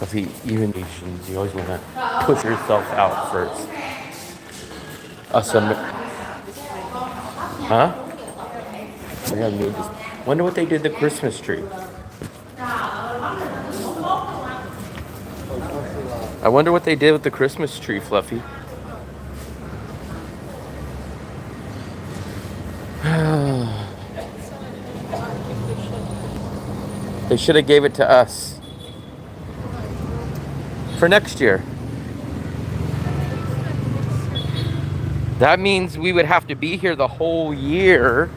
Fluffy, even Asians, you always want to push yourself out first. Huh? We have new. Wonder what they did the Christmas tree. I wonder what they did with the Christmas tree, Fluffy. They should have gave it to us for next year. That means we would have to be here the whole year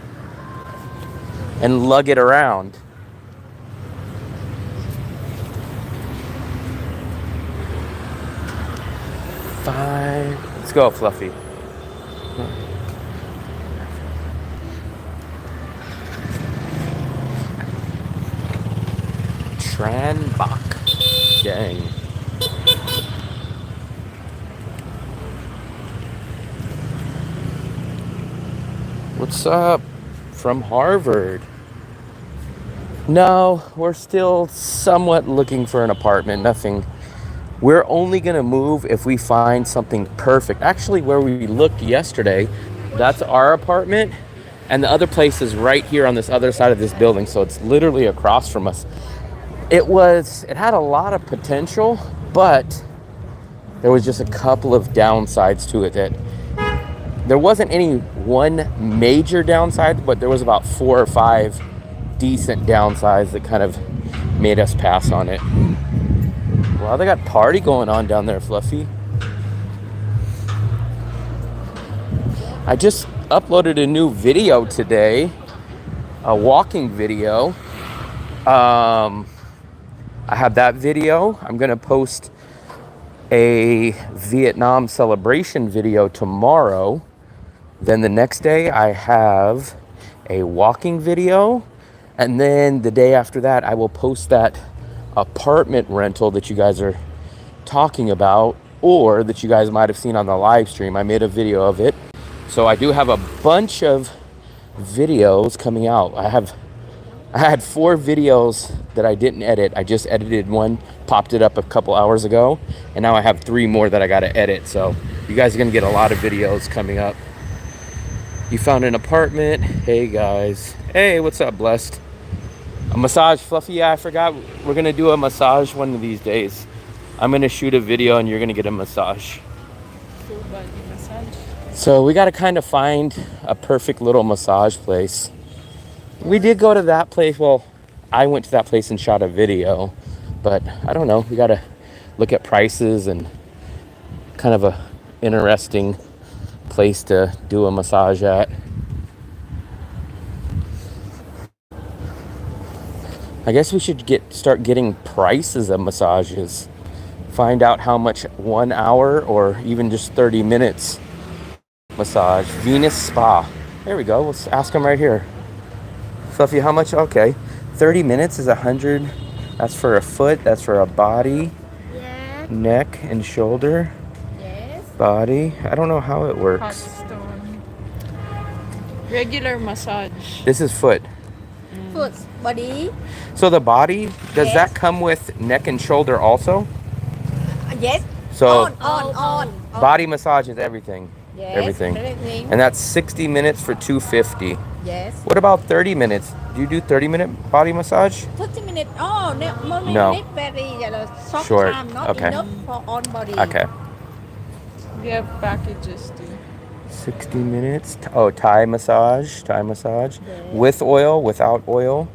and lug it around. Fine. Let's go, Fluffy. Tranbach gang. What's up from Harvard? No, we're still somewhat looking for an apartment. Nothing. We're only going to move if we find something perfect. Actually, where we looked yesterday, that's our apartment. And the other place is right here on this other side of this building. So it's literally across from us. It had a lot of potential, but there was just a couple of downsides to it. That there wasn't any one major downside, but there was about 4 or 5 decent downsides that kind of made us pass on it. Wow, they got party going on down there, Fluffy. I just uploaded a new video today, a walking video. I have that video. I'm gonna post a Vietnam celebration video tomorrow. Then the next day I have a walking video. And then the day after that, I will post that apartment rental that you guys are talking about, or that you guys might have seen on the live stream. I made a video of it. So I do have a bunch of videos coming out. I had 4 videos that I didn't edit. I just edited one, popped it up a couple hours ago, and now I have 3 more that I gotta edit. So you guys are gonna get a lot of videos coming up. You found an apartment. Hey guys. Hey, what's up, Blessed? A massage, Fluffy. Yeah, I forgot. We're gonna do a massage one of these days. I'm gonna shoot a video and you're gonna get a massage. Full body massage. So we gotta kind of find a perfect little massage place. We did go to that place. Well, I went to that place and shot a video, but I don't know. We gotta look at prices and kind of a interesting place to do a massage at. I guess we should start getting prices of massages. Find out how much 1 hour or even just 30 minutes massage. Venus Spa. There we go. Let's ask them right here. Fluffy, how much? Okay. 30 minutes is 100. That's for a foot. That's for a body. Yeah. Neck and shoulder. Yes. Body. I don't know how it Hot works. stone. Regular massage. This is foot. Foot, body. So the body, does Yes. that come with neck and shoulder also? Yes. So On. body massage is everything. Yes. Everything. Everything. And that's 60 minutes for $250. Yes. What about 30 minutes? Do you do 30-minute body massage? 30 minutes. Oh, No. Minute very short, Short. time, not Okay. enough for on body. Okay. We have packages too. 60 minutes. Oh, Thai massage. Yes. With oil, without oil.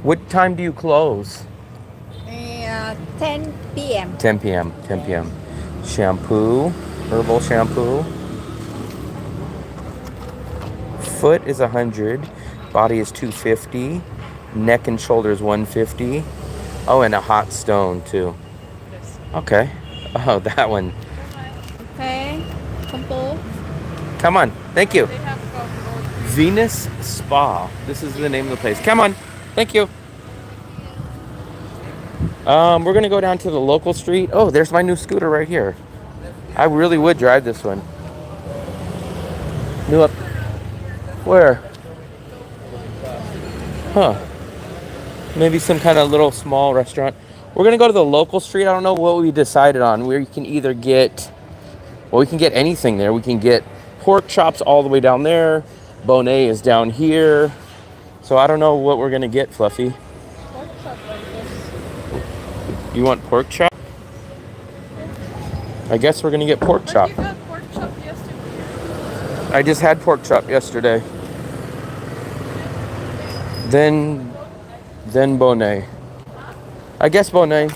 What time do you close? 10 p.m. 10 p.m. 10 p.m. Shampoo. Herbal shampoo. Foot is 100. Body is 250. Neck and shoulder is 150. Oh, and a hot stone too. Yes. Okay. Oh, that one. Okay. Combo. Come on. Thank you. They have both. Venus Spa. This is the name of the place. Come on. Thank you. We're gonna go down to the local street. Oh, there's my new scooter right here. I really would drive this one. New up. Where? Huh. Maybe some kind of little small restaurant. We're gonna go to the local street. I don't know what we decided on. We can either get, well, we can get anything there. We can get pork chops all the way down there. Bonet is down here. So I don't know what we're gonna get, Fluffy. Pork chop like this. You want pork chop? I guess we're gonna get pork But chop. you got pork chop yesterday. I just had pork chop yesterday. Then Bonet. I guess Bonet.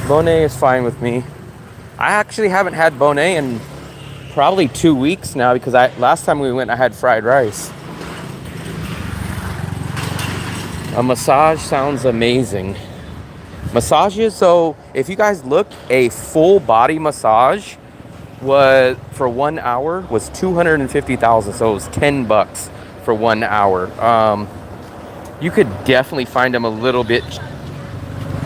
Bonet is fine with me. I actually haven't had Bonet in probably 2 weeks now because last time we went I had fried rice. A massage sounds amazing. Massages, so if you guys look, a full body massage was for 1 hour was $250,000, so it was $10 for 1 hour. You could definitely find them a little bit.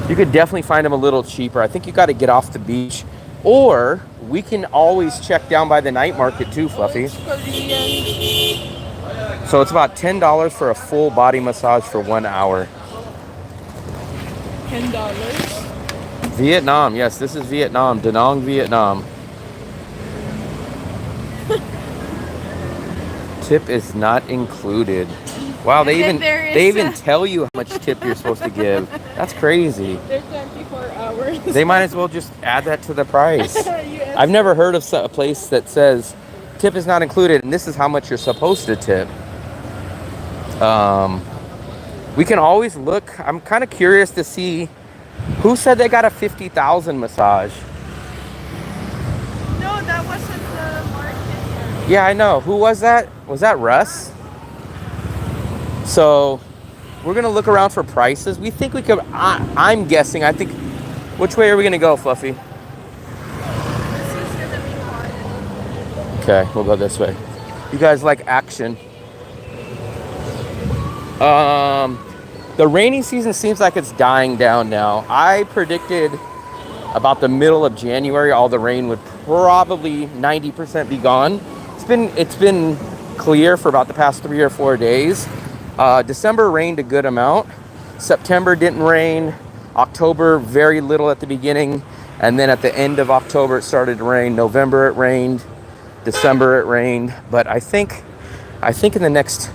You could definitely find them a little cheaper. I think you got to get off the beach, or we can always check down by the night market too, Fluffy. Korean. So it's about $10 for a full body massage for 1 hour. $10. Vietnam, yes, this is Vietnam, Da Nang, Vietnam. Tip is not included. Wow, they And even then there is, they even tell you how much tip you're supposed to give. That's crazy. They're 24 hours. They might as well just add that to the price. Yes. I've never heard of a place that says tip is not included and this is how much you're supposed to tip. We can always look. I'm kind of curious to see who said they got a 50,000 massage. No, that wasn't the market. Yeah, I know. Who was that? Was that Russ? So we're gonna look around for prices. We think we could. I'm guessing. I think. Which way are we gonna go, Fluffy? This is gonna be hard. Okay, we'll go this way. You guys like action? The rainy season seems like it's dying down now. I predicted about the middle of January all the rain would probably 90% be gone. It's been clear for about the past 3 or 4 days. December rained a good amount. September didn't rain. October very little at the beginning, and then at the end of October it started to rain. November it rained. December it rained. But I think in the next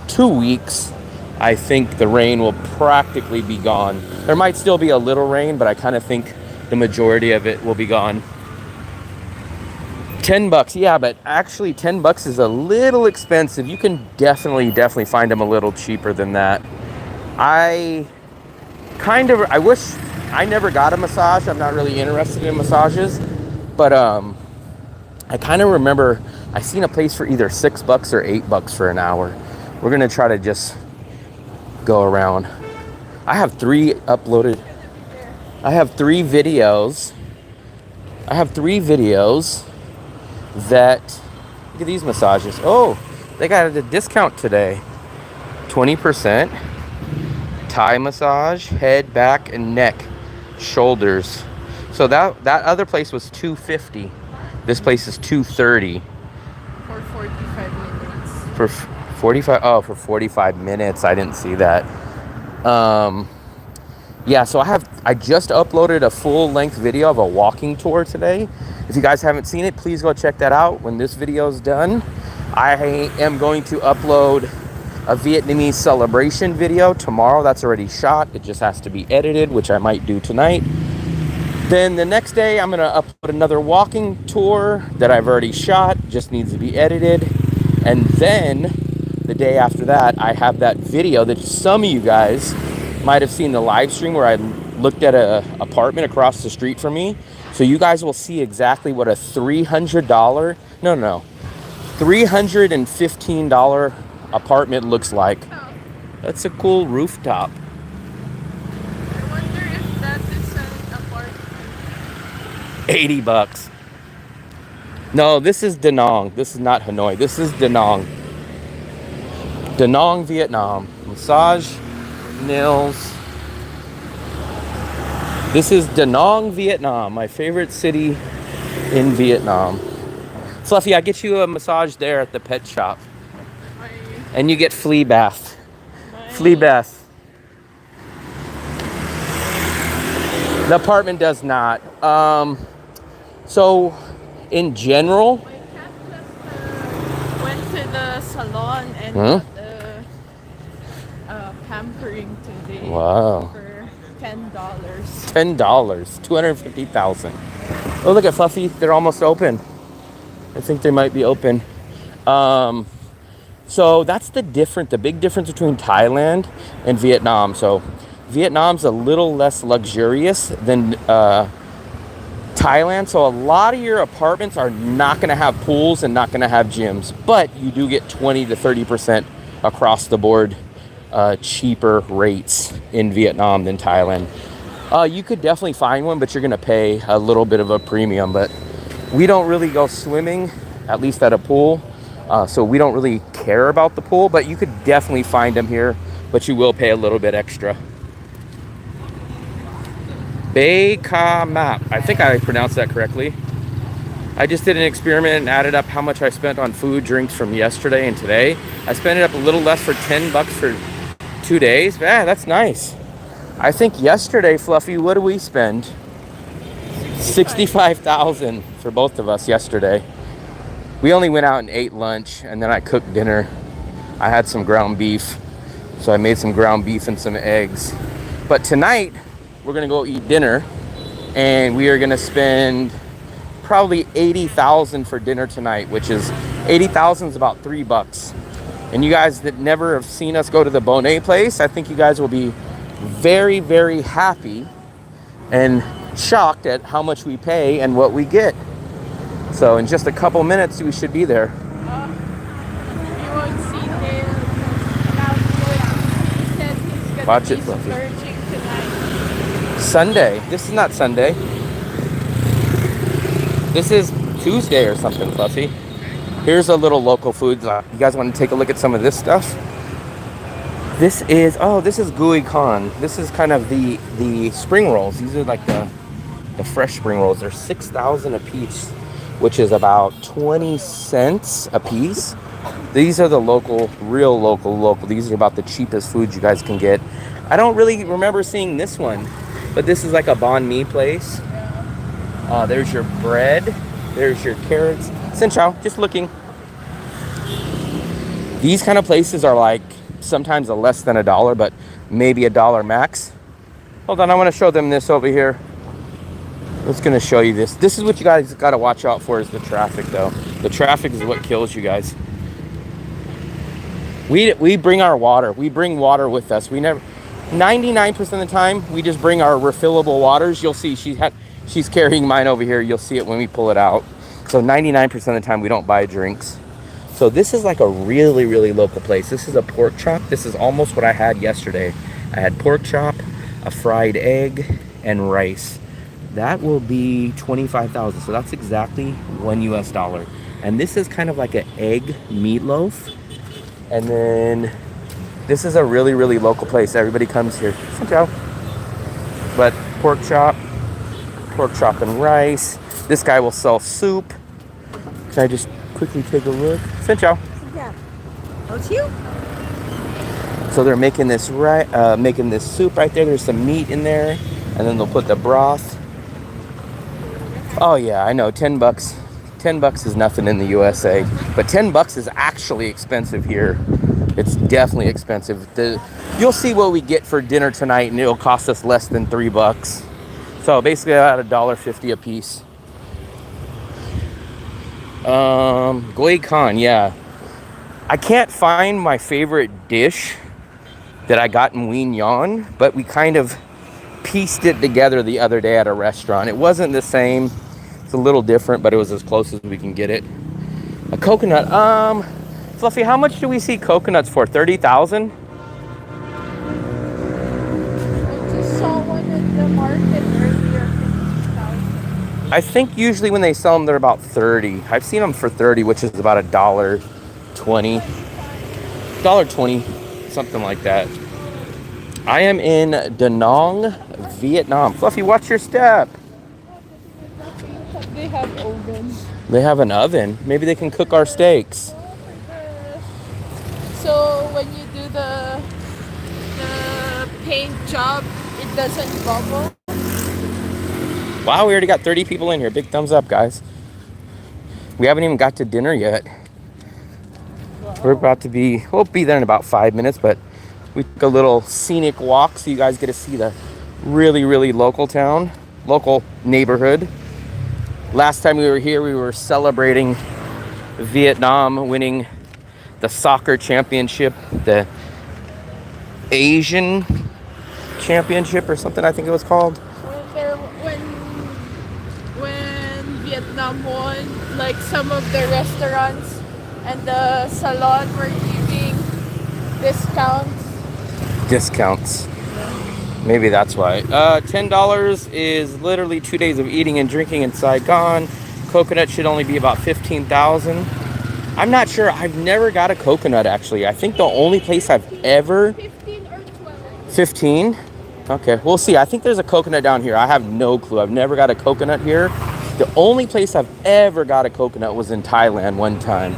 2 weeks, I think the rain will practically be gone. There might still be a little rain, but I kind of think the majority of it will be gone. $10, yeah, but actually $10 is a little expensive. You can definitely find them a little cheaper than that. I wish I never got a massage. I'm not really interested in massages, but I kind of remember I seen a place for either $6 or $8 for an hour. We're gonna try to just go around. I have 3 uploaded. I have 3 videos. That, look at these massages. Oh, they got a discount today. 20%. Thai massage, head, back, and neck, shoulders. So that other place was $250. This place is $230. For 45 minutes. For 45, oh, for 45 minutes. I didn't see that. Yeah, so I just uploaded a full-length video of a walking tour today. If you guys haven't seen it, please go check that out when this video is done. I am going to upload a Vietnamese celebration video tomorrow. That's already shot. It just has to be edited, which I might do tonight. Then the next day, I'm going to upload another walking tour that I've already shot. Just needs to be edited. And then the day after that, I have that video that some of you guys might have seen the live stream where I looked at an apartment across the street from me. So you guys will see exactly what a $315 apartment looks like. That's a cool rooftop. I wonder if that is an apartment. $80. No, this is Da Nang. This is not Hanoi. This is Da Nang. Da Nang, Vietnam. Massage, nails. This is Da Nang, Vietnam, my favorite city in Vietnam. Fluffy, I get you a massage there at the pet shop. My, And you get flea bath. my Flea Beth. The apartment does not. So, in general, My cat just went to the salon and Huh? got pampering today wow, for $10. $10, 250,000. Oh, look at Fluffy. They're almost open. I think they might be open. So that's the big difference between Thailand and Vietnam. So Vietnam's a little less luxurious than Thailand. So a lot of your apartments are not going to have pools and not going to have gyms, but you do get 20 to 30% across the board cheaper rates in Vietnam than Thailand. You could definitely find one, but you're going to pay a little bit of a premium. But we don't really go swimming, at least at a pool. So we don't really care about the pool, but you could definitely find them here, but you will pay a little bit extra. Bay Ka Map. I think I pronounced that correctly. I just did an experiment and added up how much I spent on food, drinks from yesterday and today. I spent it up a little less for $10 for 2 days. Yeah, that's nice. I think yesterday, Fluffy, what did we spend? 65,000 for both of us yesterday. We only went out and ate lunch, and then I cooked dinner. I had some ground beef, so I made some ground beef and some eggs. But tonight, we're gonna go eat dinner, and we are gonna spend probably 80,000 for dinner tonight, which is 80,000 is about $3. And you guys that never have seen us go to the Bonet place, I think you guys will be very, very happy and shocked at how much we pay and what we get. So in just a couple minutes, we should be there. You won't see Dale. He said he's gonna Watch be it, Fluffy. splurging tonight. Sunday. This is not Sunday. This is Tuesday or something, Fluffy. Here's a little local food. You guys want to take a look at some of this stuff? This is gooey con. This is kind of the spring rolls. These are like the fresh spring rolls. They're 6,000 a piece, which is about 20 cents a piece. These are the real local. These are about the cheapest foods you guys can get. I don't really remember seeing this one, but this is like a banh mi place. There's your bread. There's your carrots. Xin chào, just looking. These kind of places are like sometimes less than $1, but maybe $1 max. Hold on, I want to show them this over here. I was going to show you this. This is what you guys got to watch out for, is the traffic, though. The traffic is what kills you guys. We bring our water. We bring water with us. 99% of the time, we just bring our refillable waters. You'll see she's carrying mine over here. You'll see it when we pull it out. So 99% of the time, we don't buy drinks. So this is like a really, really local place. This is a pork chop. This is almost what I had yesterday. I had pork chop, a fried egg, and rice. That will be 25,000. So that's exactly $1 US. And this is kind of like an egg meatloaf. And then this is a really, really local place. Everybody comes here. But pork chop and rice. This guy will sell soup. Can I just quickly take a look? Xin chào. Yeah. Don't you? So they're making this soup right there. There's some meat in there, and then they'll put the broth. Oh yeah, I know. $10. $10 is nothing in the USA, but $10 is actually expensive here. It's definitely expensive. You'll see what we get for dinner tonight, and it'll cost us less than $3. So basically, about $1.50 a piece. Gui Khan, yeah. I can't find my favorite dish that I got in Wien Yon, but we kind of pieced it together the other day at a restaurant. It wasn't the same. It's a little different, but it was as close as we can get it. A coconut. Fluffy, how much do we see coconuts for? 30,000? I just saw one at the market earlier, 50,000. I think usually when they sell them, they're about 30. I've seen them for 30, which is about $1.20. $1.20, something like that. I am in Da Nang, Vietnam. Fluffy, watch your step. They have ovens. They have an oven. Maybe they can cook our steaks. So when you do the paint job, it doesn't bubble. Wow, we already got 30 people in here. Big thumbs up, guys. We haven't even got to dinner yet. We're about to be, we'll be there in about 5 minutes, but we took a little scenic walk so you guys get to see the really, really local town, local neighborhood. Last time we were here, we were celebrating Vietnam winning the soccer championship, the Asian championship or something, I think it was called. When Vietnam won, like some of the restaurants and the salon were giving discounts. Maybe that's why. $10 is literally 2 days of eating and drinking in Saigon. Coconut should only be about 15,000. I'm not sure. I've never got a coconut, actually. I think the only place I've ever... 15 or 12. 15? Okay, we'll see. I think there's a coconut down here. I have no clue. I've never got a coconut here. The only place I've ever got a coconut was in Thailand one time.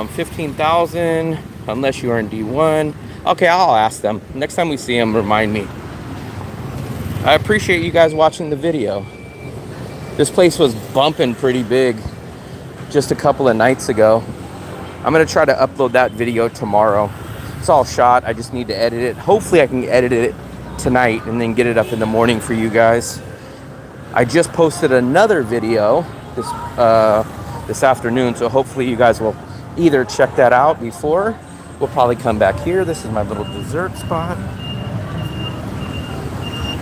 15,000, unless you are in D1. Okay, I'll ask them. Next time we see them, remind me. I appreciate you guys watching the video. This place was bumping pretty big just a couple of nights ago. I'm gonna try to upload that video tomorrow. It's all shot. I just need to edit it. Hopefully I can edit it tonight and then get it up in the morning for you guys. I just posted another video this afternoon, so hopefully you guys will either check that out before. We'll probably come back here. This is my little dessert spot.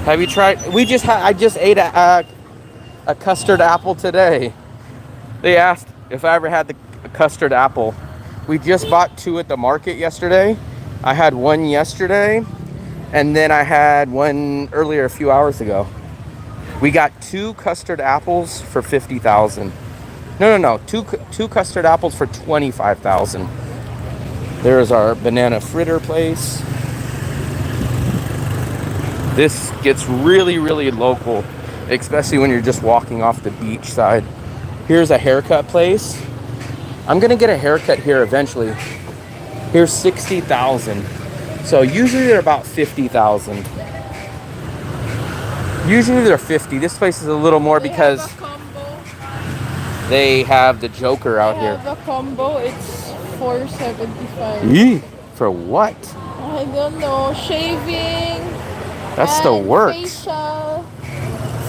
Have you tried? I just ate a custard apple today. They asked if I ever had the custard apple. We just bought 2 at the market yesterday. I had 1 yesterday, and then I had 1 earlier a few hours ago. We got 2 custard apples for 50,000. No. Two custard apples for 25,000. There's our banana fritter place. This gets really, really local, especially when you're just walking off the beach side. Here's a haircut place. I'm gonna get a haircut here eventually. Here's 60,000. So usually they're about 50,000. Usually they're 50. This place is a little more because they have the Joker out here. The combo, it's $475. Yee, for what? I don't know. Shaving. That's the works. Facial.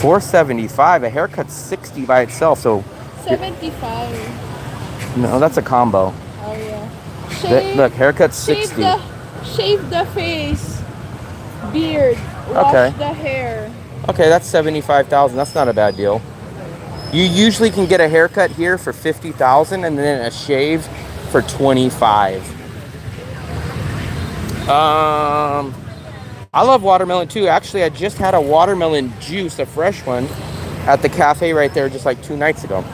$475. A haircut's 60 by itself. So 75. no, that's a combo. Oh yeah. Look, haircut's 60. Shave the face, beard, wash the hair. Okay, that's 75,000. That's not a bad deal. You usually can get a haircut here for 50,000 and then a shave for 25. I love watermelon too. Actually, I just had a watermelon juice, a fresh one, at the cafe right there just like 2 nights ago.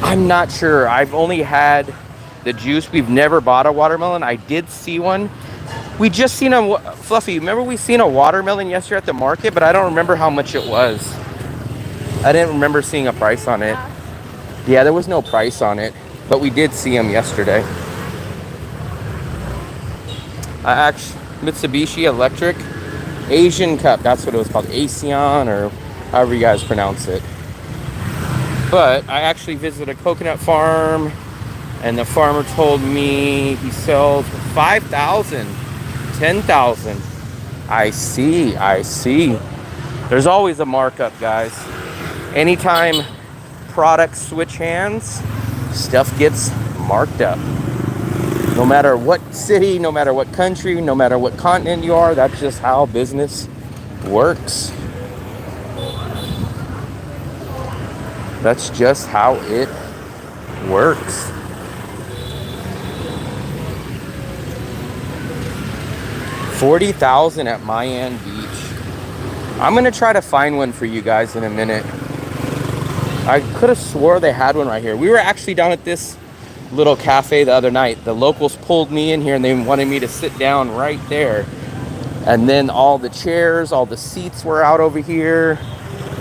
I'm not sure. I've only had the juice. We've never bought a watermelon. I did see one. We just seen a Fluffy. Remember we seen a watermelon yesterday at the market, but I don't remember how much it was. I didn't remember seeing a price on it. Yeah, there was no price on it, but we did see them yesterday. Mitsubishi Electric Asian Cup. That's what it was called. ASEAN, or however you guys pronounce it. But I actually visited a coconut farm, and the farmer told me he sells 5,000, 10,000. I see. There's always a markup, guys. Anytime products switch hands, stuff gets marked up. No matter what city, no matter what country, no matter what continent you are, that's just how business works. That's just how it works. $40,000 at Mayan Beach. I'm gonna try to find one for you guys in a minute. I could have swore they had one right here. We were actually down at this little cafe the other night. The locals pulled me in here and they wanted me to sit down right there. And then all the chairs, all the seats were out over here.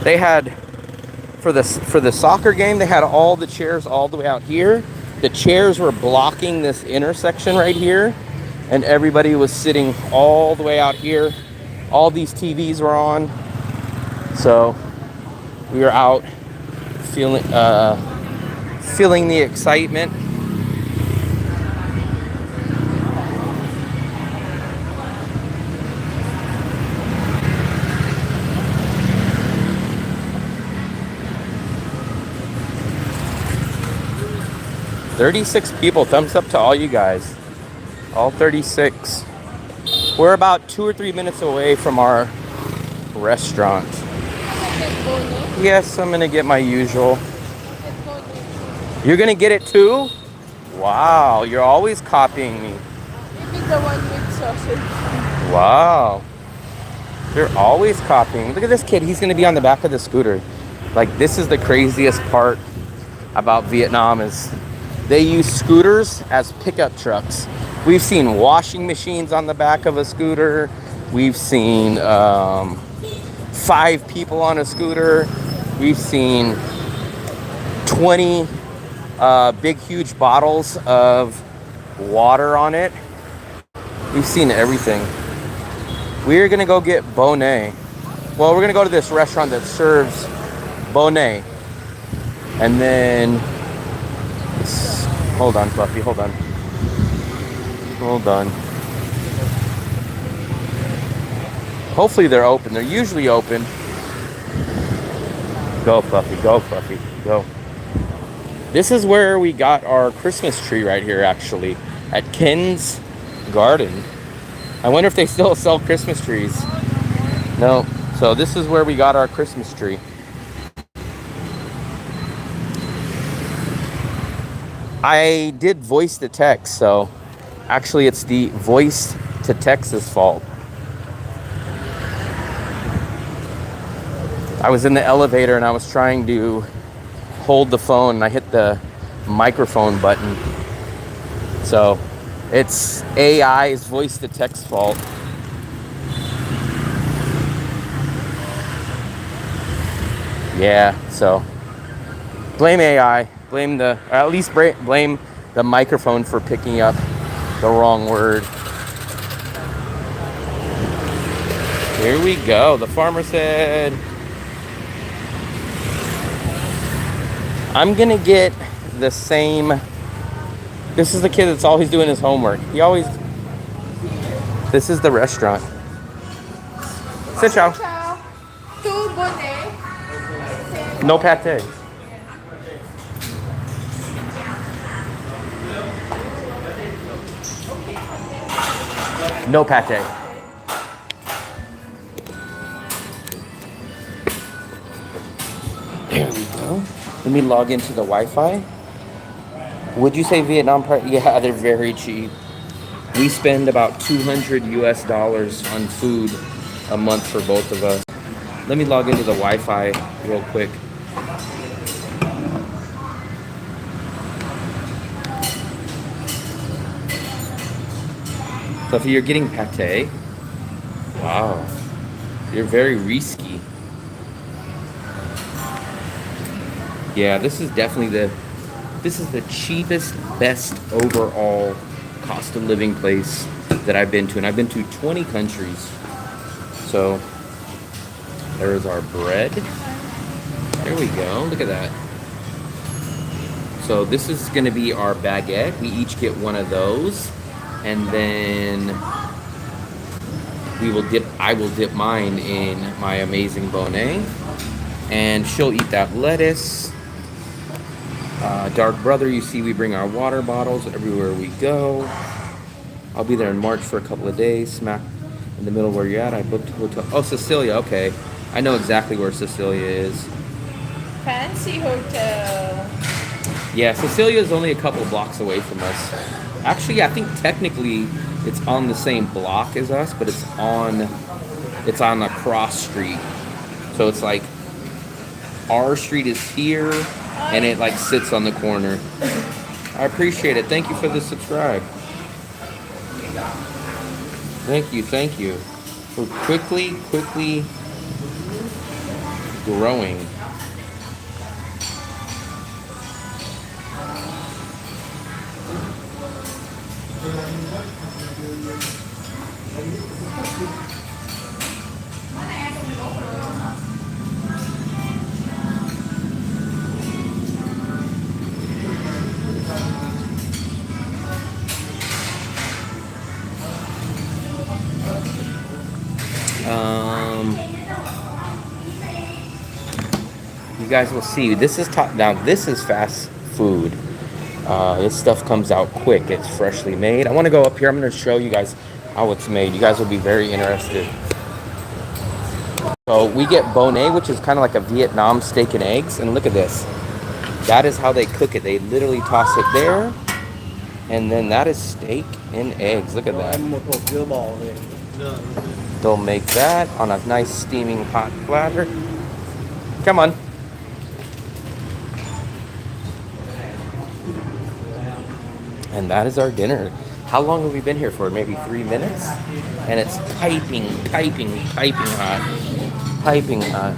They had, for the soccer game, they had all the chairs all the way out here. the chairs were blocking this intersection right here, and everybody was sitting all the way out here. All these TVs were on, so we were out feeling the excitement. "36 people. Thumbs up to all you guys. All 36. We're about 2 or 3 minutes away from our restaurant. Yes, I'm gonna get my usual. You're gonna get it too? Wow, you're always copying me. Maybe the one with sausage. Wow. You're always copying. Look at this kid. He's gonna be on the back of the scooter. Like, this is the craziest part about Vietnam is they use scooters as pickup trucks. We've seen washing machines on the back of a scooter. We've seen 5 people on a scooter. We've seen 20 big, huge bottles of water on it. We've seen everything. We're gonna go get bonnet. Well, we're gonna go to this restaurant that serves bonnet. And then, hold on, Fluffy, hold on. Hold on. Hopefully they're open. They're usually open. Go, Fluffy, go, Fluffy, go. This is where we got our Christmas tree right here, actually, at Ken's Garden. I wonder if they still sell Christmas trees. No. So this is where we got our Christmas tree. I did voice to text, so actually it's the voice to text's fault. I was in the elevator and I was trying to hold the phone and I hit the microphone button. So it's AI's voice to text fault. Yeah, so blame AI. Blame or at least blame the microphone for picking up the wrong word. Here we go. The farmer said, I'm gonna get the same. This is the kid that's always doing his homework. This is the restaurant. Sit down. Two bonnet. No pate. No pate. There we go. Let me log into the Wi-Fi. Would you say Vietnam price? Yeah, they're very cheap. We spend about $200 US on food a month for both of us. Let me log into the Wi-Fi real quick. So if you're getting pate, wow, you're very risky. Yeah, this is definitely the cheapest, best overall cost of living place that I've been to, and I've been to 20 countries. So there's our bread. There we go. Look at that. So this is going to be our baguette. We each get one of those. And then I will dip mine in my amazing bonnet. And she'll eat that lettuce. Dark brother, you see we bring our water bottles everywhere we go. I'll be there in March for a couple of days, smack in the middle where you're at. I booked a hotel. Oh, Cecilia, okay. I know exactly where Cecilia is. Fancy hotel. Yeah, Cecilia is only a couple blocks away from us. Actually, I think technically it's on the same block as us, but it's on a cross street. So it's like our street is here and it like sits on the corner. I appreciate it. Thank you for the subscribe. Thank you. We're quickly growing. You guys will see. This is top. Now this is fast food. This stuff comes out quick. It's freshly made. I want to go up here. I'm going to show you guys how it's made. You guys will be very interested. So we get bonnet, which is kind of like a Vietnam steak and eggs. And look at this. That is how they cook it. They literally toss it there. And then that is steak and eggs. Look at that. They'll make that on a nice steaming hot platter. Come on. And that is our dinner. How long have we been here for? Maybe 3 minutes? And it's piping hot. Piping hot.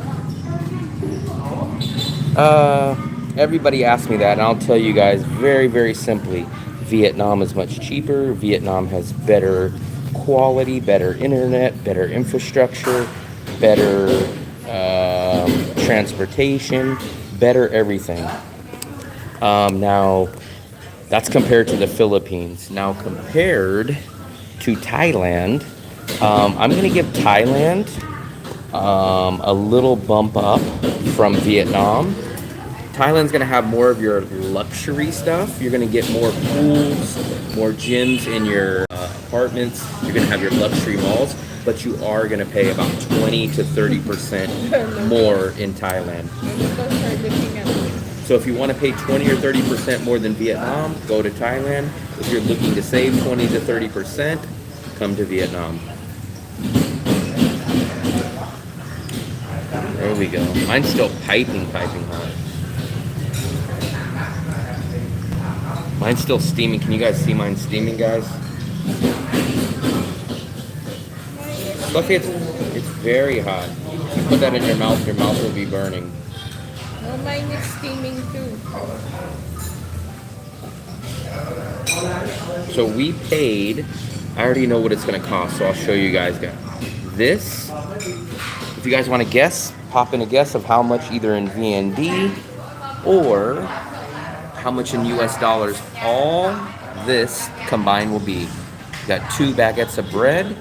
Everybody asks me that, and I'll tell you guys very, very simply. Vietnam is much cheaper. Vietnam has better quality, better internet, better infrastructure, better transportation, better everything. Now, that's compared to the Philippines. Now, compared to Thailand, I'm going to give Thailand a little bump up from Vietnam. Thailand's going to have more of your luxury stuff. You're going to get more pools, more gyms in your apartments. You're going to have your luxury malls, but you are going to pay about 20 to 30% more in Thailand. So if you want to pay 20 or 30% more than Vietnam, go to Thailand. If you're looking to save 20 to 30%, come to Vietnam. There we go. Mine's still piping hot. Mine's still steaming. Can you guys see mine steaming, guys? Look, it's very hot. If you put that in your mouth will be burning. No, mine is steaming too. So we paid, I already know what it's going to cost, so I'll show you guys. This, if you guys want to guess, pop in a guess of how much either in VND or how much in US dollars all this combined will be. Got 2 baguettes of bread.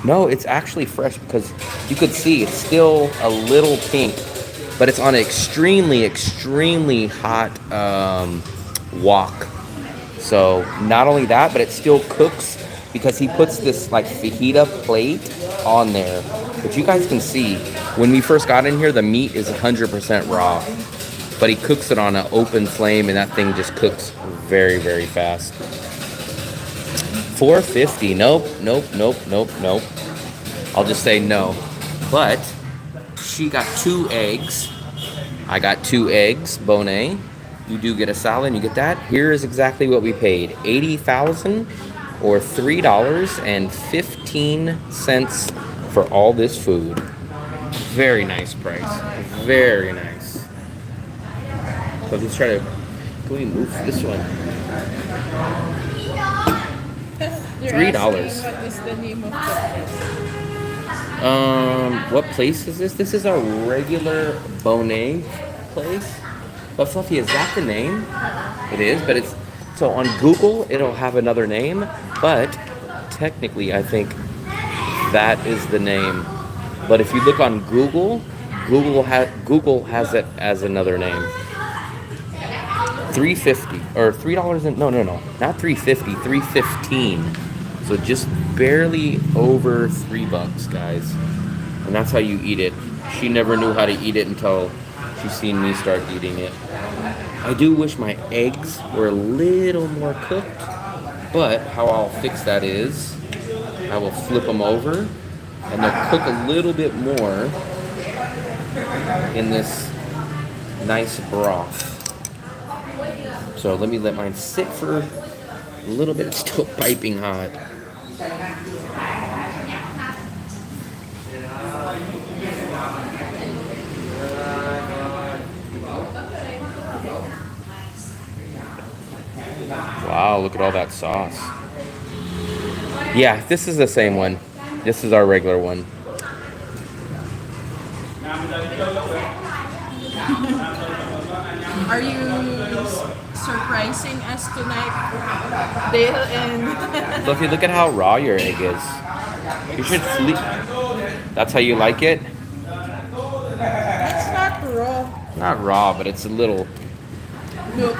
No, it's actually fresh because you could see it's still a little pink, but it's on an extremely, extremely hot wok. So not only that, but it still cooks because he puts this like fajita plate on there. But you guys can see when we first got in here, the meat is 100% raw, but he cooks it on an open flame and that thing just cooks very, very fast. $4.50. Nope. I'll just say no. But she got 2 eggs. I got 2 eggs, bonnet. You do get a salad, you get that. Here is exactly what we paid. $80,000 or $3.15 for all this food. Very nice price. Very nice. So let's try to, can we move this one? $3. What is the name of the place? What place is this? This is a regular bonnet place. But Fluffy, is that the name? It is, but it's, so on Google, it'll have another name, but technically I think that is the name. But if you look on Google, Google has it as another name. $3.50 or $3 and no, not $3.50, $3.15. So just barely over $3, guys. And that's how you eat it. She never knew how to eat it until she seen me start eating it. I do wish my eggs were a little more cooked, but how I'll fix that is I will flip them over and they'll cook a little bit more in this nice broth. So let me let mine sit for a little bit. It's still piping hot. Wow, look at all that sauce. Yeah, this is the same one. This is our regular one. Are you surprising us tonight, Dale and Fluffy, look at how raw your egg is. You should sleep. That's how you like it? not raw. Not raw, but it's a little. Look,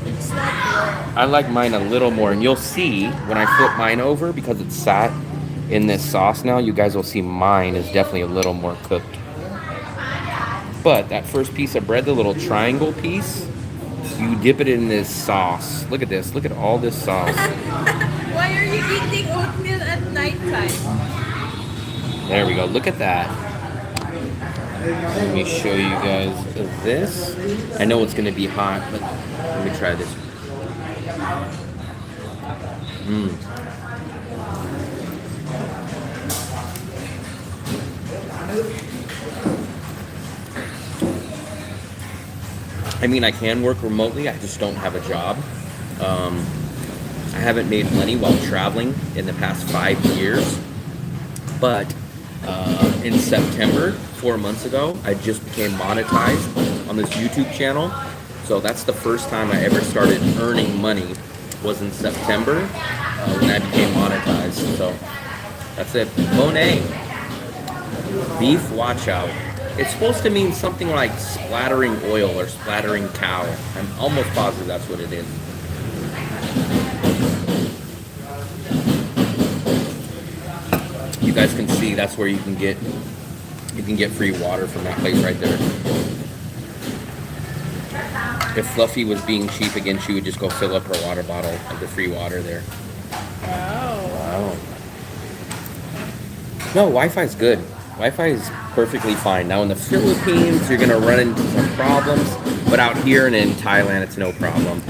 it's not raw. I like mine a little more, and you'll see when I flip mine over, because it's sat in this sauce now, you guys will see mine is definitely a little more cooked. But that first piece of bread, the little triangle piece, you dip it in this sauce. Look at this. Look at all this sauce. Why are you eating oatmeal at nighttime? There we go. Look at that. Let me show you guys this. I know it's going to be hot, but let me try this. I mean, I can work remotely. I just don't have a job. I haven't made money while traveling in the past 5 years. But in September, 4 months ago, I just became monetized on this YouTube channel. So that's the first time I ever started earning money, was in September when I became monetized. So that's it. Monet. Beef watch out. It's supposed to mean something like splattering oil or splattering cow. I'm almost positive that's what it is. You guys can see that's where you can get free water from that place right there. If Fluffy was being cheap again, she would just go fill up her water bottle of the free water there. Wow. No, Wi-Fi's good. Wi-Fi is perfectly fine. Now in the Philippines, you're gonna run into some problems, but out here and in Thailand, it's no problem.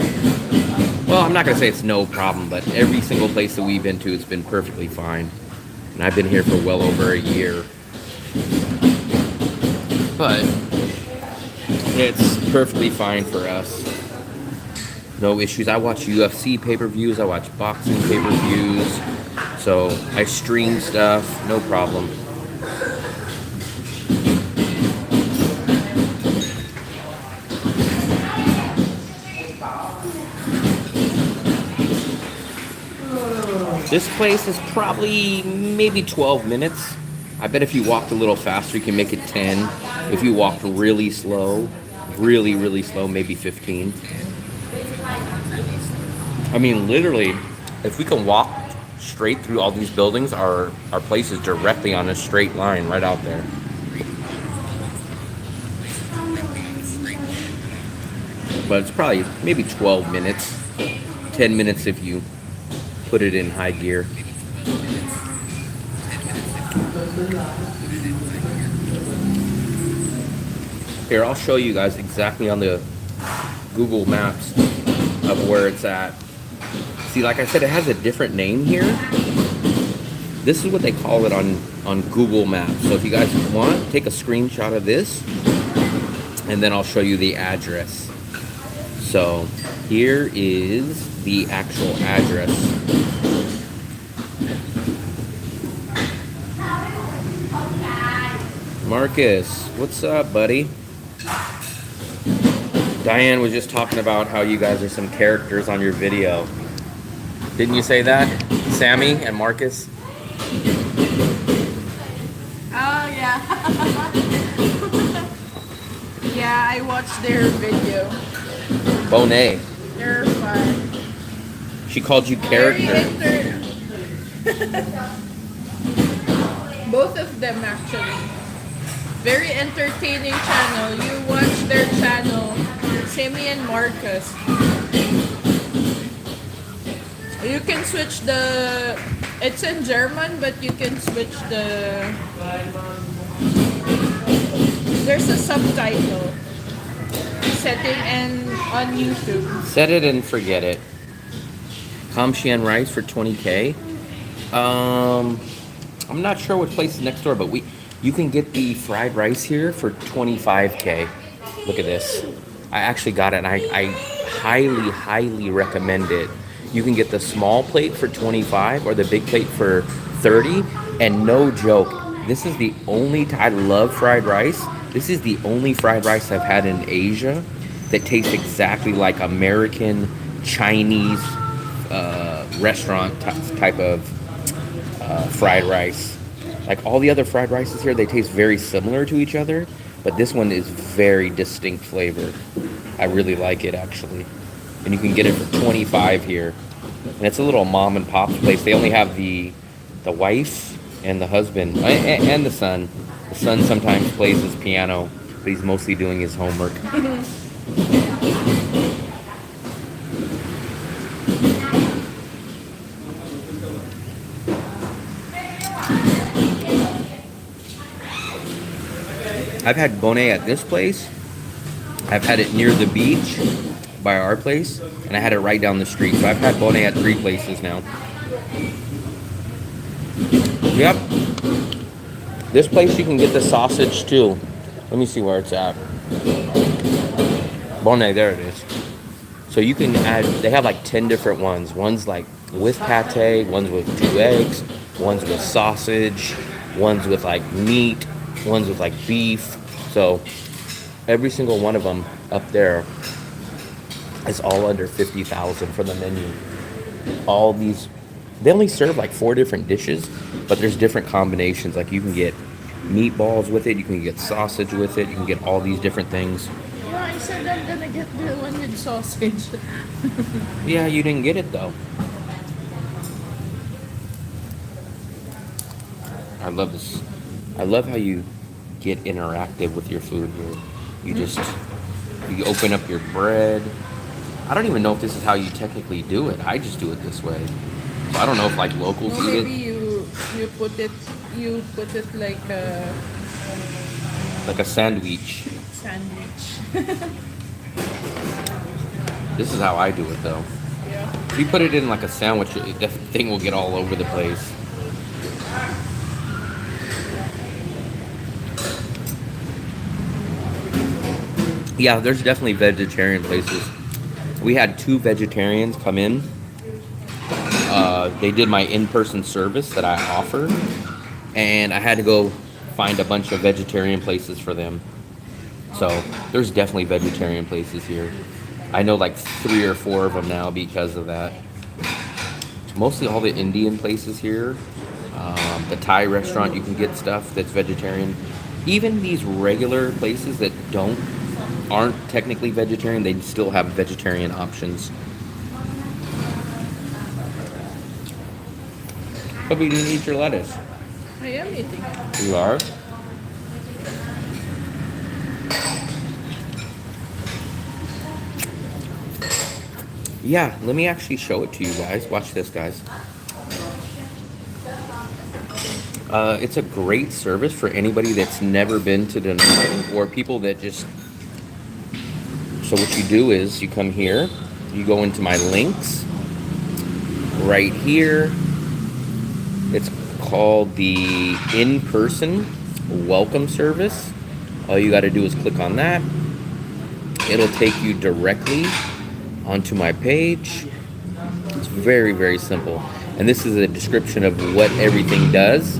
Well, I'm not gonna say it's no problem, but every single place that we've been to, it's been perfectly fine. And I've been here for well over a year. But it's perfectly fine for us. No issues. I watch UFC pay-per-views, I watch boxing pay-per-views, so I stream stuff, no problem. This place is probably maybe 12 minutes. I bet if you walked a little faster, you can make it 10. If you walked really slow, really slow, maybe 15. I mean, literally, if we can walk straight through all these buildings, our place is directly on a straight line right out there. But it's probably maybe 12 minutes, 10 minutes if you put it in high gear. Here, I'll show you guys exactly on the Google Maps of where it's at. See, like I said, it has a different name here. This is what they call it on Google Maps. So if you guys want, take a screenshot of this, and then I'll show you the address. So here is the actual address. Marcus, what's up, buddy? Diane was just talking about how you guys are some characters on your video. Didn't you say that? Sammy and Marcus? Oh, yeah. Yeah, I watched their video. Bonet. They're fun. She called you character. Both of them, actually. Very entertaining channel. You watch their channel, Sammy and Marcus. You can switch the... It's in German, but you can switch the... There's a subtitle setting and on YouTube. Set it and forget it. Kamshian rice for 20K. I'm not sure what place is next door, but you can get the fried rice here for 25K. Look at this. I actually got it, and I highly recommend it. You can get the small plate for 25 or the big plate for 30, and no joke, this is the only, I love fried rice. This is the only fried rice I've had in Asia that tastes exactly like American, Chinese restaurant type of fried rice. Like all the other fried rices here, they taste very similar to each other, But this one is very distinct flavor. I really like it actually. And you can get it for 25 here. And it's a little mom and pop place. They only have the wife and the husband and the son. The son sometimes plays his piano, but he's mostly doing his homework. I've had Bonet at this place. I've had it near the beach by our place, and I had it right down the street. So I've had Bonet at 3 places now. Yep. This place you can get the sausage too. Let me see where it's at. Bonet, there it is. So you can add, they have like 10 different ones. One's like with pate, one's with 2 eggs, one's with sausage, one's with like meat, one's with like beef. So every single one of them up there is all under 50,000 for the menu. All these, they only serve like 4 different dishes, but there's different combinations. Like you can get meatballs with it, you can get sausage with it, you can get all these different things. Yeah, I said I'm gonna get the one with sausage. Yeah, you didn't get it though. I love this. I love how you get interactive with your food here. You just, you open up your bread. I don't even know if this is how you technically do it. I just do it this way. So I don't know if like locals Well, eat maybe you put it like a like a sandwich. sandwich. This is how I do it though. Yeah. If you put it in like a sandwich, the thing will get all over the place. Yeah, there's definitely vegetarian places. We had 2 vegetarians come in. They did my in-person service that I offer, and I had to go find a bunch of vegetarian places for them. So there's definitely vegetarian places here. I know like 3 or 4 of them now because of that. Mostly all the Indian places here. The Thai restaurant, you can get stuff that's vegetarian. Even these regular places that aren't technically vegetarian, they still have vegetarian options. But you didn't eat your lettuce. I am eating. You are? Yeah, let me actually show it to you guys. Watch this, guys. It's a great service for anybody that's never been to Da Nang, or people that just... So what you do is you come here, you go into my links. Right here, it's called the in-person welcome service. All you got to do is click on that. It'll take you directly onto my page. It's very, very simple. And this is a description of what everything does.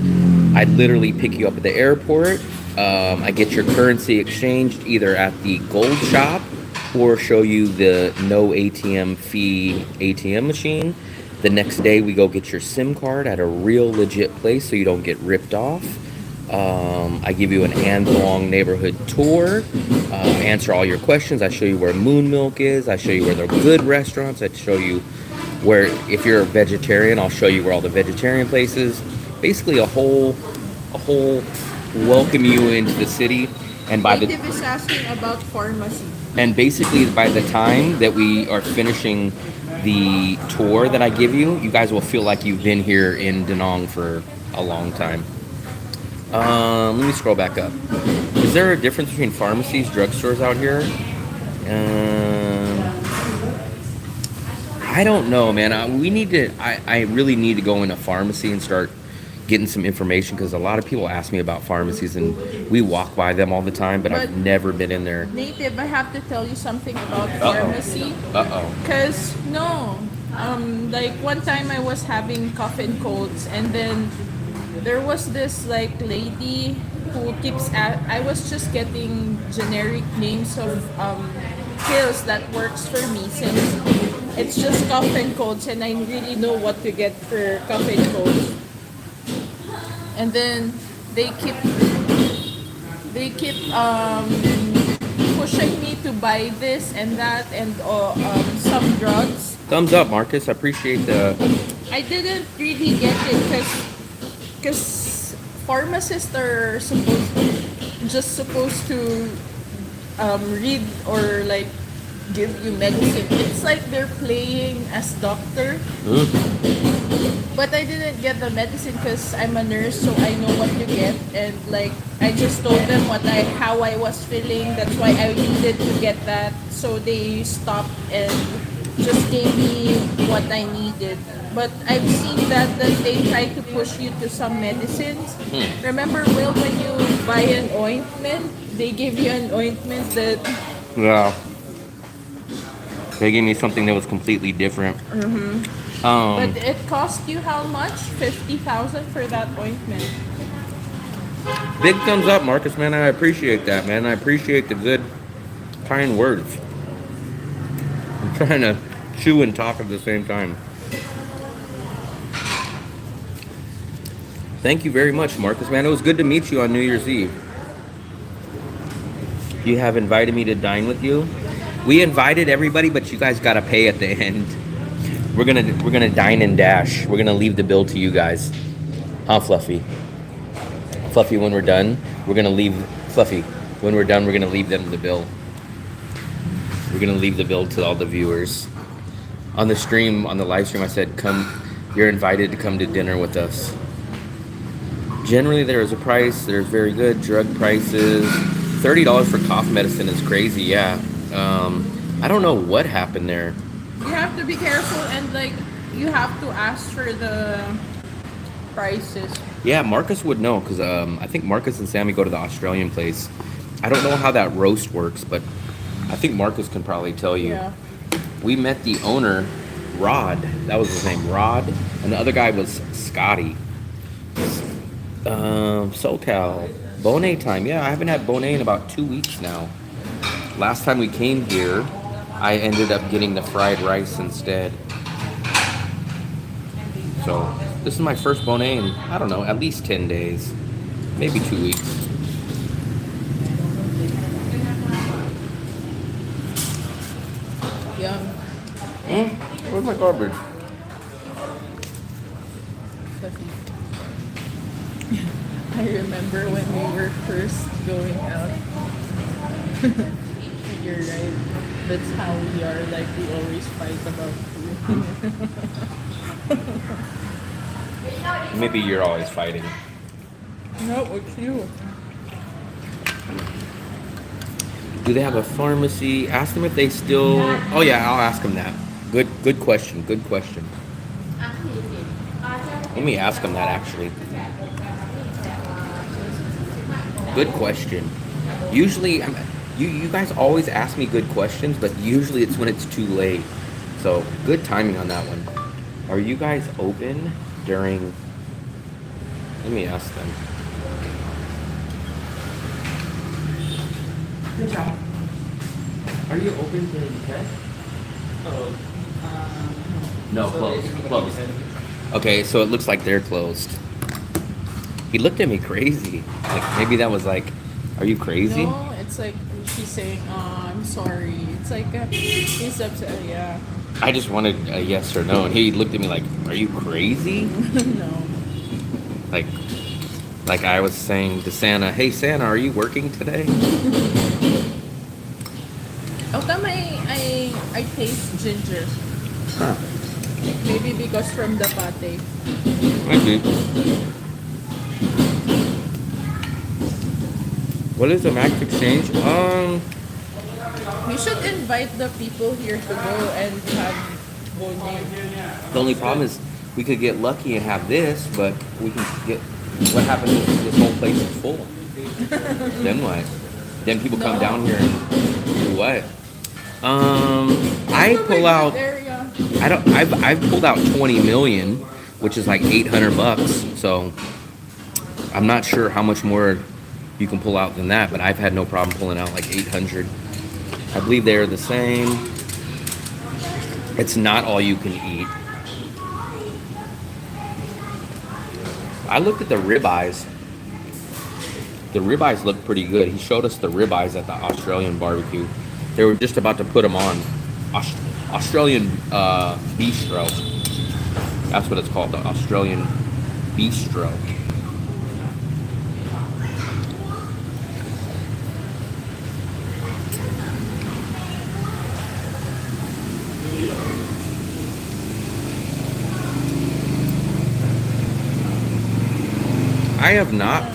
I literally pick you up at the airport. I get your currency exchanged either at the gold shop or show you the no ATM fee ATM machine. The next day we go get your SIM card at a real legit place so you don't get ripped off. I give you an hands-on neighborhood tour, answer all your questions. I show you where Moon Milk is. I show you where the good restaurants. I show you where, if you're a vegetarian, I'll show you where all the vegetarian places. Basically a whole welcome you into the city. And by Native is asking about pharmacy. And basically by the time that we are finishing the tour that I give you, you guys will feel like you've been here in Da Nang for a long time. Let me scroll back up. Is there a difference between pharmacies, drugstores out here? I don't know, man. I really need to go in a pharmacy and start getting some information, because a lot of people ask me about pharmacies and we walk by them all the time, but I've never been in there. Native, I have to tell you something about pharmacy. Because, like one time I was having cough and colds, and then there was this like lady who keeps I was just getting generic names of pills that works for me, since it's just cough and colds and I really know what to get for cough and colds. And then they they keep pushing me to buy this and that and some drugs. Thumbs up, Marcus. I appreciate the. I didn't really get it because pharmacists are supposed to read or like give you medicine. It's like they're playing as doctor. But I didn't get the medicine because I'm a nurse, so I know what you get, and like I just told them how I was feeling. That's why I needed to get that. So they stopped and just gave me what I needed. But I've seen that they try to push you to some medicines. Remember, Will, when you buy an ointment, they give you an ointment that. Yeah. They gave me something that was completely different. But it cost you how much? 50,000 for that ointment. Big thumbs up, Marcus, man. I appreciate that, man. I appreciate the good, kind words. I'm trying to chew and talk at the same time. Thank you very much, Marcus, man. It was good to meet you on New Year's Eve. You have invited me to dine with you. We invited everybody, but you guys gotta pay at the end. We're gonna dine and dash. We're gonna leave the bill to you guys. Huh, Fluffy? Fluffy, when we're done, we're gonna leave. Fluffy, when we're done, we're gonna leave them the bill. We're gonna leave the bill to all the viewers. On the stream, on the live stream, I said, "Come, you're invited to come to dinner with us." Generally, there is a price. There's very good drug prices. $30 for cough medicine is crazy. Yeah. I don't know what happened there. You have to be careful and like you have to ask for the prices. Yeah, Marcus would know because I think Marcus and Sammy go to the Australian place. I don't know how that roast works, but I think Marcus can probably tell you. Yeah. We met the owner, Rod. That was his name, Rod. And the other guy was Scotty. SoCal. Bonet time. Yeah, I haven't had Bonet in about 2 weeks now. Last time we came here, I ended up getting the fried rice instead. So, this is my first Bonet in, I don't know, at least 10 days. Maybe 2 weeks. Yeah. Where's my garbage? I remember when we were first going out. You're right. That's how we are. Like we always fight about food. Maybe you're always fighting. No, it's you. Do they have a pharmacy? Ask them if they still... Oh yeah, I'll ask them that. Good question. Good question. Let me ask them that actually. Good question. Usually, you guys always ask me good questions, but usually it's when it's too late. So, good timing on that one. Are you guys open during... Let me ask them. Good job. Are you open during the test? No, closed. Okay, so it looks like they're closed. He looked at me crazy. Like, maybe that was like, are you crazy? No, it's like she's saying, "Oh, I'm sorry." It's like he's upset. Yeah. I just wanted a yes or no, and he looked at me like, "Are you crazy?" No. Like I was saying to Santa, "Hey Santa, are you working today?" How come I taste ginger? Huh. Maybe because from the pate. Maybe. What is the max exchange? We should invite the people here to go and have bone. The only problem is we could get lucky and have this, but we can get... What happens if this whole place is full? Then what? Then people come down here and do what? I pull out... I've pulled out 20 million, which is like $800. So I'm not sure how much more you can pull out than that, but I've had no problem pulling out like 800. I believe they're the same. It's not all you can eat. I looked at the ribeyes. The ribeyes look pretty good. He showed us the ribeyes at the Australian barbecue. They were just about to put them on. Australian bistro. That's what it's called, the Australian bistro. I have not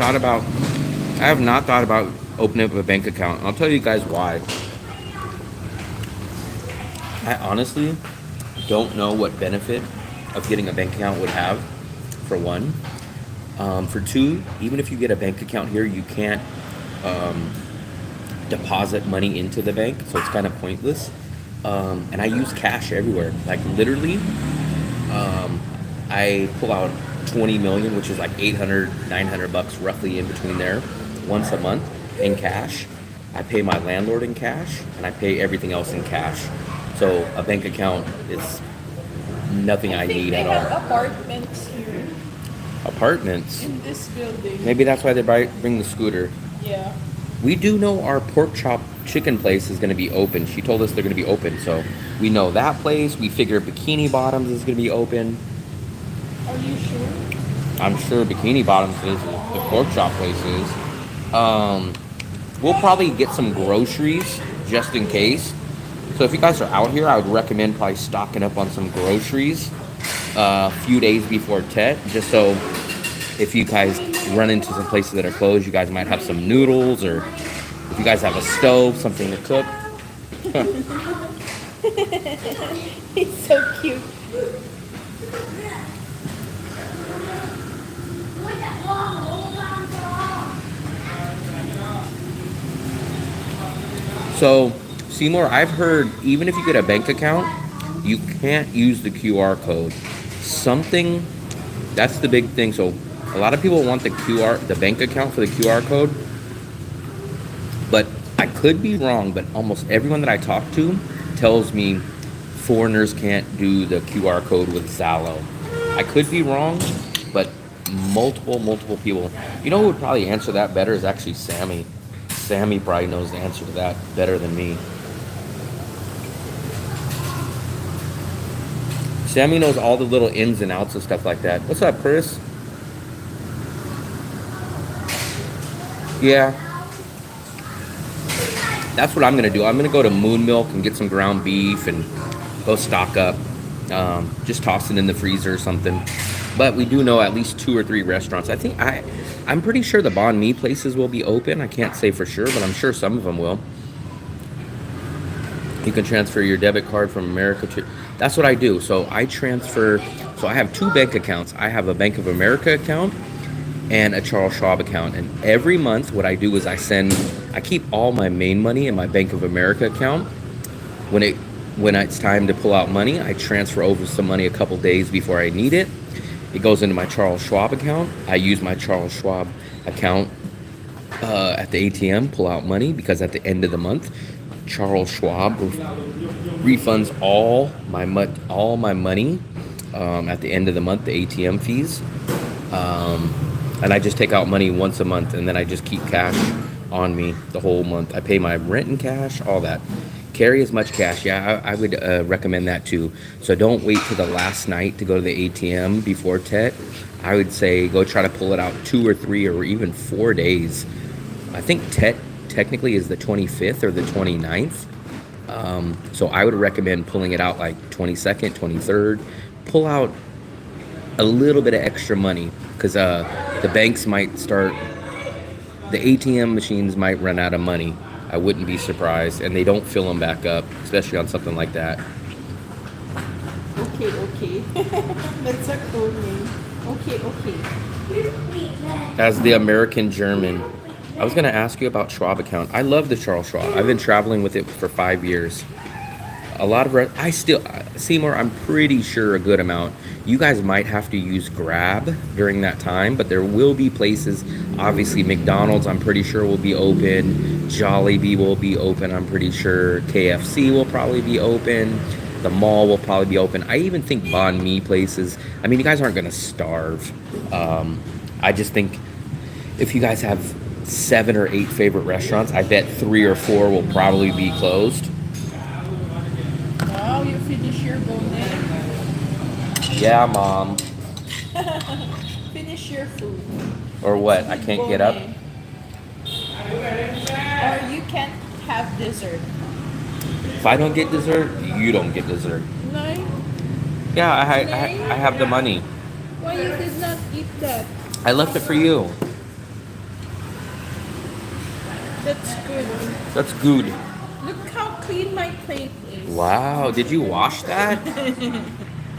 thought about opening up a bank account. I'll tell you guys why. I honestly don't know what benefit of getting a bank account would have, for one. For two, even if you get a bank account here, you can't deposit money into the bank, so it's kind of pointless. And I use cash everywhere. Like literally, I pull out 20 million, which is like 800, 900 bucks roughly in between there, once a month in cash. I pay my landlord in cash, and I pay everything else in cash. So a bank account is nothing I need at all. They have apartments here Apartments? in this building. Maybe that's why they bring the scooter. Yeah. We do know our pork chop chicken place is going to be open. She told us they're going to be open, so we know that place. We figure Bikini Bottoms is going to be open. Are you sure? I'm sure Bikini Bottoms is, the pork chop place is. We'll probably get some groceries just in case. So if you guys are out here, I would recommend probably stocking up on some groceries a few days before Tet, just so if you guys run into some places that are closed, you guys might have some noodles, or if you guys have a stove, something to cook. It's so cute. So, Seymour, I've heard even if you get a bank account, you can't use the QR code. Something, that's the big thing. So, a lot of people want the bank account for the QR code, but I could be wrong, but almost everyone that I talk to tells me foreigners can't do the QR code with Zallo. I could be wrong, but multiple people. You know who would probably answer that better is actually Sammy. Sammy probably knows the answer to that better than me. Sammy knows all the little ins and outs and stuff like that. What's up, Chris? Yeah. That's what I'm going to do. I'm going to go to Moon Milk and get some ground beef and go stock up. Just toss it in the freezer or something. But we do know at least 2 or 3 restaurants. I'm pretty sure the banh mi places will be open. I can't say for sure, but I'm sure some of them will. You can transfer your debit card from America to... That's what I do. So I transfer... So I have 2 bank accounts. I have a Bank of America account and a Charles Schwab account. And every month what I do is I keep all my main money in my Bank of America account. When it's time to pull out money, I transfer over some money a couple days before I need it. It goes into my Charles Schwab account. I use my Charles Schwab account at the ATM, pull out money, because at the end of the month, Charles Schwab refunds all my money at the end of the month, the ATM fees. And I just take out money once a month, and then I just keep cash on me the whole month. I pay my rent in cash, all that. Carry as much cash. Yeah, I would recommend that too. So don't wait till the last night to go to the ATM before Tet. I would say go try to pull it out 2 or 3 or even 4 days. I think Tet technically is the 25th or the 29th. So I would recommend pulling it out like 22nd, 23rd. Pull out a little bit of extra money, because the banks might start, the ATM machines might run out of money. I wouldn't be surprised, and they don't fill them back up, especially on something like that. Okay. That's a cool name. Okay. As the American German, I was going to ask you about Schwab account. I love the Charles Schwab. I've been traveling with it for 5 years. A lot of Seymour, I'm pretty sure a good amount. You guys might have to use Grab during that time, but there will be places. Obviously, McDonald's, I'm pretty sure, will be open. Jollibee will be open, I'm pretty sure. KFC will probably be open. The mall will probably be open. I even think banh mi places. I mean, you guys aren't going to starve. I just think if you guys have 7 or 8 favorite restaurants. I bet 3 or 4 will probably be closed. Wow, you finish your bonnet. Yeah, Mom. Finish your food. Or what? I can't get up? Or you can't have dessert. If I don't get dessert, you don't get dessert. No? Yeah, I have the money. Why you did not eat that? I left it for you. That's good. That's good. Look how clean my plate is. Wow, did you wash that?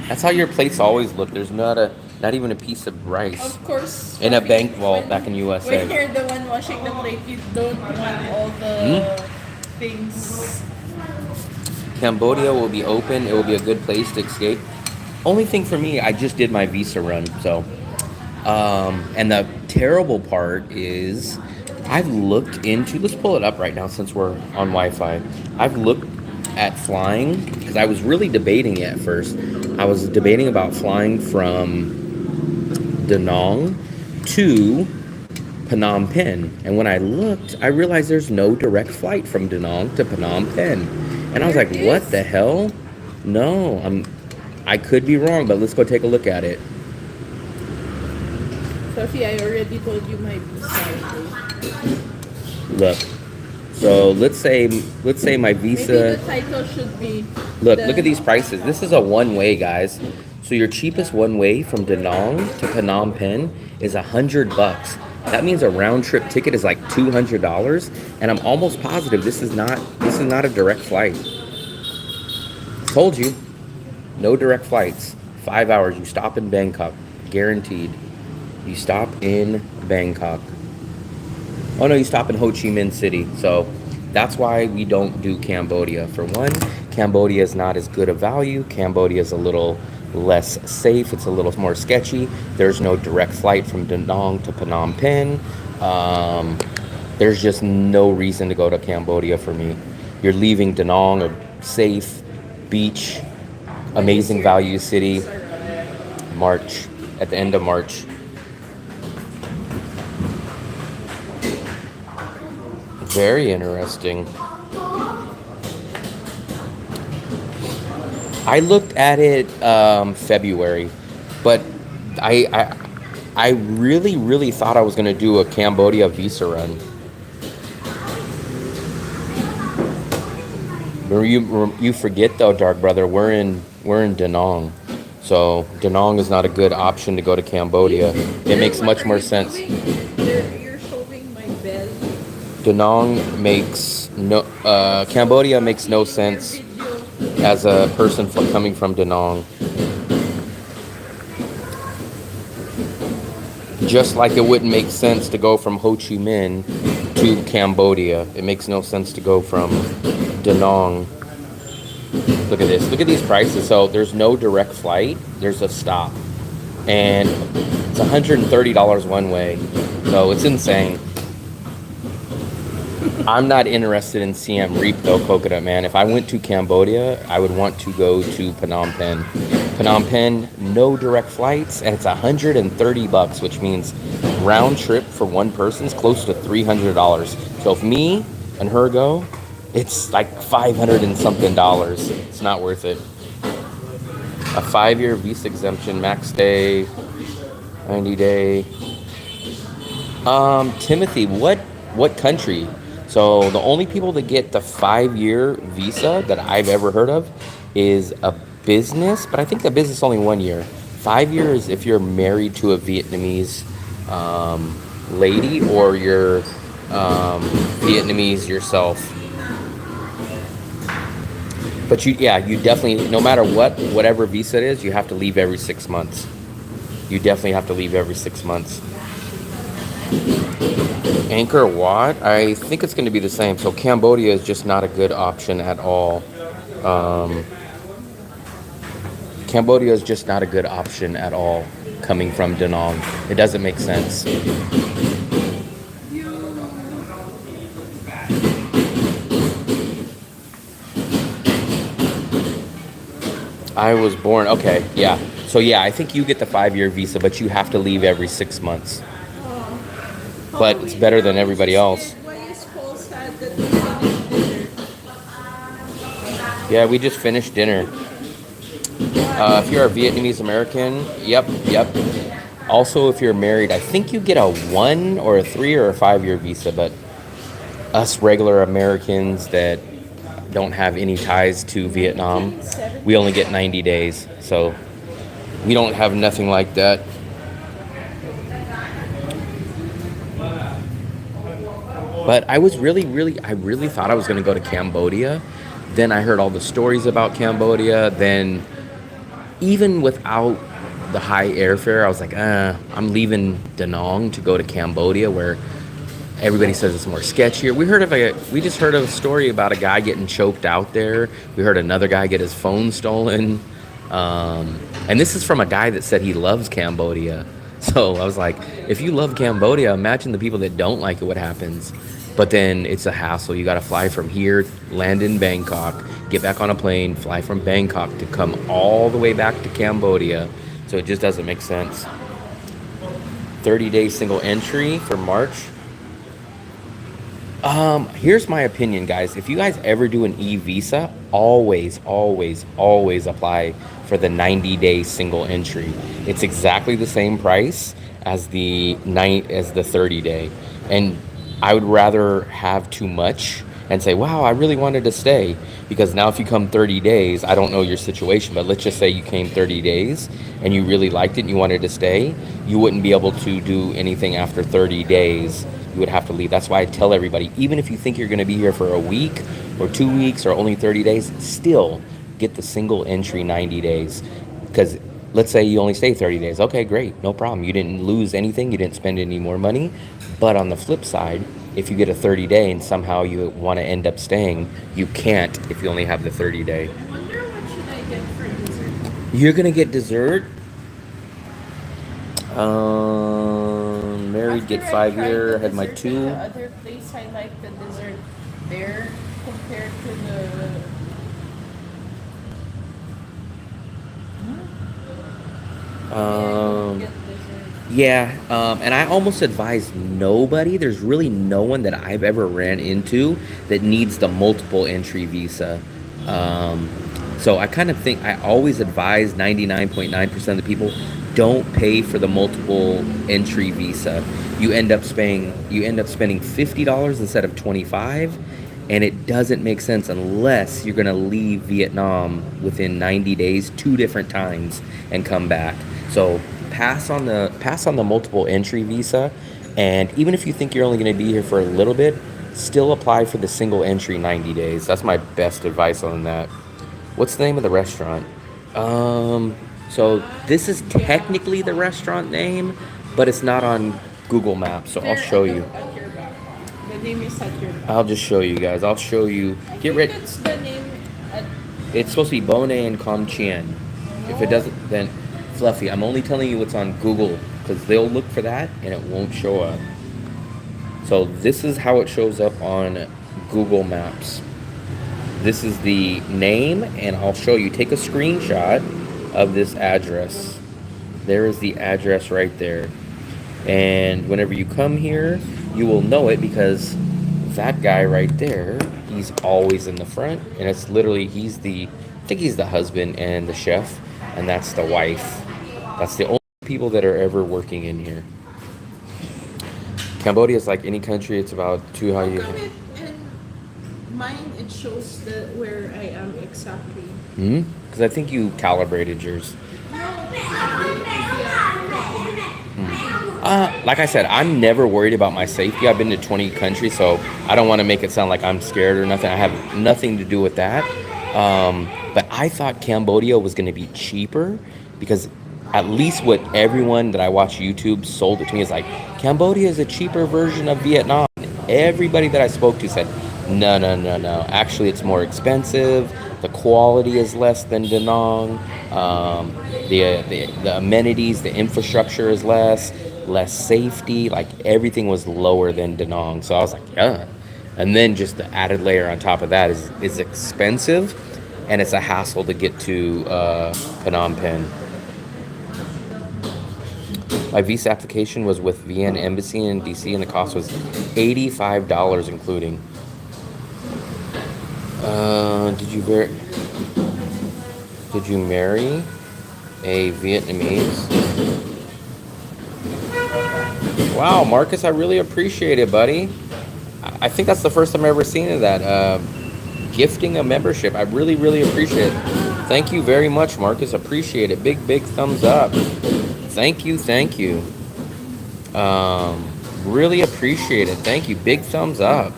That's how your plates always look. There's not even a piece of rice. Of course. In a bank vault back in USA. When you're the one washing the plate, you don't want all the things. Cambodia will be open. It will be a good place to escape. Only thing for me, I just did my visa run, so. And the terrible part is, I've looked into. Let's pull it up right now since we're on Wi-Fi. I've looked at flying because I was really debating it at first. I was debating about flying from Da Nang to Phnom Penh, and when I looked, I realized there's no direct flight from Da Nang to Phnom Penh, and I was like, "What the hell?" No, I could be wrong, but let's go take a look at it. Sophie, I already told you my visa. Look, so let's say my visa. Maybe the title should be. Look at these prices. This is a one-way, guys. So your cheapest one-way from Da Nang to Phnom Penh is $100. That means a round-trip ticket is like $200, and I'm almost positive this is not a direct flight. Told you, no direct flights. 5 hours. You stop in Bangkok, guaranteed. You stop in Bangkok. Oh no, you stop in Ho Chi Minh City. So that's why we don't do Cambodia. For one, Cambodia is not as good a value. Cambodia is a little less safe. It's a little more sketchy. There's no direct flight from Da Nang to Phnom Penh. There's just no reason to go to Cambodia for me. You're leaving Da Nang, a safe beach, amazing value city. March, at the end of March. Very interesting. I looked at it February, but I really thought I was gonna do a Cambodia visa run. You forget though, Dark Brother, we're in Da Nang, so Da Nang is not a good option to go to Cambodia. It makes much more sense. You're showing my belly. Da Nang makes no. Cambodia makes no sense as a person coming from Da Nang. Just like it wouldn't make sense to go from Ho Chi Minh to Cambodia. It makes no sense to go from Da Nang. Look at this. Look at these prices. So there's no direct flight. There's a stop. And it's $130 one way. So it's insane. I'm not interested in Siem Reap though, Coconut Man. If I went to Cambodia, I would want to go to Phnom Penh. Phnom Penh, no direct flights, and it's $130, which means round trip for one person is close to $300. So if me and her go, it's like $500 and something. It's not worth it. A 5-year visa exemption, max stay, 90-day. Timothy, what country? So the only people that get the 5-year visa that I've ever heard of is a business, but I think the business is only 1 year. 5 years if you're married to a Vietnamese lady or you're Vietnamese yourself. But you definitely, no matter whatever visa it is, you have to leave every 6 months. You definitely have to leave every 6 months. Angkor Wat, I think it's going to be the same. So Cambodia is just not a good option at all. Cambodia is just not a good option at all coming from Da Nang. It doesn't make sense. I was born, okay, yeah. So yeah, I think you get the 5-year visa, but you have to leave every 6 months. but it's better than everybody else. Why is Paul sad that we finished dinner? Yeah, we just finished dinner. If you're a Vietnamese American, yep. Also, if you're married, I think you get a 1 or a 3 or a 5-year visa, but us regular Americans that don't have any ties to Vietnam, we only get 90 days. So we don't have nothing like that. But I was I really thought I was going to go to Cambodia. Then I heard all the stories about Cambodia. Then even without the high airfare, I was like, I'm leaving Da Nang to go to Cambodia, where everybody says it's more sketchier. We just heard of a story about a guy getting choked out there. We heard another guy get his phone stolen. And this is from a guy that said he loves Cambodia. So I was like, if you love Cambodia, imagine the people that don't like it, what happens. But then it's a hassle. You got to fly from here, land in Bangkok, get back on a plane, fly from Bangkok to come all the way back to Cambodia. So it just doesn't make sense. 30-day single entry for March. Here's my opinion, guys. If you guys ever do an e-visa, always apply for the 90-day single entry. It's exactly the same price as the 30-day. And I would rather have too much and say, wow, I really wanted to stay. Because now if you come 30 days, I don't know your situation, but let's just say you came 30 days and you really liked it and you wanted to stay, you wouldn't be able to do anything after 30 days. You would have to leave. That's why I tell everybody, even if you think you're going to be here for a week or 2 weeks or only 30 days, still get the single entry 90 days. Because let's say you only stay 30 days. Okay, great. No problem. You didn't lose anything. You didn't spend any more money. But on the flip side, if you get a 30-day and somehow you want to end up staying, you can't if you only have the 30-day. I wonder what should I get for dessert? You're going to get dessert. Married, get 5-year. I had my 2. The other place I like the dessert there compared to the. Yeah, and I almost advise nobody. There's really no one that I've ever ran into that needs the multiple entry visa. So I kind of think I always advise 99.9% of the people, don't pay for the multiple entry visa. You end up spending $50 instead of $25, and it doesn't make sense unless you're gonna leave Vietnam within 90 days 2 different times and come back. So pass on the multiple entry visa, and even if you think you're only going to be here for a little bit, still apply for the single entry 90 days. That's my best advice on that. What's the name of the restaurant? So this is technically the restaurant name, but it's not on Google Maps, so I'll show you. At your back. The name is at your back. I'll just show you guys. I'll show you. Get ready. It's the name. It's supposed to be Bone and Com Chien. If it doesn't, then Fluffy. I'm only telling you what's on Google because they'll look for that and it won't show up. So this is how it shows up on Google Maps. This is the name, and I'll show you. Take a screenshot of this address. There is the address right there. And whenever you come here, you will know it because that guy right there, he's always in the front, and it's literally, I think he's the husband and the chef, and that's the wife. That's the only people that are ever working in here. Cambodia is like any country. It's about How come it in mine it shows where I am exactly? Because I think you calibrated yours. Like I said, I'm never worried about my safety. I've been to 20 countries, so I don't want to make it sound like I'm scared or nothing. I have nothing to do with that. But I thought Cambodia was going to be cheaper because at least what everyone that I watch YouTube sold it to me is like, Cambodia is a cheaper version of Vietnam. Everybody that I spoke to said, no. Actually, it's more expensive. The quality is less than Da Nang. The amenities, the infrastructure is less safety. Like everything was lower than Da Nang. So I was like, yeah. And then just the added layer on top of that is expensive, and it's a hassle to get to Phnom Penh. My visa application was with VN Embassy in DC, and the cost was $85 including. Did you marry a Vietnamese? Wow, Marcus, I really appreciate it, buddy. I think that's the first time I've ever seen of that. Gifting a membership. I really, really appreciate it. Thank you very much, Marcus. Appreciate it. Big, big thumbs up. Thank you, thank you. Really appreciate it. Thank you. Big thumbs up.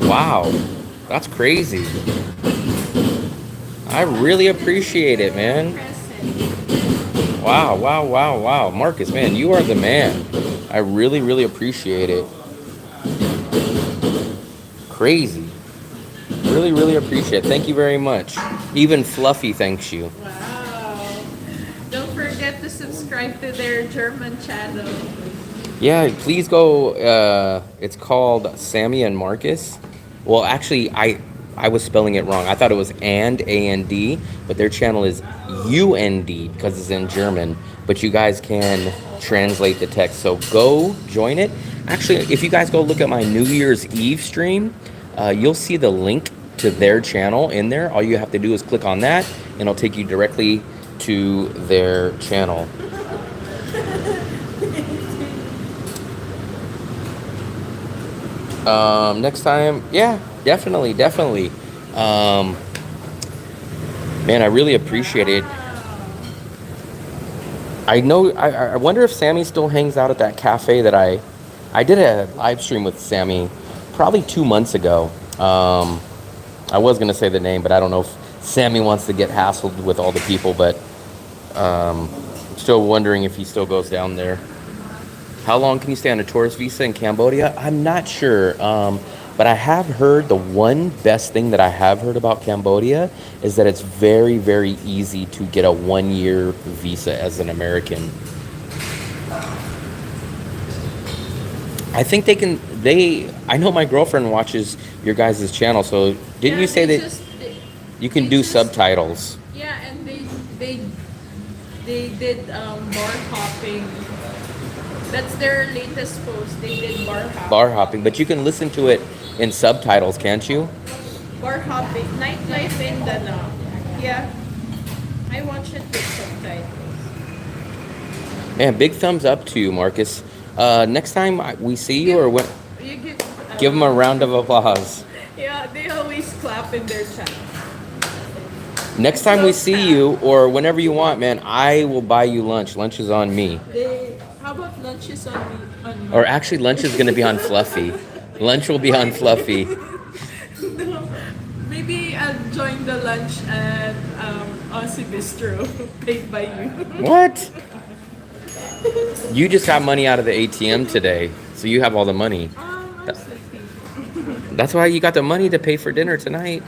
Wow, that's crazy. I really appreciate it, man. Wow, wow, wow, wow. Marcus, man, you are the man. I really, really appreciate it. Crazy. Really, really appreciate it. Thank you very much. Even Fluffy thanks you. Wow. Don't forget to subscribe to their German channel. Yeah, please go. It's called Sammy and Marcus. Well, actually, I was spelling it wrong. I thought it was A-N-D, but their channel is U-N-D because it's in German. But you guys can translate the text. So go join it. Actually, if you guys go look at my New Year's Eve stream, you'll see the link to their channel in there. All you have to do is click on that, and it'll take you directly to their channel. Next time, yeah, definitely. Man, I really appreciate it. I wonder if Sammy still hangs out at that cafe that I did a live stream with Sammy probably 2 months ago. I was gonna say the name, but I don't know if Sammy wants to get hassled with all the people, but I'm still wondering if he still goes down there. How long can you stay on a tourist visa in Cambodia? I'm not sure, but I have heard the one best thing that I have heard about Cambodia is that it's very, very easy to get a 1-year visa as an American. I think I know my girlfriend watches your guys' channel, so didn't you say that you can do subtitles? Yeah, and they did bar hopping. That's their latest post. They did bar hopping. Bar hopping, but you can listen to it in subtitles, can't you? Bar hopping, nightlife in Danang. Yeah, I watch it with subtitles. Man, big thumbs up to you, Marcus. Next time we see you, or what? You Give them a round of applause. Yeah, they always clap in their chat. Next time we see you, or whenever you want, man, I will buy you lunch. Lunch is on me. How about lunch is on me? Or actually, lunch is going to be on Fluffy. Lunch will be on Fluffy. No, maybe I'll join the lunch at Aussie Bistro, paid by you. What? You just got money out of the ATM today, so you have all the money. That's why you got the money to pay for dinner tonight.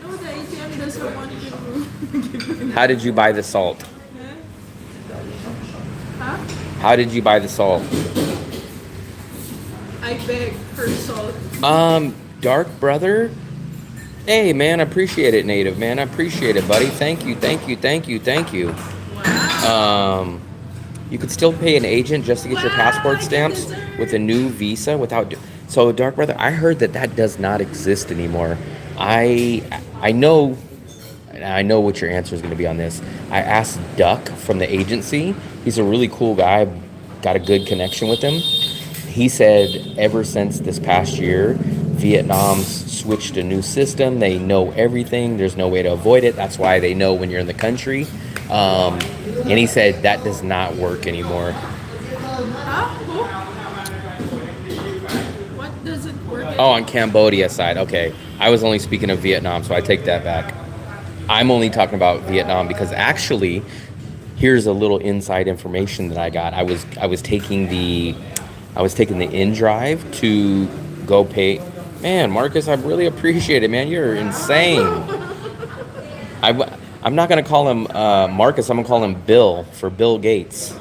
No, the ATM doesn't want to give me. How did you buy the salt? Huh? How did you buy the salt? I beg for salt. Dark brother? Hey, man, I appreciate it, Native, man. I appreciate it, buddy. Thank you. Wow. You could still pay an agent just to get your passport stamps with a new visa without... So, Dark brother, I heard that does not exist anymore. I know what your answer is going to be on this. I asked Duck from the agency. He's a really cool guy. Got a good connection with him. He said ever since this past year, Vietnam's switched a new system. They know everything. There's no way to avoid it. That's why they know when you're in the country. And he said that does not work anymore. What doesn't work? Oh, on Cambodia side. Okay. I was only speaking of Vietnam, so I take that back. I'm only talking about Vietnam because actually, here's a little inside information that I got. I was taking the in-drive to go pay. Man, Marcus, I really appreciate it, man. You're insane. I'm not going to call him Marcus. I'm going to call him Bill for Bill Gates.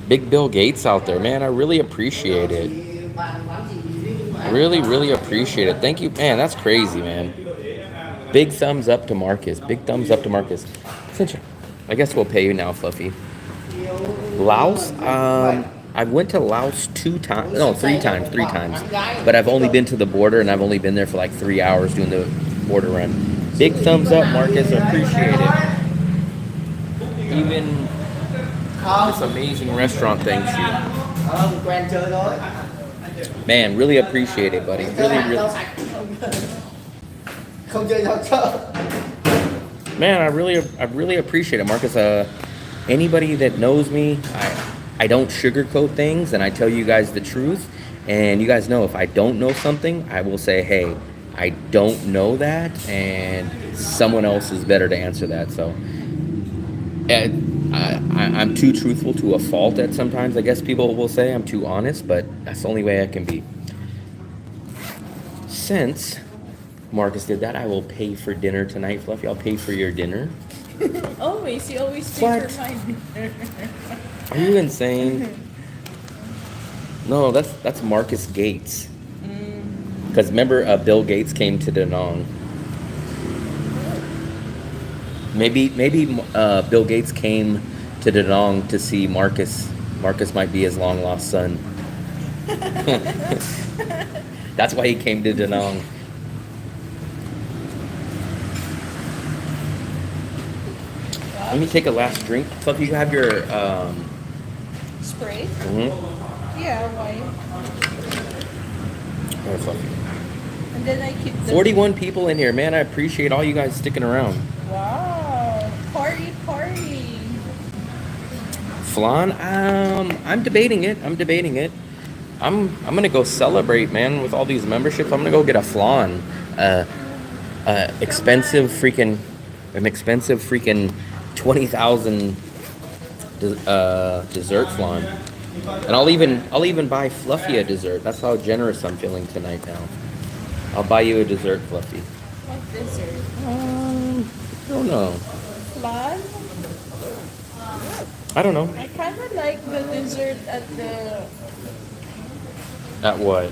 Big Bill Gates out there, man. I really appreciate it. Really, really appreciate it. Thank you, man. That's crazy, man. Big thumbs up to Marcus. Big thumbs up to Marcus. I guess we'll pay you now, Fluffy. Laos? I went to Laos 2 times. No, 3 times. 3 times. But I've only been to the border, and I've only been there for like 3 hours doing the border run. Big thumbs up, Marcus. I appreciate it. Even this amazing restaurant thing, shoot. Man, really appreciate it, buddy. Really, really. Man, I really appreciate it, Marcus. Anybody that knows me, I don't sugarcoat things, and I tell you guys the truth. And you guys know if I don't know something, I will say, hey, I don't know that, and someone else is better to answer that. So, I'm too truthful to a fault at sometimes. I guess people will say I'm too honest, but that's the only way I can be. Since Marcus did that, I will pay for dinner tonight, Fluffy. I'll pay for your dinner. Always, you always pay for my dinner. Are you insane? No, that's Marcus Gates. Because remember, Bill Gates came to Da Nang. Maybe Bill Gates came to Da Nang to see Marcus. Marcus might be his long lost son. That's why he came to Da Nang. Let me take a last drink. Fluffy, you have your Spray? Mm-hmm. Yeah, why? Oh, Fluffy. And then I keep the 41 people in here, man. I appreciate all you guys sticking around. Wow. Party. Flan? I'm debating it. I'm gonna go celebrate, man, with all these memberships. I'm gonna go get a flan. Expensive freaking 20,000 dessert flan. And I'll even buy Fluffy a dessert. That's how generous I'm feeling tonight now. I'll buy you a dessert, Fluffy. What dessert? I don't know. Flan? I don't know. I kind of like the dessert at the At what?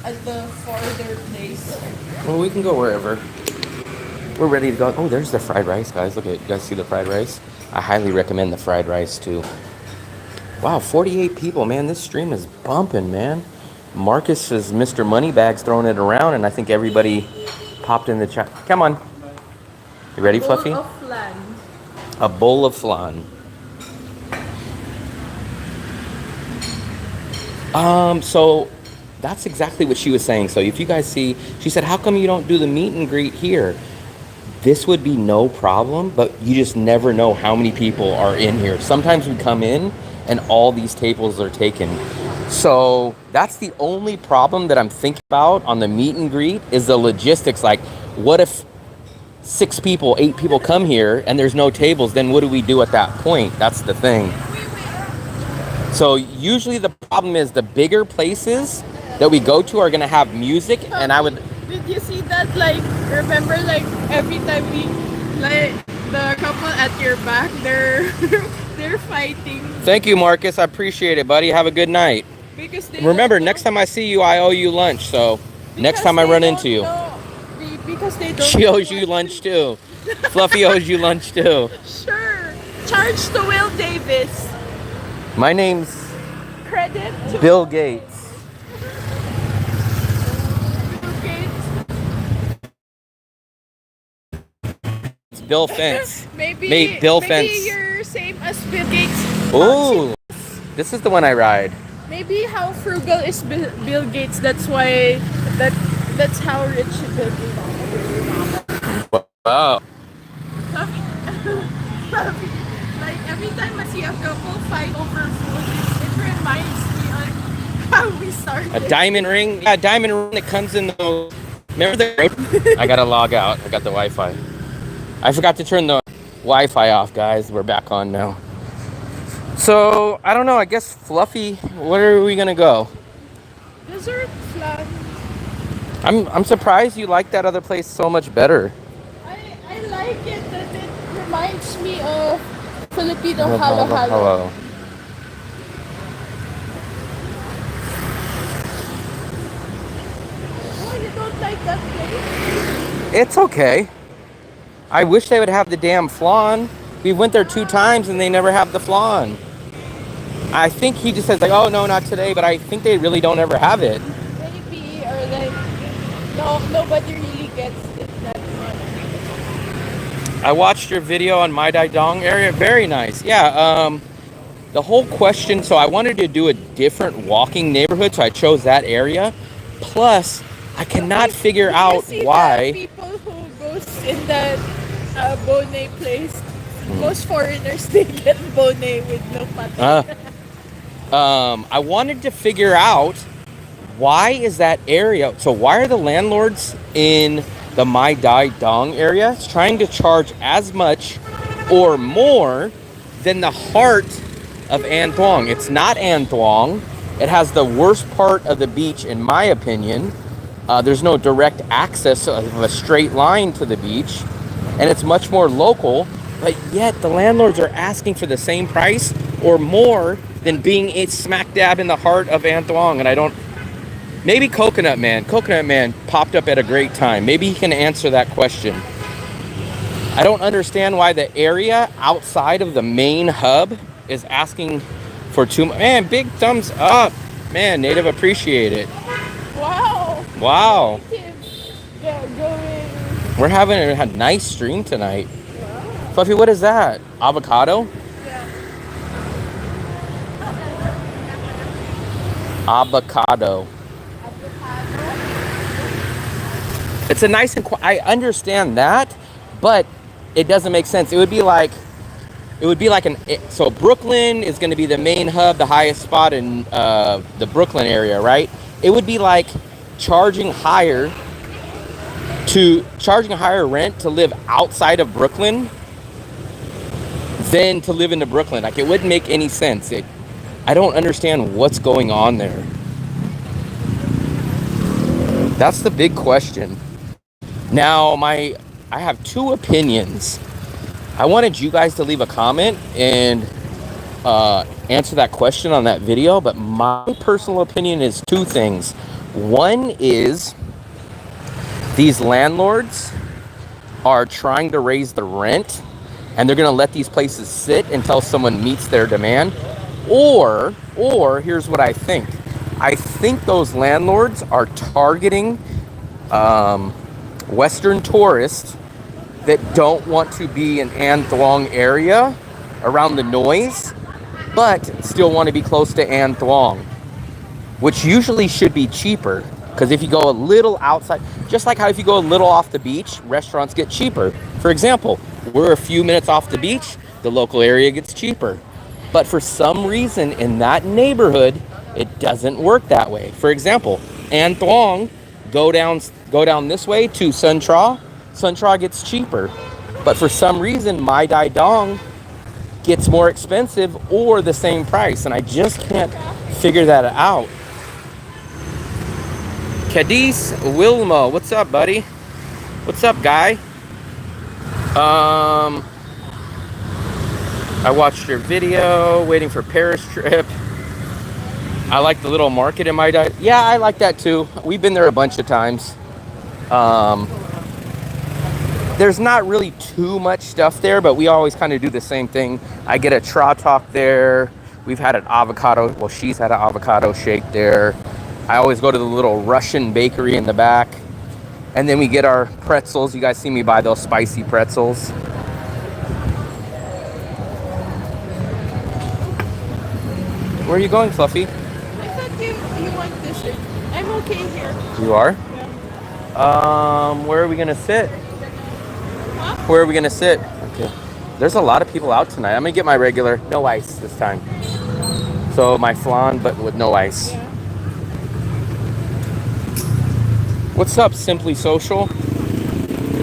at the farther place. Well, we can go wherever. We're ready to go. Oh, there's the fried rice, guys. Look at it. You guys see the fried rice? I highly recommend the fried rice, too. Wow, 48 people, man. This stream is bumping, man. Marcus is Mr. Moneybags throwing it around, and I think everybody popped in the chat. Come on. You ready, Fluffy? Bowl of flan. A bowl of flan. So that's exactly what she was saying. So if you guys see, she said, how come you don't do the meet and greet here? This would be no problem, but you just never know how many people are in here. Sometimes we come in and all these tables are taken. So that's the only problem that I'm thinking about on the meet and greet is the logistics. Like, what if 8 people come here and there's no tables? Then what do we do at that point? That's the thing. So usually the problem is the bigger places that we go to are gonna have music, and I would. Did you see that? Like, remember, like every time we, like the couple at your back, they're fighting. Thank you, Marcus. I appreciate it, buddy. Have a good night. Because they remember, next time I see you, I owe you lunch. So next time I run into you, because they don't. she owes you lunch too. Fluffy owes you lunch too. Sure. Charge to Will Davis. My name's Credit to Bill Gates. Bill Gates. It's Bill Fence. Maybe Bill Fence. you're same as Bill Gates. Ooh, this is the one I ride. Maybe how frugal is Bill Gates. That's why that's how rich Bill Gates. Wow. Like every time I see a couple fight over food, it reminds me of how we started. A diamond ring? Yeah, a diamond ring that comes in the... Remember the... I gotta log out. I got the Wi-Fi. I forgot to turn the Wi-Fi off, guys. We're back on now. So, I don't know. I guess Fluffy, where are we gonna go? Dessert flan. I'm surprised you like that other place so much better. I like it that it reminds me of Filipino halo halo. Hello. Oh, you don't like that place? It's okay. I wish they would have the damn flan. We went there 2 times and they never have the flan. I think he just says like, oh no, not today, but I think they really don't ever have it. Maybe, or like, no, nobody really gets it that much. I watched your video on My Dai Dong area. Very nice. Yeah, the whole question, so I wanted to do a different walking neighborhood, so I chose that area. Plus, I cannot figure out why. People who goes in that Bonet place, most foreigners, they get Bonet with no pate. I wanted to figure out why is that area, so why are the landlords in the Mai Dai Dong area trying to charge as much or more than the heart of An Thuong? It's not An Thuong. It has the worst part of the beach, in my opinion. There's no direct access of a straight line to the beach, and it's much more local, but yet the landlords are asking for the same price or more than being smack dab in the heart of An Thuong. And I don't, maybe Coconut Man popped up at a great time. Maybe he can answer that question. I don't understand why the area outside of the main hub is asking for too much. Man, big thumbs up. Man, Native, appreciate it. Wow. Wow. Going. We're having a nice stream tonight. Wow. Fluffy, what is that? Avocado? Yeah. Avocado. It's a nice and I understand that, but it doesn't make sense. It would be like so Brooklyn is going to be the main hub, the highest spot in the Brooklyn area, right? It would be like charging higher rent to live outside of Brooklyn than to live in the Brooklyn. Like, it wouldn't make any sense. I don't understand what's going on there. That's the big question. Now, I have 2 opinions. I wanted you guys to leave a comment and answer that question on that video, but my personal opinion is 2 things. One is these landlords are trying to raise the rent, and they're going to let these places sit until someone meets their demand. Or here's what I think. I think those landlords are targeting Western tourists that don't want to be in An Thuong area around the noise, but still want to be close to An Thuong, which usually should be cheaper. Because if you go a little outside, just like how if you go a little off the beach, restaurants get cheaper. For example, we're a few minutes off the beach, the local area gets cheaper. But for some reason in that neighborhood, it doesn't work that way. For example, An Thuong, go down this way to Sun Tra. Sun Tra gets cheaper. But for some reason, Mai Dai Dong gets more expensive or the same price. And I just can't figure that out. Cadiz Wilmo, what's up, buddy? What's up, guy? I watched your video, waiting for Paris trip. I like the little market in Mai Dai. Yeah, I like that too. We've been there a bunch of times. There's not really too much stuff there, but we always kind of do the same thing. I get a tra talk there. We've had an avocado, well, she's had an avocado shake there. I always go to the little Russian bakery in the back. And then we get our pretzels. You guys see me buy those spicy pretzels. Where are you going, Fluffy? I thought you want this. I'm okay here. You are? Yeah. Where are we gonna sit? Huh? Where are we gonna sit? Okay. There's a lot of people out tonight. I'm gonna get my regular, no ice this time. So my flan, but with no ice. Yeah. What's up, Simply Social?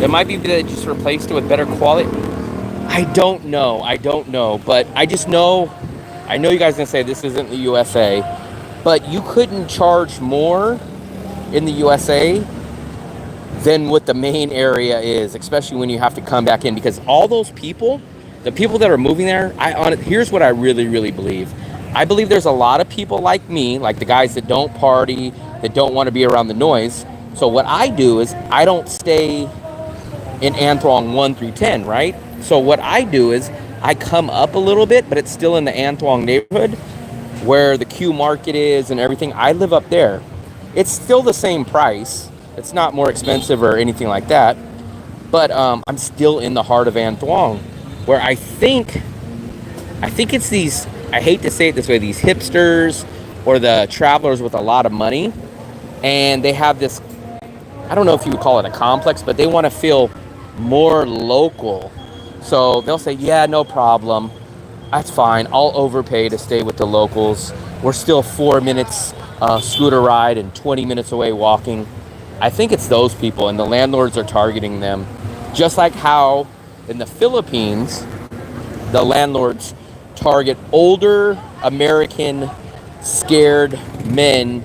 It might be that they just replaced it with better quality. I don't know, but I just know, I know you guys are gonna say this isn't the USA, but you couldn't charge more in the USA than what the main area is, especially when you have to come back in, because all those people, the people that are moving there, here's what I really, really believe. I believe there's a lot of people like me, like the guys that don't party, that don't want to be around the noise. So what I do is I don't stay in An Thuong 1 through 10, right? So what I do is I come up a little bit, but it's still in the An Thuong neighborhood where the Q Market is and everything. I live up there. It's still the same price. It's not more expensive or anything like that. But I'm still in the heart of An Thuong, where I think it's these, I hate to say it this way, these hipsters or the travelers with a lot of money. And they have this, I don't know if you would call it a complex, but they want to feel more local. So they'll say, yeah, no problem. That's fine. I'll overpay to stay with the locals. We're still 4 minutes scooter ride and 20 minutes away walking. I think it's those people, and the landlords are targeting them. Just like how in the Philippines, the landlords target older American scared men.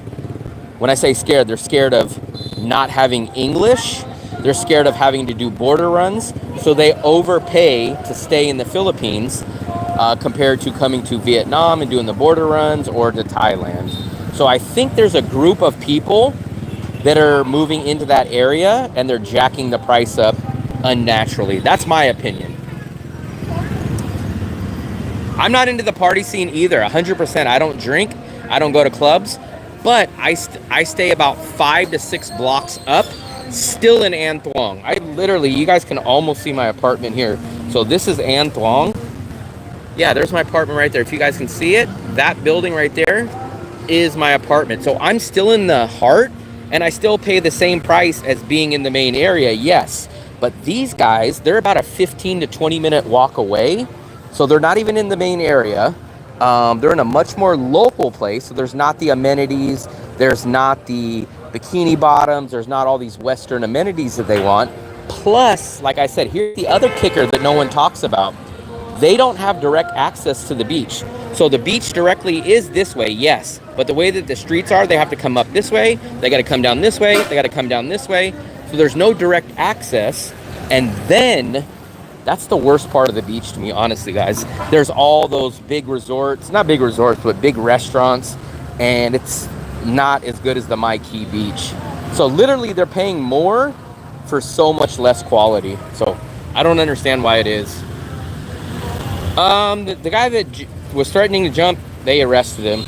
When I say scared, they're scared of not having English. They're scared of having to do border runs. So they overpay to stay in the Philippines compared to coming to Vietnam and doing the border runs or to Thailand. So I think there's a group of people that are moving into that area and they're jacking the price up unnaturally. That's my opinion. I'm not into the party scene either. 100%. I don't drink. I don't go to clubs. But I stay about 5 to 6 blocks up, still in An Thuong. I literally, you guys can almost see my apartment here. So this is An Thuong. Yeah, there's my apartment right there. If you guys can see it, that building right there is my apartment. So I'm still in the heart, and I still pay the same price as being in the main area, yes. But these guys, they're about a 15 to 20 minute walk away. So they're not even in the main area. They're in a much more local place. So there's not the amenities. There's not the bikini bottoms. There's not all these Western amenities that they want. Plus, like I said, here's the other kicker that no one talks about. They don't have direct access to the beach. So the beach directly is this way, yes. But the way that the streets are, they have to come up this way. They got to come down this way. They got to come down this way. So there's no direct access. And then that's the worst part of the beach to me, honestly, guys. There's all those big resorts, not big resorts, but big restaurants. And it's not as good as the Mai Key beach. So literally they're paying more for so much less quality. So I don't understand why it is. The guy that was threatening to jump, they arrested him.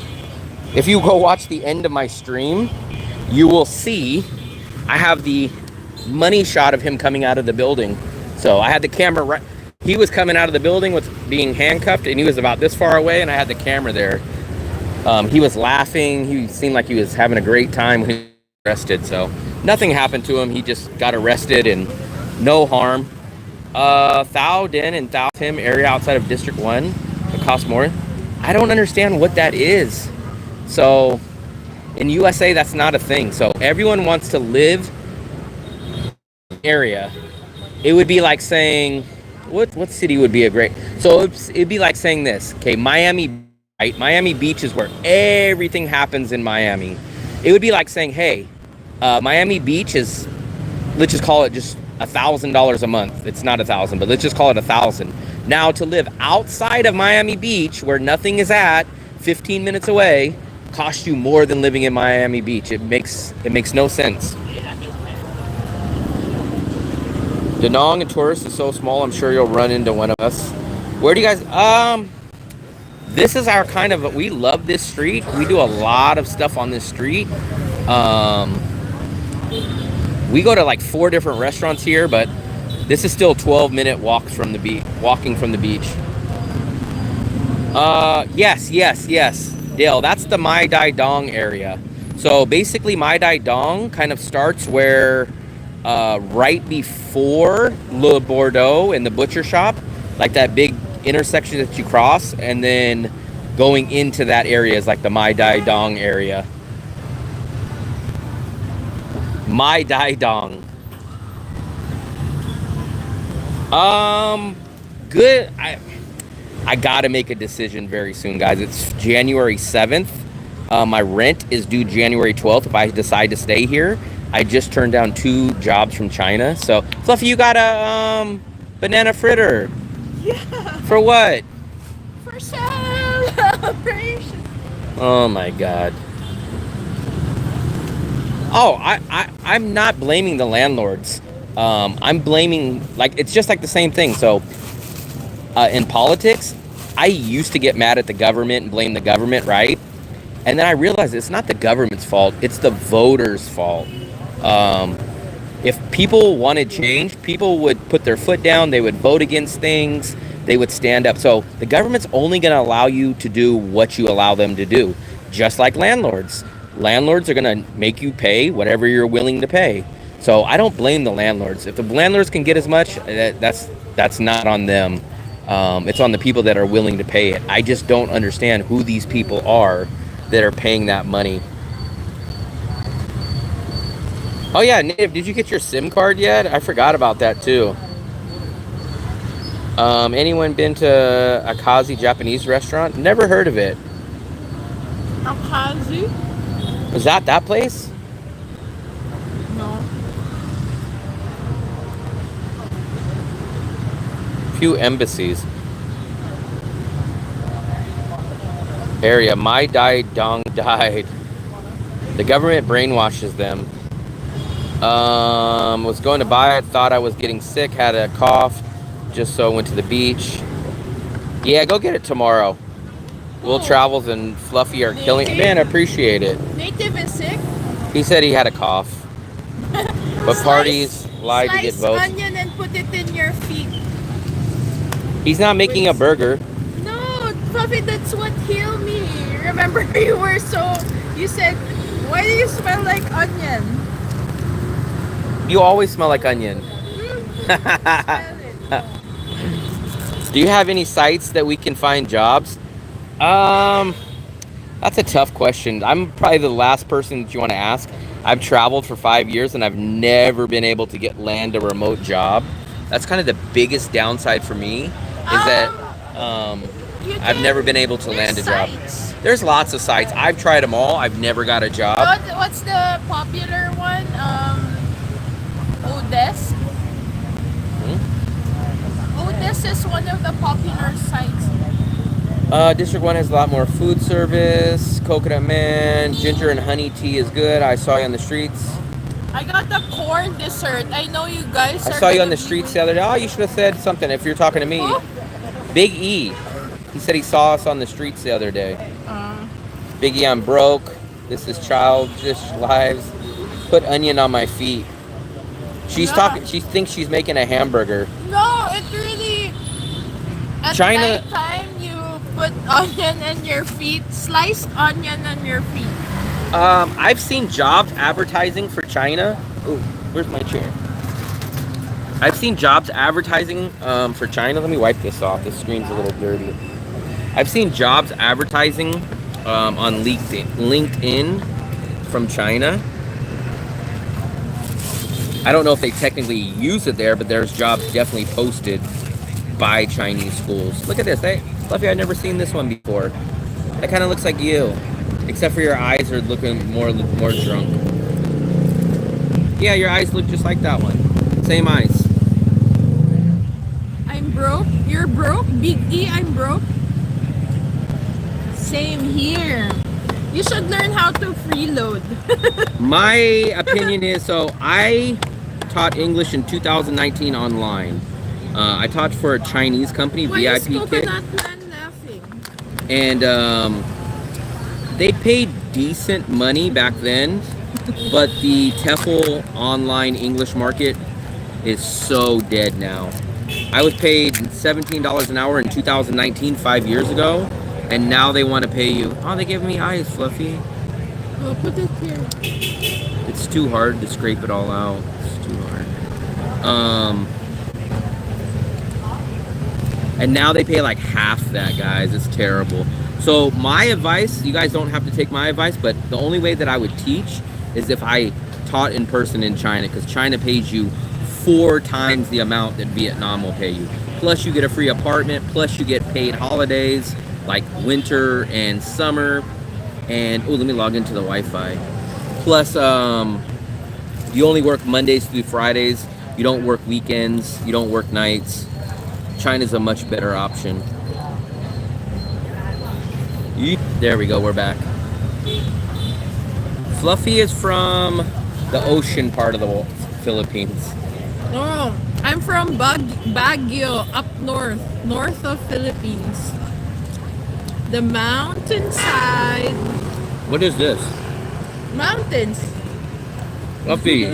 If you go watch the end of my stream, you will see I have the money shot of him coming out of the building. So I had the camera right. He was coming out of the building with being handcuffed, and he was about this far away, and I had the camera there. He was laughing. He seemed like he was having a great time when he was arrested. So nothing happened to him. He just got arrested and no harm. Thao Den and Thao Tim area outside of District 1. It costs more. I don't understand what that is. So in USA, that's not a thing. So everyone wants to live area. It would be like saying, what city would be a great? So it'd be like saying this. Okay, Miami, right? Miami Beach is where everything happens in Miami. It would be like saying, hey, Miami Beach is, let's just call it just $1,000 a month. It's not 1,000, but let's just call it 1,000. Now to live outside of Miami Beach, where nothing is at, 15 minutes away, costs you more than living in Miami Beach. It makes no sense. Da Nang and Tourist is so small, I'm sure you'll run into one of us. Where do you guys, this is our kind of, we love this street. We do a lot of stuff on this street. We go to like 4 different restaurants here, but this is still 12-minute walks from the beach, walking from the beach. Yes. Dale, that's the Mai Dai Dong area. So basically Mai Dai Dong kind of starts where, right before Le Bordeaux and the butcher shop, like that big intersection that you cross, and then going into that area is like the Mai Dai Dong area. Mai Dai Dong. Good. I gotta make a decision very soon, guys. It's January 7th. My rent is due January 12th if I decide to stay here. I just turned down 2 jobs from China. So, Fluffy, you got a banana fritter. Yeah. For what? For celebration. Oh my God. Oh, I'm not blaming the landlords. I'm blaming, like, it's just like the same thing. So in politics, I used to get mad at the government and blame the government, right? And then I realized it's not the government's fault, it's the voters' fault. If people wanted change, people would put their foot down, they would vote against things, they would stand up. So the government's only going to allow you to do what you allow them to do, just like landlords. Landlords are going to make you pay whatever you're willing to pay. So I don't blame the landlords. If the landlords can get as much, that's not on them. It's on the people that are willing to pay it. I just don't understand who these people are that are paying that money. Oh yeah, Native, did you get your SIM card yet? I forgot about that too. Anyone been to Akazi Japanese restaurant? Never heard of it. Akazi? Was that place? No. Few embassies. Area, my Dai Dong died. The government brainwashes them. Was going to buy it, thought I was getting sick, had a cough, just so went to the beach. Yeah, go get it tomorrow. Will Travels and Fluffy are killing it. Man, I appreciate it. Native is sick? He said he had a cough. But parties lied to get votes. Slice onion and put it in your feet. He's not making a burger. No, Fluffy, that's what healed me. Remember, you said, why do you smell like onion? You always smell like onion. Do you have any sites that we can find jobs? That's a tough question. I'm probably the last person that you want to ask. I've traveled for 5 years and I've never been able to land a remote job. That's kind of the biggest downside for me, is that I've never been able to land a job. There's lots of sites. I've tried them all. I've never got a job. What's the popular one? Odesk? Odesk is one of the popular sites. District 1 has a lot more food service. Coconut Man, ginger and honey tea is good. I saw you on the streets. I got the corn dessert. I know you guys I saw you on the streets the other day. Oh, you should have said something if you're talking to me. Who? Big E. He said he saw us on the streets the other day. Big E, I'm broke. This is childish lives. Put onion on my feet. She's talking. She thinks she's making a hamburger. No, it really. At China. nighttime, you put onion in your feet. Sliced onion on your feet. I've seen jobs advertising for China. Oh, where's my chair? I've seen jobs advertising for China. Let me wipe this off. This screen's a little dirty. I've seen jobs advertising on LinkedIn from China. I don't know if they technically use it there, but there's jobs definitely posted by Chinese schools. Look at this. Hey, Fluffy, I've never seen this one before. That kind of looks like you, except for your eyes are looking more drunk. Yeah, your eyes look just like that one. Same eyes. I'm broke. You're broke? Big E, I'm broke. Same here. You should learn how to freeload. My opinion is, so I taught English in 2019 online. I taught for a Chinese company, Why VIP is Kit. Coconut Man laughing? And they paid decent money back then, but the TEFL online English market is so dead now. I was paid $17 an hour in 2019, 5 years ago, and now they want to pay you. Oh, they gave me eyes, Fluffy. Oh, put it here. It's too hard to scrape it all out. It's too hard. And now they pay like half that, guys. It's terrible. So my advice, you guys don't have to take my advice, but the only way that I would teach is if I taught in person in China, because China pays you 4 times the amount that Vietnam will pay you. Plus you get a free apartment, plus you get paid holidays like winter and summer. And oh, let me log into the Wi-Fi. Plus you only work Mondays through Fridays. You don't work weekends, you don't work nights. China's a much better option. There we go, we're back. Fluffy is from the ocean part of the Philippines. Oh, I'm from Baguio, up north of Philippines. The mountainside. What is this? Mountains. Fluffy.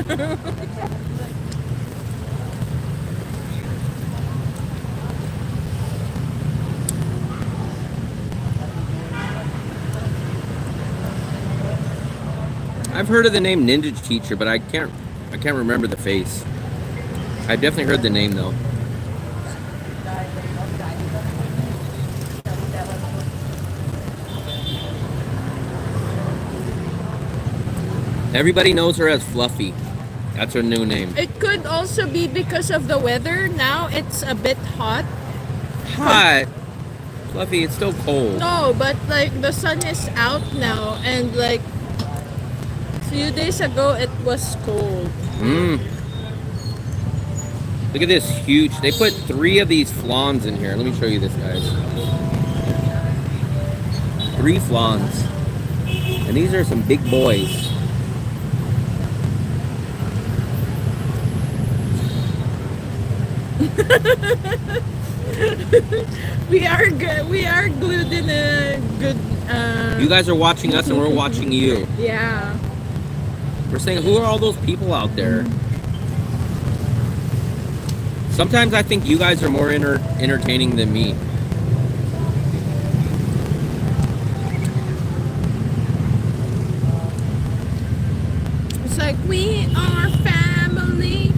I've heard of the name Ninja Teacher, but I can't remember the face. I've definitely heard the name though. Everybody knows her as Fluffy. That's her new name. It could also be because of the weather. Now it's a bit hot. Hot. Fluffy, it's still cold. No, but like the sun is out now, and like a few days ago it was cold. Look at this huge. They put 3 of these flans in here. Let me show you this, guys. 3 flans. And these are some big boys. We are good. We are glued in a good. You guys are watching us and we're watching you. Yeah. We're saying, who are all those people out there? Sometimes I think you guys are more entertaining than me. It's like we are family.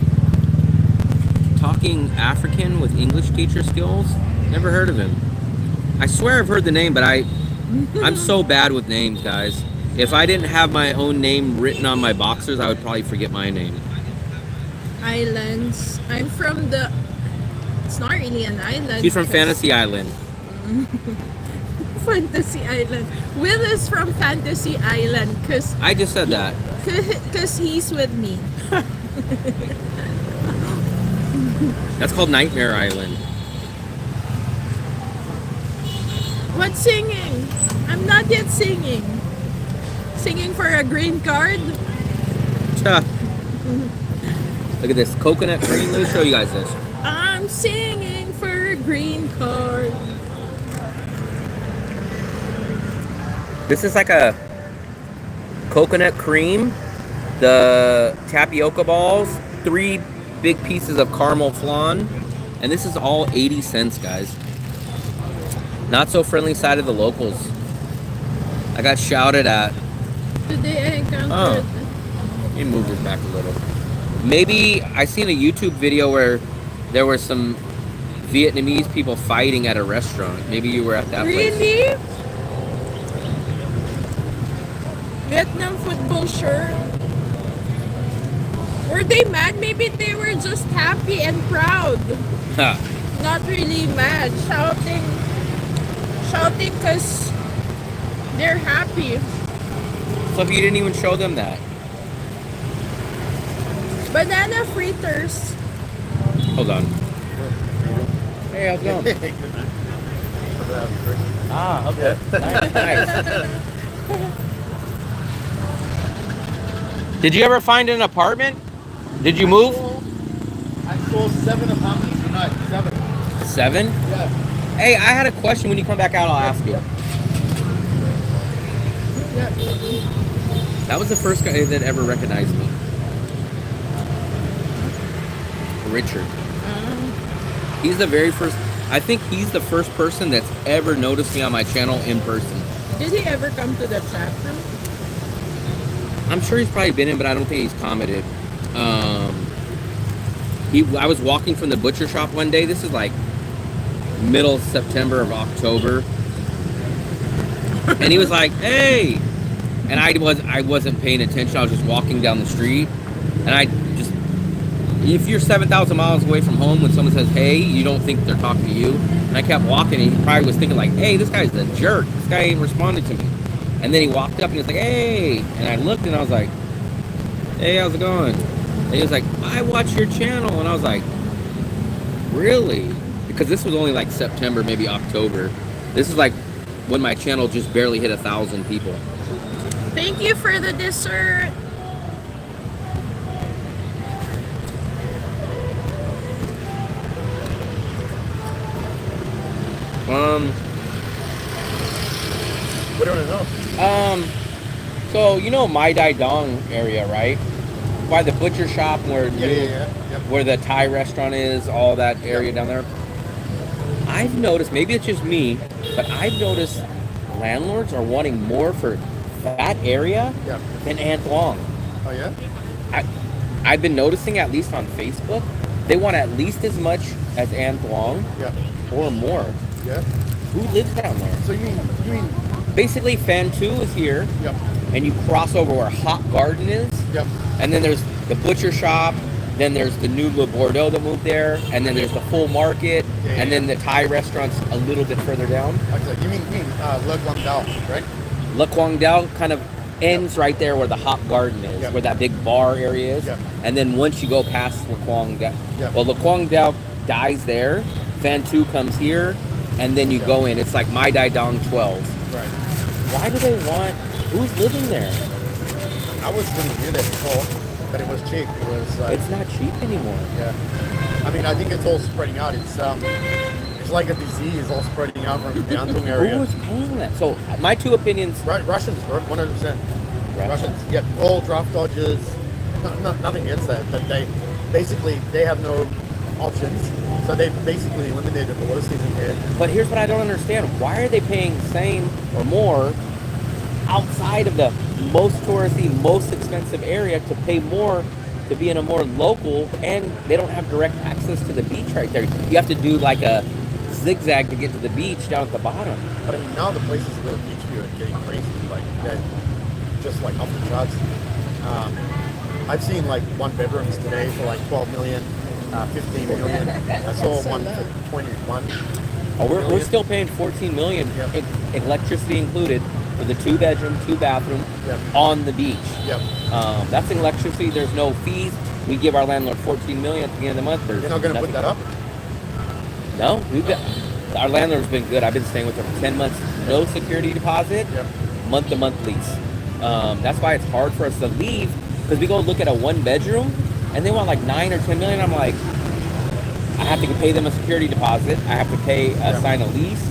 Talking African with English teacher skills? Never heard of him. I swear I've heard the name, but I'm so bad with names, guys. If I didn't have my own name written on my boxers, I would probably forget my name. Islands. I'm from the. It's not really an island. She's from Fantasy Island. Fantasy Island. Will is from Fantasy Island because I just said that. he's with me. That's called Nightmare Island. What singing? I'm not yet singing. Singing for a green card? Look at this coconut cream. Let me show you guys this. I'm singing for a green card. This is like a coconut cream, the tapioca balls, 3 big pieces of caramel flan, and this is all 80 cents, guys. Not so friendly side of the locals. I got shouted at. Today I encountered. Oh. Let me move this back a little. Maybe I seen a YouTube video where there were some Vietnamese people fighting at a restaurant. Maybe you were at that place. Really? Vietnam football shirt? Were they mad? Maybe they were just happy and proud. Ha. Not really mad. Shouting because they're happy. So if you didn't even show them that. Banana fritters. Hold on. Hey, how's it going? Ah, okay. Nice. Did you ever find an apartment? Did you move? I sold 7 apartments tonight. 7. 7? Yeah. Hey, I had a question. When you come back out, I'll ask you. That was the first guy that ever recognized me. Richard. He's the very first. I think he's the first person that's ever noticed me on my channel in person. Did he ever come to the chat room? I'm sure he's probably been in, but I don't think he's commented. I was walking from the butcher shop one day. This is like middle of September or October, and he was like, "Hey," and I wasn't paying attention. I was just walking down the street, and if you're 7,000 miles away from home, when someone says, "Hey," you don't think they're talking to you. And I kept walking, and he probably was thinking like, "Hey, this guy's a jerk. This guy ain't responding to me." And then he walked up and he was like, "Hey," and I looked and I was like, "Hey, how's it going?" And he was like, "I watch your channel," and I was like, "Really?" Because this was only like September, maybe October. This is like when my channel just barely hit 1,000 people. Thank you for the dessert. What do you want to know? So you know Mai Dai Dong area, right? By the butcher shop where Yeah. where the Thai restaurant is, all that area down there. I've noticed, maybe it's just me, but I've noticed landlords are wanting more for that area Yeah. than An Thuong. Oh yeah. I've been noticing, at least on Facebook, they want at least as much as An Thuong Yeah. or more. Yeah. Who lives down there? So you mean? Basically, Fan 2 is here, Yep. and you cross over where Hot Garden is, Yep. and then there's the butcher shop, then there's the new Le Bordeaux that moved there, and then there's the full market, Yeah, and then the Thai restaurant's a little bit further down. Okay. You mean Le Guang Dao, right? Le Quang Dao kind of ends right there where the Hot Garden is, Yep. where that big bar area is. Yep. And then once you go past Le Quang Dao, Yep. well, Le Quang Dao dies there, Fan 2 comes here, and then you go in. It's like Mai Dai Dong 12. Right. Why do they want, who's living there? I was living near there before, but it was cheap. It was like, It's not cheap anymore. yeah. I mean, I think it's all spreading out. It's like a disease all spreading out from the Antung area. Who is paying that? So my two opinions. Russians, bro, 100%. Russians. Russians, yeah, all draft dodgers. Nothing against that, but they have no options, so they basically eliminated the low season here. But here's what I don't understand. Why are they paying the same or more outside of the most touristy, most expensive area to pay more to be in a more local, and they don't have direct access to the beach right there? You have to do like a zigzag to get to the beach down at the bottom. But I mean, now the places where the beach view are getting crazy, like they're just like off the charts. I've seen like one bedrooms today for like 12 million, 15 million. I saw one for 21. Oh, we're still paying 14 million, Yep. electricity included, for the 2-bedroom, 2-bathroom Yep. on the beach. Yep. That's electricity. There's no fees. We give our landlord 14 million at the end of the month. There's You're not going to put nothing. that up? No, our landlord's been good. I've been staying with them for 10 months. No security deposit, Yep. month-to-month lease. That's why it's hard for us to leave, because we go look at a 1-bedroom and they want like 9 or 10 million. I'm like, I have to pay them a security deposit. I have to pay, sign a lease.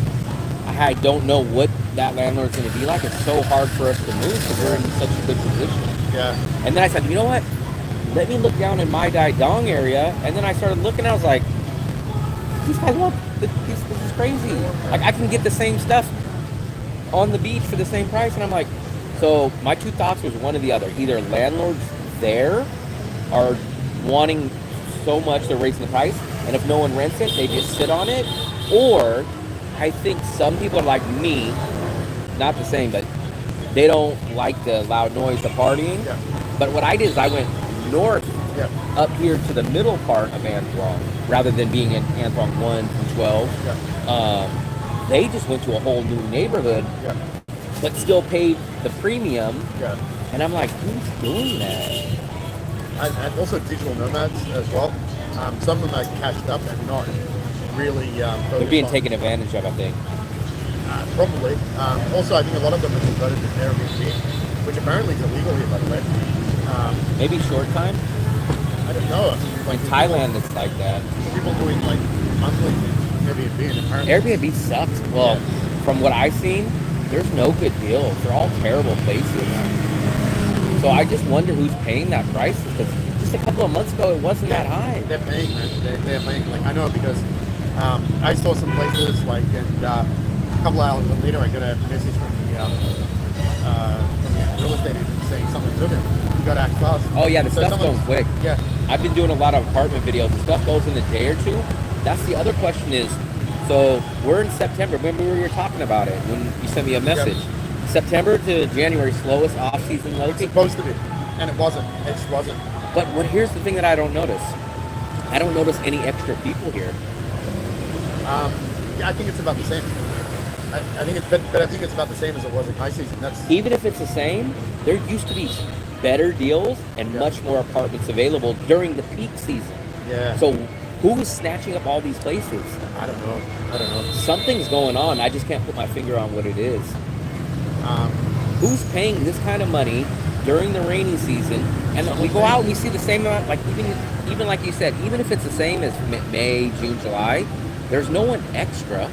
I don't know what that landlord's going to be like. It's so hard for us to move because we're in such a good position. Yeah. And then I said, you know what? Let me look down in Mai Dai Dong area. And then I started looking. I was like, these guys want this is crazy. Like, I can get the same stuff on the beach for the same price. And I'm like, so my two thoughts was one or the other. Either landlords there are wanting so much they're raising the price, and if no one rents it, they just sit on it. Or I think some people are like me, not the same, but they don't like the loud noise, the partying. Yeah. But what I did is I went north Yeah. up here to the middle part of An Thuong, rather than being in An Thuong 1 through 12. Yeah. They just went to a whole new neighborhood, Yeah. but still paid the premium. Yeah. And I'm like, who's doing that? And also digital nomads as well. Some of them are cashed up and not really They're focused being on- taken advantage of, I think. Probably. Also, I think a lot of them are converted to Airbnb, which apparently is illegal here, by the way. Maybe short time. I don't know. In Like Thailand, it's like that. people doing like monthly Airbnb, and apparently Airbnb sucks. Well, from what I've seen, there's no good deals. They're all terrible places. So I just wonder who's paying that price, because just a couple of months ago, it wasn't that high. they're paying, man. They're paying. Like I know because I saw some places like, and a couple hours later, I got a message from the real estate agent saying something took him. You got to act fast. Oh yeah, the So stuff's going someone's- quick. Yeah. I've been doing a lot of apartment videos. The stuff goes in a day or two. That's the other question is, so we're in September. Remember we were talking about it when you sent me a message. September to January, slowest off-season low It's peak. supposed to be, and it wasn't. It just wasn't. But here's the thing that I don't notice. I don't notice any extra people here. Yeah, I think it's about the same. I think it's, but I think it's about the same as it was in high season. That's Even if it's the same, there used to be better deals and much more apartments available during the peak season. yeah. So who's snatching up all these places? I don't know. Something's going on. I just can't put my finger on what it is. Who's paying this kind of money during the rainy season? And we go out and we see the same amount, like even like you said, even if it's the same as May, June, July, there's no one extra.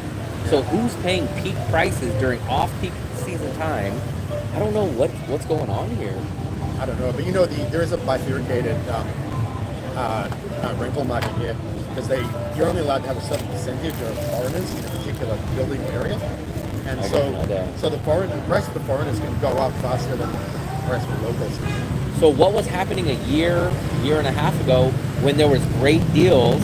So who's paying peak prices during off-peak season time? I don't know what's going on here. I don't know, but you know, there is a bifurcated rental market here because you're only allowed to have a certain percentage of foreigners in a particular building area, and so the price of the foreigners can go up faster than the price of the locals. So what was happening a year and a half ago when there was great deals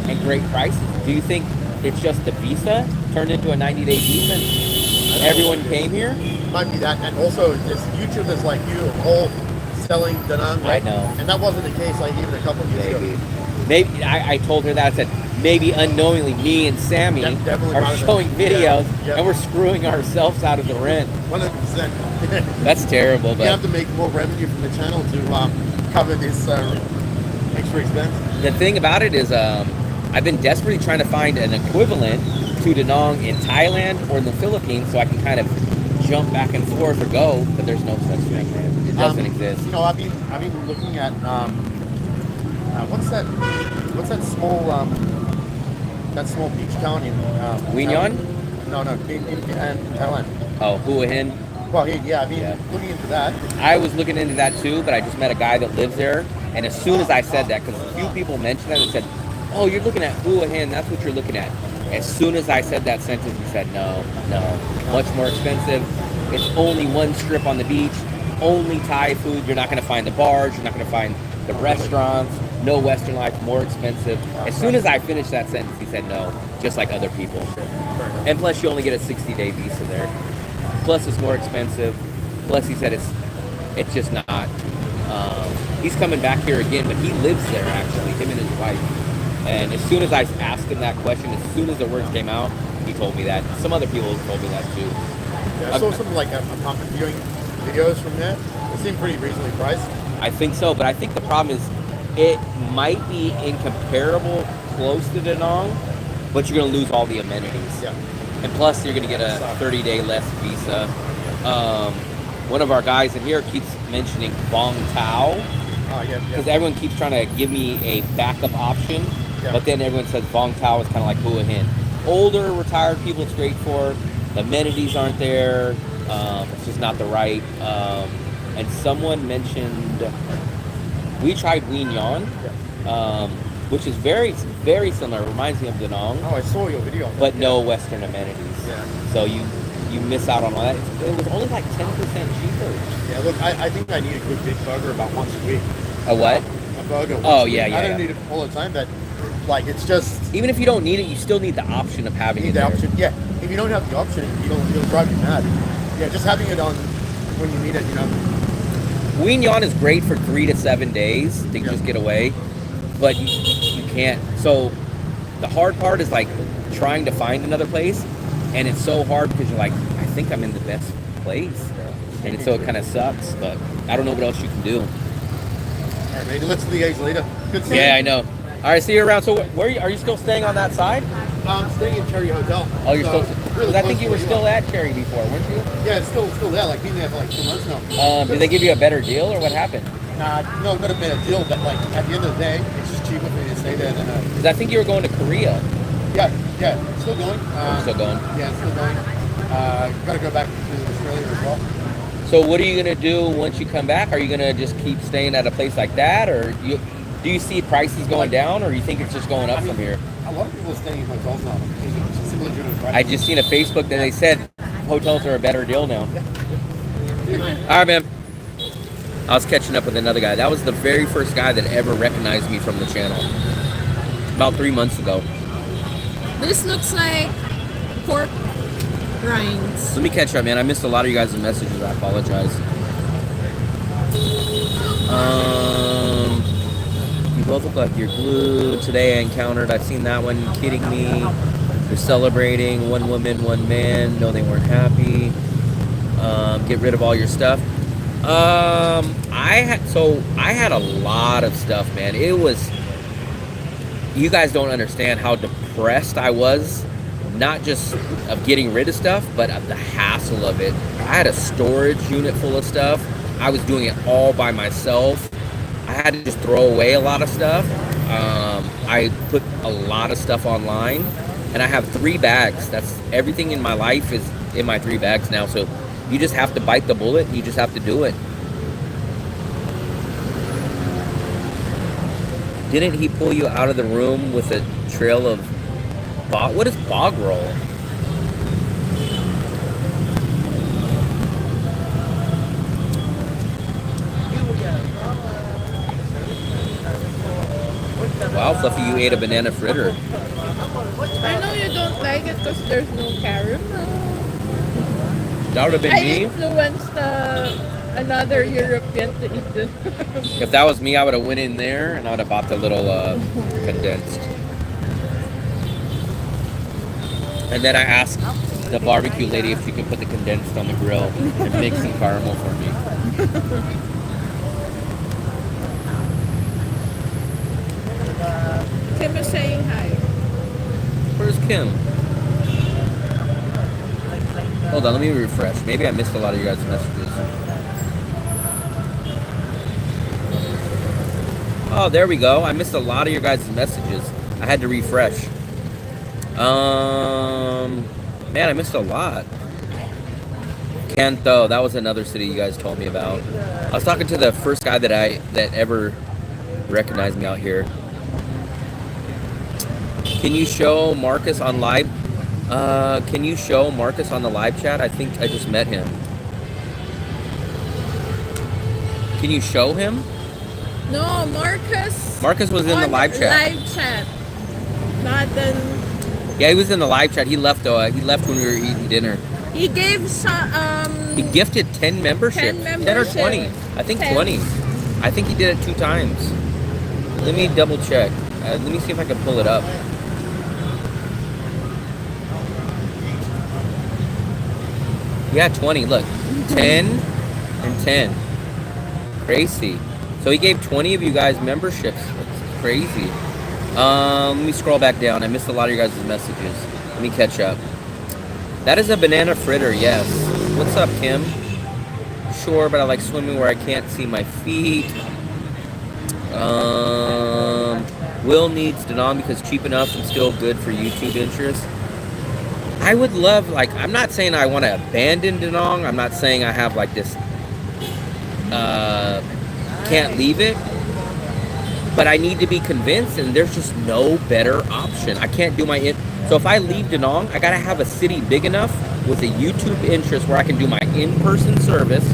and great prices? Do you think it's just the visa turned into a 90-day visa and everyone came here? Might be that, and also there's YouTubers like you all selling Da Nang, right? I know. And that wasn't the case like even a couple of years ago. Maybe I told her that. I said maybe unknowingly me and Sammy are showing videos and we're screwing ourselves out of the rent. 100%. That's terrible. But you have to make more revenue from the channel to cover this extra expense. The thing about it is I've been desperately trying to find an equivalent to Da Nang in Thailand or in the Philippines so I can kind of jump back and forth or go, but there's no such thing. It doesn't exist. You know, I've been looking at what's that small beach town in Win Yon? No, in Thailand. Oh, Hua Hin. Well, yeah, I've been looking into that. I was looking into that too, but I just met a guy that lives there, and as soon as I said that, because a few people mentioned that and said, "Oh, you're looking at Hua Hin, that's what you're looking at." As soon as I said that sentence, he said, no, much more expensive. It's only one strip on the beach, only Thai food. You're not going to find the bars, you're not going to find the restaurants, no Western life, more expensive. As soon as I finished that sentence, he said no, just like other people. And plus, you only get a 60-day visa there. Plus, it's more expensive. Plus, he said it's just not. He's coming back here again, but he lives there actually, him and his wife. And as soon as I asked him that question, as soon as the words came out, he told me that. Some other people told me that too. Yeah, I saw some like apartment viewing videos from there. They seem pretty reasonably priced. I think so, but I think the problem is it might be incomparable close to Da Nang, but you're going to lose all the amenities. Yeah. And plus, you're going to get a 30-day less visa. One of our guys in here keeps mentioning Vong Tao. Because everyone keeps trying to give me a backup option. But then everyone says Vong Tao is kind of like Hua Hin. Older, retired people, it's great for. The amenities aren't there. It's just not the right. And someone mentioned, we tried Win Yon, which is very, very similar. It reminds me of Da Nang. Oh, I saw your video. But no Western amenities. Yeah. So you miss out on all that. It was only like 10% cheaper. Yeah, look, I think I need a good big burger about once a week. A what? A burger. Oh, yeah. I don't need it all the time, but like it's just. Even if you don't need it, you still need the option of having it. The option, yeah. If you don't have the option, it'll drive you mad. Yeah, just having it on when you need it, you know. Win Yon is great for 3 to 7 days to just get away, but you can't. So the hard part is like trying to find another place, and it's so hard because you're like, I think I'm in the best place, and so it kind of sucks. But I don't know what else you can do. All right, maybe let's liaise later. Good seeing you. Yeah, I know. All right, see you around. So where are you still staying on that side? I'm staying in Cherry Hotel. Oh, you're so still. Really I think you were still at Cherry before, weren't you? Yeah, it's still there. Like been there for like 2 months now. Did they give you a better deal, or what happened? No, not a better deal, but like at the end of the day, it's just cheaper for me to stay there than. Because I think you were going to Korea. Yeah, still going. Still going. Yeah, still going. Got to go back to Australia as well. So what are you gonna do once you come back? Are you gonna just keep staying at a place like that, or do you see prices going down, or you think it's just going up from here? A lot of people are staying in hotels now. Simply due to the price. I just seen a Facebook that they said hotels are a better deal now. All right, man. I was catching up with another guy. That was the very first guy that ever recognized me from the channel. About 3 months ago. This looks like pork rinds. Let me catch up, man. I missed a lot of you guys' messages. I apologize. You both look like you're glued. Today I encountered, I've seen that one. You kidding me? They're celebrating. One woman, one man. No, they weren't happy. Get rid of all your stuff. I had a lot of stuff, man. It was, you guys don't understand how depressed I was, not just of getting rid of stuff, but of the hassle of it. I had a storage unit full of stuff. I was doing it all by myself. I had to just throw away a lot of stuff. I put a lot of stuff online, and I have 3 bags. That's everything in my life is in my 3 bags now. So you just have to bite the bullet. And you just have to do it. Didn't he pull you out of the room with a trail of bog? What is bog roll? Wow, Fluffy, you ate a banana fritter. I know you don't like it because there's no caramel. That would have been I me. influenced another European to eat this. If that was me, I would have went in there and I would have bought the little condensed. And then I asked the barbecue lady if she could put the condensed on the grill and make some caramel for me. Kim is saying hi. Where's Kim? Hold on, let me refresh. Maybe I missed a lot of you guys' messages. Oh, there we go. I missed a lot of your guys' messages. I had to refresh. Man, I missed a lot. Canto, that was another city you guys told me about. I was talking to the first guy that ever recognized me out here. Can you show Marcus on live? Can you show Marcus on the live chat? I think I just met him. Can you show him? No, Marcus. Marcus was in the live chat. Live chat. Not in. Yeah, he was in the live chat. He left though. He left when we were eating dinner. He gave some. He gifted 10 memberships. 10 or 20. I think 10. 20. I think he did it 2 times. Let me double check. Let me see if I can pull it up. Yeah, 20. Look, 10 and 10. Crazy. So he gave 20 of you guys memberships. That's crazy. Let me scroll back down. I missed a lot of your guys' messages. Let me catch up. That is a banana fritter, yes. What's up, Kim? Sure, but I like swimming where I can't see my feet. Will needs Danang because cheap enough and still good for YouTube interest. I would love, like, I'm not saying I want to abandon Danang. I'm not saying I have, like, this, can't leave it. But I need to be convinced, and there's just no better option. I can't do so if I leave Danang, I got to have a city big enough with a YouTube interest where I can do my in-person service,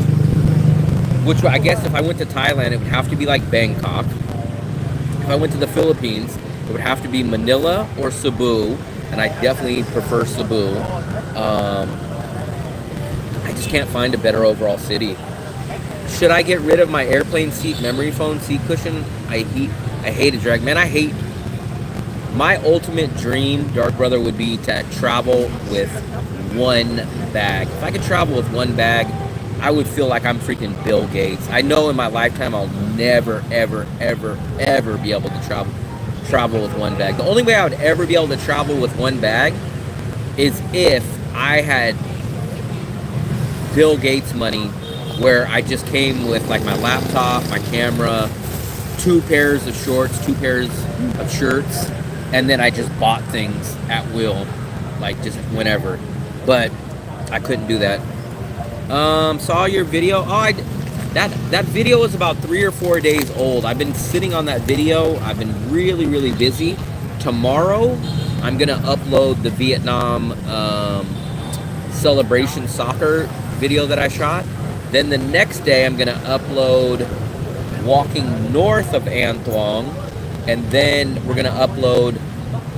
which I guess if I went to Thailand, it would have to be like Bangkok. If I went to the Philippines, it would have to be Manila or Cebu, and I definitely prefer Cebu. I just can't find a better overall city. Should I get rid of my airplane seat memory foam seat cushion? I hate a drag. Man, my ultimate dream, Dark Brother, would be to travel with one bag. If I could travel with one bag, I would feel like I'm freaking Bill Gates. I know in my lifetime I'll never, ever, ever, ever be able to travel with one bag. The only way I would ever be able to travel with one bag is if I had Bill Gates money, where I just came with like my laptop, my camera, 2 pairs of shorts, 2 pairs of shirts, and then I just bought things at will, like just whenever. But I couldn't do that. Saw your video. Oh, that video was about 3 or 4 days old. I've been sitting on that video. I've been really, really busy. Tomorrow, I'm gonna upload the Vietnam celebration soccer video that I shot. Then the next day, I'm gonna upload walking north of An Thuong, and then we're gonna upload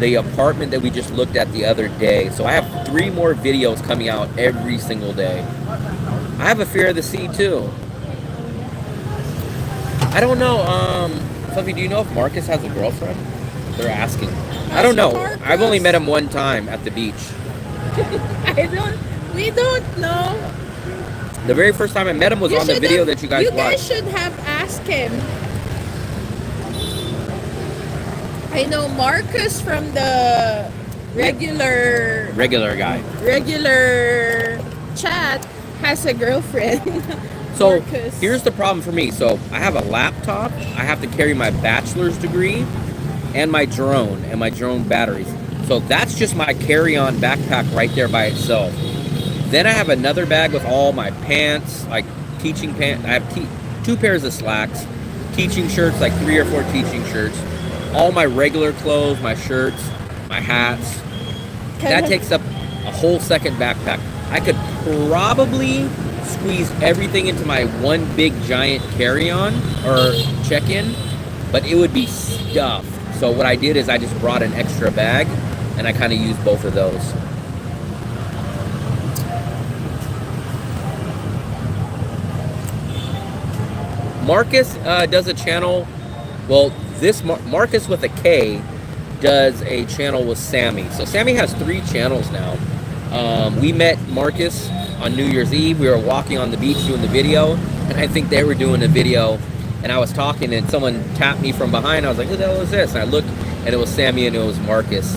the apartment that we just looked at the other day. So I have 3 more videos coming out every single day. I have a fear of the sea too. I don't know, Fluffy, do you know if Marcus has a girlfriend? They're asking. I don't know. I've only met him one time at the beach. We don't know. The very first time I met him was on the video that you guys watched. You guys should have asked him. I know Marcus from the regular chat has a girlfriend. So Marcus. here's the problem for me. So I have a laptop. I have to carry my bachelor's degree and my drone batteries. So that's just my carry-on backpack right there by itself. Then I have another bag with all my pants, like teaching pants. I have 2 pairs of slacks, teaching shirts, like 3 or 4 teaching shirts, all my regular clothes, my shirts, my hats. That takes up a whole second backpack. I could probably squeeze everything into my one big giant carry-on or check-in, but it would be stuffed. So what I did is I just brought an extra bag and I kind of used both of those. Marcus does a channel, well, this Marcus with a K does a channel with Sammy. So Sammy has 3 channels now. We met Marcus on New Year's Eve. We were walking on the beach doing the video, and I think they were doing a video, and I was talking, and someone tapped me from behind. I was like, who the hell is this? And I looked, and it was Sammy, and it was Marcus.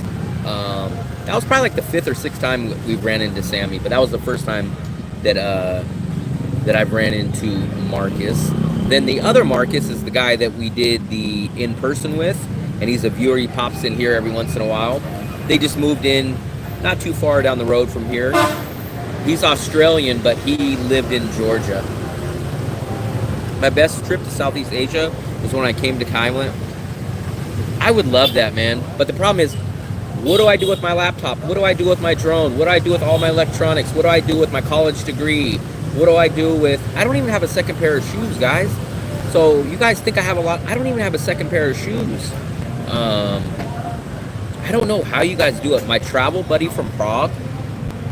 That was probably like the 5th or 6th time we ran into Sammy, but that was the first time that I've ran into Marcus. Then the other Marcus is the guy that we did the in-person with, and he's a viewer. He pops in here every once in a while. They just moved in not too far down the road from here. He's Australian, but he lived in Georgia. My best trip to Southeast Asia was when I came to Thailand. I would love that, man. But the problem is, what do I do with my laptop? What do I do with my drone? What do I do with all my electronics? What do I do with my college degree? What do I do with... I don't even have a second pair of shoes, guys. So you guys think I have a lot... I don't even have a second pair of shoes. I don't know how you guys do it. My travel buddy from Prague,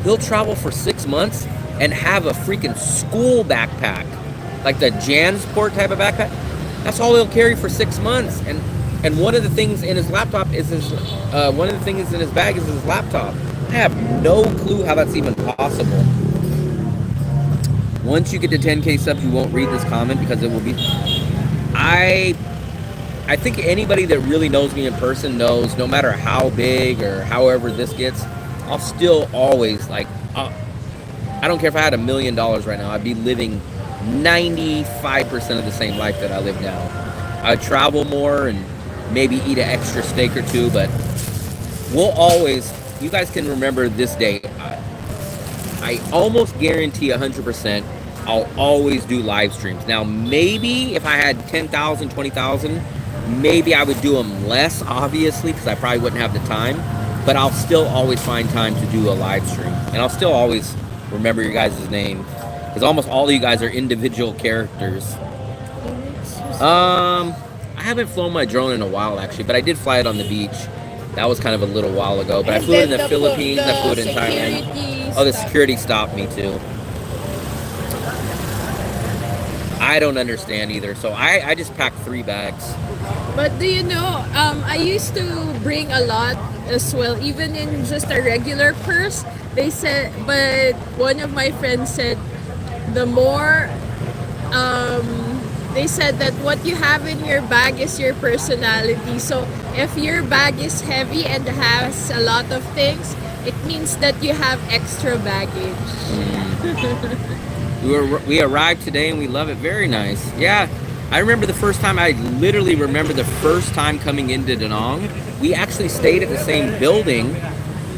he'll travel for 6 months and have a freaking school backpack. Like the Jansport type of backpack. That's all he'll carry for 6 months. And one of the things in his laptop is his... one of the things in his bag is his laptop. I have no clue how that's even possible. Once you get to 10K subs, you won't read this comment because it will be... I think anybody that really knows me in person knows no matter how big or however this gets, I'll still always, like, I don't care if I had $1 million right now, I'd be living 95% of the same life that I live now. I'd travel more and maybe eat an extra steak or 2, but we'll always, you guys can remember this day. I almost guarantee 100% I'll always do live streams. Now, maybe if I had 10,000, 20,000, maybe I would do them less, obviously, because I probably wouldn't have the time. But I'll still always find time to do a live stream. And I'll still always remember your guys' name. Because almost all of you guys are individual characters. I haven't flown my drone in a while, actually. But I did fly it on the beach. That was kind of a little while ago. But I flew it in the Philippines. I flew it in Thailand. Oh, the security stopped me, too. I don't understand either. So I just packed 3 bags. But do you know, I used to bring a lot as well, even in just a regular purse. They said, but one of my friends said, the more, they said that what you have in your bag is your personality. So if your bag is heavy and has a lot of things, it means that you have extra baggage. We arrived today and we love it. Very nice. Yeah. I remember the first time, I literally remember the first time coming into Da Nang. We actually stayed at the same building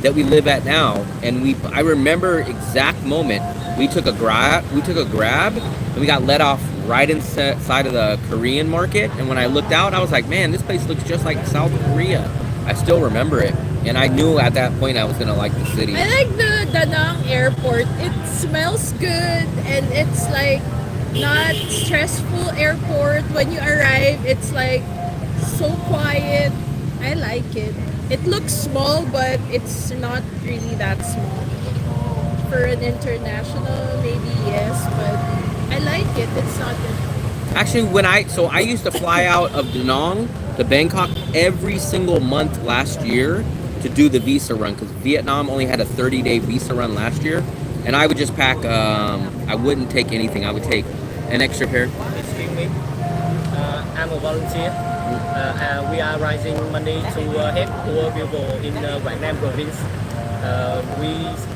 that we live at now. And I remember exact moment. We took a grab and we got let off right inside of the Korean market. And when I looked out, I was like, man, this place looks just like South Korea. I still remember it. And I knew at that point I was going to like the city. I like the Da Nang airport. It smells good and it's like not stressful airport. When you arrive, it's like so quiet. I like it. It looks small, but it's not really that small. For an international, maybe yes, but I like it. It's not good. Actually, I used to fly out of Da Nang to Bangkok every single month last year to do the visa run, because Vietnam only had a 30-day visa run last year, and I would just pack. I wouldn't take anything. I would take an extra pair. Excuse me. I'm a volunteer. We are rising money to help poor people in Vietnam province.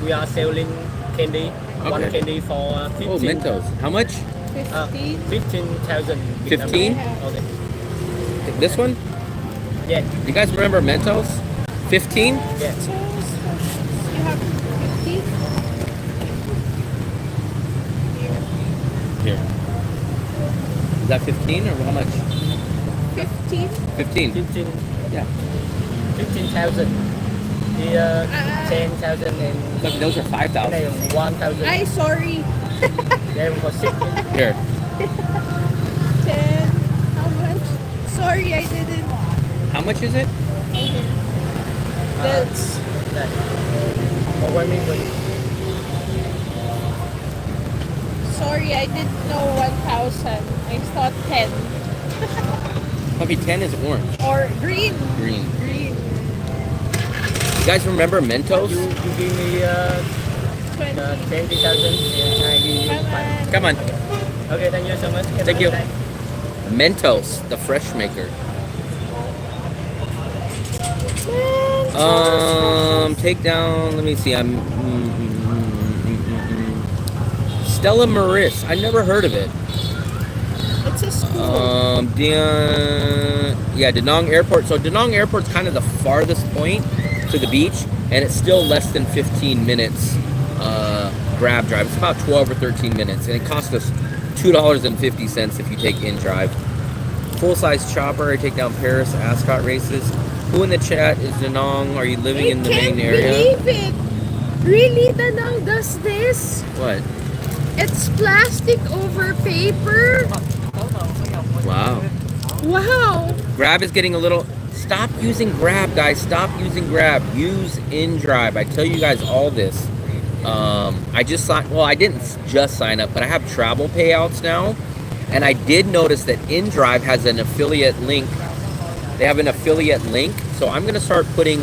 We are selling candy. Okay. One candy for 15. Oh, Mentos. How much? 15,000. 15? Okay. This one? Yeah. You guys remember Mentos? 15? Yeah. So, you have 50? Here. Is that 15 or how much? 15? 15. 15. Yeah. 15,000. The 10,000 and Look, those are 5,000. 1,000. Ay, sorry. Then for 6. Here. 10. How much? Sorry, I didn't. How much is it? That's That. For 1 million. sorry, I didn't know 1,000. I thought 10 Puppy, 10 is orange. or green. Green. Green. You guys remember Mentos? You give me 20. 20,000 and I give you 5. Come on. Okay, thank you so much. Have a Thank you. nice day. Mentos, the fresh maker. Take down. Let me see. Stella Maris. I never heard of it. It's a school. Yeah, Da Nang Airport. So Da Nang Airport's kind of the farthest point to the beach, and it's still less than 15 minutes grab drive. It's about 12 or 13 minutes, and it costs us $2.50 if you take in drive. Full-size chopper. I take down Paris Ascot races. Who in the chat is Da Nang? Are you living in the main area? I can't believe it. Really, the Nang does this? What? It's plastic over paper. Wow. Wow. Grab is getting a little... Stop using Grab, guys. Stop using Grab. Use InDrive. I tell you guys all this. I just signed... Well, I didn't just sign up, but I have travel payouts now. And I did notice that InDrive has an affiliate link. They have an affiliate link. So I'm going to start putting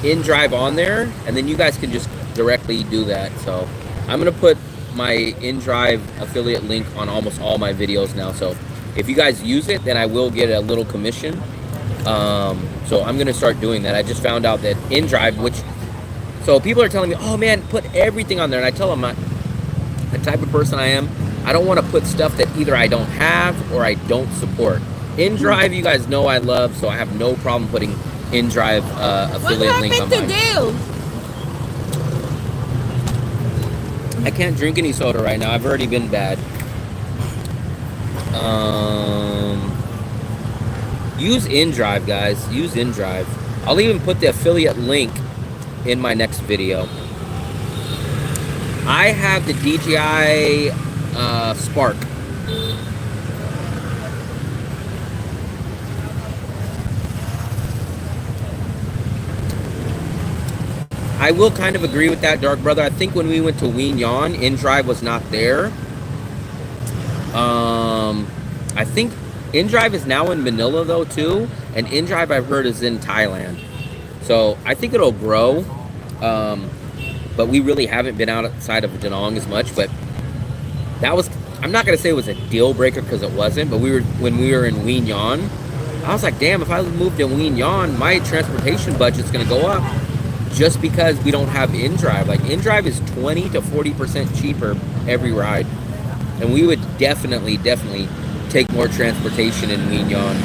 InDrive on there. And then you guys can just directly do that. So I'm going to put my InDrive affiliate link on almost all my videos now. So if you guys use it, then I will get a little commission. So I'm going to start doing that. I just found out that InDrive, which... So people are telling me, oh man, put everything on there. And I tell them, the type of person I am, I don't want to put stuff that either I don't have or I don't support. InDrive, you guys know I love, so I have no problem putting InDrive affiliate link on What happened mine. to Dale? I can't drink any soda right now. I've already been bad. Use InDrive, guys. Use InDrive. I'll even put the affiliate link in my next video. I have the DJI Spark. I will kind of agree with that, Dark Brother. I think when we went to Wien Yon, InDrive was not there. I think InDrive is now in Manila though too, and InDrive I've heard is in Thailand. So I think it'll grow, but we really haven't been outside of Da Nang as much. But that was, I'm not gonna say it was a deal breaker because it wasn't, but when we were in Wien Yon, I was like, damn, if I moved to Wien Yon, my transportation budget's gonna go up just because we don't have InDrive. Like InDrive is 20 to 40% cheaper every ride, and we would definitely take more transportation in Wien Yon.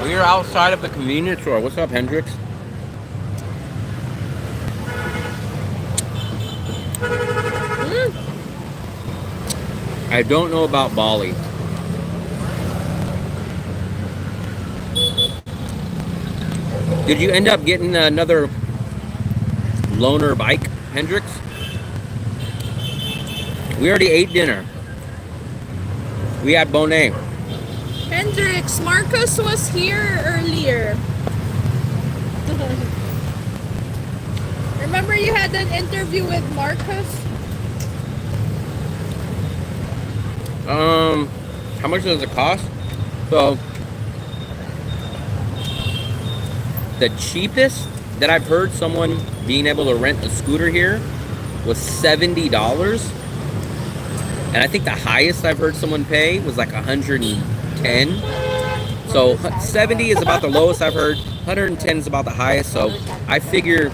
We're outside of the convenience store. What's up, Hendrix? I don't know about Bali. Did you end up getting another loaner bike, Hendrix? We already ate dinner. We had Bonet. Hendrix, Marcus was here earlier. Remember you had an interview with Marcus? How much does it cost? So, the cheapest that I've heard someone being able to rent a scooter here was $70. And I think the highest I've heard someone pay was like $110 So 70 is about the lowest I've heard. 110 is about the highest. So I figure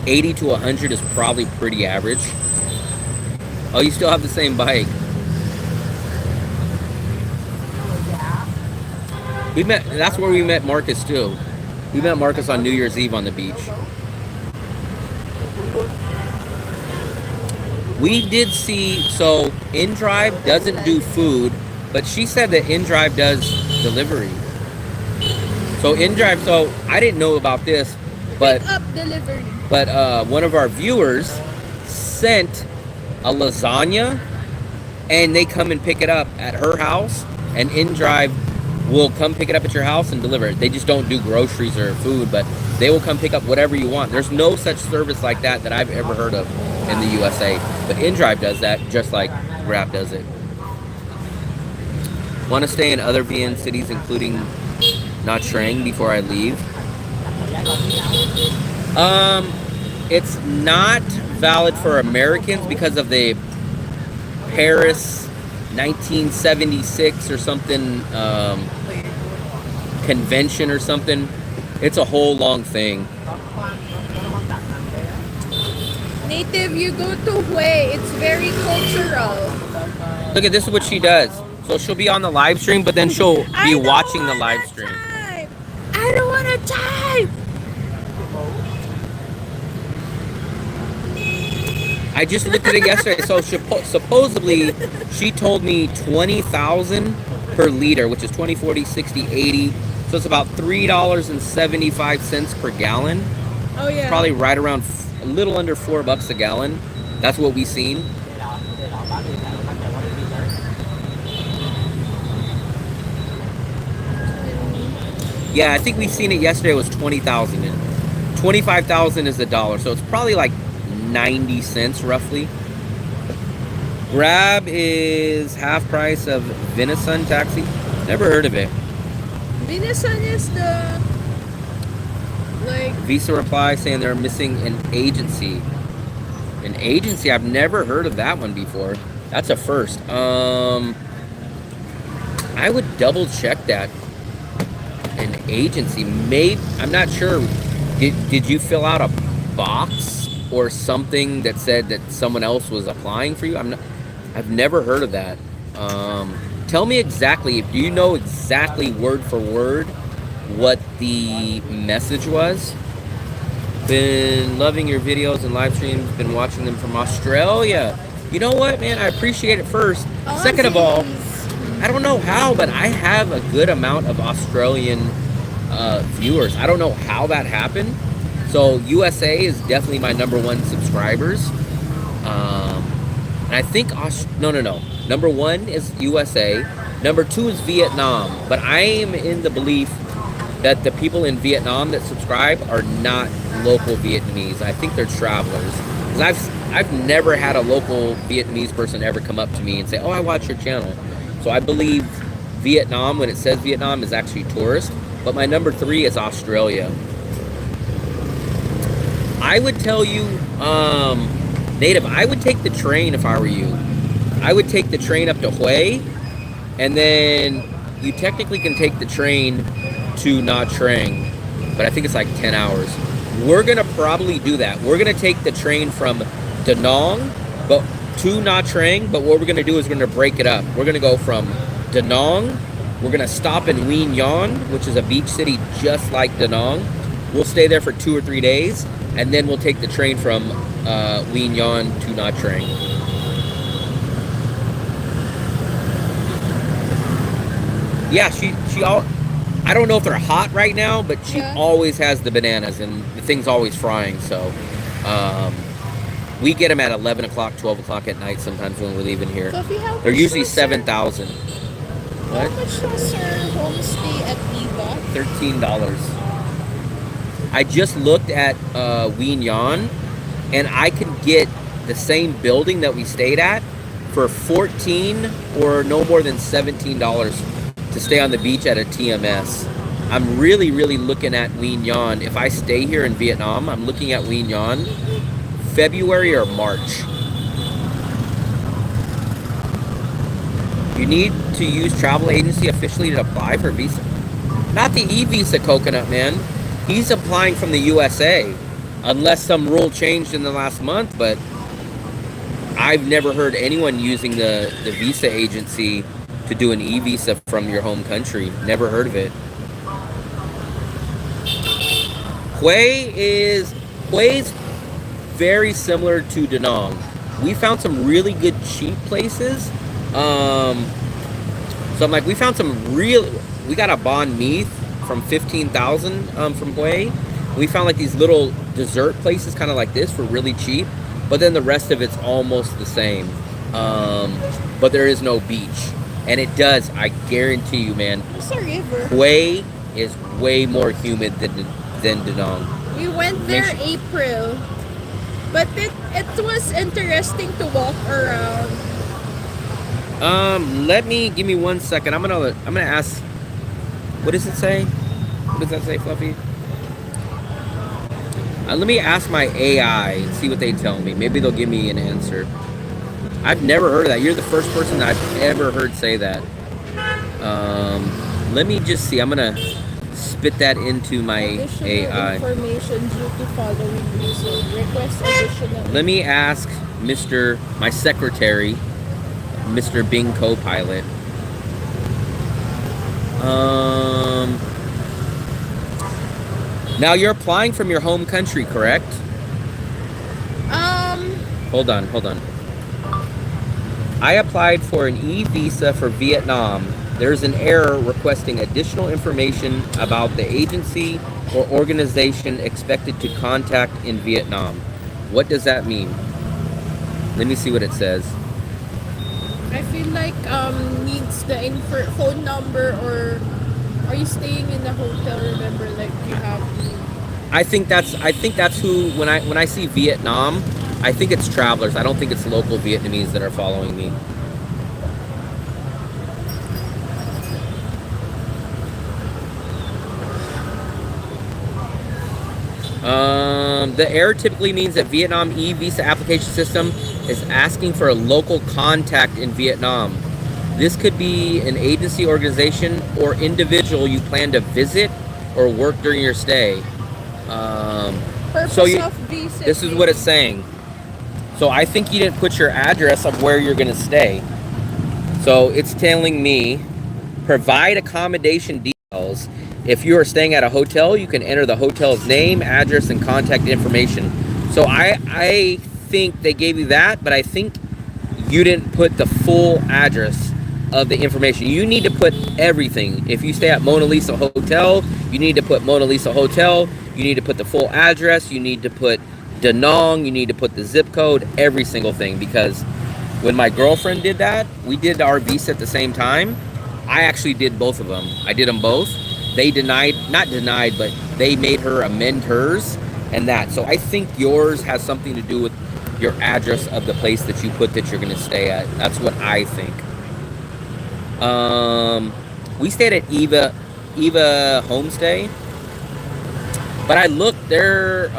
80 to 100 is probably pretty average. Oh, you still have the same bike. We met, that's where we met Marcus too. We met Marcus on New Year's Eve on the beach. We did see, so InDrive doesn't do food, but she said that InDrive does delivery. So InDrive, so I didn't know about this, but Pick up delivery. But one of our viewers sent a lasagna, and they come and pick it up at her house, and InDrive will come pick it up at your house and deliver it. They just don't do groceries or food, but they will come pick up whatever you want. There's no such service like that that I've ever heard of in the USA, but InDrive does that just like Grab does it. Want to stay in other VN cities, including Nha Trang, before I leave? It's not valid for Americans because of the Paris 1976 or something convention or something. It's a whole long thing. Native, you go to Hue. It's very cultural. Look at this is what she does. So she'll be on the live stream, but then she'll be watching the live stream. I don't want to type. I just looked at it yesterday. So supposedly she told me 20,000 per liter, which is 20, 40, 60, 80. So it's about $3.75 per gallon. Oh yeah. Probably right around a little under $4 a gallon. That's what we've seen. Yeah, I think we seen it yesterday. It was 20,000. 25,000 is $1, so it's probably like 90 cents roughly. Grab is half price of Venison taxi. Never heard of it. Venison is the like Visa reply saying they're missing an agency. An agency? I've never heard of that one before. That's a first. I would double check that. An agency, maybe. I'm not sure. Did you fill out a box or something that said that someone else was applying for you? I've never heard of that. Tell me exactly. Do you know exactly word for word what the message was? Been loving your videos and live streams. Been watching them from Australia. You know what, man? I appreciate it first. Second of all, I don't know how, but I have a good amount of Australian viewers. I don't know how that happened. So USA is definitely my #1 subscribers. And I think, no. Number 1 is USA. Number 2 is Vietnam. But I am in the belief that the people in Vietnam that subscribe are not local Vietnamese. I think they're travelers. Because I've never had a local Vietnamese person ever come up to me and say, oh, I watch your channel. So I believe Vietnam, when it says Vietnam, is actually tourist. But my number 3 is Australia. I would tell you, Native, I would take the train if I were you. I would take the train up to Hue, and then you technically can take the train to Nha Trang, but I think it's like 10 hours. We're gonna probably do that. We're gonna take the train from Da Nang, but to Nha Trang, but what we're gonna do is we're gonna break it up. We're gonna go from Da Nang, we're gonna stop in Quy Nhon, which is a beach city just like Da Nang. We'll stay there for 2 or 3 days, and then we'll take the train from Quy Nhon to Nha Trang. Yeah, I don't know if they're hot right now, but she always has the bananas, and the thing's always frying, so we get them at 11 o'clock, 12 o'clock at night sometimes when we're leaving here. They're usually 7,000. How much was your homestay at Viva? $13. I just looked at Quy Nhon, and I could get the same building that we stayed at for $14 or no more than $17 to stay on the beach at a TMS. I'm really, really looking at Quy Nhon. If I stay here in Vietnam, I'm looking at Quy Nhon February or March. You need to use travel agency officially to apply for visa. Not the e-visa, Coconut Man. He's applying from the USA, unless some rule changed in the last month, but I've never heard anyone using the visa agency to do an e-visa from your home country. Never heard of it. Hui's very similar to Da Nang. We found some really good cheap places. So I'm like, we found some we got a banh mi from 15,000 from Hui. We found like these little dessert places kind of like this for really cheap, but then the rest of it's almost the same. But there is no beach. And it does, I guarantee you, man. It's a river. Hui is way more humid than Da Nang. We went there April, but it was interesting to walk around. Give me 1 second. I'm gonna ask. What does it say? What does that say, Fluffy? Let me ask my AI and see what they tell me. Maybe they'll give me an answer. I've never heard of that. You're the first person that I've ever heard say that. Let me just see. I'm gonna spit that into my Additional AI. information due to following reason. Request additional. Let me ask my secretary, Mr. Bing Copilot. Now you're applying from your home country, correct? Hold on. I applied for an e-visa for Vietnam. There's an error requesting additional information about the agency or organization expected to contact in Vietnam. What does that mean? Let me see what it says. I feel like needs the phone number, or are you staying in the hotel? Remember, like you have. I think that's who when I see Vietnam, I think it's travelers. I don't think it's local Vietnamese that are following me. The error typically means that Vietnam e-visa application system is asking for a local contact in Vietnam. This could be an agency, organization, or individual you plan to visit or work during your stay. This is what it's saying. So I think you didn't put your address of where you're going to stay. So it's telling me, provide accommodation details. If you are staying at a hotel, you can enter the hotel's name, address, and contact information. So I think they gave you that, but I think you didn't put the full address of the information. You need to put everything. If you stay at Mona Lisa Hotel, you need to put Mona Lisa Hotel. You need to put the full address. You need to put Da Nang. You need to put the zip code, every single thing. Because when my girlfriend did that, we did our visa at the same time. I actually did both of them. I did them both. They not denied, but they made her amend hers and that. So I think yours has something to do with your address of the place that you put that you're going to stay at. That's what I think. We stayed at Eva Homestay, but I looked there.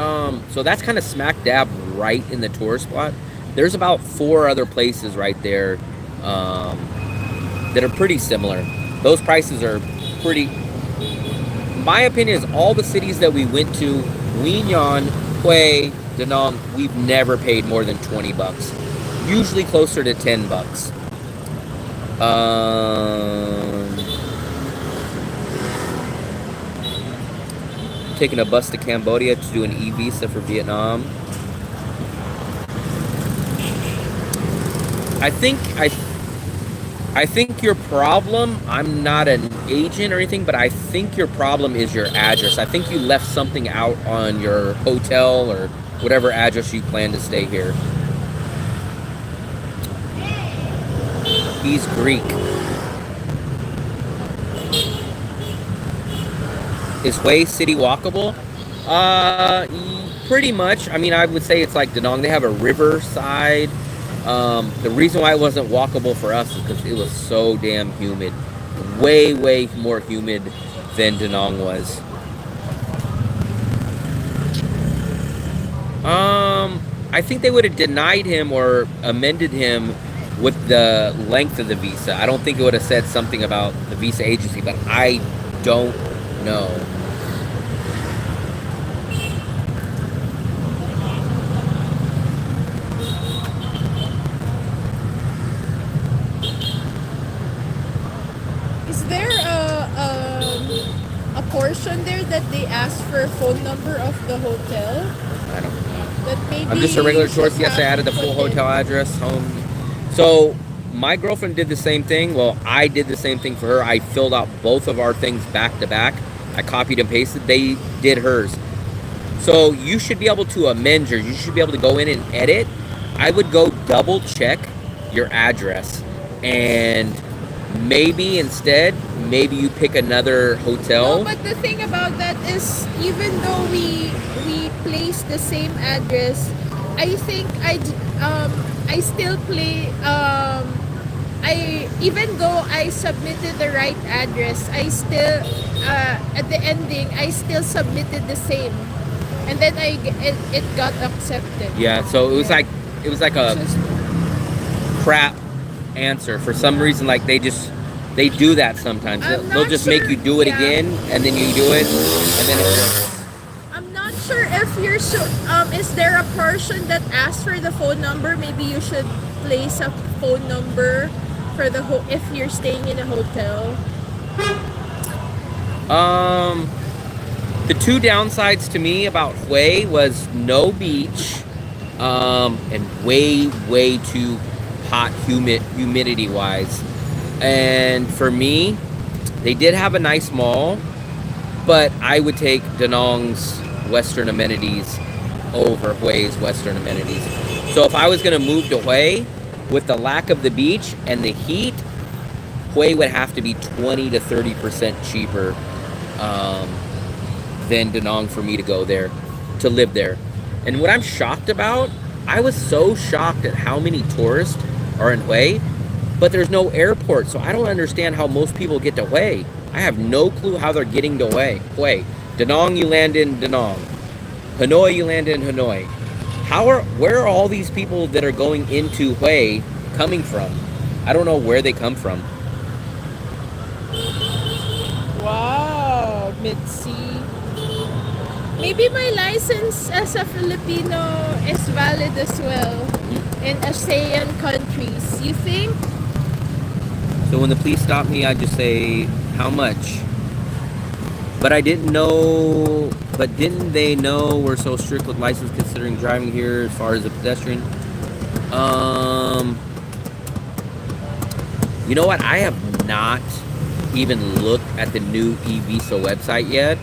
So that's kind of smack dab right in the tourist spot. There's about 4 other places right there that are pretty similar. Those prices are pretty. My opinion is all the cities that we went to, Quy Nhon, Hue, Da Nang, we've never paid more than $20. Usually closer to $10. Taking a bus to Cambodia to do an e-visa for Vietnam. I think your problem, I'm not an agent or anything, but I think your problem is your address. I think you left something out on your hotel or whatever address you plan to stay here. He's Greek. Is Hue City walkable? Pretty much. I mean, I would say it's like Da Nang. They have a riverside. The reason why it wasn't walkable for us is because it was so damn humid. Way, way more humid than Da Nang was. I think they would have denied him or amended him with the length of the visa. I don't think it would have said something about the visa agency, but I don't know. Is there a portion there that they ask for a phone number of the hotel? I don't know. That maybe I'm just a regular you tourist. should Yes, I have added the full put in. hotel address, home. So my girlfriend did the same thing. Well, I did the same thing for her. I filled out both of our things back to back. I copied and pasted. They did hers. So you should be able to amend yours. You should be able to go in and edit. I would go double check your address, and maybe instead, maybe you pick another hotel. No, but the thing about that is, even though we place the same address, I think I still play I even though I submitted the right address, I still at the ending I still submitted the same, and then it got accepted. Yeah, so it was like a Just- crap answer for some reason. Like they do that sometimes. I'm They'll not just make sure. you do it Yeah. again, and then you do it, and then it works. I'm not sure if you're so. Is there a person that asks for the phone number? Maybe you should place a phone number for the if you're staying in a hotel. The two downsides to me about Hue was no beach, and way too hot, humidity wise. And for me, they did have a nice mall, but I would take Da Nang's Western amenities over Hue's Western amenities. So if I was going to move to Hue, with the lack of the beach and the heat, Hue would have to be 20 to 30% cheaper than Da Nang for me to go there, to live there. And what I'm shocked about, I was so shocked at how many tourists are in Hue, but there's no airport, so I don't understand how most people get to Hue. I have no clue how they're getting to Hue. Da Nang, you land in Da Nang. Hanoi, you land in Hanoi. Where are all these people that are going into Hue coming from? I don't know where they come from. Wow, Mitzi. Maybe my license as a Filipino is valid as well in ASEAN countries. You think? So when the police stop me, I just say, how much? But I didn't know, but didn't they know we're so strict with license considering driving here as far as a pedestrian? You know what? I have not even looked at the new e-visa website yet.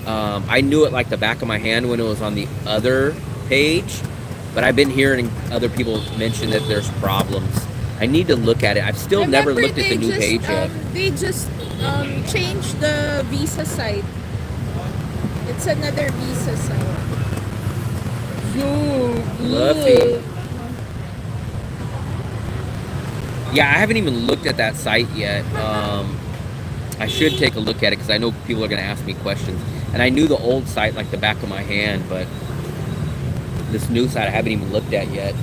I knew it like the back of my hand when it was on the other page, but I've been hearing other people mention that there's problems. I need to look at it. I've still never Remember, looked at the they new just, page yet. They just changed the visa site. It's another visa site. Fluffy. Yeah, I haven't even looked at that site yet. I should take a look at it because I know people are going to ask me questions. And I knew the old site like the back of my hand, but this new site I haven't even looked at yet.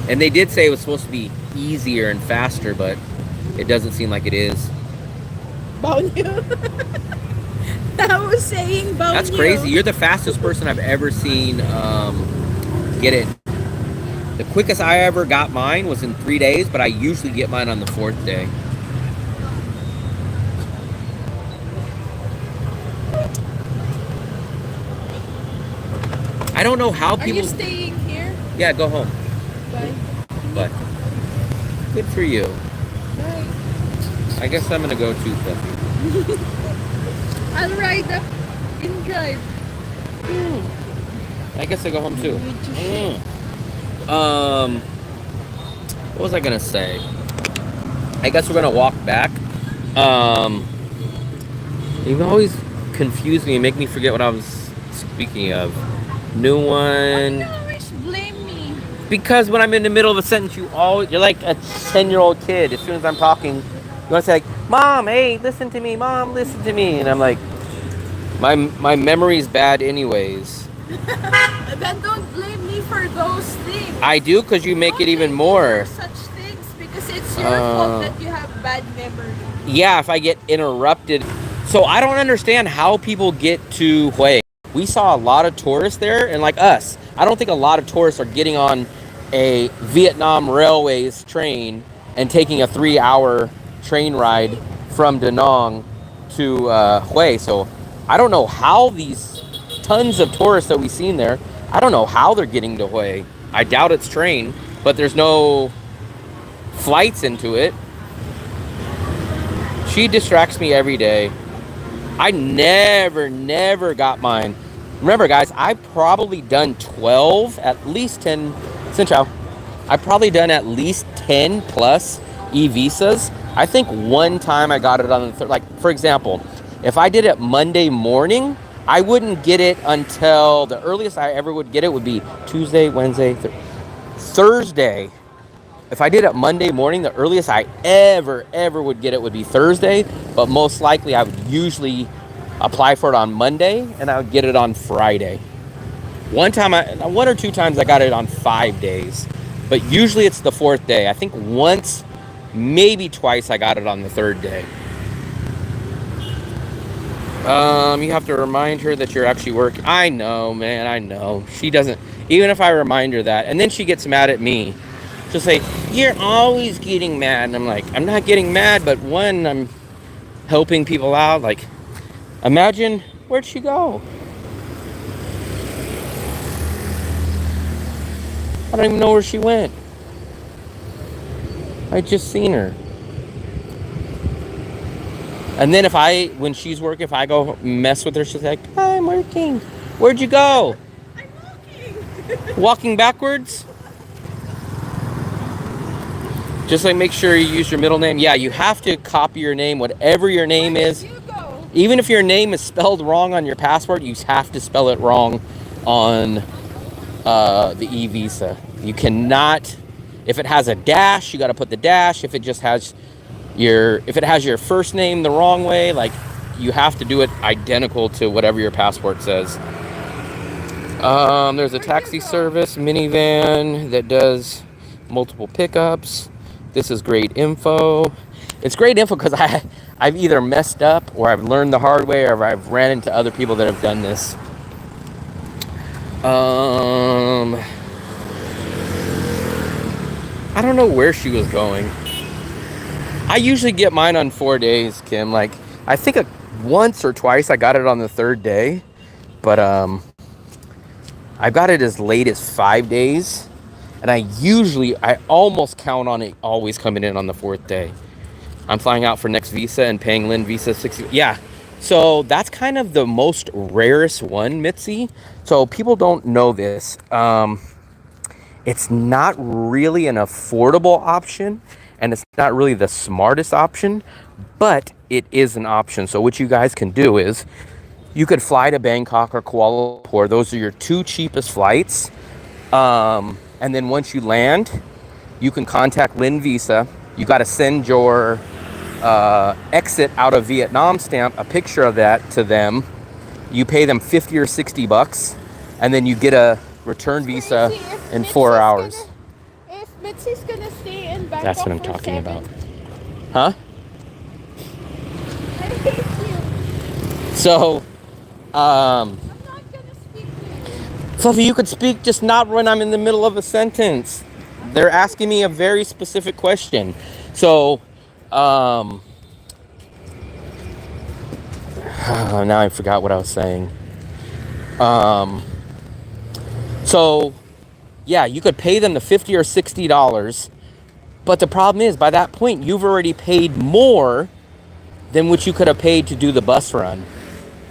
And they did say it was supposed to be easier and faster, but it doesn't seem like it is. Bound you. I was saying bound That's you. crazy. You're the fastest person I've ever seen get it. The quickest I ever got mine was in 3 days, but I usually get mine on the 4th day. I don't know how Are people... you staying here? Yeah, go home. Bye. But good for you. Bye. I guess I'm gonna go too, Fluffy. I'll ride up and drive. I guess I go home too. What was I gonna say? I guess we're gonna walk back. You always confuse me and make me forget what I was speaking of. New one. You always blame me. Because when I'm in the middle of a sentence, you're like a 10-year-old kid. As soon as I'm talking, you want to say like, "Mom, hey, listen to me. Mom, listen to me." And I'm like, my memory's bad anyways. Then don't blame me me for those things. I do, because you make it even more. Such things because it's your fault that you have bad memory. Yeah, if I get interrupted. So I don't understand how people get to Hue. We saw a lot of tourists there, and like us, I don't think a lot of tourists are getting on a Vietnam Railways train and taking a 3-hour train ride from Da Nang to Hue. So I don't know how these tons of tourists that we've seen there, I don't know how they're getting to Hue. I doubt it's train, but there's no flights into it. She distracts me every day. I never got mine. Remember, guys, I've probably done 12, at least 10. Xin chào. I've probably done at least 10 plus e-visas. I think one time I got it on the third. Like, for example, if I did it Monday morning, I wouldn't get it until the earliest I ever would get it would be Tuesday, Wednesday, Thursday. If I did it Monday morning, the earliest I ever would get it would be Thursday, but most likely I would usually apply for it on Monday and I would get it on Friday. One or two times I got it on 5 days, but usually it's the 4th day. I think once, maybe twice I got it on the 3rd day. You have to remind her that you're actually working. I know, man, I know. She doesn't, even if I remind her that, and then she gets mad at me. She'll say, you're always getting mad. And I'm like, I'm not getting mad, but one, I'm helping people out. Like, imagine, where'd she go? I don't even know where she went. I just seen her. And then when she's working, if I go mess with her, she's like, I'm working. Where'd you go? I'm walking. Walking backwards? Just like make sure you use your middle name. Yeah, you have to copy your name, whatever your name is. Even if your name is spelled wrong on your passport, you have to spell it wrong on the e-visa. You cannot, if it has a dash, you got to put the dash. If it just has if it has your first name the wrong way, like you have to do it identical to whatever your passport says. There's a taxi service, minivan that does multiple pickups. This is great info. It's great info because I've either messed up or I've learned the hard way or I've ran into other people that have done this. I don't know where she was going. I usually get mine on 4 days, Kim. Like, I think once or twice I got it on the 3rd day, but I got it as late as 5 days. And I almost count on it always coming in on the 4th day. I'm flying out for next visa and paying Lynn visa 60. Yeah. So that's kind of the most rarest one, Mitzi. So people don't know this. It's not really an affordable option and it's not really the smartest option, but it is an option. So what you guys can do is you could fly to Bangkok or Kuala Lumpur. Those are your 2 cheapest flights. And then once you land, you can contact Lynn Visa. You got to send your exit out of Vietnam stamp, a picture of that to them. You pay them 50 or 60 bucks, and then you get a return visa in 4 hours. If Mitzi's gonna stay in Bangkok, that's what I'm talking about. Huh? I hate you. So, I'm not gonna speak to you. Fluffy, you could speak, just not when I'm in the middle of a sentence. They're asking me a very specific question. So, now I forgot what I was saying. So, yeah, you could pay them the $50 or $60, but the problem is, by that point, you've already paid more than what you could have paid to do the bus run.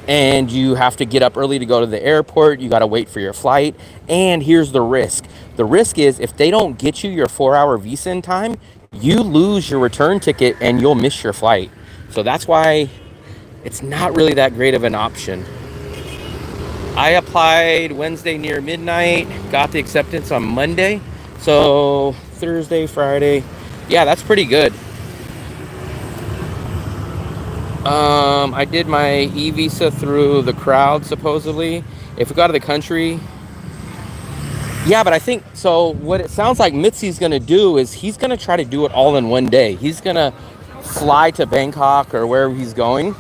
And you have to get up early to go to the airport. You got to wait for your flight. And here's the risk. The risk is if they don't get you your 4-hour visa in time, you lose your return ticket and you'll miss your flight. So that's why it's not really that great of an option. I applied Wednesday near midnight, got the acceptance on Monday. So Thursday, Friday. Yeah, that's pretty good. I did my e-visa through the crowd, supposedly. If we go out of the country, Yeah, but I think, so what it sounds like Mitzi's going to do is he's going to try to do it all in one day. He's going to fly to Bangkok or wherever he's going,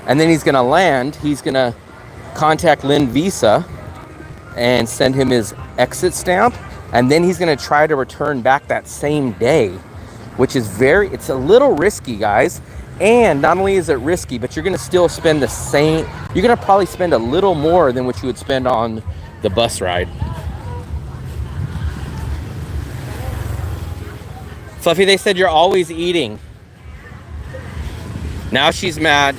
and then he's going to land. He's going to contact Lynn Visa and send him his exit stamp, and then he's going to try to return back that same day, which is it's a little risky, guys. And not only is it risky, but you're going to still spend the same, you're going to probably spend a little more than what you would spend on the bus ride. Fluffy, they said you're always eating. Now she's mad.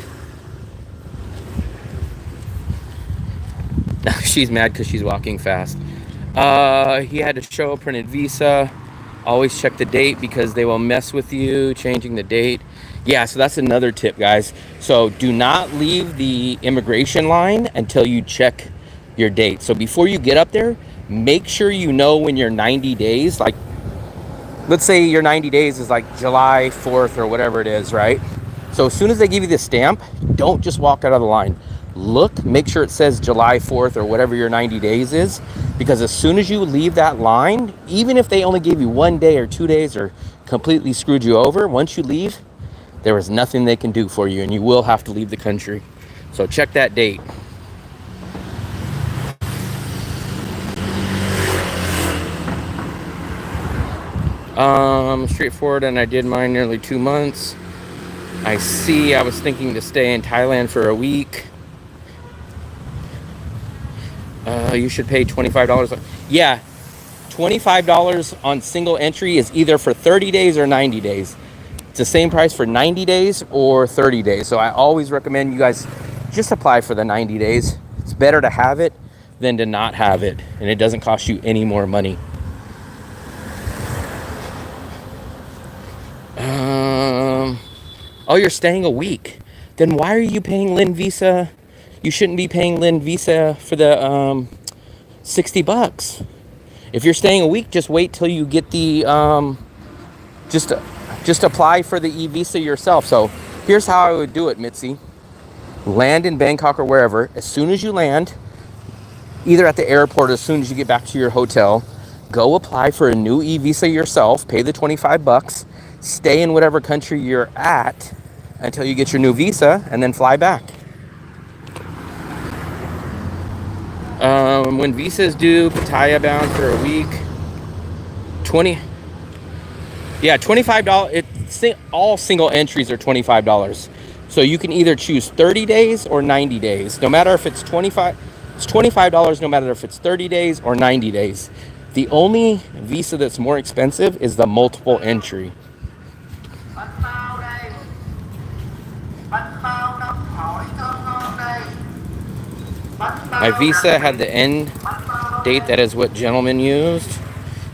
Now she's mad because she's walking fast. He had to show a printed visa. Always check the date because they will mess with you changing the date. Yeah, so that's another tip, guys. So do not leave the immigration line until you check your date. So before you get up there, make sure you know when your 90 days, like, let's say your 90 days is like July 4th or whatever it is, right? So as soon as they give you the stamp, don't just walk out of the line. Look, make sure it says July 4th or whatever your 90 days is, because as soon as you leave that line, even if they only gave you 1 day or 2 days or completely screwed you over, once you leave, there is nothing they can do for you, and you will have to leave the country. So check that date. Straightforward, and I did mine nearly 2 months. I see. I was thinking to stay in Thailand for a week. You should pay $25. Yeah, $25 on single entry is either for 30 days or 90 days. It's the same price for 90 days or 30 days. So I always recommend you guys just apply for the 90 days. It's better to have it than to not have it, and it doesn't cost you any more money. Oh, you're staying a week. Then why are you paying Lynn Visa? You shouldn't be paying Lynn Visa for the $60. If you're staying a week, just wait till you get the just apply for the e-visa yourself. So here's how I would do it, Mitzi. Land in Bangkok or wherever. As soon as you land, either at the airport or as soon as you get back to your hotel, go apply for a new e-visa yourself, pay the $25, stay in whatever country you're at until you get your new visa, and then fly back. When visa is due, Pattaya bound for a week, $25. All single entries are $25. So you can either choose 30 days or 90 days. No matter if it's $25 no matter if it's 30 days or 90 days. The only visa that's more expensive is the multiple entry. My visa had the end date. That is what gentlemen used.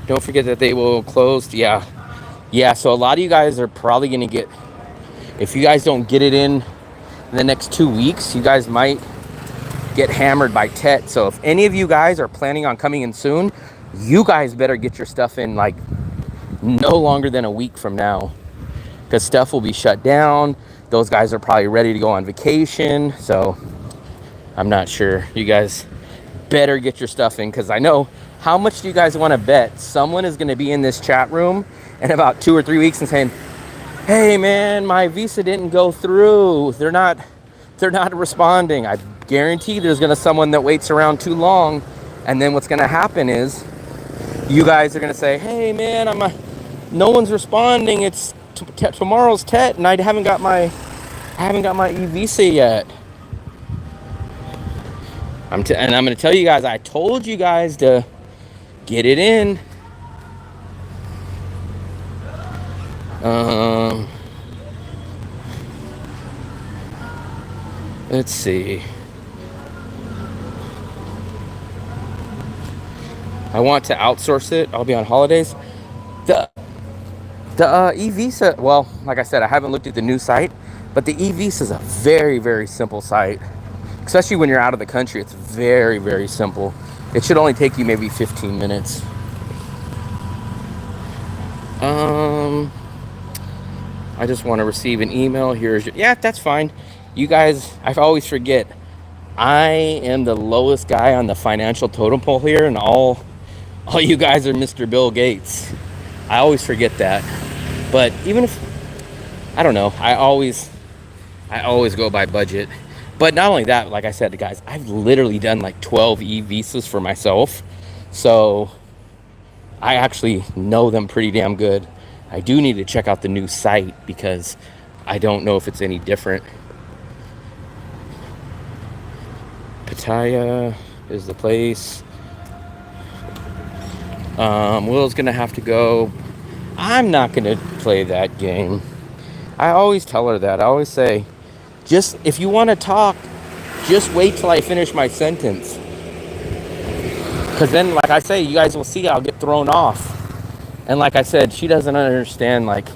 Don't forget that they will close. Yeah, so a lot of you guys are probably going to get, if you guys don't get it in the next 2 weeks, you guys might get hammered by Tet. So if any of you guys are planning on coming in soon, you guys better get your stuff in like no longer than a week from now, because stuff will be shut down. Those guys are probably ready to go on vacation. So I'm not sure. You guys better get your stuff in, because I know, how much do you guys want to bet someone is going to be in this chat room in about 2 or 3 weeks and saying, hey man, my visa didn't go through. They're not responding. I guarantee there's going to someone that waits around too long, and then what's going to happen is you guys are going to say, hey man, no one's responding. It's tomorrow's Tet and I haven't got my e-visa yet. And I'm going to tell you guys, I told you guys to get it in. Let's see. I want to outsource it. I'll be on holidays. The e-visa, well, like I said, I haven't looked at the new site, but the e-visa is a very, very simple site. Especially when you're out of the country, it's very, very simple. It should only take you maybe 15 minutes. I just want to receive an email. Yeah, that's fine. You guys, I always forget, I am the lowest guy on the financial totem pole here, and all all you guys are Mr. Bill Gates. I always forget that. But even if, I don't know, I always go by budget. But not only that, like I said, guys, I've literally done like 12 e-visas for myself. So I actually know them pretty damn good. I do need to check out the new site because I don't know if it's any different. Pattaya is the place. Will's gonna have to go. I'm not gonna play that game. I always tell her that. I always say, just if you want to talk, just wait till I finish my sentence. Because then, like I say, you guys will see I'll get thrown off. And like I said, she doesn't understand, like,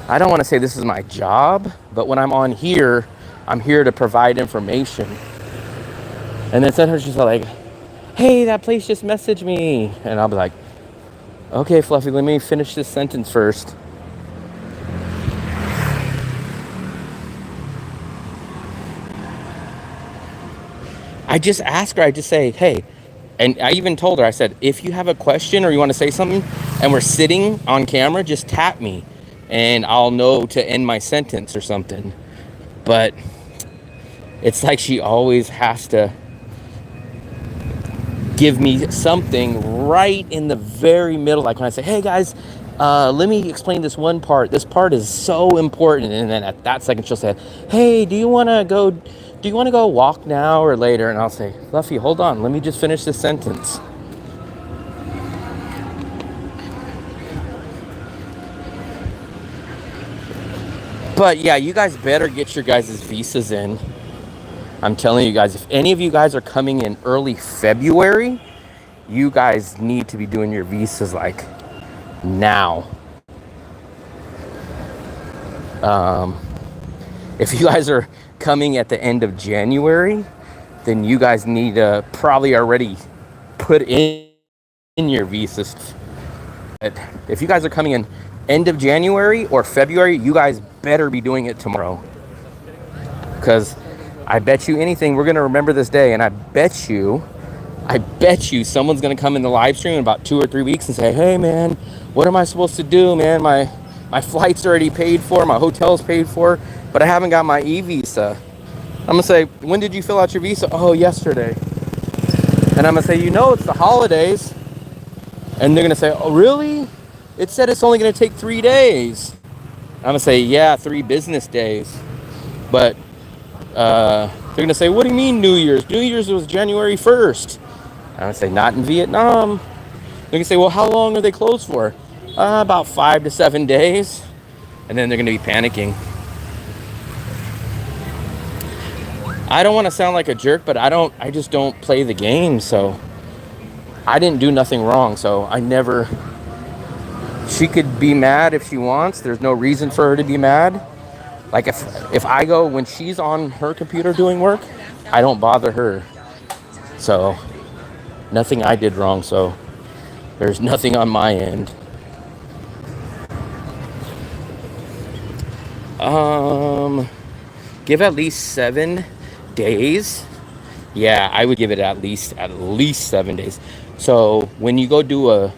I don't want to say this is my job, but when I'm on here, I'm here to provide information. And then sometimes she's like, hey, that place just messaged me. And I'll be like, okay, Fluffy, let me finish this sentence first. I just ask her, I just say, hey, and I even told her, I said, if you have a question or you want to say something and we're sitting on camera, just tap me and I'll know to end my sentence or something. But it's like she always has to give me something right in the very middle. Like when I say, hey guys, let me explain this one part. This part is so important. And then at that second she'll say, hey, do you want to go walk now or later? And I'll say, Fluffy, hold on. Let me just finish this sentence. But yeah, you guys better get your guys' visas in. I'm telling you guys, if any of you guys are coming in early February, you guys need to be doing your visas like now. If you guys are coming at the end of January, then you guys need to probably already put in your visas. But if you guys are coming in end of January or February, you guys better be doing it tomorrow. Because I bet you anything, we're going to remember this day. And I bet you someone's going to come in the live stream in about 2 or 3 weeks and say, hey, man, what am I supposed to do, man? My flight's already paid for. My hotel's paid for. But I haven't got my e-visa. I'm going to say, when did you fill out your visa? Oh, yesterday. And I'm going to say, it's the holidays. And they're going to say, oh, really? It said it's only going to take 3 days. I'm going to say, yeah, 3 business days. But they're going to say, what do you mean New Year's? New Year's was January 1st. I'm going to say, not in Vietnam. They're going to say, well, how long are they closed for? About 5 to 7 days. And then they're going to be panicking. I don't want to sound like a jerk, but I just don't play the game. So I didn't do nothing wrong. So she could be mad if she wants. There's no reason for her to be mad. Like if I go when she's on her computer doing work, I don't bother her. So nothing I did wrong. So there's nothing on my end. Give at least 7 days. Yeah, I would give it at least 7 days. So when you go do a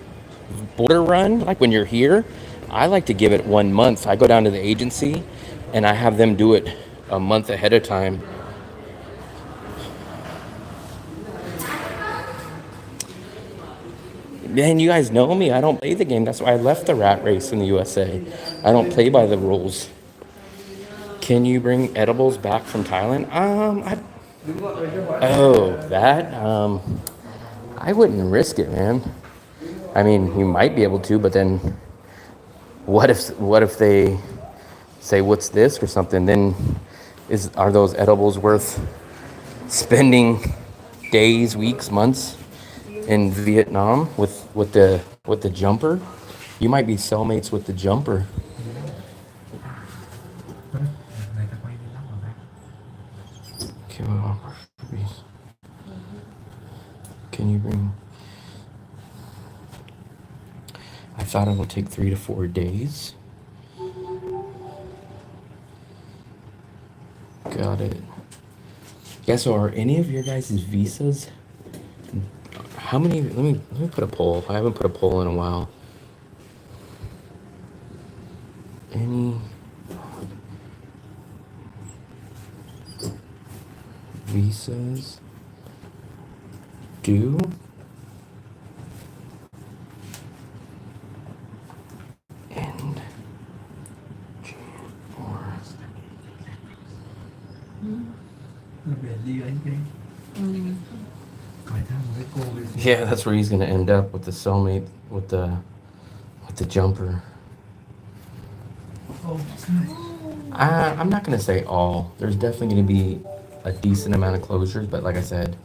border run, like when you're here, I like to give it 1 month. I go down to the agency and I have them do it a month ahead of time. Man, you guys know me. I don't play the game. That's why I left the rat race in the USA. I don't play by the rules. Can you bring edibles back from Thailand? I wouldn't risk it, man. I mean, you might be able to, but then what if they say, what's this or something? Then are those edibles worth spending days, weeks, months in Vietnam with the jumper? You might be cellmates with the jumper. Can you bring? I thought it would take 3 to 4 days. Got it. Yeah, so are any of your guys' visas? How many? Let me put a poll. I haven't put a poll in a while. Any visas due? And or yeah, that's where he's gonna end up with the cellmate with the jumper. I'm not gonna say all. There's definitely gonna be a decent amount of closures, but like I said,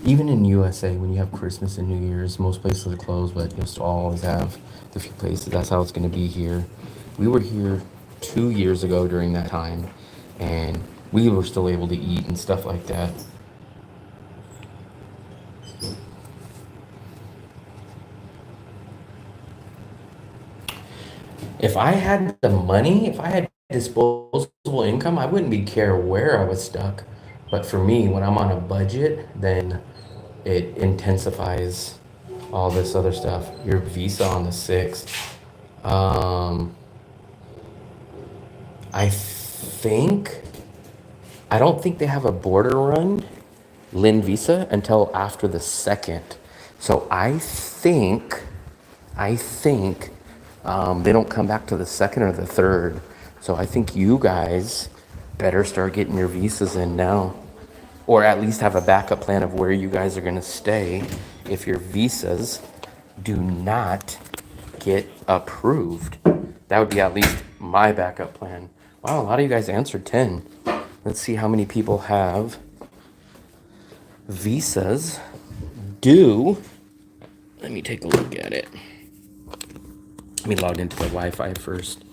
even in USA, when you have Christmas and New Year's, most places are closed, but you'll still always have the few places. That's how it's gonna be here. We were here 2 years ago during that time, and we were still able to eat and stuff like that. If I had the money, if I had disposable income, I wouldn't be care where I was stuck. But for me, when I'm on a budget, then it intensifies all this other stuff. Your visa on the 6th. Um, I think, I don't think they have a border run, Lin Visa, until after the 2nd. So I think they don't come back to the 2nd or the 3rd. So I think you guys better start getting your visas in now, or at least have a backup plan of where you guys are going to stay if your visas do not get approved. That would be at least my backup plan. Wow, a lot of you guys answered 10. Let's see how many people have visas due. Let me take a look at it. Let me log into the Wi-Fi first.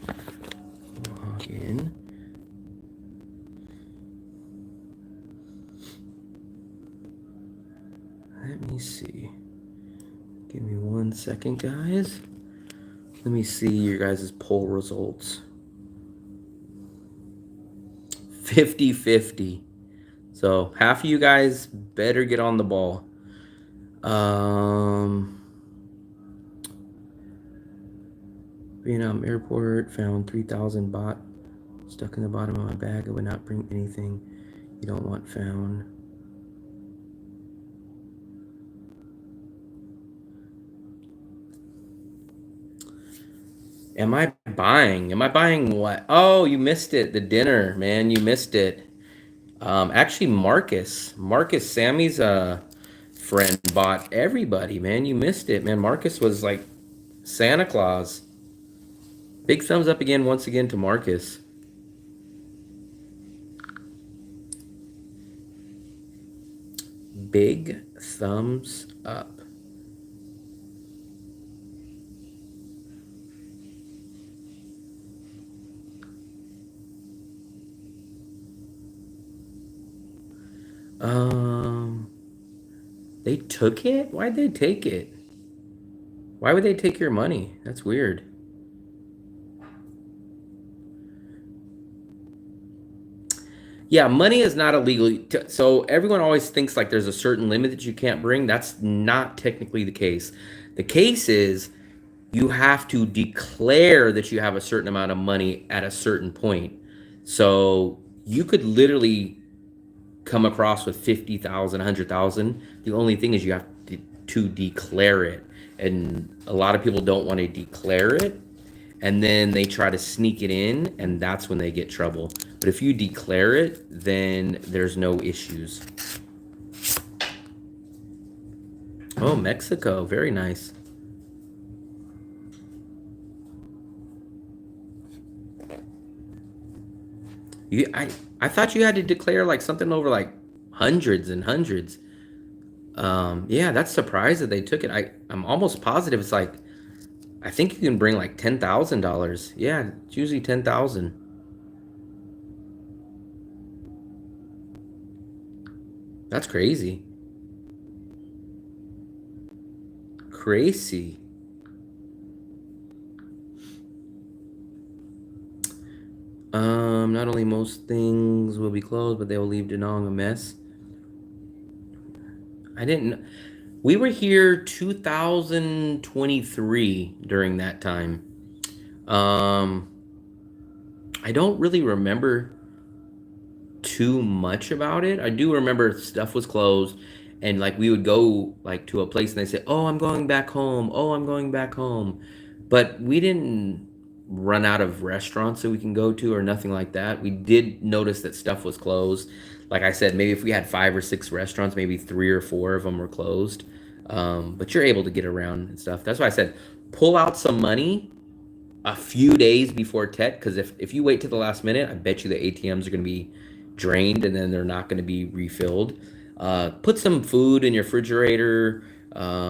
Log in. Let me see. Give me 1 second, guys. Let me see your guys' poll results. 50-50. So half of you guys better get on the ball. Vietnam airport, found 3,000 baht stuck in the bottom of my bag. I would not bring anything you don't want found. Am I buying what? Oh, you missed it. The dinner, man. You missed it. Actually, Marcus, Sammy's friend, bought everybody, man. You missed it, man. Marcus was like Santa Claus. Big thumbs up again, once again, to Marcus. Big thumbs up. They took it? Why'd they take it? Why would they take your money? That's weird. Yeah, money is not illegal. So everyone always thinks like there's a certain limit that you can't bring. That's not technically the case. The case is you have to declare that you have a certain amount of money at a certain point. So you could literally come across with 50,000, 100,000. The only thing is you have to declare it. And a lot of people don't want to declare it. And then they try to sneak it in, and that's when they get trouble. But if you declare it, then there's no issues. Oh, Mexico. Very nice. I thought you had to declare like something over like hundreds and hundreds. Yeah, that's surprised that they took it. I'm almost positive it's like, I think you can bring like $10,000. Yeah, it's usually 10,000. That's crazy. Crazy. Not only most things will be closed, but they will leave Da Nang a mess. I didn't. We were here 2023 during that time. I don't really remember too much about it. I do remember stuff was closed, and like we would go like to a place and they say, "Oh, I'm going back home. Oh, I'm going back home," but we didn't run out of restaurants that we can go to or nothing like that. We did notice that stuff was closed. Like I said, maybe if we had 5 or 6 restaurants, maybe 3 or 4 of them were closed. But you're able to get around and stuff. That's why I said pull out some money a few days before Tet, because if you wait to the last minute, I bet you the ATMs are going to be drained and then they're not going to be refilled. Put some food in your refrigerator.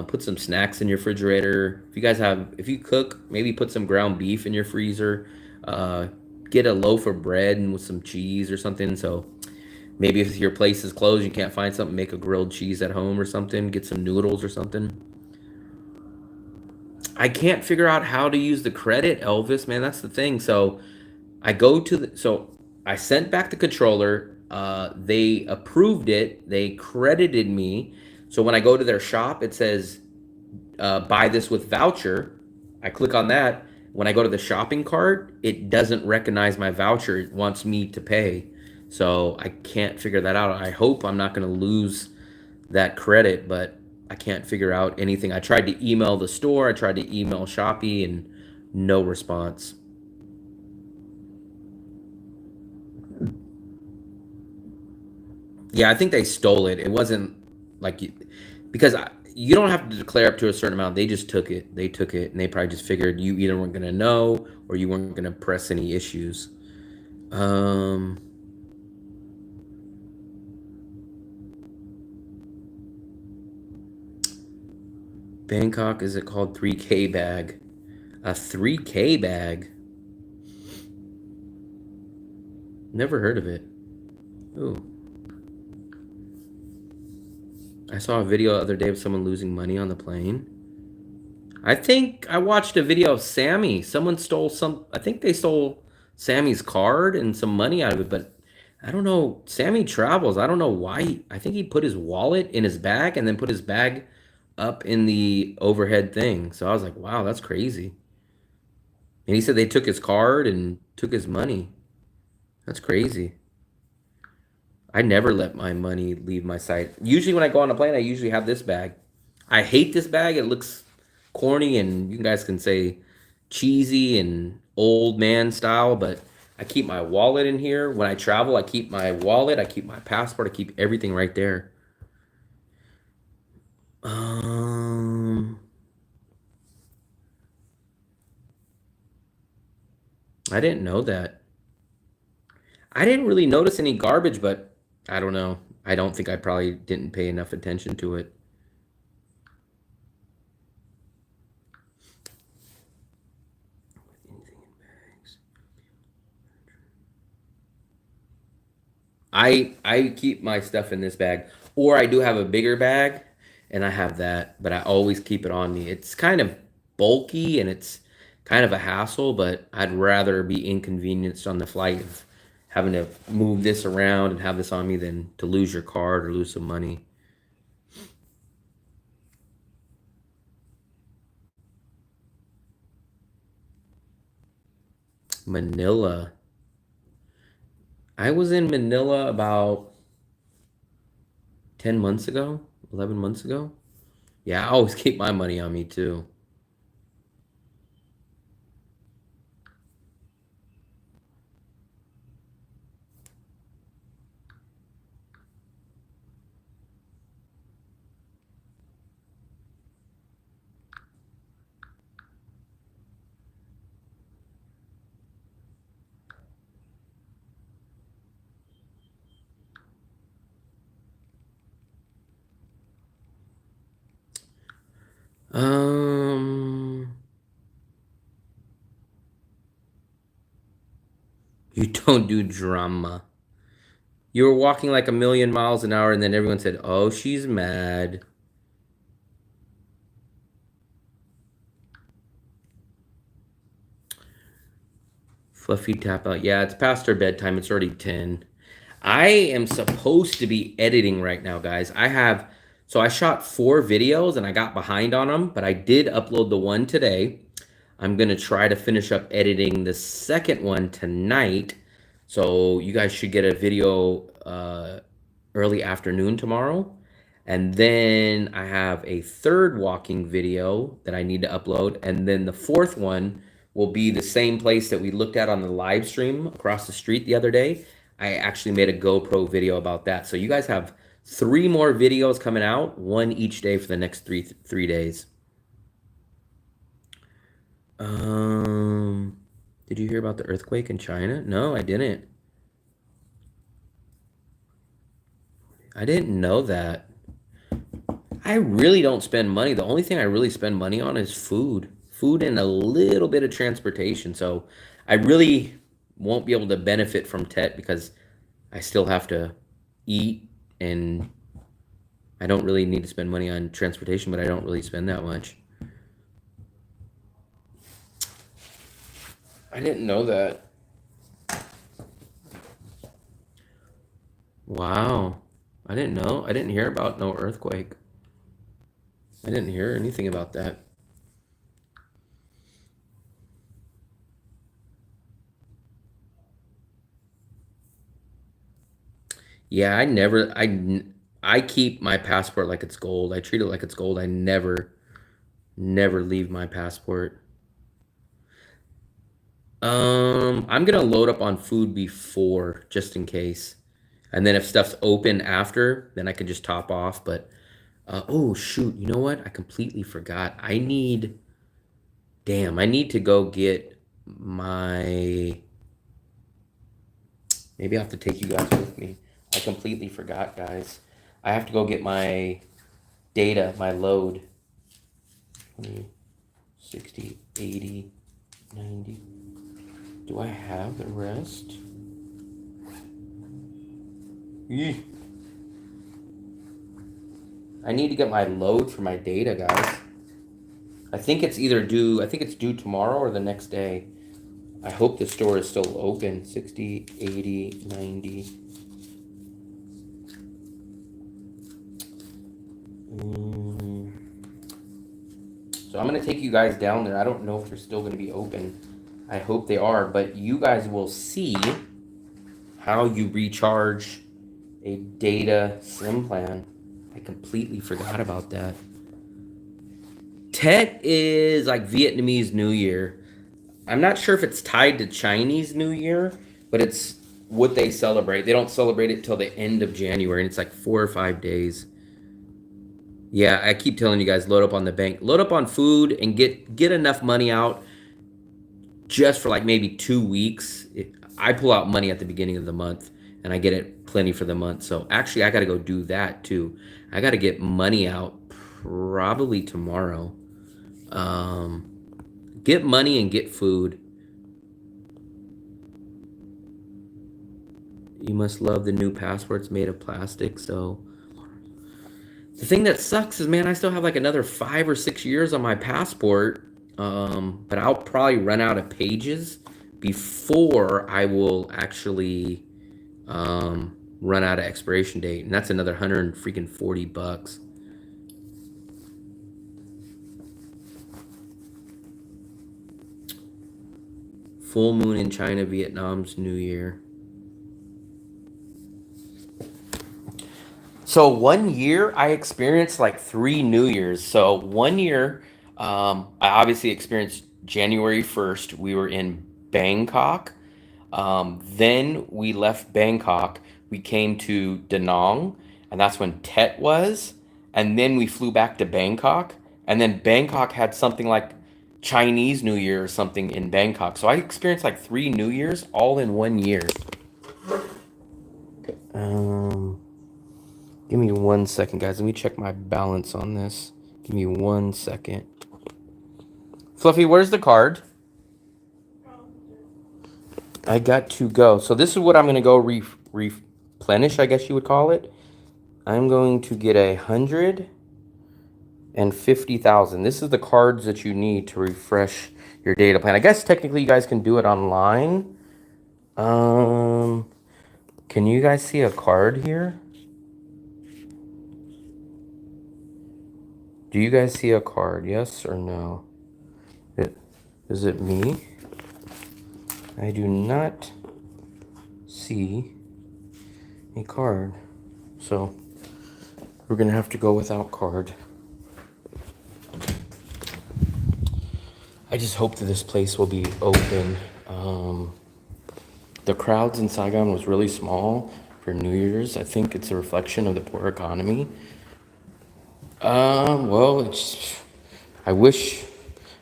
Put some snacks in your refrigerator. If you cook, maybe put some ground beef in your freezer. Get a loaf of bread and with some cheese or something. So maybe if your place is closed, you can't find something, make a grilled cheese at home or something. Get some noodles or something. I can't figure out how to use the credit, Elvis, man. That's the thing. So I sent back the controller. They approved it. They credited me. So when I go to their shop, it says buy this with voucher. I click on that. When I go to the shopping cart, it doesn't recognize my voucher. It wants me to pay. So I can't figure that out. I hope I'm not going to lose that credit, but I can't figure out anything. I tried to email the store. I tried to email Shopee and no response. Yeah, I think they stole it. It wasn't like because you don't have to declare up to a certain amount. They just took it. They took it, and they probably just figured you either weren't going to know or you weren't going to press any issues. Bangkok, is it called 3K bag? A 3K bag? Never heard of it. Ooh. I saw a video the other day of someone losing money on the plane. I think I watched a video of Sammy. Someone stole I think they stole Sammy's card and some money out of it, but I don't know. Sammy travels. I don't know why. I think he put his wallet in his bag and then put his bag up in the overhead thing. So I was like, wow, that's crazy. And he said they took his card and took his money. That's crazy. I never let my money leave my sight. Usually when I go on a plane, I usually have this bag. I hate this bag. It looks corny, and you guys can say cheesy and old man style, but I keep my wallet in here. When I travel, I keep my wallet, I keep my passport, I keep everything right there. I didn't know that. I didn't really notice any garbage, but I don't know. I don't think I probably didn't pay enough attention to it. I keep my stuff in this bag, or I do have a bigger bag, and I have that, but I always keep it on me. It's kind of bulky and it's kind of a hassle, but I'd rather be inconvenienced on the flight of having to move this around and have this on me than to lose your card or lose some money. Manila. I was in Manila about 10 months ago, 11 months ago. Yeah, I always keep my money on me too. You don't do drama. You were walking like a million miles an hour, and then everyone said, "Oh, she's mad." Fluffy tap out. Yeah, it's past her bedtime. It's already 10. I am supposed to be editing right now, guys. I have So I shot 4 videos and I got behind on them, but I did upload the one today. I'm going to try to finish up editing the second one tonight. So you guys should get a video early afternoon tomorrow. And then I have a third walking video that I need to upload. And then the fourth one will be the same place that we looked at on the live stream across the street the other day. I actually made a GoPro video about that. So you guys have 3 more videos coming out, one each day for the next three days. Did you hear about the earthquake in China? No, I didn't. I didn't know that. I really don't spend money. The only thing I really spend money on is food. Food and a little bit of transportation. So I really won't be able to benefit from TET because I still have to eat, and I don't really need to spend money on transportation, but I don't really spend that much. I didn't know that. Wow. I didn't know. I didn't hear about no earthquake. I didn't hear anything about that. Yeah, I keep my passport like it's gold. I treat it like it's gold. I never leave my passport. I'm gonna load up on food before, just in case. And then if stuff's open after, then I can just top off. But, oh shoot, you know what? I completely forgot. I need to go get my, maybe I have to take you guys with me. I completely forgot, guys. I have to go get my data, my load. 20, 60, 80, 90. Do I have the rest? Eeh. I need to get my load for my data, guys. I think it's due tomorrow or the next day. I hope the store is still open. 60, 80, 90. So I'm going to take you guys down there. I don't know if they're still going to be open. I hope they are, but you guys will see how you recharge a data SIM plan. I completely forgot about that. Tet is like Vietnamese New Year. I'm not sure if it's tied to Chinese New Year, but it's what they celebrate. They don't celebrate it till the end of January, and it's like 4 or 5 days. Yeah, I keep telling you guys, load up on the bank, load up on food, and get enough money out just for like maybe 2 weeks. I pull out money at the beginning of the month, and I get it plenty for the month. So actually, I got to go do that too. I got to get money out probably tomorrow. Get money and get food. You must love the new passports made of plastic. So the thing that sucks is, man, I still have like another 5 or 6 years on my passport. But I'll probably run out of pages before I will actually run out of expiration date, and that's another $140. Full moon in China, Vietnam's New Year. So 1 year I experienced like 3 New Years. So 1 year, I obviously experienced January 1st. We were in Bangkok. Then we left Bangkok. We came to Da Nang, and that's when Tet was. And then we flew back to Bangkok. And then Bangkok had something like Chinese New Year or something in Bangkok. So I experienced like 3 New Years all in 1 year. Give me 1 second, guys. Let me check my balance on this. Give me 1 second. Fluffy, where's the card? I got to go. So this is what I'm going to go replenish, I guess you would call it. I'm going to get 150,000. This is the cards that you need to refresh your data plan. I guess technically you guys can do it online. Can you guys see a card here? Do you guys see a card? Yes or no? Is it me? I do not see a card. So we're gonna have to go without card. I just hope that this place will be open. The crowds in Saigon was really small for New Year's. I think it's a reflection of the poor economy. Well, I wish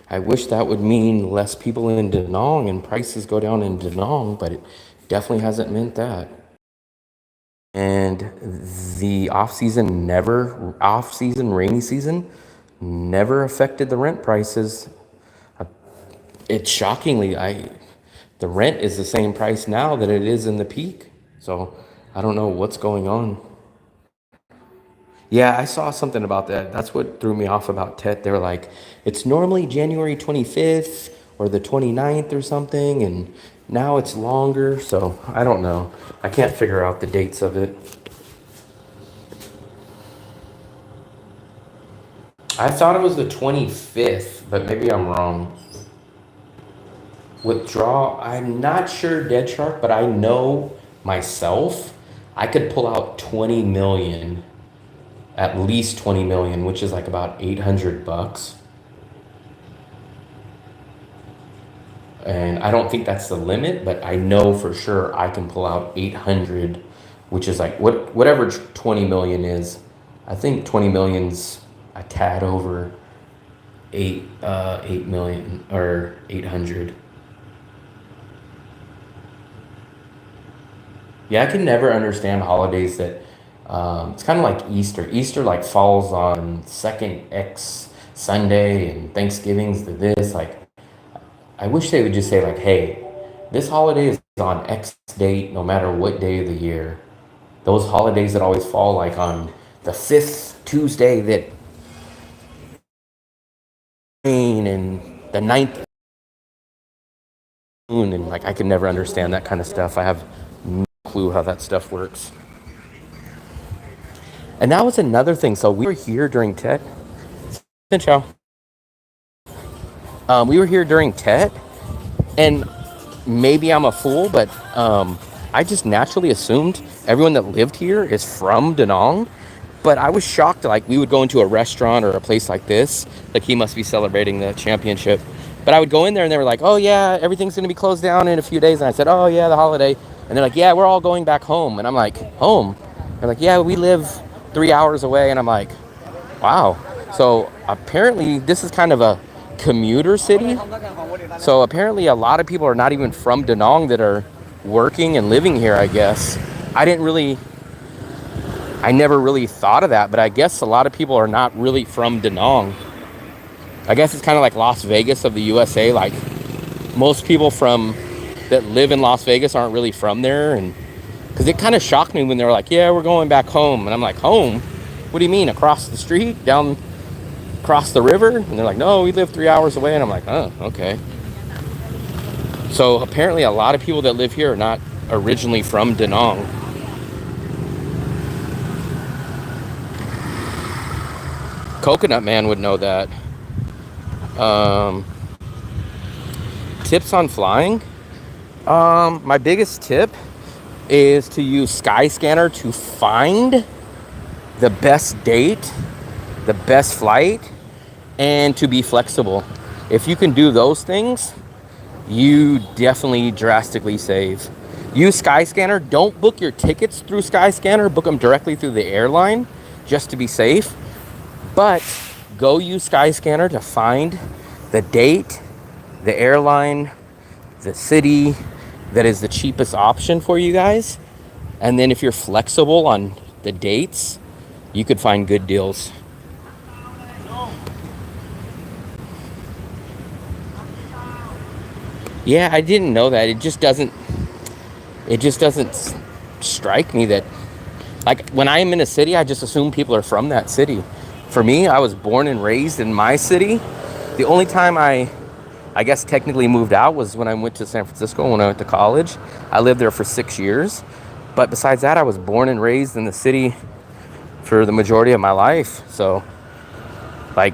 that would mean less people in Da Nang and prices go down in Da Nang, but it definitely hasn't meant that. And the off-season, rainy season, never affected the rent prices. It's shockingly, the rent is the same price now that it is in the peak. So I don't know what's going on. Yeah, I saw something about that. That's what threw me off about Tet. They were like, it's normally January 25th or the 29th or something, and now it's longer. So I don't know. I can't figure out the dates of it. I thought it was the 25th, but maybe I'm wrong. Withdraw, I'm not sure, Dead Shark, but I know myself, I could pull out 20 million, at least 20 million, which is like about 800 bucks. And I don't think that's the limit, but I know for sure I can pull out 800, which is like whatever 20 million is. I think 20 million's a tad over 8 million or 800. Yeah, I can never understand holidays that it's kind of like Easter. Easter like falls on second X Sunday and Thanksgiving's the this. Like, I wish they would just say like, hey, this holiday is on X date, no matter what day of the year. Those holidays that always fall like on the fifth Tuesday that and the 9th moon, and like I can never understand that kind of stuff. I have no clue how that stuff works. And that was another thing. So we were here during Tet. We were here during Tet, and maybe I'm a fool, but I just naturally assumed everyone that lived here is from Da Nang. But I was shocked. Like, we would go into a restaurant or a place like this. Like, he must be celebrating the championship. But I would go in there and they were like, oh yeah, everything's going to be closed down in a few days. And I said, oh yeah, the holiday. And they're like, yeah, we're all going back home. And I'm like, home? They're like, yeah, we live 3 hours away. And I'm like, wow. So apparently this is kind of a commuter city. So apparently a lot of people are not even from Da Nang that are working and living here, I guess. I never really thought of that, but I guess a lot of people are not really from Da Nang. I guess it's kind of like Las Vegas of the USA. Like, most people that live in Las Vegas aren't really from there. And because it kind of shocked me when they were like, yeah, we're going back home. And I'm like, home? What do you mean? Across the street? Down across the river? And they're like, no, we live 3 hours away. And I'm like, oh, okay. So apparently a lot of people that live here are not originally from Da Nang. Coconut Man would know that. Tips on flying. My biggest tip is to use Skyscanner to find the best date, the best flight, and to be flexible. If you can do those things, you definitely drastically save. Use Skyscanner. Don't book your tickets through Skyscanner. Book them directly through the airline just to be safe. But go use Skyscanner to find the date, the airline, the city that is the cheapest option for you guys. And then if you're flexible on the dates, you could find good deals. Yeah, I didn't know that. It just doesn't strike me that, like, when I am in a city, I just assume people are from that city. For me, I was born and raised in my city. The only time I guess technically moved out was when I went to San Francisco when I went to college. I lived there for 6 years. But besides that, I was born and raised in the city for the majority of my life. So Like,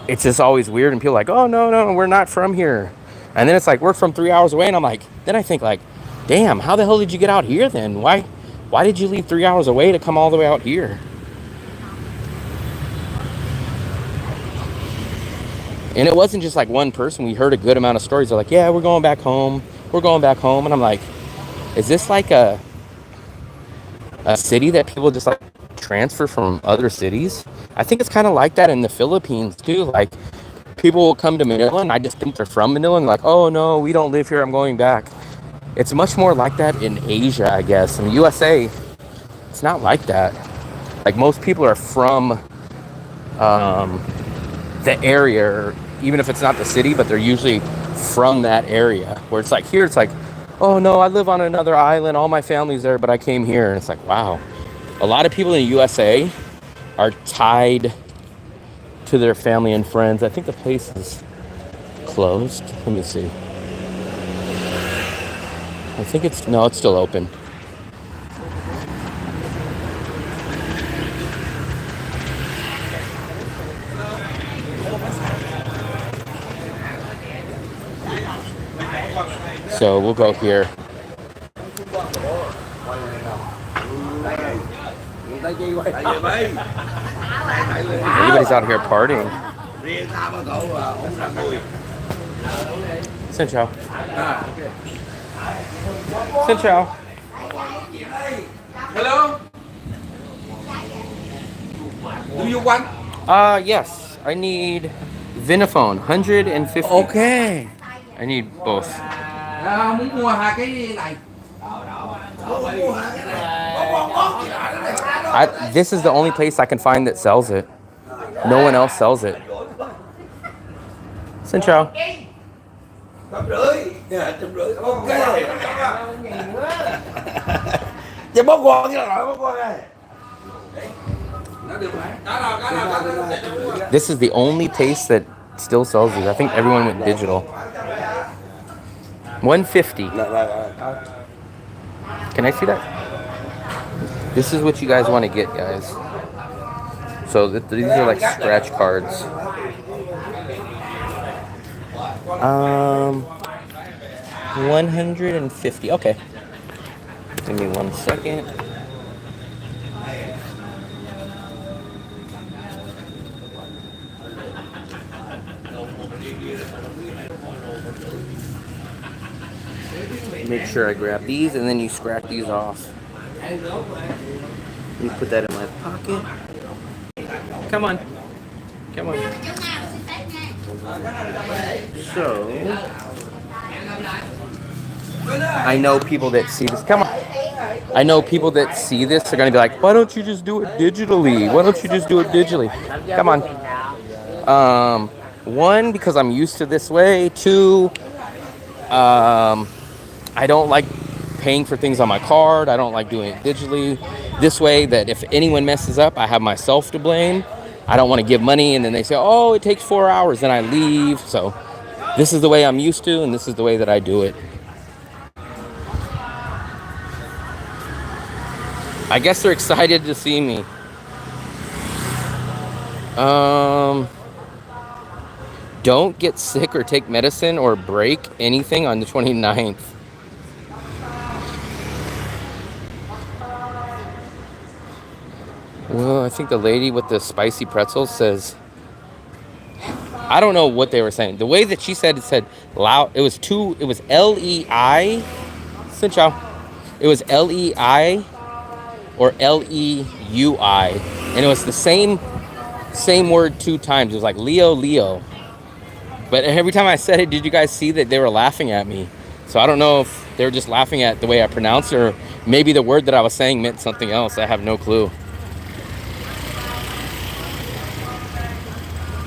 it's just always weird, and people are like, oh, no, we're not from here. And then it's like, we're from 3 hours away, and I'm like, then I think like, damn, how the hell did you get out here then? Why did you leave 3 hours away to come all the way out here? And it wasn't just like one person. We heard a good amount of stories. They're like, yeah, we're going back home. We're going back home. And I'm like, is this like a city that people just like transfer from other cities? I think it's kind of like that in the Philippines too. Like, people will come to Manila and I just think they're from Manila and like, oh no, we don't live here, I'm going back. It's much more like that in Asia, I guess. In the USA, it's not like that. Like, most people are from the area, or even if it's not the city, but they're usually from that area. Where it's like here, it's like, oh no, I live on another island, all my family's there, but I came here. And it's like, wow. A lot of people in the USA are tied to their family and friends. I think the place is closed. Let me see. I think it's still open. So we'll go here. Everybody's out here partying. Xin chào. Xin chào. Hello. Do you want? Yes. I need Vinaphone, 150. Okay. I need both. Muốn mua hai cái này. This is the only place I can find that sells it. No one else sells it. Xin chào. 150. Ok. Giờ bóc quần cái loại bóc quần này. This is the only place that still sells these. I think everyone went digital. 150. Can I see that? This is what you guys want to get, guys. So these are like scratch cards. 150. Okay. Give me 1 second. Make sure I grab these, and then you scratch these off. You put that in my pocket. Come on. Come on. So, I know people that see this. Come on. I know people that see this are going to be like, why don't you just do it digitally? Why don't you just do it digitally? Come on. One, because I'm used to this way. Two, I don't like paying for things on my card. I don't like doing it digitally. This way, that if anyone messes up, I have myself to blame. I don't want to give money and then they say, oh, it takes 4 hours, then I leave. So this is the way I'm used to, and this is the way that I do it. I guess they're excited to see me. Don't get sick or take medicine or break anything on the 29th. Well, I think the lady with the spicy pretzels says, I don't know what they were saying. The way that she said it said loud. It was L-E-I. Xin chào. It was L-E-I or L-E-U-I. And it was the same word 2 times. It was like Leo. But every time I said it, did you guys see that they were laughing at me? So I don't know if they were just laughing at the way I pronounced it, or maybe the word that I was saying meant something else. I have no clue.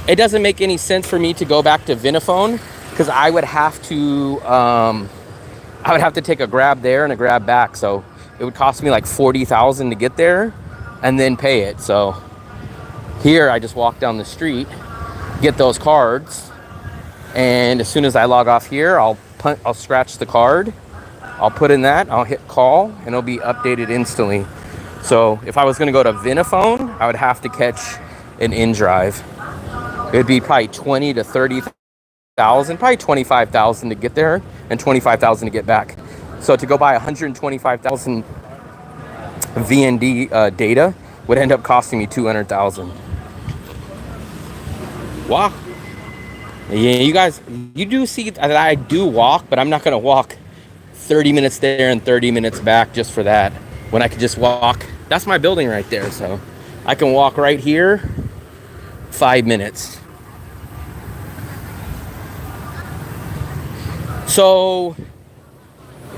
It doesn't make any sense for me to go back to Vinaphone, because I would have to take a grab there and a grab back. So it would cost me like $40,000 to get there and then pay it. So here I just walk down the street, get those cards, and as soon as I log off here, I'll scratch the card, I'll put in that, I'll hit call, and it'll be updated instantly. So if I was going to go to Vinaphone, I would have to catch an InDrive. It'd be probably 20 to 30,000, probably 25,000 to get there and 25,000 to get back. So to go buy 125,000 VND data would end up costing me 200,000. Wow. Yeah, you guys, you do see that I do walk, but I'm not going to walk 30 minutes there and 30 minutes back just for that. When I could just walk, that's my building right there. So I can walk right here, 5 minutes. So,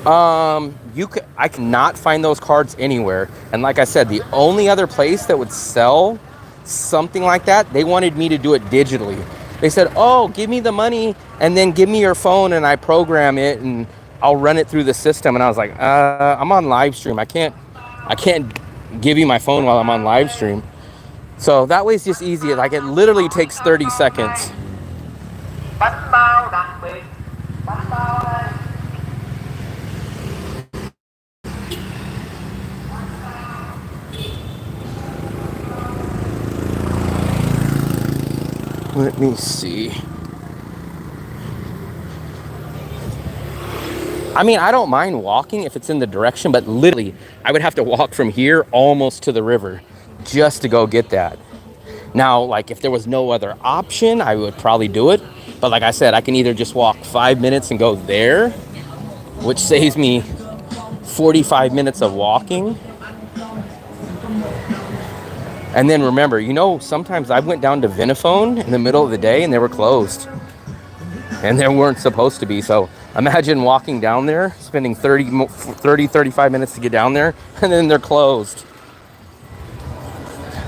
I cannot find those cards anywhere. And like I said, the only other place that would sell something like that, they wanted me to do it digitally. They said, oh, give me the money and then give me your phone and I program it and I'll run it through the system. And I was like, I'm on live stream. I can't give you my phone while I'm on live stream. So that way it's just easy. Like it literally takes 30 seconds. Let me see. I mean, I don't mind walking if it's in the direction, but literally, I would have to walk from here almost to the river just to go get that. Now, like, if there was no other option, I would probably do it. But like I said, I can either just walk 5 minutes and go there, which saves me 45 minutes of walking. And then remember, you know, sometimes I went down to Vinaphone in the middle of the day and they were closed. And they weren't supposed to be. So imagine walking down there, spending 35 minutes to get down there, and then they're closed.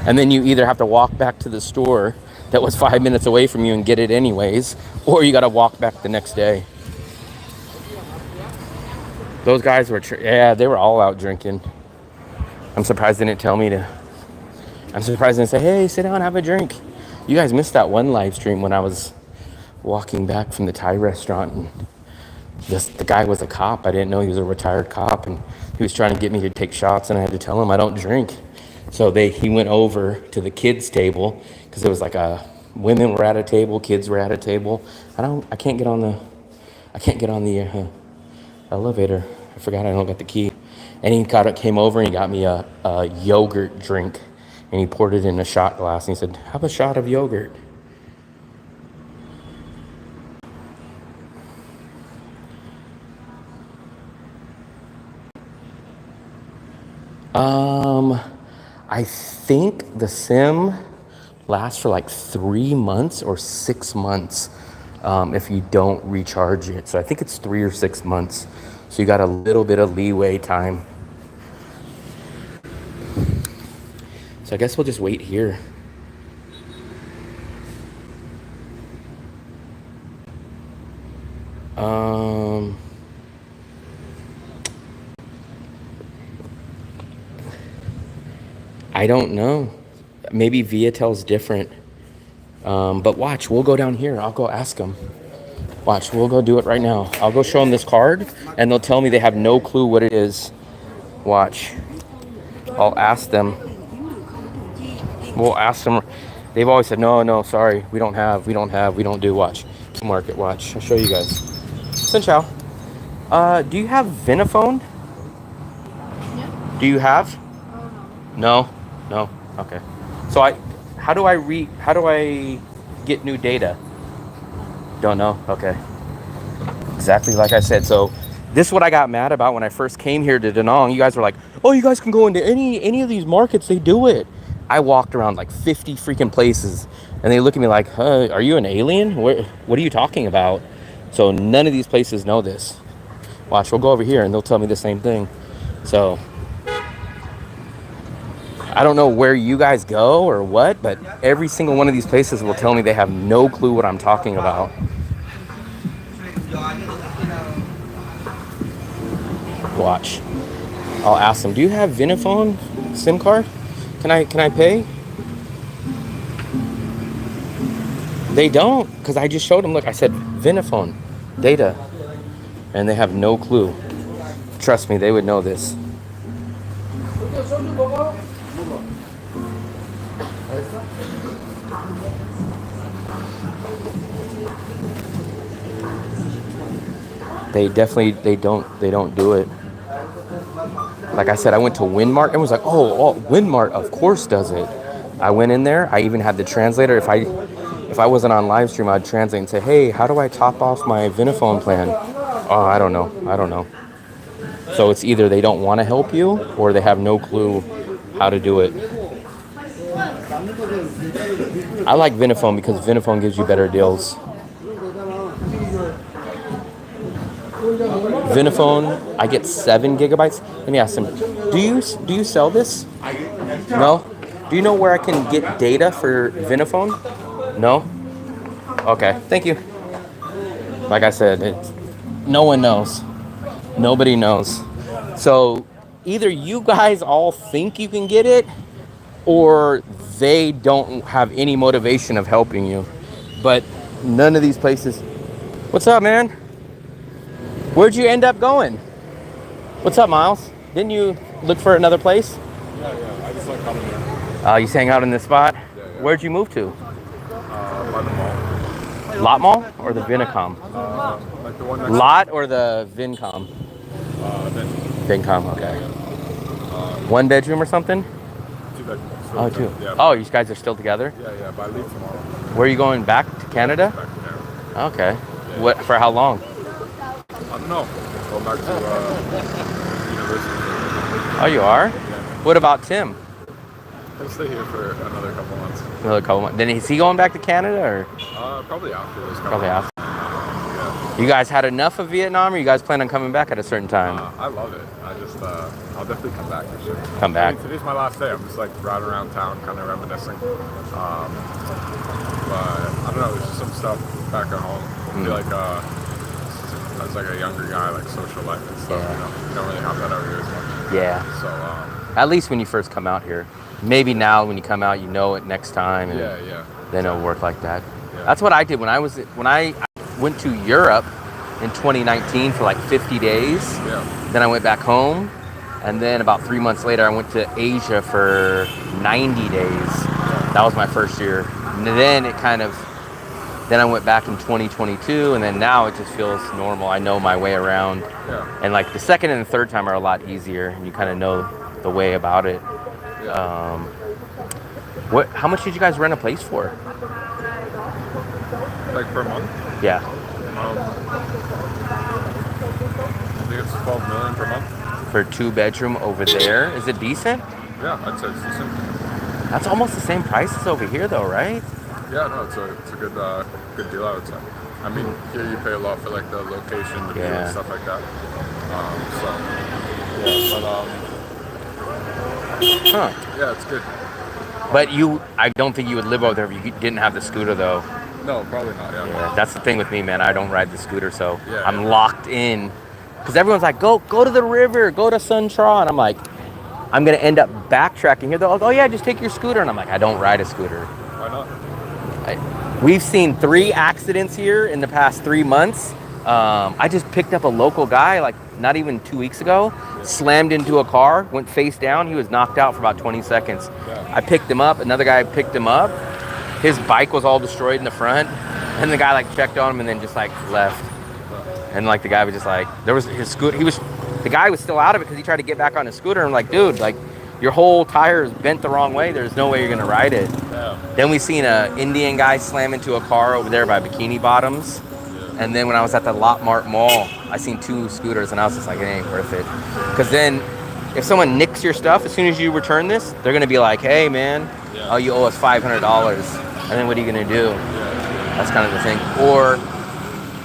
And then you either have to walk back to the store that was 5 minutes away from you and get it anyways, or you got to walk back the next day. Those guys were, they were all out drinking. I'm surprised they didn't tell me to. I'm surprised they didn't say, hey, sit down, have a drink. You guys missed that one live stream when I was walking back from the Thai restaurant and the guy was a cop. I didn't know he was a retired cop and he was trying to get me to take shots and I had to tell him I don't drink. So he went over to the kids table because it was like women were at a table, kids were at a table. I can't get on the elevator. I forgot I don't got the key. And he came over and he got me a yogurt drink and he poured it in a shot glass and he said, have a shot of yogurt. I think the sim lasts for like 3 months or 6 months if you don't recharge it. So I think it's 3 or 6 months. So you got a little bit of leeway time. So I guess we'll just wait here. I don't know. Maybe Viatel's different. But watch, we'll go down here. I'll go ask them. Watch, we'll go do it right now. I'll go show them this card, and they'll tell me they have no clue what it is. Watch. I'll ask them. We'll ask them. They've always said, no, sorry. We don't do. Watch. Market, watch. I'll show you guys. Xin chào. Do you have Vinaphone? Yeah. Do you have? No. Okay. So how do I get new data? Don't know. Okay. Exactly like I said. So this is what I got mad about when I first came here to Da Nang. You guys were like, oh, you guys can go into any of these markets. They do it. I walked around like 50 freaking places and they look at me like, huh, are you an alien? What are you talking about? So none of these places know this. Watch, we'll go over here and they'll tell me the same thing. So I don't know where you guys go or what, but every single one of these places will tell me they have no clue what I'm talking about. Watch. I'll ask them, do you have Vinaphone SIM card? Can I pay? They don't, because I just showed them, look, I said Vinaphone data, and they have no clue. Trust me, they would know this. They definitely they don't do it. Like I said, I went to Winmart and was like, oh, Winmart of course does it. I went in there. I even had the translator. If I wasn't on live stream, I'd translate and say, hey, how do I top off my Vinaphone plan? Oh, I don't know. So it's either they don't want to help you or they have no clue how to do it. I like Vinaphone because Vinaphone gives you better deals. Vinaphone, I get 7 gigabytes. Let me ask him, do you sell this? No? Do you know where I can get data for Vinaphone? No? Okay, thank you. Like I said, no one knows. Nobody knows. So either you guys all think you can get it or they don't have any motivation of helping you. But none of these places. What's up, man? Where'd you end up going? What's up, Miles? Didn't you look for another place? Yeah. I just like coming here. You hang out in this spot? Yeah. Where'd you move to? By the mall. Lot Mall or the Vinicom? Like the one next Lot or the Vincom? then Vincom, okay. 1 bedroom or something? 2 bedrooms. So Oh, 2. Yeah. Oh, you guys are still together? Yeah, but I leave tomorrow. Where are you going, back to Canada? Back to Canada. Okay. What, for how long? I don't know. Go back to university. Oh, you are? What about Tim? I'll stay here for another couple months. Another couple months. Then is he going back to Canada or? Probably after this. Probably after. Yeah. You guys had enough of Vietnam, or you guys plan on coming back at a certain time? I love it. I'll definitely come back for sure. Come back. I mean, today's my last day. I'm just like riding around town, kind of reminiscing. But I don't know. There's just some stuff back at home. I feel like as like a younger guy, like social life and stuff. You don't really have that out here as much. Yeah. So at least when you first come out here. Maybe now when you come out, you know it next time. And yeah. Then it'll work like that. Yeah. That's what I did when I went to Europe in 2019 for like 50 days. Yeah. Then I went back home. And then about 3 months later, I went to Asia for 90 days. That was my first year. And then then I went back in 2022. And then now it just feels normal. I know my way around. Yeah. And like the second and the third time are a lot easier. And you kind of know the way about it. Yeah. How much did you guys rent a place for? Like per month? Yeah. I think it's 12 million per month. For 2-bedroom over there. Is it decent? Yeah, I'd say it's decent. That's almost the same price as over here though, right? Yeah, no, it's a good deal, I would say. I mean, here you pay a lot for like the location, the view, and stuff like that. Yeah, it's good. But I don't think you would live over there if you didn't have the scooter though. No, probably not. Yeah. That's the thing with me, man. I don't ride the scooter, so Yeah, I'm locked in. Because everyone's like, go to the river, go to Sun Tra, and I'm like, I'm gonna end up backtracking here. They're like, oh yeah, just take your scooter, and I'm like, I don't ride a scooter. Why not? We've seen 3 accidents here in the past 3 months. I just picked up a local guy, like not even 2 weeks ago, slammed into a car, went face down. He was knocked out for about 20 seconds. Yeah. I picked him up. Another guy picked him up. His bike was all destroyed in the front. And the guy like checked on him and then just like left. And like the guy was just like, there was his scooter. The guy was still out of it because he tried to get back on his scooter. And I'm like, dude, like your whole tire is bent the wrong way. There's no way you're gonna ride it. Yeah. Then we seen a Indian guy slam into a car over there by Bikini Bottoms. And then when I was at the Lot Mart Mall, I seen 2 scooters and I was just like, it ain't worth it. Because then if someone nicks your stuff, as soon as you return this, they're gonna be like, hey man, oh, you owe us $500. And then what are you gonna do? That's kind of the thing. Or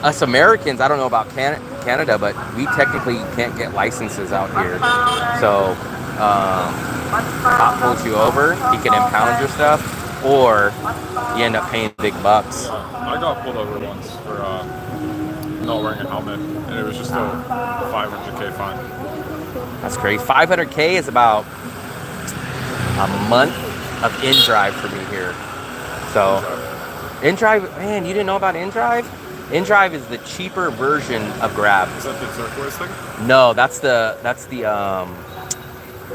us Americans, I don't know about Canada, but we technically can't get licenses out here. So cop pulls you over, he can impound your stuff, or you end up paying big bucks. I got pulled over once for not wearing a helmet, and it was just a $500K fine. That's crazy. 500K is about a month of InDrive for me here. So InDrive, man, you didn't know about InDrive? InDrive is the cheaper version of Grab. Is that the turquoise thing? No, that's the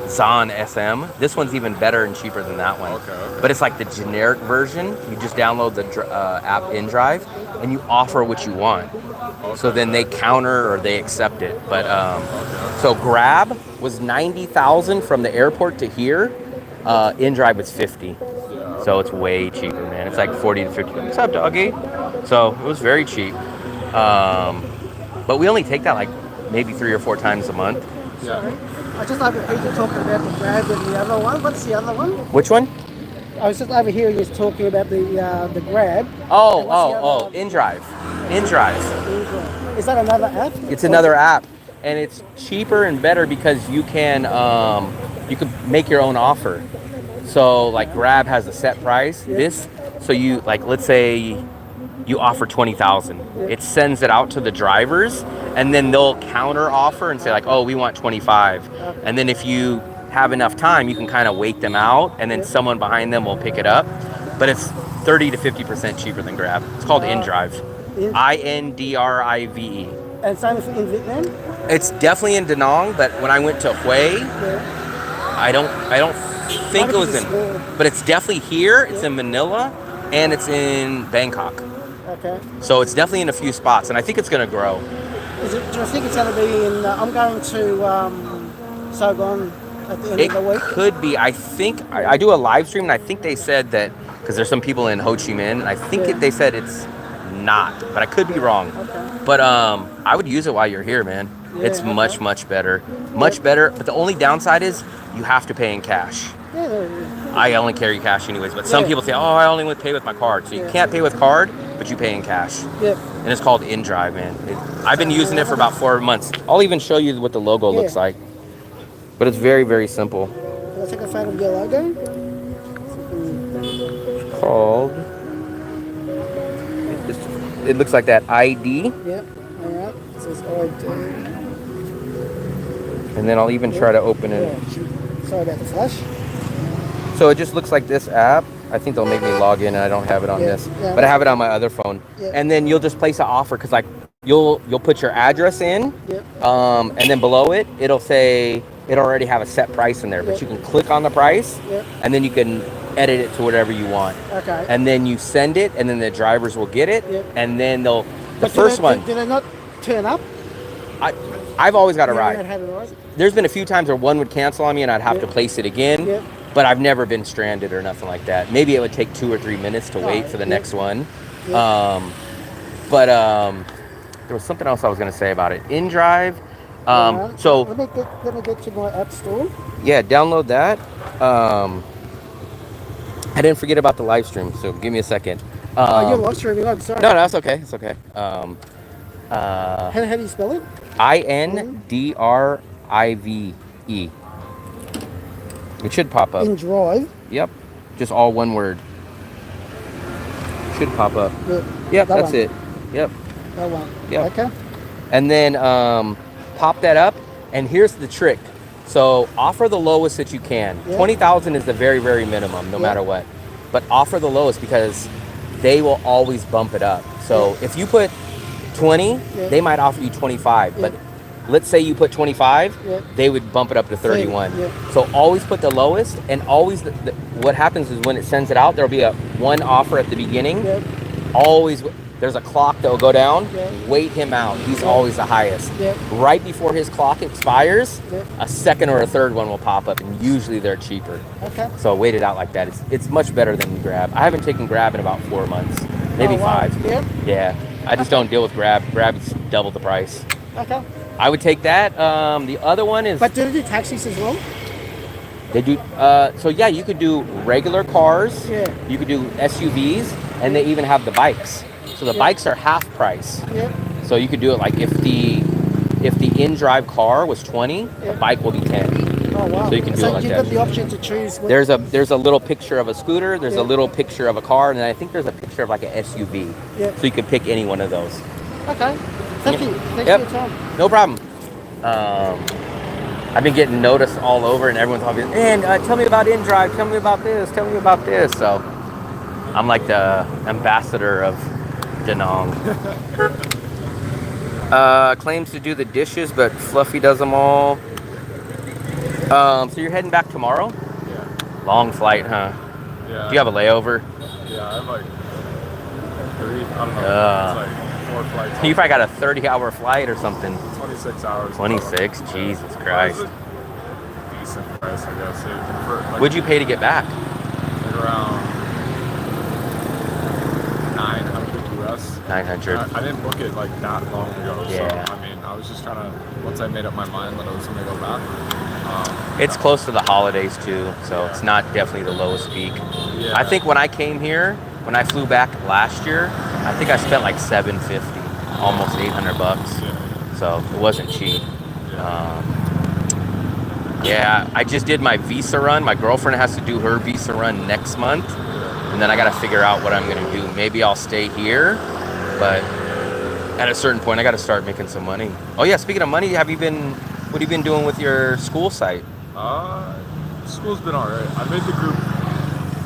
Zon SM. This one's even better and cheaper than that one. Okay. But it's like the generic version. You just download the app InDrive, and you offer what you want. So then they counter or they accept it. But so Grab was 90,000 from the airport to here. InDrive was 50. So it's way cheaper, man. It's like 40 to 50. What's up, doggy? So it was very cheap. But we only take that like maybe 3 or 4 times a month. I just overheard you talking about the Grab and the other one. What's the other one? Which one? I was just overhearing you talking about the Grab. Oh, InDrive. Is that another app? It's another app, and it's cheaper and better because you can make your own offer. So like Grab has a set price. So you like, let's say you offer 20,000. It sends it out to the drivers, and then they'll counter offer and say like, oh, we want 25. And then if you have enough time, you can kind of wait them out, and then someone behind them will pick it up. But it's 30 to 50% cheaper than Grab. It's called InDrive. INDRIVE. And same in Vietnam? It's definitely in Da Nang, but when I went to Hue, I don't think it was in, but it's definitely here. It's in Manila, and it's in Bangkok. Okay. So it's definitely in a few spots, and I think it's going to grow. Do you think it's going to be in? I'm going to Saigon at the end of the week. It could be. I think I do a live stream, and I think they said that because there's some people in Ho Chi Minh, and I think they said it's not, but I could be wrong. Okay. But I would use it while you're here, man. It's much better, much better. But the only downside is you have to pay in cash. I only carry cash anyways, but some people say, oh, I only pay with my card. So you can't pay with card, but you pay in cash. And it's called InDrive, man. I've been using it for about 4 months. I'll even show you what the logo looks like. But it's very, very simple. Can I take a photo of your logo? It's called, it looks like that ID. Yep, all right. It says ID. And then I'll even try to open it. Sorry about the flash. So it just looks like this app. I think they'll make me log in, and I don't have it on this, but I have it on my other phone. And then you'll just place an offer because like you'll put your address in, and then below it it'll say it already have a set price in there, but you can click on the price, and then you can edit it to whatever you want. Okay. And then you send it, and then the drivers will get it, and then they'll Do they not turn up? I've always got a ride. Had a ride? There's been a few times where one would cancel on me and I'd have to place it again, but I've never been stranded or nothing like that. Maybe it would take 2 or 3 minutes to wait for the next one. But there was something else I was going to say about it. InDrive. So let me get to my app store. Yeah, download that. I didn't forget about the live stream, so give me a second. You're live streaming. I'm sorry. No, it's okay. It's okay. How do you spell it? INDRIVE. It should pop up. InDrive. Yep. Just all one word. Should pop up. that Yep, that's one. it. Yep. That one. Yep. Okay. And then pop that up. And here's the trick. So offer the lowest that you can. 20,000 is the very, very minimum, no matter what. But offer the lowest because they will always bump it up. So if you put 20, they might offer you 25. But let's say you put 25, they would bump it up to 31. So always put the lowest, and always what happens is when it sends it out, there'll be one offer at the beginning. Always there's a clock that will go down. Wait him out. He's always the highest. Right before his clock expires, a second or a third one will pop up, and usually they're cheaper. Okay. So wait it out like that. It's much better than Grab. I haven't taken Grab in about 4 months, maybe 5. Yeah. I just don't deal with Grab. Grab's double the price. Okay. I would take that. The other one is. But do they do taxis as well? They do. So yeah, you could do regular cars. You could do SUVs, and they even have the bikes. So the bikes are half price. So you could do it like if the InDrive car was 20, the bike will be 10. Oh wow! So you can do it like you've that. got the option to choose. There's a little picture of a scooter. There's a little picture of a car, and then I think there's a picture of like an SUV. So you can pick any one of those. Okay. Thank you. Thanks for your time. No problem. I've been getting noticed all over, and everyone's always, man, tell me about InDrive. Tell me about this. Tell me about this. So I'm like the ambassador of Da Nang. Claims to do the dishes, but Fluffy does them all. So you're heading back tomorrow? Yeah. Long flight, huh? Yeah. Do you have a layover? Yeah, I have like 3, I don't know, it's like 4 flights. You probably got a 30-hour flight or something. 26 hours. 26? Jesus Christ. Decent price, I guess. Like, What'd you pay to get back? Like around 900 US. 900. I didn't book it like that long ago. Yeah. So, I mean, I was just trying to, once I made up my mind that I was going to go back. It's close to the holidays too, so it's not definitely the lowest peak. Yeah. I think when I came here, when I flew back last year, I think I spent like $750, almost $800. Yeah. So it wasn't cheap. Yeah. Yeah, I just did my visa run. My girlfriend has to do her visa run next month, and then I got to figure out what I'm gonna do. Maybe I'll stay here, but at a certain point, I got to start making some money. Oh yeah, speaking of money, what have you been doing with your school site? School's been alright. I made the group,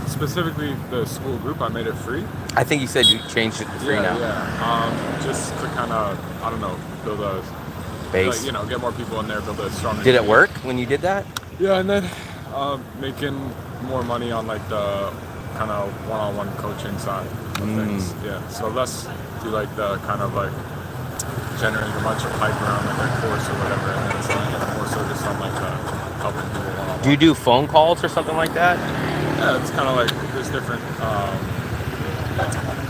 specifically the school group, I made it free. I think you said you changed it to free now. Yeah. Just to kind of, I don't know, build a Base. like, get more people in there, build a stronger. Did it work when you did that? Yeah, and then making more money on like the kind of one-on-one coaching side of things. Yeah, so less do like the kind of like generating a bunch of hype around like a course or whatever, and then it's like more so just on like the helping people one-on-one. Do you do phone calls or something like that? Yeah, it's kind of like there's different.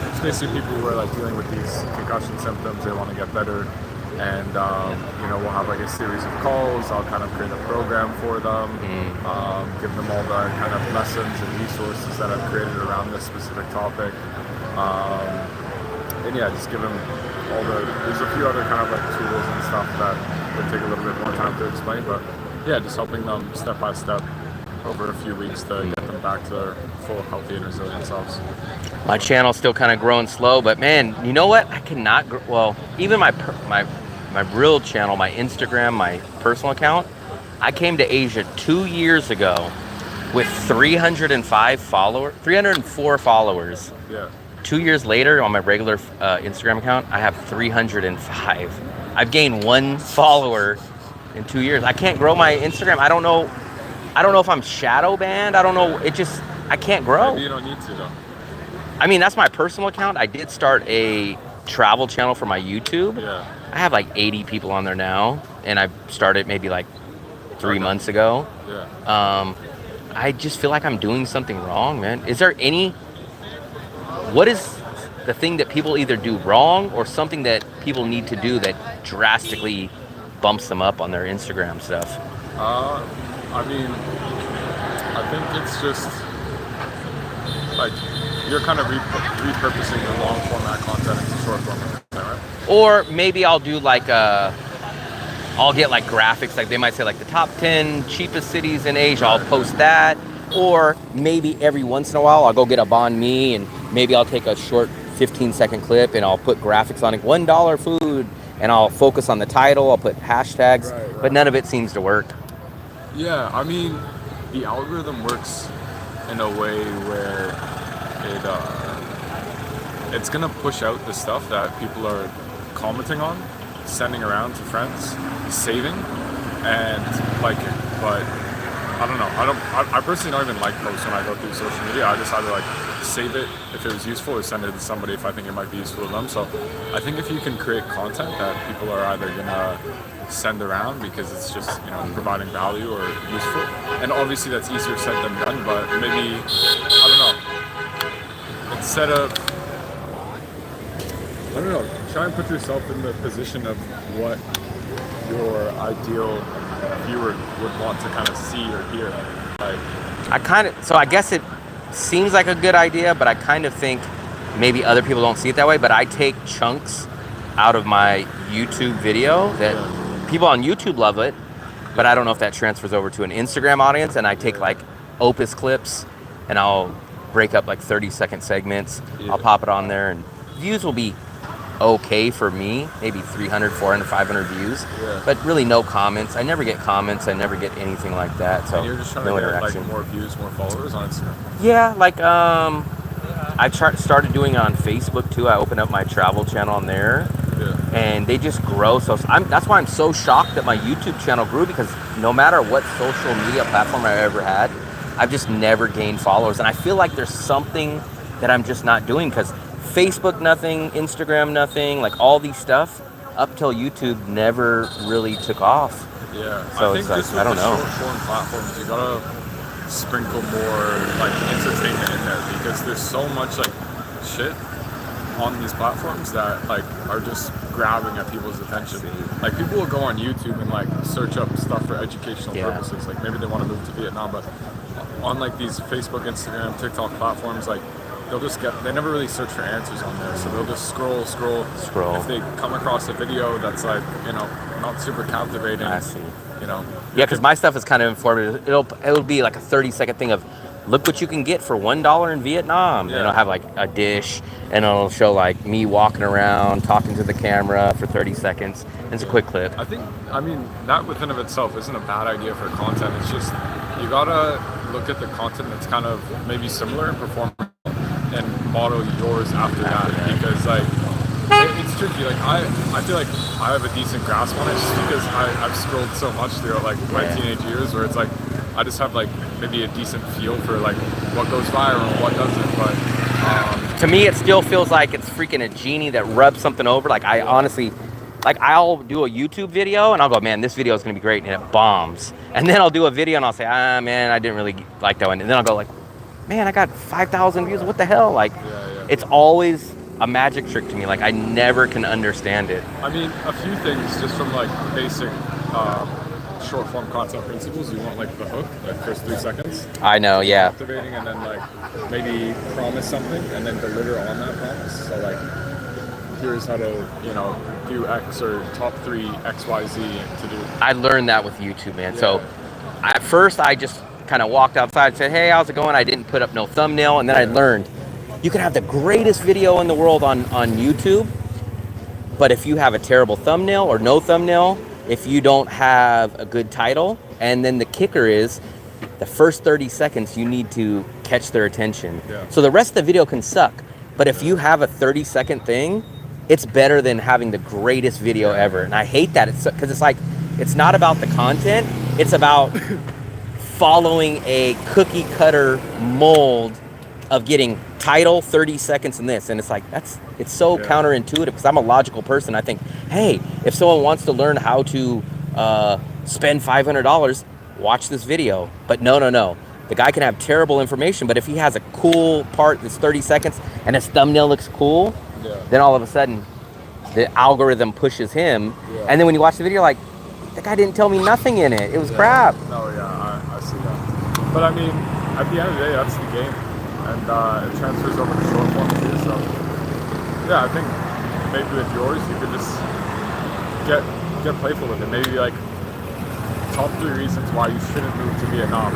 It's basically people who are like dealing with these concussion symptoms. They want to get better. And we'll have like a series of calls. I'll kind of create a program for them, give them all the kind of lessons and resources that I've created around this specific topic. And yeah, just give them all there's a few other kind of like tools and stuff that would take a little bit more time to explain, but yeah, just helping them step by step over a few weeks to get them back to their full, healthy and resilient selves. My channel's still kind of growing slow, but man, you know what? I cannot. Even my real channel, my Instagram, my personal account, I came to Asia 2 years ago with 304 followers. Yeah. 2 years later, on my regular Instagram account, I have 305. I've gained 1 follower in 2 years. I can't grow my Instagram. I don't know if I'm shadow banned. I don't know. I can't grow. Maybe you don't need to though. I mean, that's my personal account. I did start a travel channel for my YouTube. Yeah. I have like 80 people on there now, and I started maybe like 3 months ago. Yeah. I just feel like I'm doing something wrong, man. What is the thing that people either do wrong or something that people need to do that drastically bumps them up on their Instagram stuff? I mean, I think it's just like you're kind of repurposing your long format content into short format content, right? Or maybe I'll do like I'll get like graphics, like they might say like the top 10 cheapest cities in Asia. I'll post that. Or maybe every once in a while I'll go get a banh mi and maybe I'll take a short 15-second clip and I'll put graphics on it, $1 food, and I'll focus on the title. I'll put hashtags, Right. but none of it seems to work. Yeah, I mean, the algorithm works in a way where it's gonna push out the stuff that people are commenting on, sending around to friends, saving, and liking. But I don't know. I personally don't even like posts when I go through social media. I just either like save it if it was useful or send it to somebody if I think it might be useful to them. So I think if you can create content that people are either gonna send around because it's just providing value or useful, and obviously that's easier said than done. But maybe I don't know. Instead of try and put yourself in the position of what your ideal viewer would want to kind of see or hear. Like, I guess it seems like a good idea, but I kind of think maybe other people don't see it that way, but I take chunks out of my YouTube video that people on YouTube love it, but I don't know if that transfers over to an Instagram audience, and I take like Opus clips and I'll break up like 30-second segments. I'll pop it on there, and views will be okay for me, maybe 300, 400, 500 views, but really no comments. I never get comments. I never get anything like that. So and you're just trying no to get interaction. like more views, more followers on Instagram. Yeah, like I started doing it on Facebook too. I opened up my travel channel on there. Yeah. and they just grow. So that's why I'm so shocked that my YouTube channel grew, because no matter what social media platform I ever had, I've just never gained followers. And I feel like there's something that I'm just not doing, because Facebook, nothing, Instagram, nothing, like all these stuff up till YouTube never really took off. Yeah, So I it's think like, just with I don't the know. short form platforms, you gotta sprinkle more like entertainment in there, because there's so much like shit on these platforms that like are just grabbing at people's attention. Like people will go on YouTube and like search up stuff for educational purposes. Like maybe they want to move to Vietnam, but on like these Facebook, Instagram, TikTok platforms, like they never really search for answers on there, so they'll just scroll. If they come across a video that's like, you know, not super captivating, I see. You know. Yeah, because my stuff is kind of informative. It'll be like a 30-second thing of, look what you can get for $1 in Vietnam. Yeah. And it'll have like a dish, and it'll show like me walking around, talking to the camera for 30 seconds. It's a quick clip. I mean, that within of itself isn't a bad idea for content. It's just, you gotta look at the content that's kind of maybe similar in performance and model yours after that, because like it's tricky. Like I feel like I have a decent grasp on it, just because I've scrolled so much throughout like my teenage years, where it's like I just have like maybe a decent feel for like what goes viral and what doesn't. But to me, it still feels like it's freaking a genie that rubs something over. Like I honestly, like I'll do a YouTube video and I'll go, man, this video is gonna be great, and it bombs. And then I'll do a video and I'll say, man, I didn't really like that one. And then I'll go like, man, I got 5,000 views. What the hell? Like, it's always a magic trick to me. Like, I never can understand it. I mean, a few things just from like basic short form content principles. You want like the hook, like first 3 seconds. I know, yeah. Activating, and then like maybe promise something and then deliver on that promise. So like, here's how to, you know, do X, or top 3 XYZ to do. I learned that with YouTube, man. So at first I just kind of walked outside and said, hey, how's it going? I didn't put up no thumbnail. And then I learned you can have the greatest video in the world on YouTube, but if you have a terrible thumbnail or no thumbnail, if you don't have a good title, and then the kicker is the first 30 seconds you need to catch their attention. So the rest of the video can suck, but if you have a 30-second thing, it's better than having the greatest video ever. And I hate that. It's because it's like, it's not about the content, it's about following a cookie cutter mold of getting title, 30 seconds in this. And it's like, it's so counterintuitive, because I'm a logical person. I think, hey, if someone wants to learn how to spend $500, watch this video. But no. The guy can have terrible information, but if he has a cool part that's 30 seconds and his thumbnail looks cool, then all of a sudden the algorithm pushes him. And then when you watch the video, you're like, that guy didn't tell me nothing in it. It was crap. No, I see that. But I mean, at the end of the day, that's the game. And it transfers over to short form too. So yeah, I think maybe with yours, you could just get playful with it. Maybe like top 3 reasons why you shouldn't move to Vietnam.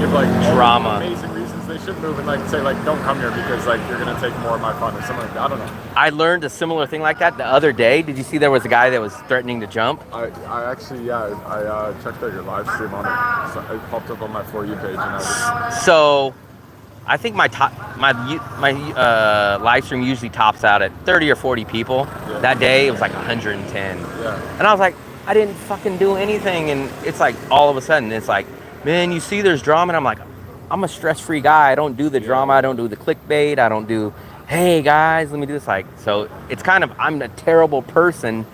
Give like drama, amazing reasons they should move, and like say like, don't come here because like you're gonna take more of my fun or something like that. I don't know. I learned a similar thing like that the other day. Did you see there was a guy that was threatening to jump? I actually, I checked out your live stream on it. So it popped up on my For You page, and So I think my live stream usually tops out at 30 or 40 people. That day it was like 110. And I was like, I didn't fucking do anything. And it's like, all of a sudden it's like, man, you see there's drama. And I'm like, I'm a stress-free guy. I don't do the drama. I don't do the clickbait. I don't do, hey guys, let me do this. Like, so it's kind of, I'm a terrible person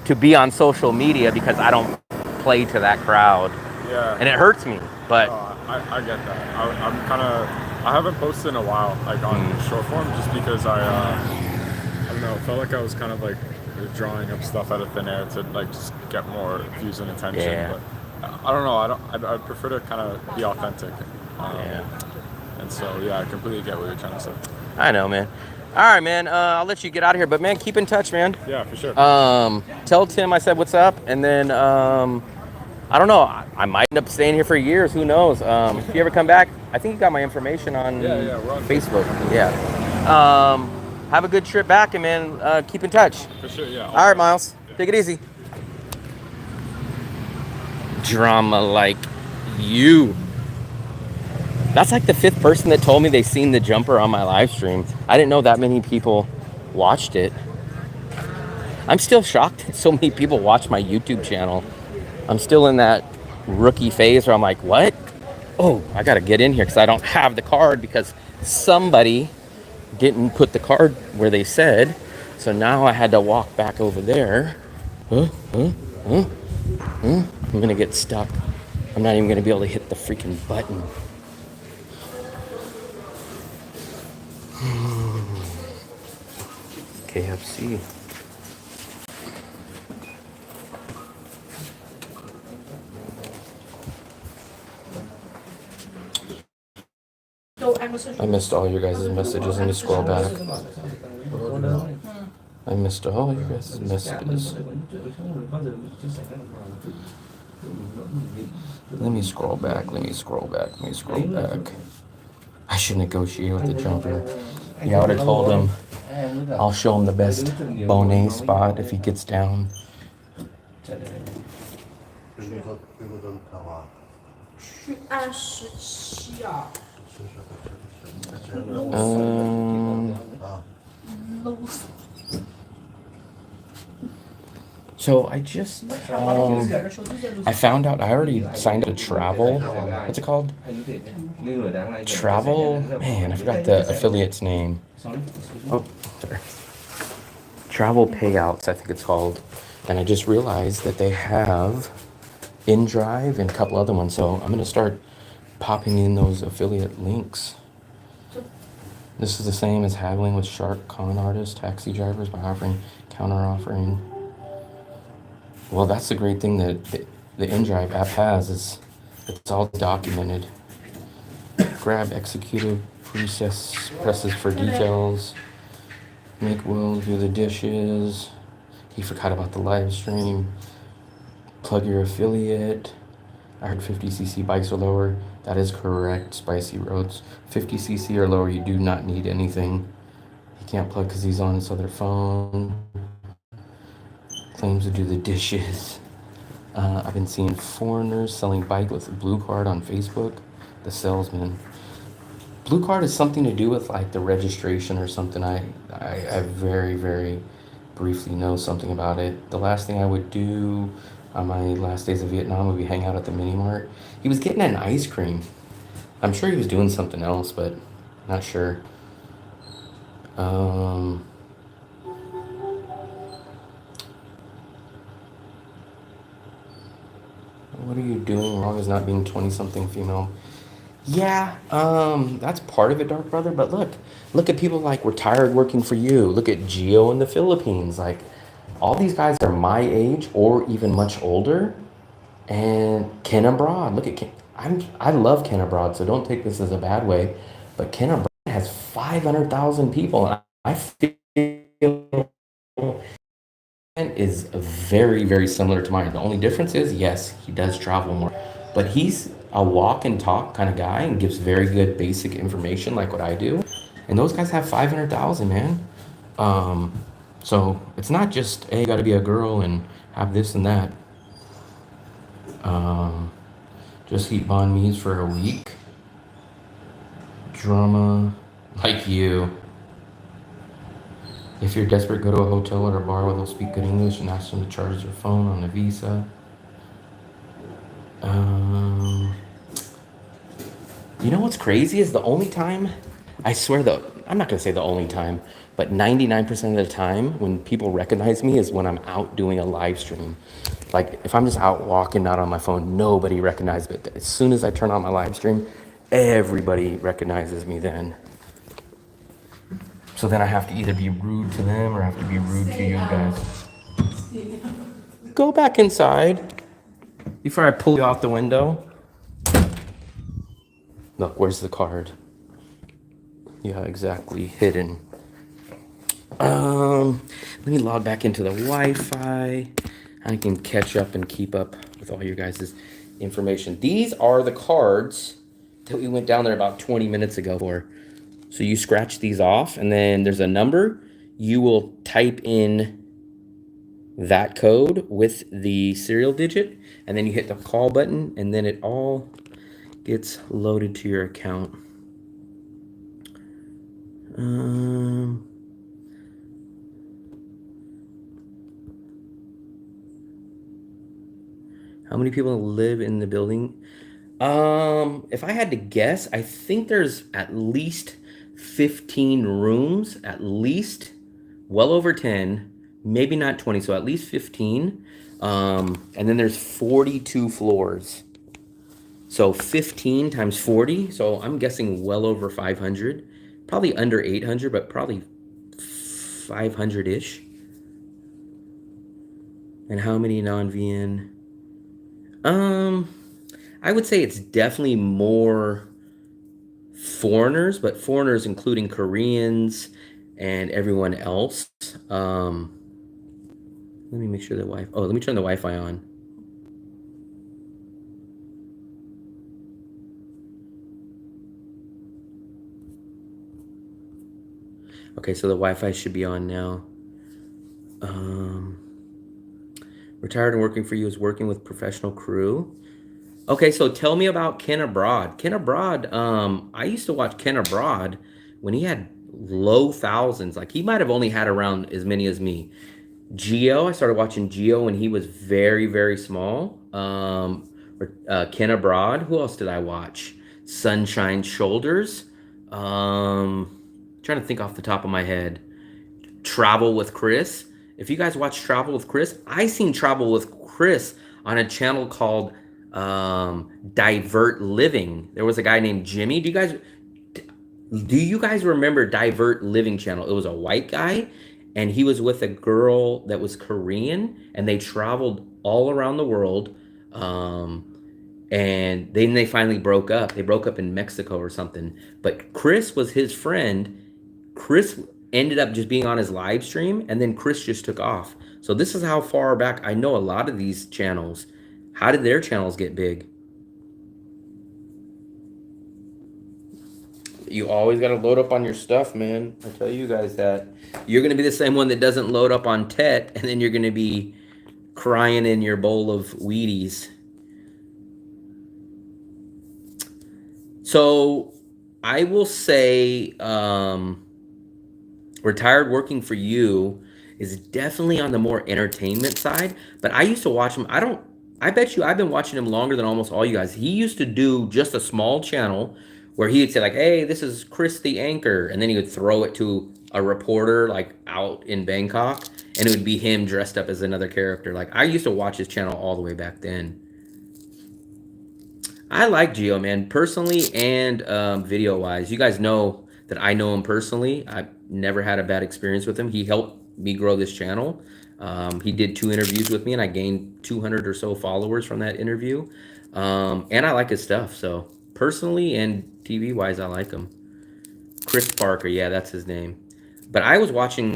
to be on social media, because I don't play to that crowd. And it hurts me, but I get that. I'm kind of, I haven't posted in a while, like on short form, just because I don't know, felt like I was kind of like drawing up stuff out of thin air to like just get more views and attention. But I don't know. I prefer to kind of be authentic. And so I completely get what you're trying to say. I know, man. All right, man. I'll let you get out of here, but man, keep in touch, man. Yeah, for sure. Tell Tim I said what's up, and then I don't know. I might end up staying here for years. Who knows? If you ever come back, I think you got my information on, we're on Facebook. Have a good trip back, and man, keep in touch. For sure, yeah. All right, Miles. Take it easy. Drama like you. That's like the 5th person that told me they seen the jumper on my live stream. I didn't know that many people watched it. I'm still shocked that so many people watch my YouTube channel. I'm still in that rookie phase where I'm like, what? Oh, I got to get in here because I don't have the card because somebody didn't put the card where they said. So now I had to walk back over there. Huh? Huh? Huh? Huh? I'm going to get stuck. I'm not even going to be able to hit the freaking button. KFC. I missed all your guys' messages. Let me scroll back. I missed all your guys' messages. Let me scroll back. Let me scroll back. Let me scroll back. I should negotiate with the jumper. Yeah, I would have told him I'll show him the best Bonet spot if he gets down. So I just I found out I already signed up to travel. What's it called? Travel. Man, I forgot the affiliate's name. Oh, sorry. Travel Payouts, I think it's called. And I just realized that they have InDrive and a couple other ones. So I'm gonna start popping in those affiliate links. This is the same as haggling with sharp con artists, taxi drivers by offering counter offering. Well, that's the great thing that the InDrive app has is it's all documented. Grab executed presses for details. Make Will do the dishes. He forgot about the live stream. Plug your affiliate. I heard 50cc bikes are lower. That is correct, Spicy Roads. 50cc or lower, you do not need anything. He can't plug because he's on his other phone. Claims to do the dishes. I've been seeing foreigners selling bike with a blue card on Facebook. The salesman. Blue card is something to do with like the registration or something. I very, very briefly know something about it. The last thing I would do on my last days of Vietnam would be hang out at the mini mart. He was getting an ice cream. I'm sure he was doing something else, but not sure. What are you doing wrong is not being 20-something female. Yeah, that's part of it, Dark Brother. But look at people like Retired Working for You. Look at Geo in the Philippines. Like, all these guys are my age or even much older. And Ken Abroad. Look at Ken. I love Ken Abroad, so don't take this as a bad way. But Ken Abroad has 500,000 people. And I feel is very, very similar to mine. The only difference is, yes, he does travel more, but he's a walk and talk kind of guy and gives very good basic information like what I do. And those guys have 500,000, man. So it's not just, hey, you got to be a girl and have this and that. Just eat banh mi's for a week. Drama like you. If you're desperate, go to a hotel or a bar where they'll speak good English and ask them to charge their phone on the Visa. You know what's crazy is the only time, I swear I'm not gonna say the only time, but 99% of the time when people recognize me is when I'm out doing a live stream. Like if I'm just out walking, not on my phone, nobody recognizes me. As soon as I turn on my live stream, everybody recognizes me then. So then I have to either be rude to them or I have to be rude to you guys. Go back inside before I pull you out the window. Look, where's the card? Yeah, exactly, hidden. Let me log back into the Wi-Fi. I can catch up and keep up with all your guys' information. These are the cards that we went down there about 20 minutes ago for. So you scratch these off and then there's a number. You will type in that code with the serial digit and then you hit the call button and then it all gets loaded to your account. How many people live in the building? If I had to guess, I think there's at least 15 rooms, at least well over 10, maybe not 20, so at least 15. And then there's 42 floors. So 15 times 40, so I'm guessing well over 500. Probably under 800, but probably 500-ish. And how many non-VN? I would say it's definitely more foreigners, but foreigners including Koreans and everyone else. Let me make sure the Wi-Fi. Oh, let me turn the Wi-Fi on. Okay, so the Wi-Fi should be on now. Retired and working for you is working with professional crew. Okay, so tell me about Ken Abroad. Ken Abroad, I used to watch Ken Abroad when he had low thousands. Like he might have only had around as many as me. Geo, I started watching Geo when he was very, very small. Ken Abroad, who else did I watch? Sunshine Shoulders. Trying to think off the top of my head. Travel with Chris. If you guys watch Travel with Chris, I seen Travel with Chris on a channel called Divert Living. There was a guy named Jimmy. Do you guys remember Divert Living channel? It was a white guy and he was with a girl that was Korean and they traveled all around the world. And then they finally broke up. They broke up in Mexico or something. But Chris was his friend. Chris ended up just being on his live stream and then Chris just took off. So this is how far back I know a lot of these channels. How did their channels get big? You always got to load up on your stuff, man. I tell you guys that. You're going to be the same one that doesn't load up on Tet, and then you're going to be crying in your bowl of Wheaties. So I will say retired working for you is definitely on the more entertainment side, but I used to watch him. I bet you I've been watching him longer than almost all you guys. He used to do just a small channel where he would say like, hey, this is Chris the anchor. And then he would throw it to a reporter like out in Bangkok. And it would be him dressed up as another character. Like I used to watch his channel all the way back then. I like Gio, man, personally and video-wise. You guys know that I know him personally. I've never had a bad experience with him. He helped me grow this channel. He did 2 interviews with me and I gained 200 or so followers from that interview. And I like his stuff. So personally and TV wise, I like him. Chris Parker. Yeah, that's his name. But I was watching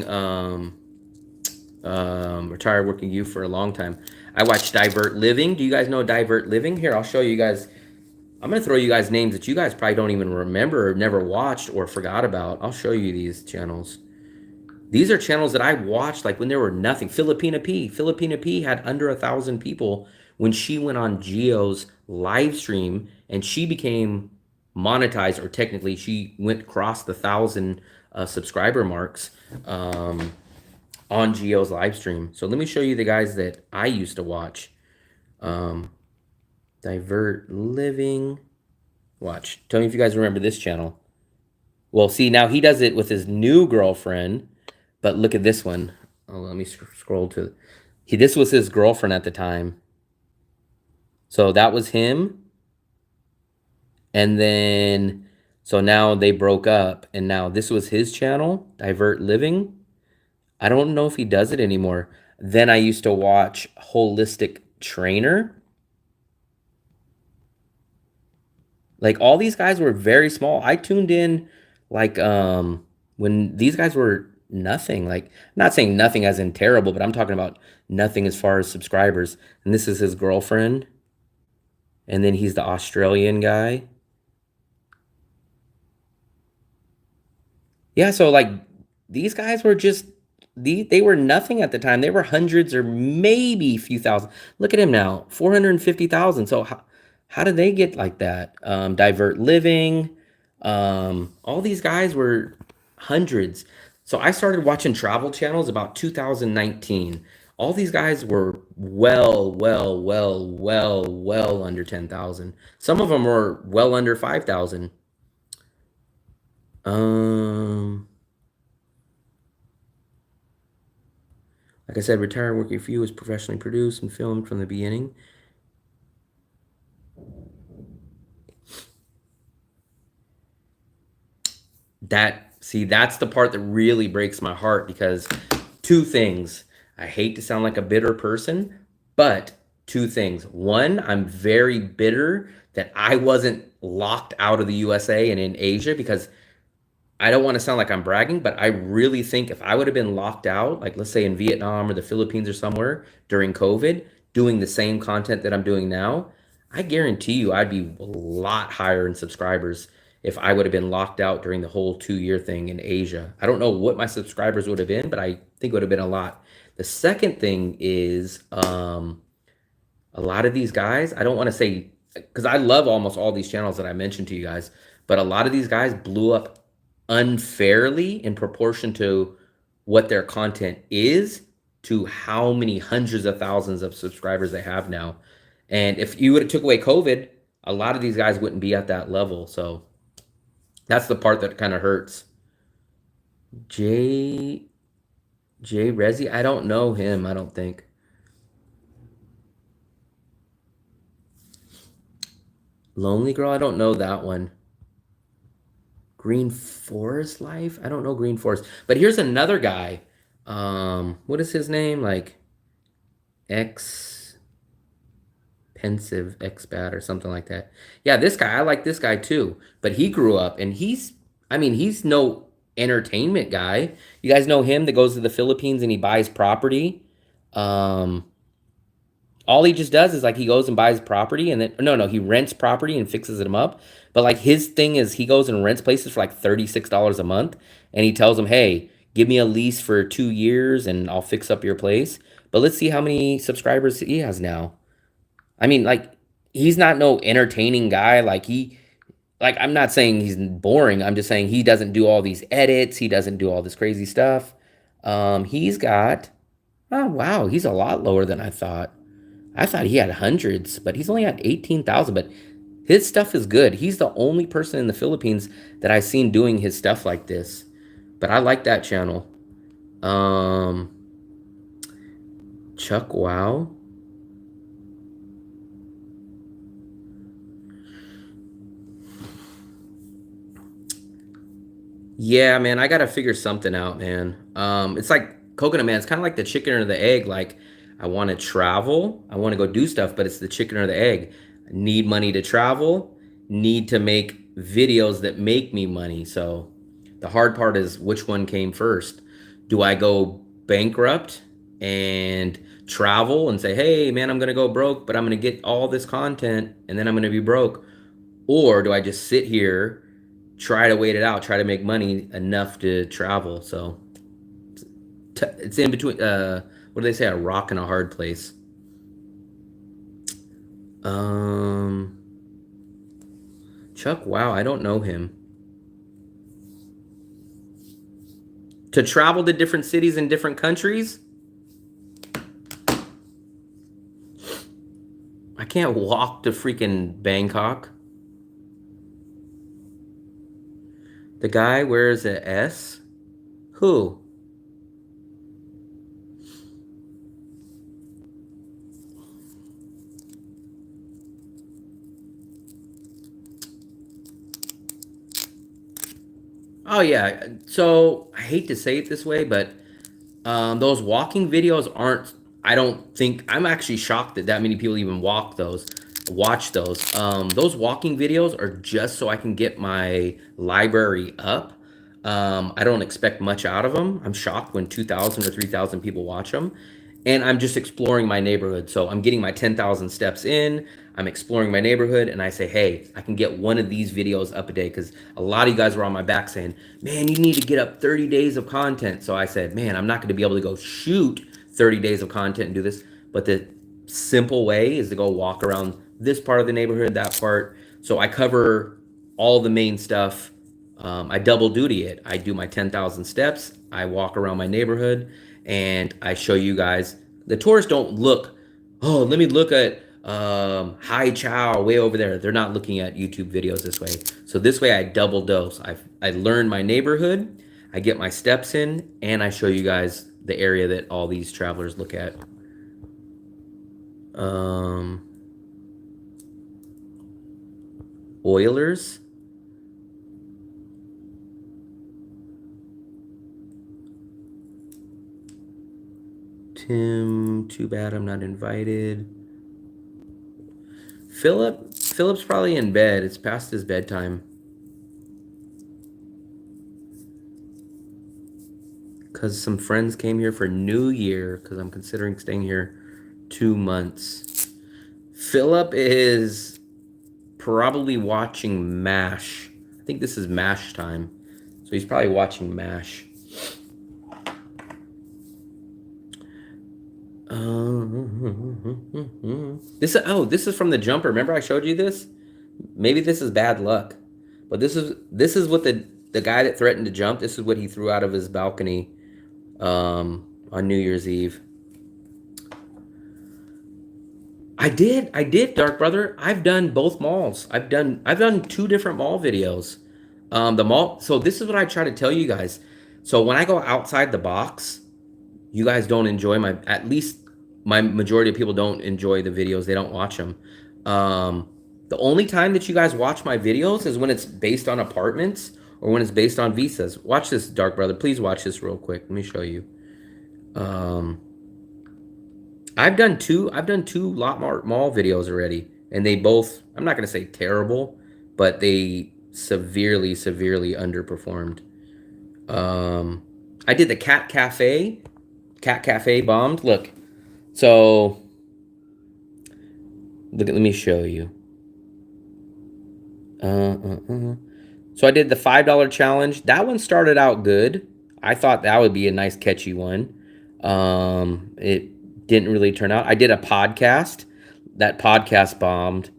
Retired Working You for a long time. I watched Divert Living. Do you guys know Divert Living? Here, I'll show you guys. I'm going to throw you guys names that you guys probably don't even remember or never watched or forgot about. I'll show you these channels. These are channels that I watched like when there were nothing. Filipina P. Filipina P had under 1,000 people when she went on Gio's live stream and she became monetized, or technically she went across the 1,000 subscriber marks on Gio's live stream. So let me show you the guys that I used to watch. Divert Living. Watch. Tell me if you guys remember this channel. Well, see, now he does it with his new girlfriend. But look at this one. Oh, let me scroll to... This was his girlfriend at the time. So that was him. And then... So now they broke up. And now this was his channel. Divert Living. I don't know if he does it anymore. Then I used to watch Holistic Trainer. Like all these guys were very small. I tuned in like when these guys were nothing. Like I'm not saying nothing as in terrible, but I'm talking about nothing as far as subscribers. And this is his girlfriend. And then he's the Australian guy. Yeah, so like these guys were just they were nothing at the time. They were hundreds or maybe a few thousand. Look at him now, 450,000. So how did they get like that? Divert Living. All these guys were hundreds. So I started watching travel channels about 2019. All these guys were well under 10,000. Some of them were well under 5,000. Like I said, Retire Working For You is professionally produced and filmed from the beginning. That's the part that really breaks my heart, because two things. I hate to sound like a bitter person, but two things. One, I'm very bitter that I wasn't locked out of the USA and in Asia, because I don't want to sound like I'm bragging, but I really think if I would have been locked out, like let's say in Vietnam or the Philippines or somewhere during COVID, doing the same content that I'm doing now, I guarantee you I'd be a lot higher in subscribers if I would have been locked out during the whole 2-year thing in Asia. I don't know what my subscribers would have been, but I think it would have been a lot. The second thing is a lot of these guys, I don't want to say, because I love almost all these channels that I mentioned to you guys, but a lot of these guys blew up unfairly in proportion to what their content is to how many hundreds of thousands of subscribers they have now. And if you would have took away COVID, a lot of these guys wouldn't be at that level. So that's the part that kind of hurts. Jay Rezi, I don't know him, I don't think. Lonely Girl, I don't know that one. Green Forest Life? I don't know Green Forest. But here's another guy. What is his name? Like Pensive Expat or something like that. Yeah, this guy, I like this guy too. But he grew up and he's no entertainment guy. You guys know him that goes to the Philippines and he buys property. All he just does is like he goes and buys property and then no, he rents property and fixes them up. But like his thing is he goes and rents places for like $36 a month and he tells them, hey, give me a lease for 2 years and I'll fix up your place. But let's see how many subscribers he has now. I mean, like, he's not no entertaining guy. I'm not saying he's boring. I'm just saying he doesn't do all these edits. He doesn't do all this crazy stuff. He's got, oh wow, he's a lot lower than I thought. I thought he had hundreds, but he's only at 18,000. But his stuff is good. He's the only person in the Philippines that I've seen doing his stuff like this. But I like that channel. Chuck Wow. Yeah, man, I gotta figure something out, man. It's like Coconut Man. It's kind of like the chicken or the egg. Like, I want to travel, I want to go do stuff, but it's the chicken or the egg. I need money to travel, need to make videos that make me money. So the hard part is which one came first. Do I go bankrupt and travel and say, hey, man, I'm gonna go broke, but I'm gonna get all this content and then I'm gonna be broke? Or do I just sit here, try to wait it out, try to make money enough to travel? So it's in between, what do they say, a rock and a hard place. Chuck Wow, I don't know him. To travel to different cities in different countries? I can't walk to freaking Bangkok. The guy wears a S? Who? Oh yeah, so I hate to say it this way, but those walking videos aren't, I don't think, I'm actually shocked that that many people even watch those. Those walking videos are just so I can get my library up. I don't expect much out of them. I'm shocked when 2,000 or 3,000 people watch them. And I'm just exploring my neighborhood. So I'm getting my 10,000 steps in. I'm exploring my neighborhood and I say, hey, I can get one of these videos up a day, because a lot of you guys were on my back saying, man, you need to get up 30 days of content. So I said, man, I'm not going to be able to go shoot 30 days of content and do this. But the simple way is to go walk around this part of the neighborhood, that part. So I cover all the main stuff. I double duty it. I do my 10,000 steps. I walk around my neighborhood and I show you guys The tourists don't look, oh, let me look at Hai Chow way over there. They're not looking at YouTube videos this way. So this way I double dose. I learn my neighborhood, I get my steps in, and I show you guys the area that all these travelers look at. Oilers. Tim, too bad I'm not invited. Philip's probably in bed. It's past his bedtime. Because some friends came here for New Year, because I'm considering staying here 2 months. Philip is probably watching MASH. I think this is MASH time. So he's probably watching MASH. This is from the jumper. Remember I showed you this? Maybe this is bad luck. But this is what the guy that threatened to jump, this is what he threw out of his balcony on New Year's Eve. I did, Dark Brother. I've done both malls. I've done 2 different mall videos. The mall, so this is what I try to tell you guys. So when I go outside the box, you guys don't enjoy at least my majority of people don't enjoy the videos. They don't watch them. The only time that you guys watch my videos is when it's based on apartments or when it's based on visas. Watch this, Dark Brother. Please watch this real quick. Let me show you. I've done two lot mall videos already, and they both, I'm not gonna say terrible, but they severely underperformed. I did the Cat Cafe. Cat Cafe bombed. Look. So let me show you. So I did the $5 challenge. That one started out good. I thought that would be a nice catchy one. It didn't really turn out. I did a podcast. That podcast bombed.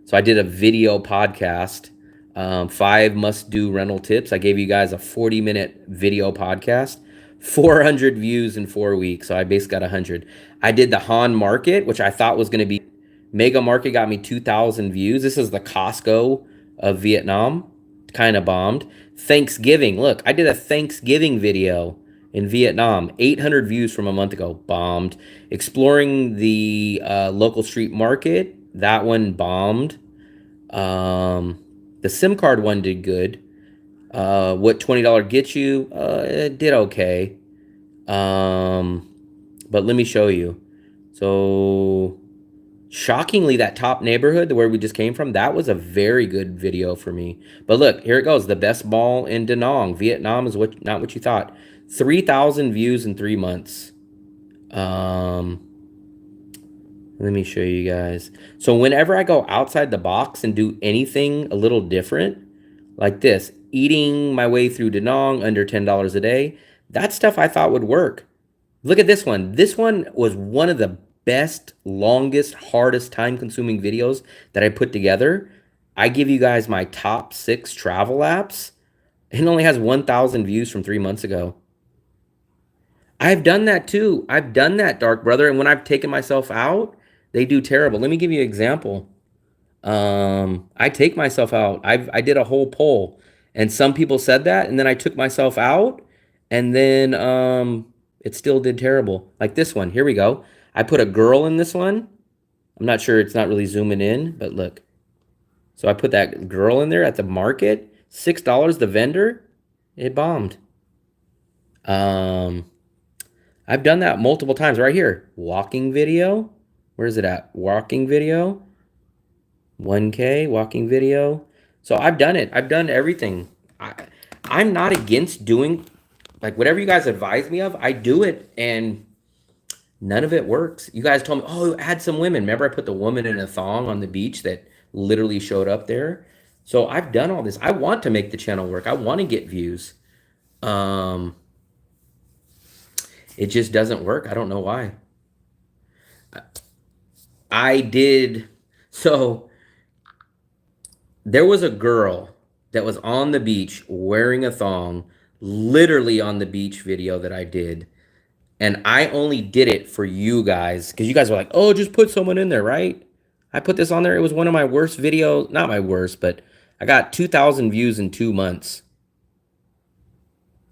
So I did a video podcast. 5 must-do rental tips. I gave you guys a 40-minute video podcast. 400 views in 4 weeks. So I basically got 100. I did the Han Market, which I thought was going to be Mega Market, got me 2,000 views. This is the Costco of Vietnam. Kind of bombed. Thanksgiving. Look, I did a Thanksgiving video in Vietnam. 800 views from a month ago. Bombed. Exploring the local street market. That one bombed. The SIM card one did good. What $20 gets you? It did okay. But let me show you. So shockingly, that top neighborhood where we just came from, that was a very good video for me. But look, here it goes. The best mall in Da Nang. Vietnam is not what you thought. 3,000 views in 3 months. Let me show you guys. So whenever I go outside the box and do anything a little different, like this, eating my way through Da Nang under $10 a day, that stuff I thought would work. Look at this one. This one was one of the best, longest, hardest, time-consuming videos that I put together. I give you guys my top 6 travel apps. It only has 1,000 views from 3 months ago. I've done that too. I've done that, Dark Brother. And when I've taken myself out, they do terrible. Let me give you an example. I take myself out. I did a whole poll, and some people said that, and then I took myself out, and then it still did terrible. Like this one. Here we go. I put a girl in this one. I'm not sure, it's not really zooming in, but look. So I put that girl in there at the market. $6 the vendor. It bombed. I've done that multiple times. Right here. Walking video. Where is it at? Walking video. 1K. Walking video. So I've done it. I've done everything. I'm not against doing, like, whatever you guys advise me of, I do it, and none of it works. You guys told me, oh, add some women. Remember I put the woman in a thong on the beach that literally showed up there? So I've done all this. I want to make the channel work. I want to get views. It just doesn't work. I don't know why. So there was a girl that was on the beach wearing a thong, literally on the beach video that I did. And I only did it for you guys because you guys were like, oh, just put someone in there, right? I put this on there. It was one of my worst videos. Not my worst, but I got 2,000 views in 2 months.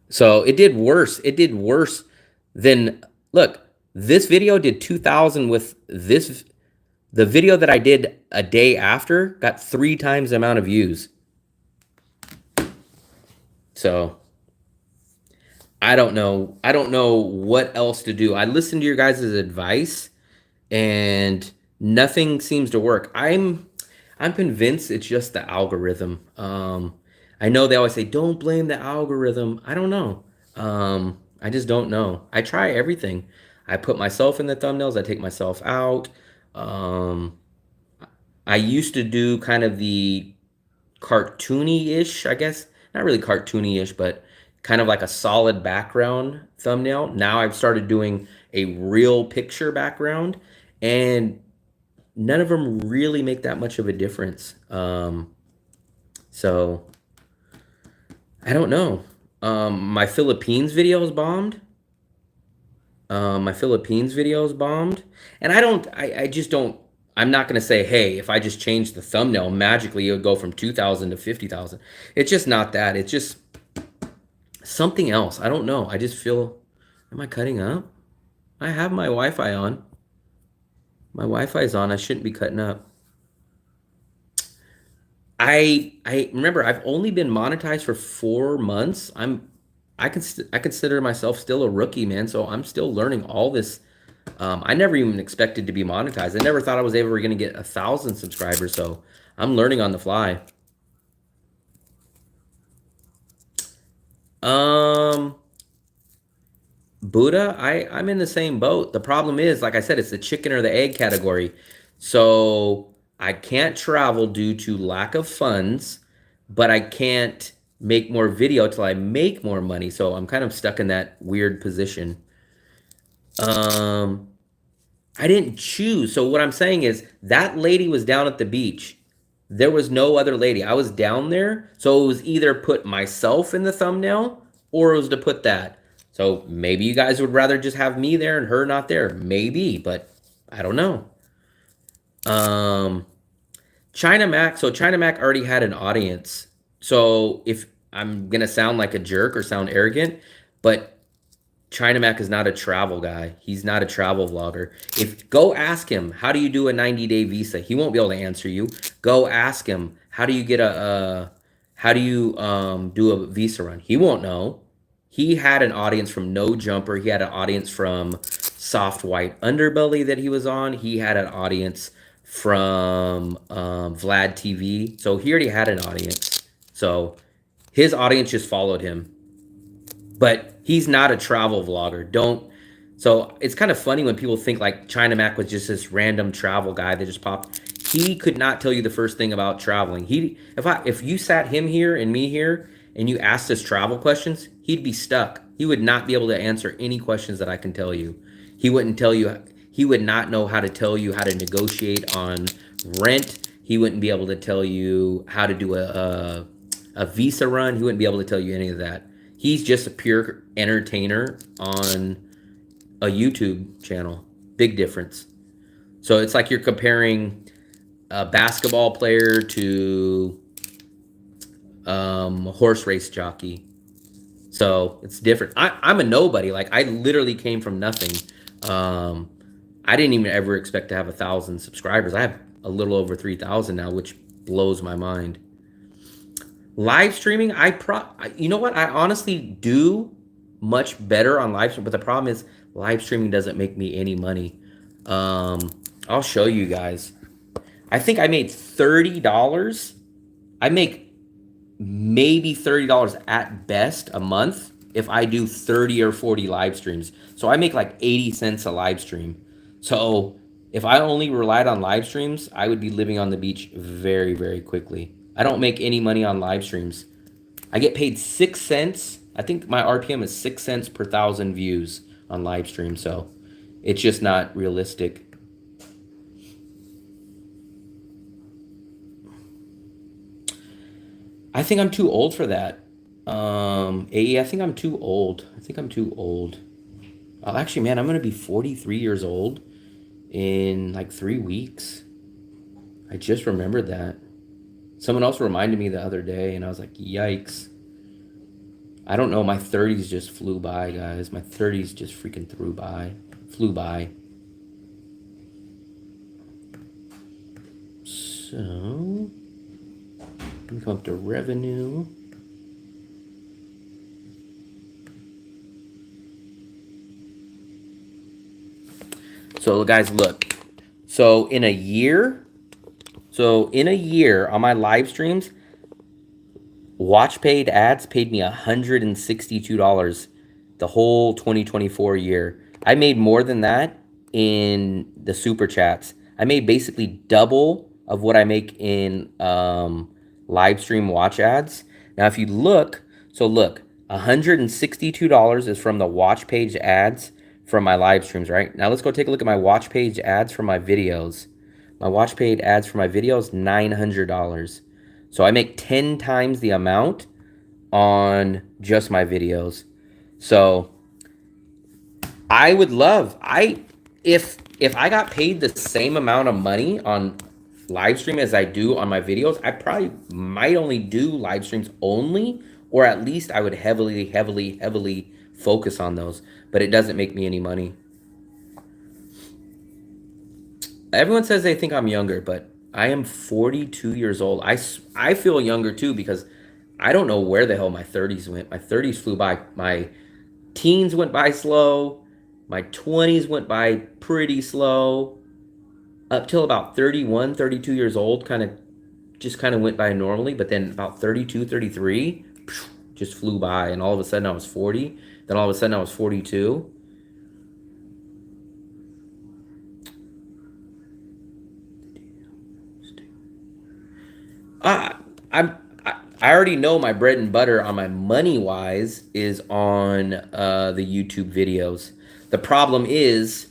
So it did worse. It did worse than, look, this video did 2,000 with this. The video that I did a day after got 3 times the amount of views. So I don't know. I don't know what else to do. I listened to your guys' advice and nothing seems to work. I'm convinced it's just the algorithm. I know they always say don't blame the algorithm. I don't know. I just don't know. I try everything. I put myself in the thumbnails. I take myself out. I used to do kind of the cartoony-ish, I guess. Not really cartoony-ish, but kind of like a solid background thumbnail. Now I've started doing a real picture background, and none of them really make that much of a difference. So I don't know. My Philippines videos bombed. And I just don't, I'm not going to say, hey, if I just change the thumbnail, magically it would go from 2,000 to 50,000. It's just not that. It's just something else. I don't know. I just feel, am I cutting up? I have my Wi-Fi on. My Wi-Fi is on. I shouldn't be cutting up. I remember I've only been monetized for 4 months. I consider myself still a rookie, man. So I'm still learning all this. I never even expected to be monetized. I never thought I was ever going to get 1,000 subscribers. So I'm learning on the fly. Buddha, I'm in the same boat. The problem is, like I said, it's the chicken or the egg category. So I can't travel due to lack of funds, but I can't make more video till I make more money. So I'm kind of stuck in that weird position. I didn't choose. So what I'm saying is that lady was down at the beach. There was no other lady. I was down there. So it was either put myself in the thumbnail or it was to put that. So maybe you guys would rather just have me there and her not there. Maybe, but I don't know. China Mac. So China Mac already had an audience. So if I'm going to sound like a jerk or sound arrogant, but China Mac is not a travel guy. He's not a travel vlogger. Go ask him, how do you do a 90-day visa? He won't be able to answer you. Go ask him, how do you get how do you do a visa run? He won't know. He had an audience from No Jumper. He had an audience from Soft White Underbelly that he was on. He had an audience from Vlad TV. So he already had an audience. So his audience just followed him. But he's not a travel vlogger. So it's kind of funny when people think like China Mac was just this random travel guy that just popped. He could not tell you the first thing about traveling. If you sat him here and me here and you asked us travel questions, he'd be stuck. He would not be able to answer any questions that I can tell you. He would not know how to tell you how to negotiate on rent. He wouldn't be able to tell you how to do a visa run. He wouldn't be able to tell you any of that. He's just a pure entertainer on a YouTube channel. Big difference. So it's like you're comparing a basketball player to a horse race jockey. So it's different. I'm a nobody. Like I literally came from nothing. I didn't even ever expect to have 1,000 subscribers. I have a little over 3,000 now, which blows my mind. Live streaming, you know what? I honestly do much better on live stream, but the problem is live streaming doesn't make me any money. I'll show you guys. I think I made $30. I make maybe $30 at best a month if I do 30 or 40 live streams. So I make like 80 cents a live stream. So if I only relied on live streams, I would be living on the beach very, very quickly. I don't make any money on live streams. I get paid 6 cents. I think my RPM is 6 cents per 1,000 views on live stream. So it's just not realistic. I think I'm too old for that. AE, I think I'm too old. Oh, actually, man, I'm going to be 43 years old in like 3 weeks. I just remembered that. Someone else reminded me the other day, and I was like, yikes. I don't know. My 30s just flew by, guys. My 30s just freaking flew by. So, let me come up to revenue. So, guys, look. So, in a year on my live streams, watch paid ads paid me $162 the whole 2024 year. I made more than that in the super chats. I made basically double of what I make in live stream watch ads. Now, if you look, look, $162 is from the watch page ads from my live streams, right? Now, let's go take a look at my watch page ads for my videos. My watch paid ads for my videos, $900. So I make 10 times the amount on just my videos. So I would love, if I got paid the same amount of money on live stream as I do on my videos, I probably might only do live streams only, or at least I would heavily focus on those. But it doesn't make me any money. Everyone says they think I'm younger, but I am 42 years old. I feel younger too because I don't know where the hell my 30s went. My 30s flew by. My teens went by slow. My 20s went by pretty slow. Up till about 31, 32 years old, kind of went by normally. But then about 32, 33, just flew by. And all of a sudden I was 40. Then all of a sudden I was 42. I already know my bread and butter on my money wise is on the YouTube videos. The problem is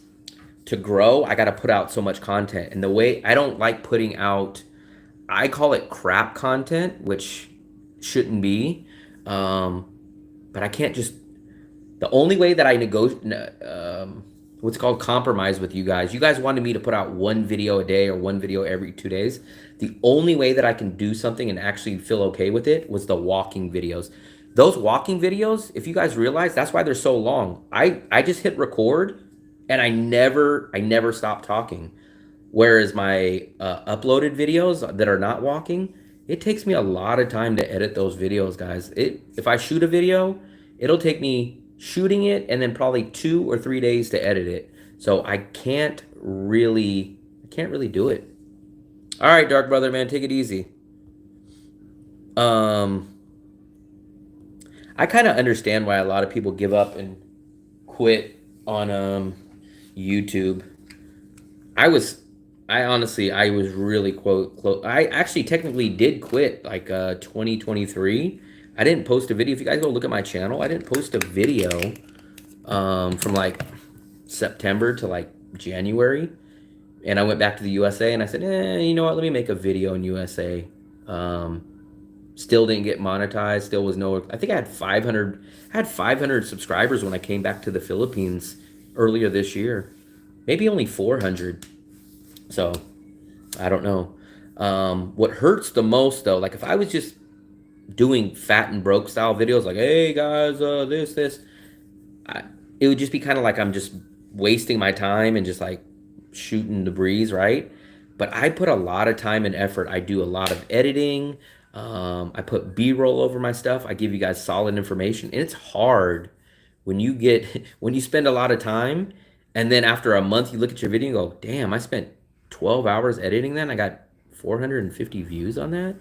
to grow, I got to put out so much content. And the way I don't like putting out, I call it crap content, which shouldn't be. But I can't just, the only way that I negotiate, what's called compromise with you guys. You guys wanted me to put out one video a day or one video every 2 days. The only way that I can do something and actually feel okay with it was the walking videos. Those walking videos, if you guys realize, that's why they're so long. I just hit record and I never stop talking. Whereas my uploaded videos that are not walking, it takes me a lot of time to edit those videos, guys. If I shoot a video, it'll take me shooting it and then probably 2 or 3 days to edit it. So I can't really do it. All right, Dark Brother, man, take it easy. I kind of understand why a lot of people give up and quit on YouTube. I was really close. I actually technically did quit like 2023. I didn't post a video. If you guys go look at my channel, I didn't post a video from like September to like January. And I went back to the USA and I said, you know what? Let me make a video in USA. Still didn't get monetized. Still was no, I think I had 500 subscribers when I came back to the Philippines earlier this year. Maybe only 400. So I don't know. What hurts the most though, like if I was just doing fat and broke style videos, like, hey guys, this, it would just be kind of like I'm just wasting my time and just like shooting the breeze, right? But I put a lot of time and effort. I do a lot of editing. I put B-roll over my stuff. I give you guys solid information. And it's hard when you spend a lot of time and then after a month you look at your video and go, damn, I spent 12 hours editing that and I got 450 views on that.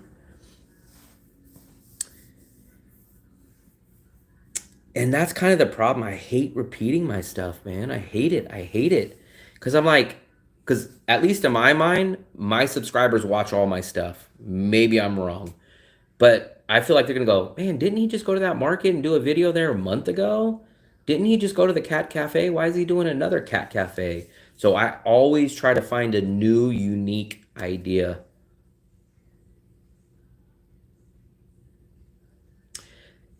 And that's kind of the problem. I hate repeating my stuff, man. I hate it. Because I'm like, because at least in my mind, my subscribers watch all my stuff. Maybe I'm wrong. But I feel like they're going to go, man, didn't he just go to that market and do a video there a month ago? Didn't he just go to the cat cafe? Why is he doing another cat cafe? So I always try to find a new, unique idea.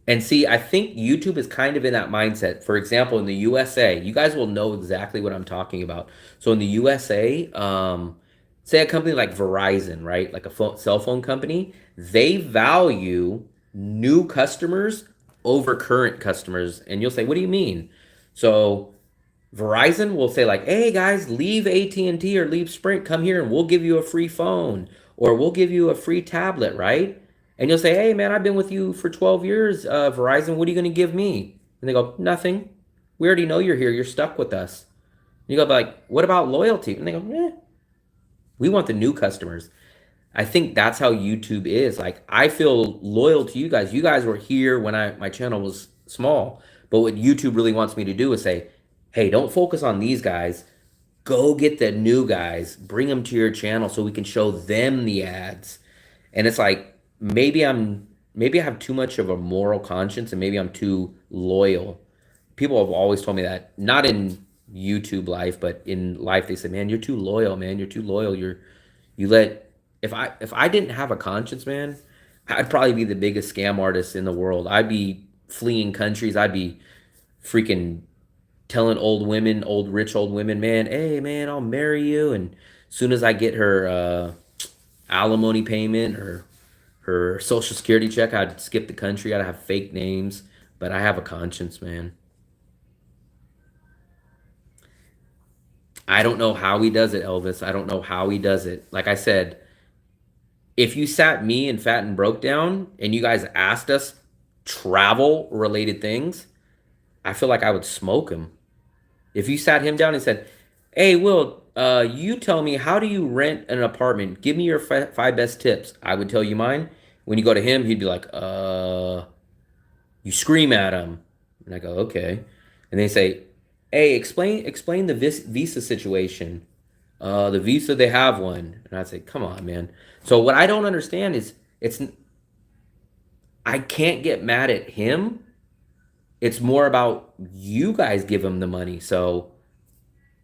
And see, I think YouTube is kind of in that mindset. For example, in the USA, you guys will know exactly what I'm talking about. So in the USA, say a company like Verizon, right? Like a cell phone company, they value new customers over current customers. And you'll say, what do you mean? So Verizon will say like, "Hey guys, leave AT&T or leave Sprint, come here and we'll give you a free phone or we'll give you a free tablet, right?" And you'll say, "Hey man, I've been with you for 12 years, Verizon, what are you going to give me?" And they go, "Nothing. We already know you're here. You're stuck with us." And you go like, "What about loyalty?" And they go, "We want the new customers." I think that's how YouTube is. Like I feel loyal to you guys. You guys were here when my channel was small. But what YouTube really wants me to do is say, "Hey, don't focus on these guys. Go get the new guys. Bring them to your channel so we can show them the ads." And it's like maybe I have too much of a moral conscience and maybe I'm too loyal. People have always told me that, not in YouTube life, but in life they say, "Man, you're too loyal, man. You're too loyal. You let if I didn't have a conscience, man, I'd probably be the biggest scam artist in the world. I'd be fleeing countries. I'd be freaking telling old women, man, hey man, I'll marry you. And as soon as I get her alimony payment or her social security check, I'd skip the country. I'd have fake names, but I have a conscience, man. I don't know how he does it, Elvis. I don't know how he does it. Like I said, if you sat me and Fat and Broke down and you guys asked us travel related things, I feel like I would smoke him. If you sat him down and said, "Hey, Will, you tell me, how do you rent an apartment? Give me your five best tips." I would tell you mine. When you go to him, he'd be like, you scream at him. And I go, "Okay." And they say, "Hey, explain the visa situation. The visa, they have one." And I'd say, "Come on, man." So what I don't understand is I can't get mad at him. It's more about you guys give him the money. So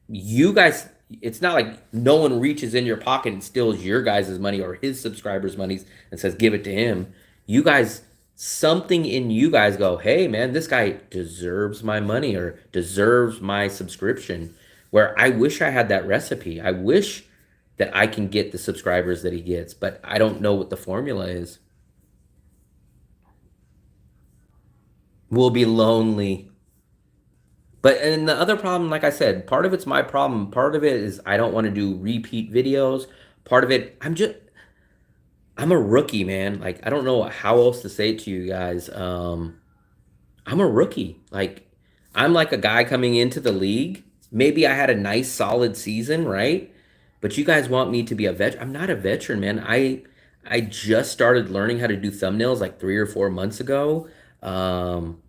you guys, it's not like no one reaches in your pocket and steals your guys' money or his subscribers' monies and says, "Give it to him." You guys, something in you guys go, "Hey man, this guy deserves my money or deserves my subscription." Where I wish I had that recipe. I wish that I can get the subscribers that he gets, but I don't know what the formula is. We'll be lonely. But and the other problem, like I said, part of it's my problem. Part of it is I don't want to do repeat videos. Part of it, I'm a rookie, man. Like I don't know how else to say it to you guys. I'm a rookie. Like I'm like a guy coming into the league. Maybe I had a nice solid season, right? But you guys want me to be a vet. I'm not a veteran, man. I just started learning how to do thumbnails like 3 or 4 months ago. Um,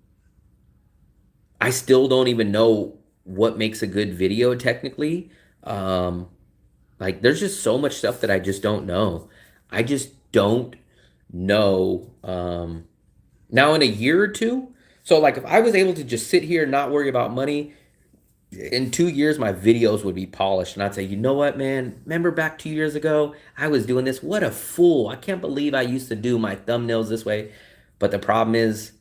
I still don't even know what makes a good video technically. Um, like there's just so much stuff that I just don't know. I just don't know. Now in a year or two, so like if I was able to just sit here and not worry about money, in 2 years my videos would be polished and I'd say, "You know what, man? Remember back 2 years ago, I was doing this. What a fool. I can't believe I used to do my thumbnails this way." But the problem is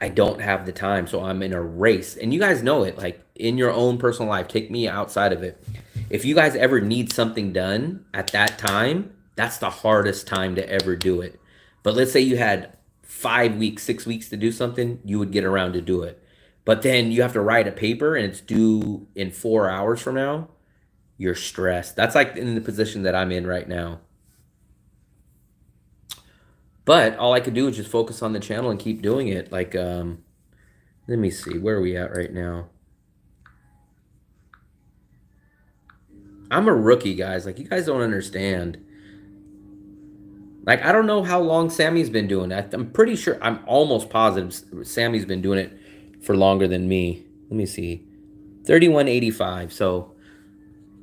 I don't have the time, so I'm in a race. And you guys know it, like in your own personal life, take me outside of it. If you guys ever need something done at that time, that's the hardest time to ever do it. But let's say you had 5 weeks, 6 weeks to do something, you would get around to do it. But then you have to write a paper and it's due in 4 hours from now, you're stressed. That's like in the position that I'm in right now. But all I could do is just focus on the channel and keep doing it. Like, let me see, where are we at right now? I'm a rookie, guys. Like, you guys don't understand. Like, I don't know how long Sammy's been doing it. I'm pretty sure, I'm almost positive Sammy's been doing it for longer than me. Let me see. 3185. So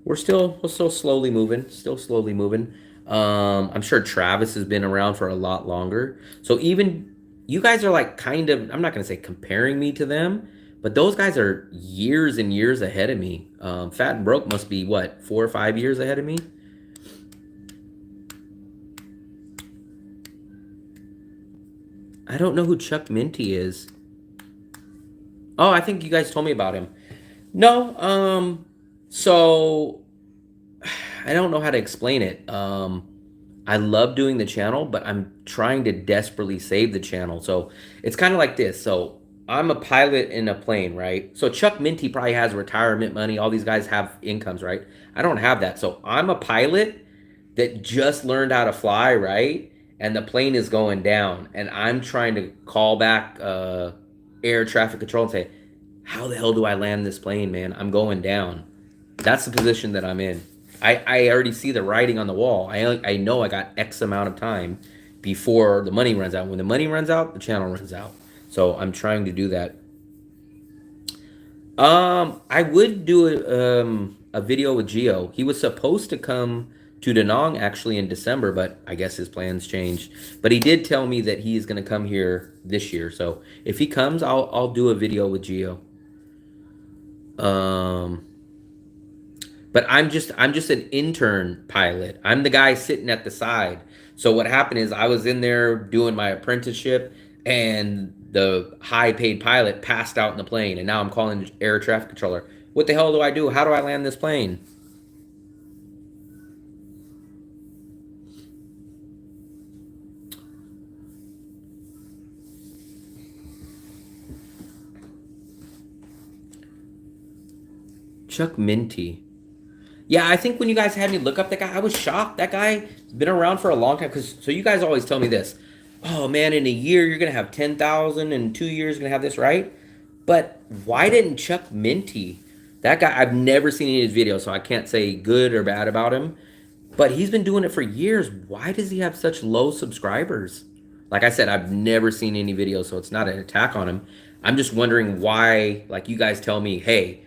we're still slowly moving. Still slowly moving. I'm sure Travis has been around for a lot longer. So even you guys are like kind of, I'm not going to say comparing me to them, but those guys are years and years ahead of me. Fat and Broke must be what, 4 or 5 years ahead of me? I don't know who Chuck Minty is. Oh, I think you guys told me about him. No, so I don't know how to explain it. I love doing the channel, but I'm trying to desperately save the channel. So it's kind of like this. So I'm a pilot in a plane, right? So Chuck Minty probably has retirement money. All these guys have incomes, right? I don't have that. So I'm a pilot that just learned how to fly, right? And the plane is going down. And I'm trying to call back air traffic control and say, how the hell do I land this plane, man? I'm going down. That's the position that I'm in. I already see the writing on the wall. I know I got X amount of time before the money runs out. When the money runs out, the channel runs out. So I'm trying to do that. I would do a video with Gio. He was supposed to come to Da Nang actually in December, but I guess his plans changed. But he did tell me that he is going to come here this year. So if he comes, I'll do a video with Gio. But I'm just an intern pilot. I'm the guy sitting at the side. So what happened is I was in there doing my apprenticeship, and the high-paid pilot passed out in the plane, and now I'm calling the air traffic controller. What the hell do I do? How do I land this plane? Chuck Minty. Yeah, I think when you guys had me look up that guy, I was shocked. That guy's been around for a long time. So you guys always tell me this. Oh, man, in a year, you're going to have 10,000. In 2 years, you're going to have this, right? But why didn't Chuck Minty? That guy, I've never seen any of his videos, so I can't say good or bad about him. But he's been doing it for years. Why does he have such low subscribers? Like I said, I've never seen any videos, so it's not an attack on him. I'm just wondering why, like you guys tell me, hey,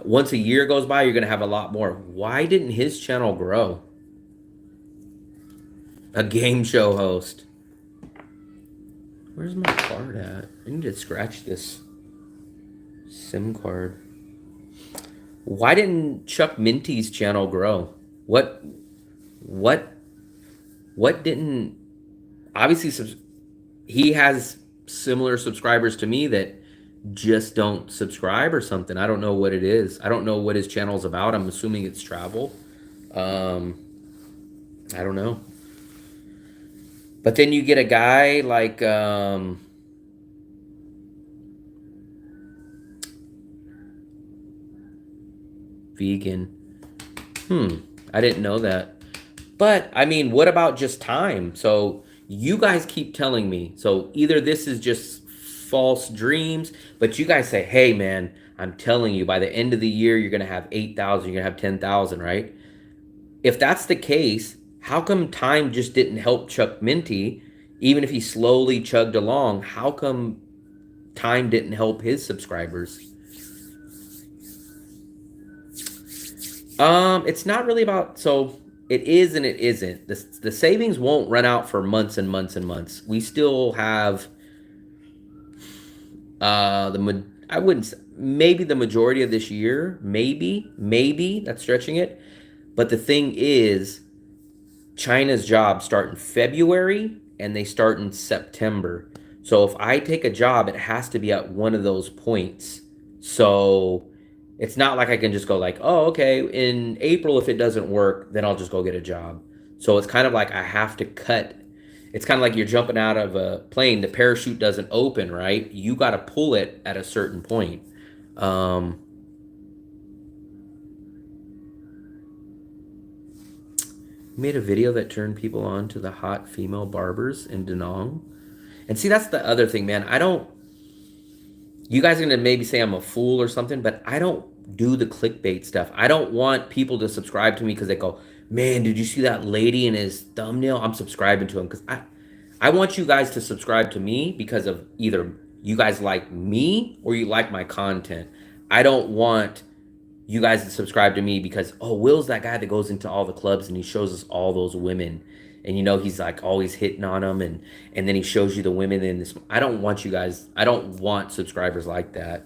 once a year goes by, you're going to have a lot more. Why didn't his channel grow? A game show host. Where's my card at? I need to scratch this SIM card. Why didn't Chuck Minty's channel grow? What didn't... Obviously, he has similar subscribers to me that just don't subscribe or something. I don't know what it is. I don't know what his channel's about. I'm assuming it's travel. I don't know. But then you get a guy like vegan. I didn't know that. But I mean, what about just time? So you guys keep telling me. So either this is just false dreams, but you guys say, hey man, I'm telling you, by the end of the year, you're going to have 8,000, you're going to have 10,000, right? If that's the case, how come time just didn't help Chuck Minty? Even if he slowly chugged along, how come time didn't help his subscribers? It's not really about, so it is and it isn't. The savings won't run out for months and months and months. We still have I wouldn't say, maybe the majority of this year, maybe that's stretching it. But the thing is, China's jobs start in February and they start in September. So if I take a job, it has to be at one of those points. So it's not like I can just go like, oh, okay, in April, if it doesn't work, then I'll just go get a job. So it's kind of like I have to cut. It's kind of like you're jumping out of a plane. The parachute doesn't open, right? You got to pull it at a certain point. Made a video that turned people on to the hot female barbers in Da Nang. And see, that's the other thing, man. You guys are going to maybe say I'm a fool or something, but I don't do the clickbait stuff. I don't want people to subscribe to me because they go, man, did you see that lady in his thumbnail? I'm subscribing to him because I want you guys to subscribe to me because of either you guys like me or you like my content. I don't want you guys to subscribe to me because, oh, Will's that guy that goes into all the clubs and he shows us all those women. And, you know, he's like always hitting on them. And then he shows you the women in this. I don't want you guys. I don't want subscribers like that.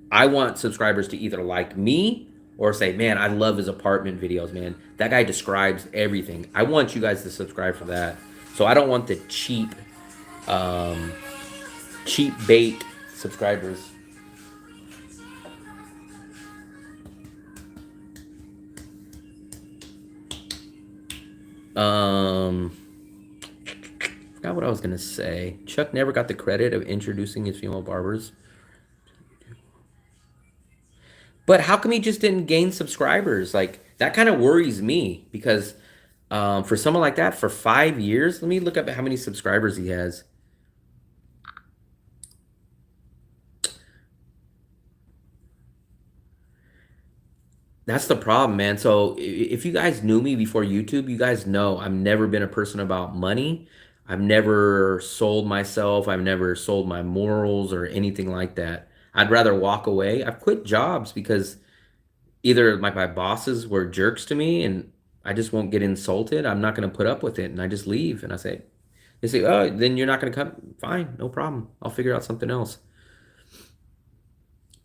I want subscribers to either like me or say, man, I love his apartment videos, man. That guy describes everything. I want you guys to subscribe for that. So I don't want the cheap bait subscribers. Forgot what I was gonna say. Chuck never got the credit of introducing his female barbers. But how come he just didn't gain subscribers? Like, that kind of worries me because for someone like that, for 5 years, let me look up how many subscribers he has. That's the problem, man. So if you guys knew me before YouTube, you guys know I've never been a person about money. I've never sold myself. I've never sold my morals or anything like that. I'd rather walk away. I've quit jobs because either my bosses were jerks to me and I just won't get insulted. I'm not going to put up with it. And I just leave. And they say, oh, then you're not going to come. Fine, no problem. I'll figure out something else.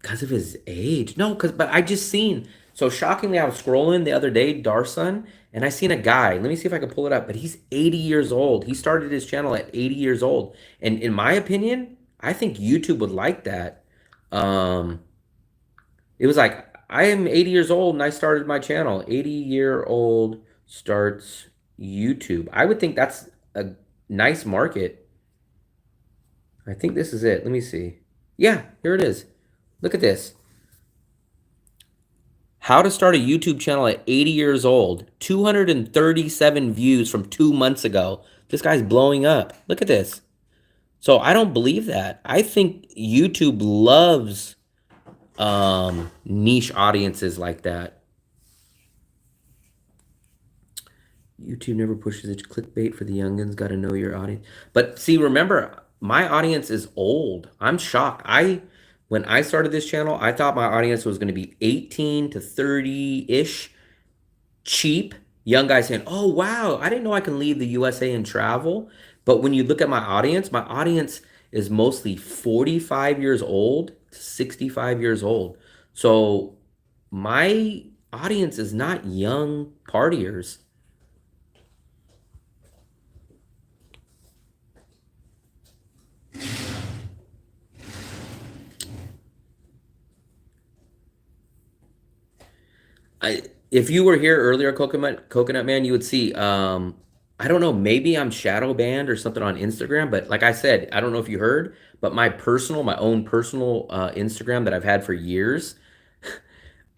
Because of his age. No, but I just seen. So shockingly, I was scrolling the other day, Darson, and I seen a guy. Let me see if I can pull it up. But he's 80 years old. He started his channel at 80 years old. And in my opinion, I think YouTube would like that. It was like, I am 80 years old and I started my channel. 80-year-old starts YouTube. I would think that's a nice market. I think this is it. Let me see. Yeah, here it is. Look at this. How to start a YouTube channel at 80 years old. 237 views from 2 months ago. This guy's blowing up. Look at this. So I don't believe that. I think YouTube loves niche audiences like that. YouTube never pushes its clickbait for the youngins. Got to know your audience. But see, remember, my audience is old. I'm shocked. When I started this channel, I thought my audience was going to be 18 to 30-ish, cheap, young guys saying, oh, wow, I didn't know I can leave the USA and travel. But when you look at my audience is mostly 45 years old to 65 years old. So my audience is not young partiers. If you were here earlier, Coconut Man, you would see, I don't know, maybe I'm shadow banned or something on Instagram, but like I said, I don't know if you heard, but my own personal Instagram that I've had for years,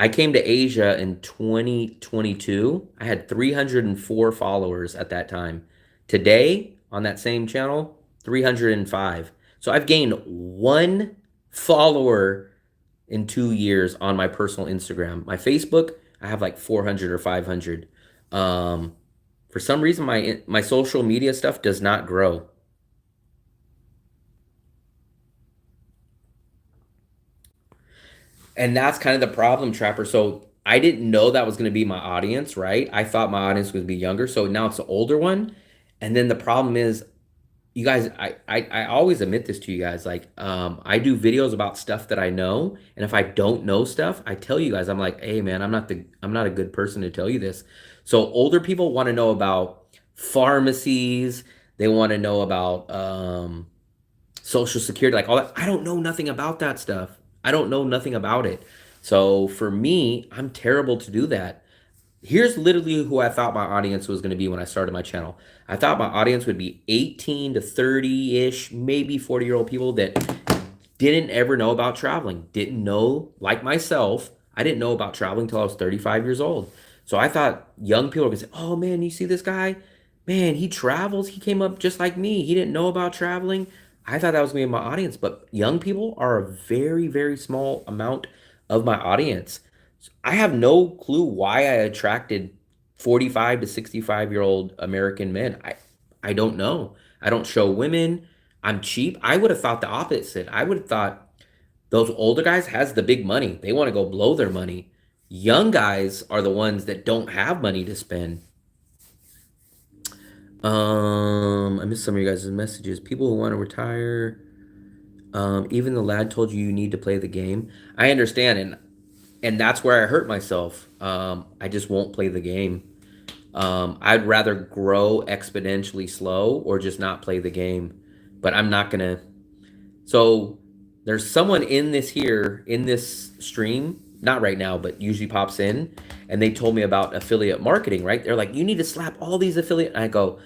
I came to Asia in 2022. I had 304 followers at that time. Today, on that same channel, 305. So I've gained 1 follower in 2 years on my personal Instagram. My Facebook, I have like 400 or 500. For some reason, my social media stuff does not grow. And that's kind of the problem, Trapper. So I didn't know that was going to be my audience, right? I thought my audience would be younger. So now it's the older one. And then the problem is, you guys, I always admit this to you guys. Like, I do videos about stuff that I know. And if I don't know stuff, I tell you guys, I'm like, hey, man, I'm not a good person to tell you this. So older people want to know about pharmacies. They want to know about Social Security, like all that. I don't know nothing about that stuff. I don't know nothing about it. So for me, I'm terrible to do that. Here's literally who I thought my audience was going to be when I started my channel. I thought my audience would be 18 to 30-ish, maybe 40-year-old people that didn't ever know about traveling. Didn't know, like myself, I didn't know about traveling until I was 35 years old. So I thought young people were going to say, oh man, you see this guy? Man, he travels. He came up just like me. He didn't know about traveling. I thought that was going to be my audience. But young people are a very, very small amount of my audience. I have no clue why I attracted 45 to 65-year-old American men. I don't know. I don't show women. I'm cheap. I would have thought the opposite. I would have thought those older guys has the big money. They want to go blow their money. Young guys are the ones that don't have money to spend. I missed some of you guys' messages. People who want to retire. Even the lad told you need to play the game. I understand, and that's where I hurt myself. I just won't play the game. I'd rather grow exponentially slow or just not play the game. But I'm not gonna. So there's someone in this stream, not right now, but usually pops in, and they told me about affiliate marketing, right? They're like, you need to slap all these affiliate. And I go,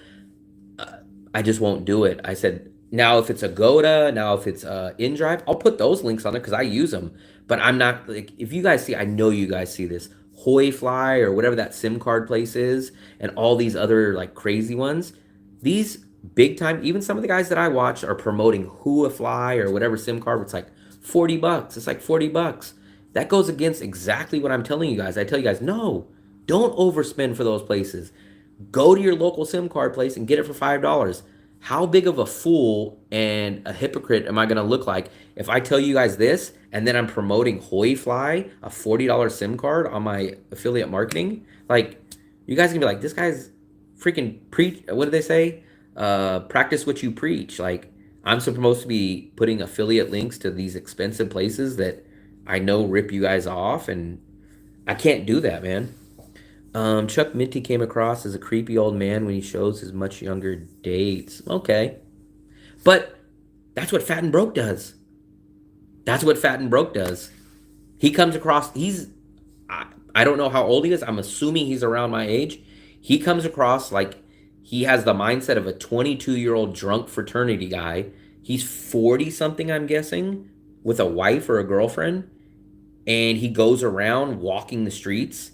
I just won't do it. I said, now if it's Agoda, now if it's InDrive, I'll put those links on there because I use them. But I'm not like, if you guys see, I know you guys see this Hoyfly or whatever that SIM card place is, and all these other like crazy ones. These big time, even some of the guys that I watch are promoting Huafly or whatever SIM card. It's like $40. It's like $40. That goes against exactly what I'm telling you guys. I tell you guys, no, don't overspend for those places. Go to your local SIM card place and get it for $5. How big of a fool and a hypocrite am I going to look like if I tell you guys this and then I'm promoting Hoyfly, a $40 SIM card on my affiliate marketing? Like, you guys can be like, this guy's freaking preach. What do they say? Practice what you preach. Like, I'm supposed to be putting affiliate links to these expensive places that I know rip you guys off, and I can't do that, man. Chuck Minty came across as a creepy old man when he shows his much younger dates. Okay. But that's what Fat and Broke does. That's what Fat and Broke does. He comes across, I don't know how old he is. I'm assuming he's around my age. He comes across like he has the mindset of a 22-year-old drunk fraternity guy. He's 40 something, I'm guessing, with a wife or a girlfriend. And he goes around walking the streets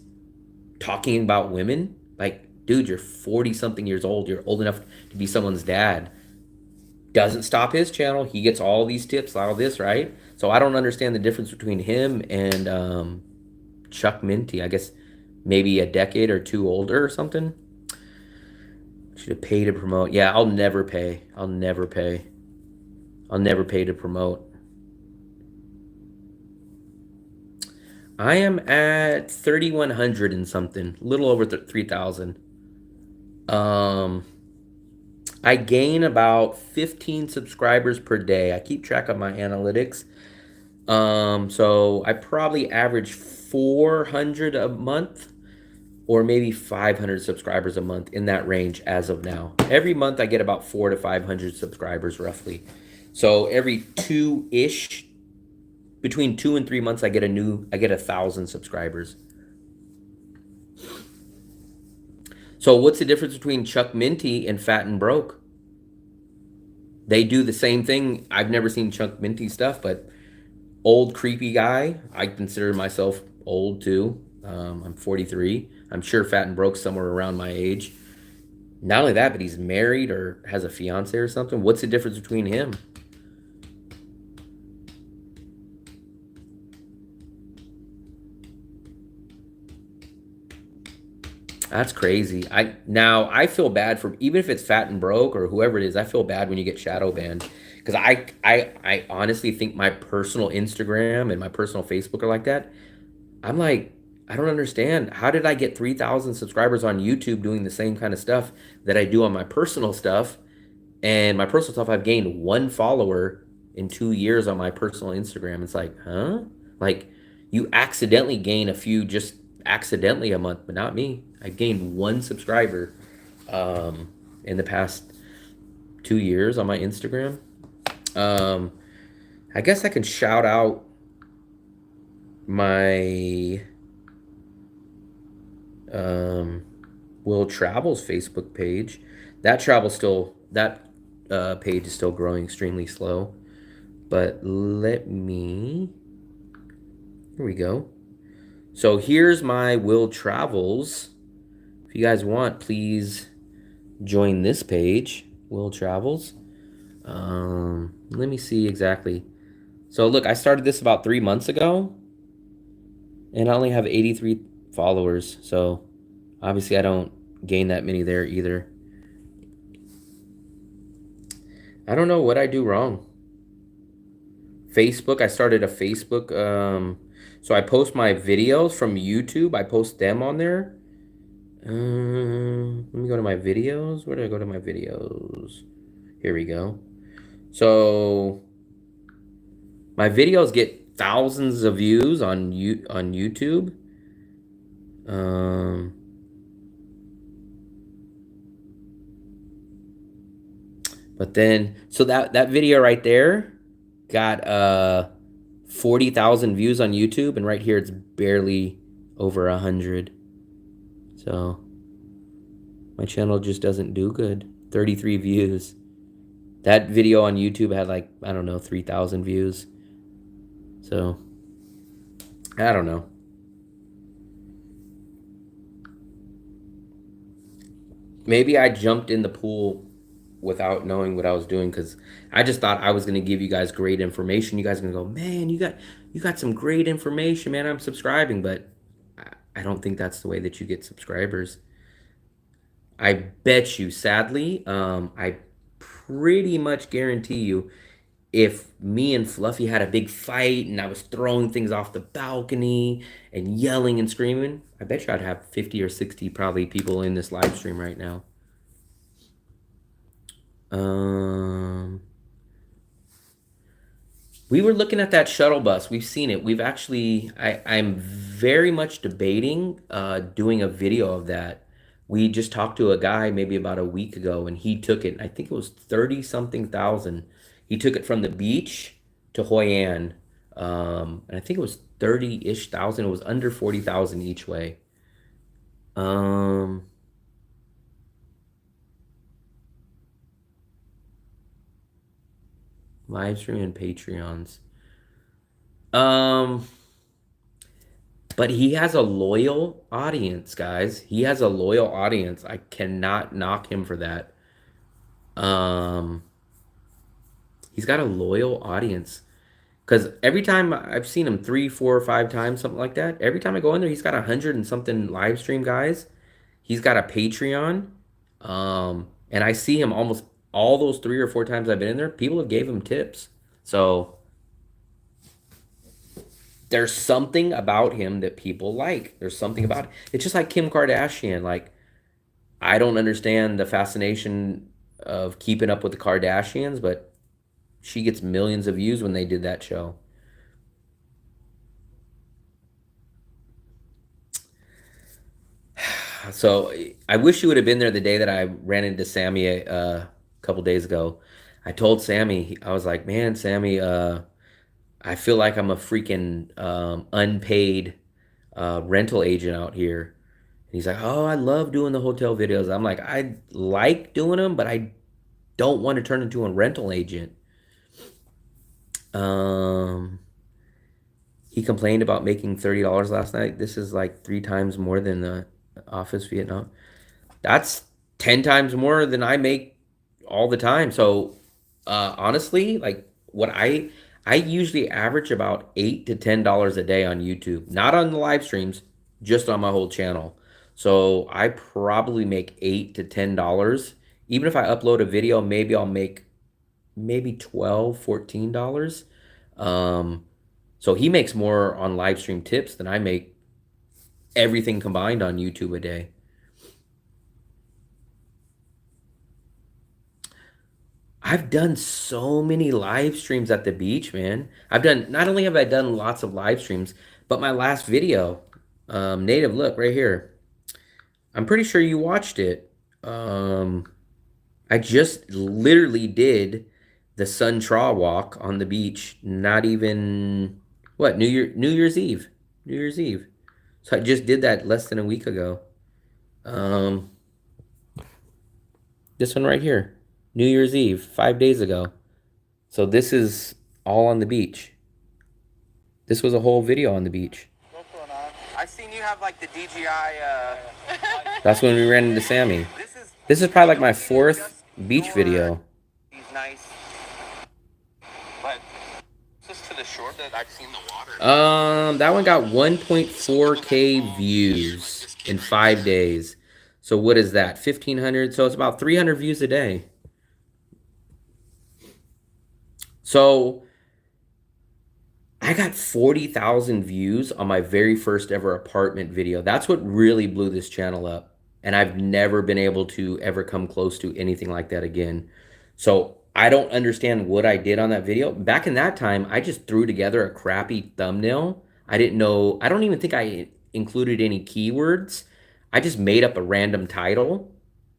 talking about women. Like, dude, you're 40 something years old. You're old enough to be someone's dad. Doesn't stop his channel. He gets all these tips, all this, right? So I don't understand the difference between him and Chuck Minty. I guess maybe a decade or two older or something. Should have paid to promote. Yeah, I'll never pay. I'll never pay. I'll never pay to promote. I am at 3,100 and something, a little over 3,000. I gain about 15 subscribers per day. I keep track of my analytics. So I probably average 400 a month or maybe 500 subscribers a month, in that range as of now. Every month I get about 400 to 500 subscribers roughly. So every two-ish, between 2 and 3 months, I get 1,000 subscribers. So what's the difference between Chuck Minty and Fat and Broke? They do the same thing. I've never seen Chuck Minty stuff, but old creepy guy. I consider myself old too. I'm 43. I'm sure Fat and Broke's somewhere around my age. Not only that, but he's married or has a fiance or something. What's the difference between him? That's crazy. I feel bad for, even if it's Fat and Broke or whoever it is, I feel bad when you get shadow banned. Because I honestly think my personal Instagram and my personal Facebook are like that. I'm like, I don't understand. How did I get 3,000 subscribers on YouTube doing the same kind of stuff that I do on my personal stuff? And my personal stuff, I've gained 1 follower in 2 years on my personal Instagram. It's like, huh? Like, you accidentally gain a few just accidentally a month, but not me. I gained 1 subscriber in the past 2 years on my Instagram. I guess I can shout out my Will Travels Facebook page. That page is still growing extremely slow. But here we go. So here's my Will Travels. If you guys want, please join this page, Will Travels. Let me see exactly. So look, I started this about 3 months ago, and I only have 83 followers. So obviously I don't gain that many there either. I don't know what I do wrong. Facebook, I started a Facebook, so I post my videos from YouTube. I post them on there. Let me go to my videos. Where do I go to my videos? Here we go. So my videos get thousands of views on YouTube. But then, so that video right there got 40,000 views on YouTube, and right here it's barely over 100. So my channel just doesn't do good. 33 views. That video on YouTube had like, I don't know, 3,000 views. So I don't know. Maybe I jumped in the pool without knowing what I was doing, because I just thought I was going to give you guys great information. You guys are going to go, man, you got some great information, man. I'm subscribing. But I don't think that's the way that you get subscribers. I bet you, sadly, I pretty much guarantee you, if me and Fluffy had a big fight and I was throwing things off the balcony and yelling and screaming, I bet you I'd have 50 or 60 probably people in this live stream right now. We were looking at that shuttle bus. We've seen it. We've actually, I'm very much debating doing a video of that. We just talked to a guy maybe about a week ago, and he took it. I think it was 30 something thousand. He took it from the beach to Hoi An. And I think it was 30-ish thousand. It was under 40,000 each way. Live stream and Patreons. But he has a loyal audience, guys. He has a loyal audience. I cannot knock him for that. He's got a loyal audience. Because every time I've seen him 3, 4, or 5 times, something like that. Every time I go in there, he's got 100 and something live stream guys. He's got a Patreon. And I see him almost all those 3 or 4 times I've been in there. People have gave him tips. So there's something about him that people like. There's something about it. It's just like Kim Kardashian. Like, I don't understand the fascination of keeping up with the Kardashians, but she gets millions of views when they did that show. So I wish you would have been there the day that I ran into Sammy a couple days ago. I told Sammy, I was like, man, Sammy, I feel like I'm a freaking unpaid rental agent out here. And he's like, oh, I love doing the hotel videos. I'm like, I like doing them, but I don't want to turn into a rental agent. He complained about making $30 last night. This is like 3 times more than the Office Vietnam. That's 10 times more than I make all the time. So honestly, like what I usually average about $8 to $10 a day on YouTube, not on the live streams, just on my whole channel. So I probably make $8 to $10. Even if I upload a video, maybe I'll make maybe $12, $14. So he makes more on live stream tips than I make everything combined on YouTube a day. I've done so many live streams at the beach, man. Not only have I done lots of live streams, but my last video, Native, look right here. I'm pretty sure you watched it. I just literally did the Sun Tra walk on the beach. Not even, what, New Year's Eve. New Year's Eve. So I just did that less than a week ago. This one right here. New Year's Eve, 5 days ago. So this is all on the beach. This was a whole video on the beach. I seen you have like the DJI. That's when we ran into Sammy. This is probably like my 4th beach video. He's nice. But just to the shore that I've seen the water. That one got 1.4K views in 5 days. So what is that? 1,500. So it's about 300 views a day. So I got 40,000 views on my very first ever apartment video. That's what really blew this channel up. And I've never been able to ever come close to anything like that again. So I don't understand what I did on that video. Back in that time, I just threw together a crappy thumbnail. I didn't know, I don't even think I included any keywords. I just made up a random title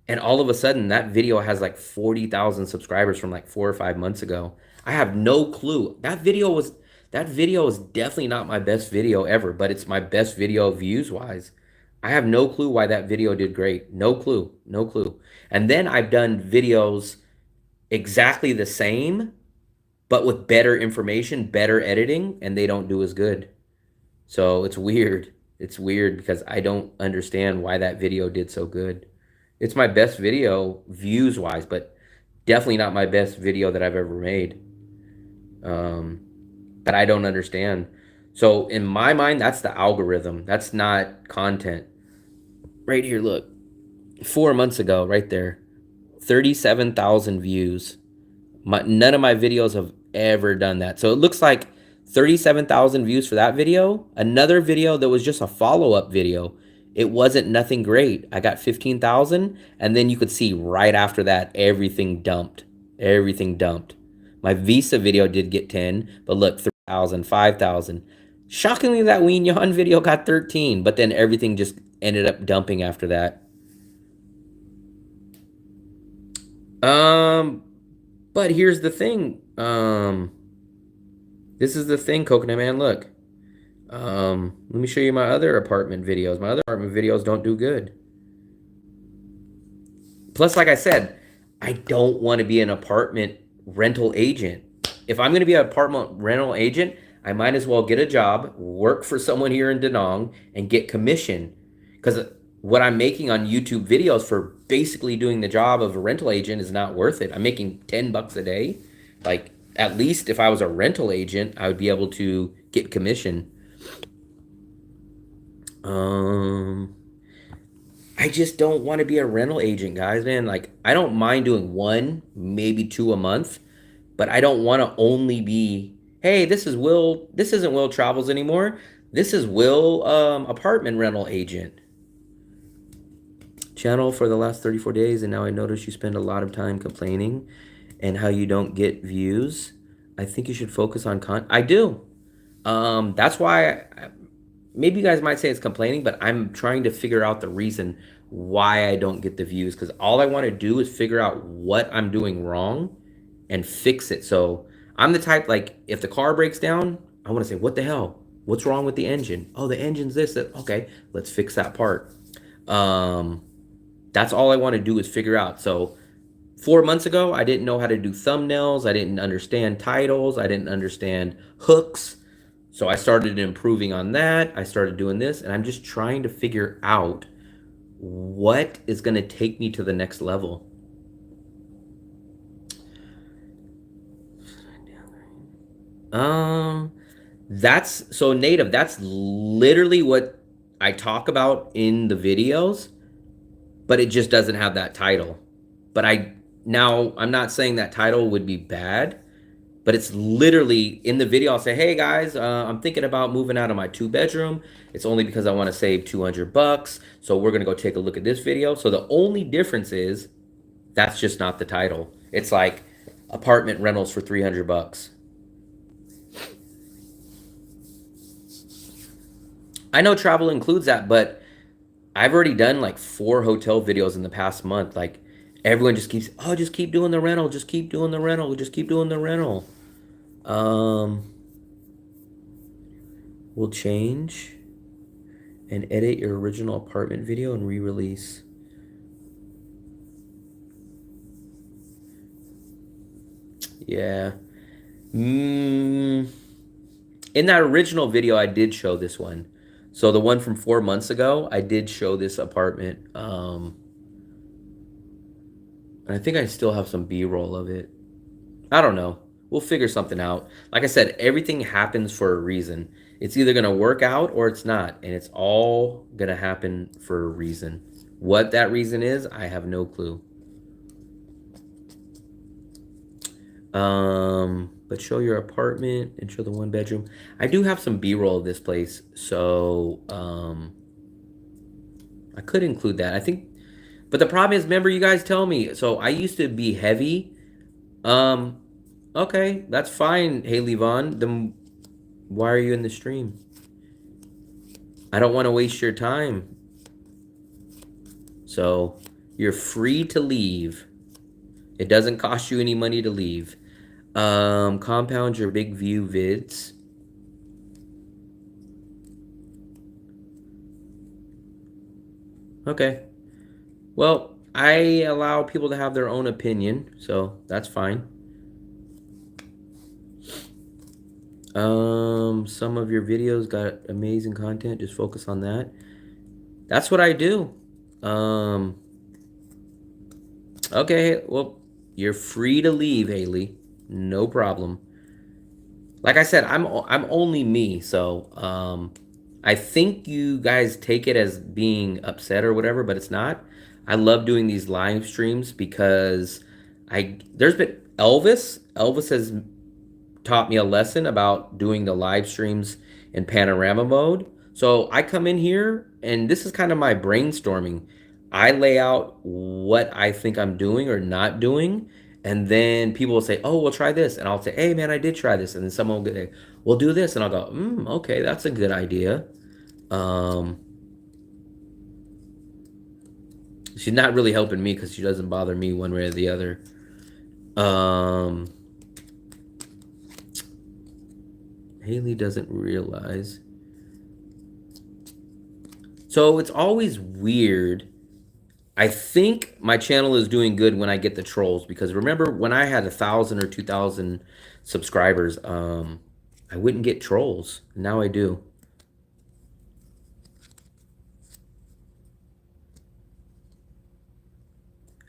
And all of a sudden, that video has like 40,000 subscribers from like 4 or 5 months ago. I have no clue. That video is definitely not my best video ever, but it's my best video views wise. I have no clue why that video did great. No clue. No clue. And then I've done videos exactly the same, but with better information, better editing, and they don't do as good. So it's weird. It's weird because I don't understand why that video did so good. It's my best video views wise, but definitely not my best video that I've ever made. But I don't understand. So in my mind, that's the algorithm. That's not content. Right here, look. 4 months ago, right there. 37,000 views. None of my videos have ever done that. So it looks like 37,000 views for that video. Another video that was just a follow-up video. It wasn't nothing great. I got 15,000, and then you could see right after that, everything dumped. Everything dumped. My Visa video did get 10, but look, 3,000, 5,000. Shockingly, that Ween Yon video got 13, but then everything just ended up dumping after that. But here's the thing. This is the thing, Coconut Man, look. Let me show you my other apartment videos. My other apartment videos don't do good. Plus, like I said, I don't want to be an apartment rental agent. If I'm going to be an apartment rental agent, I might as well get a job, work for someone here in Da Nang, and get commission. Because what I'm making on YouTube videos for basically doing the job of a rental agent is not worth it. I'm making $10 a day. Like, at least if I was a rental agent, I would be able to get commission. I just don't want to be a rental agent, guys, man. Like, I don't mind doing 1, maybe 2 a month, but I don't want to only be, hey, this isn't Will Travels anymore. This is Will, apartment rental agent. Channel for the last 34 days, and now I notice you spend a lot of time complaining and how you don't get views. I think you should focus on content. I do. That's why maybe you guys might say it's complaining, but I'm trying to figure out the reason why I don't get the views, because all I want to do is figure out what I'm doing wrong and fix it. So I'm the type, like, if the car breaks down, I want to say, what the hell? What's wrong with the engine? Oh, the engine's this, that. Okay, let's fix that part. That's all I want to do is figure out. So 4 months ago, I didn't know how to do thumbnails. I didn't understand titles. I didn't understand hooks. So I started improving on that. I started doing this, and I'm just trying to figure out what is going to take me to the next level. That's so native. That's literally what I talk about in the videos, but it just doesn't have that title. But I'm not saying that title would be bad, but it's literally in the video. I'll say, hey guys, I'm thinking about moving out of my 2-bedroom. It's only because I want to save $200. So we're going to go take a look at this video. So the only difference is that's just not the title. It's like apartment rentals for $300. I know travel includes that, but I've already done like 4 hotel videos in the past month. Like, everyone just keeps, oh, just keep doing the rental. Just keep doing the rental. Just keep doing the rental. We'll change and edit your original apartment video and re-release. Yeah. In that original video, I did show this one. So the one from 4 months ago, I did show this apartment. And I think I still have some B-roll of it. I don't know. We'll figure something out. Like I said, everything happens for a reason. It's either going to work out or it's not. And it's all going to happen for a reason. What that reason is, I have no clue. But show your apartment and show the 1-bedroom. I do have some B-roll of this place. So I could include that. I think. But the problem is, remember, you guys tell me. So I used to be heavy. Okay, that's fine, Haley Vaughn. Then why are you in the stream? I don't want to waste your time. So You're free to leave. It doesn't cost you any money to leave. Compound your big view vids. Okay. Well, I allow people to have their own opinion, so that's fine. Some of your videos got amazing content. Just focus on that. That's what I do. Okay, well, you're free to leave, Haley. No problem. Like I said, I'm only me, so I think you guys take it as being upset or whatever, but it's not. I love doing these live streams because there's been Elvis. Elvis has taught me a lesson about doing the live streams in panorama mode. So I come in here and this is kind of my brainstorming. I lay out what I think I'm doing or not doing. And then people will say, oh, we'll try this. And I'll say, hey, man, I did try this. And then someone will say, we'll do this. And I'll go, okay, that's a good idea. She's not really helping me because she doesn't bother me one way or the other. Haley doesn't realize. So it's always weird. I think my channel is doing good when I get the trolls, because remember when I had 1,000 or 2,000 subscribers, I wouldn't get trolls. Now I do.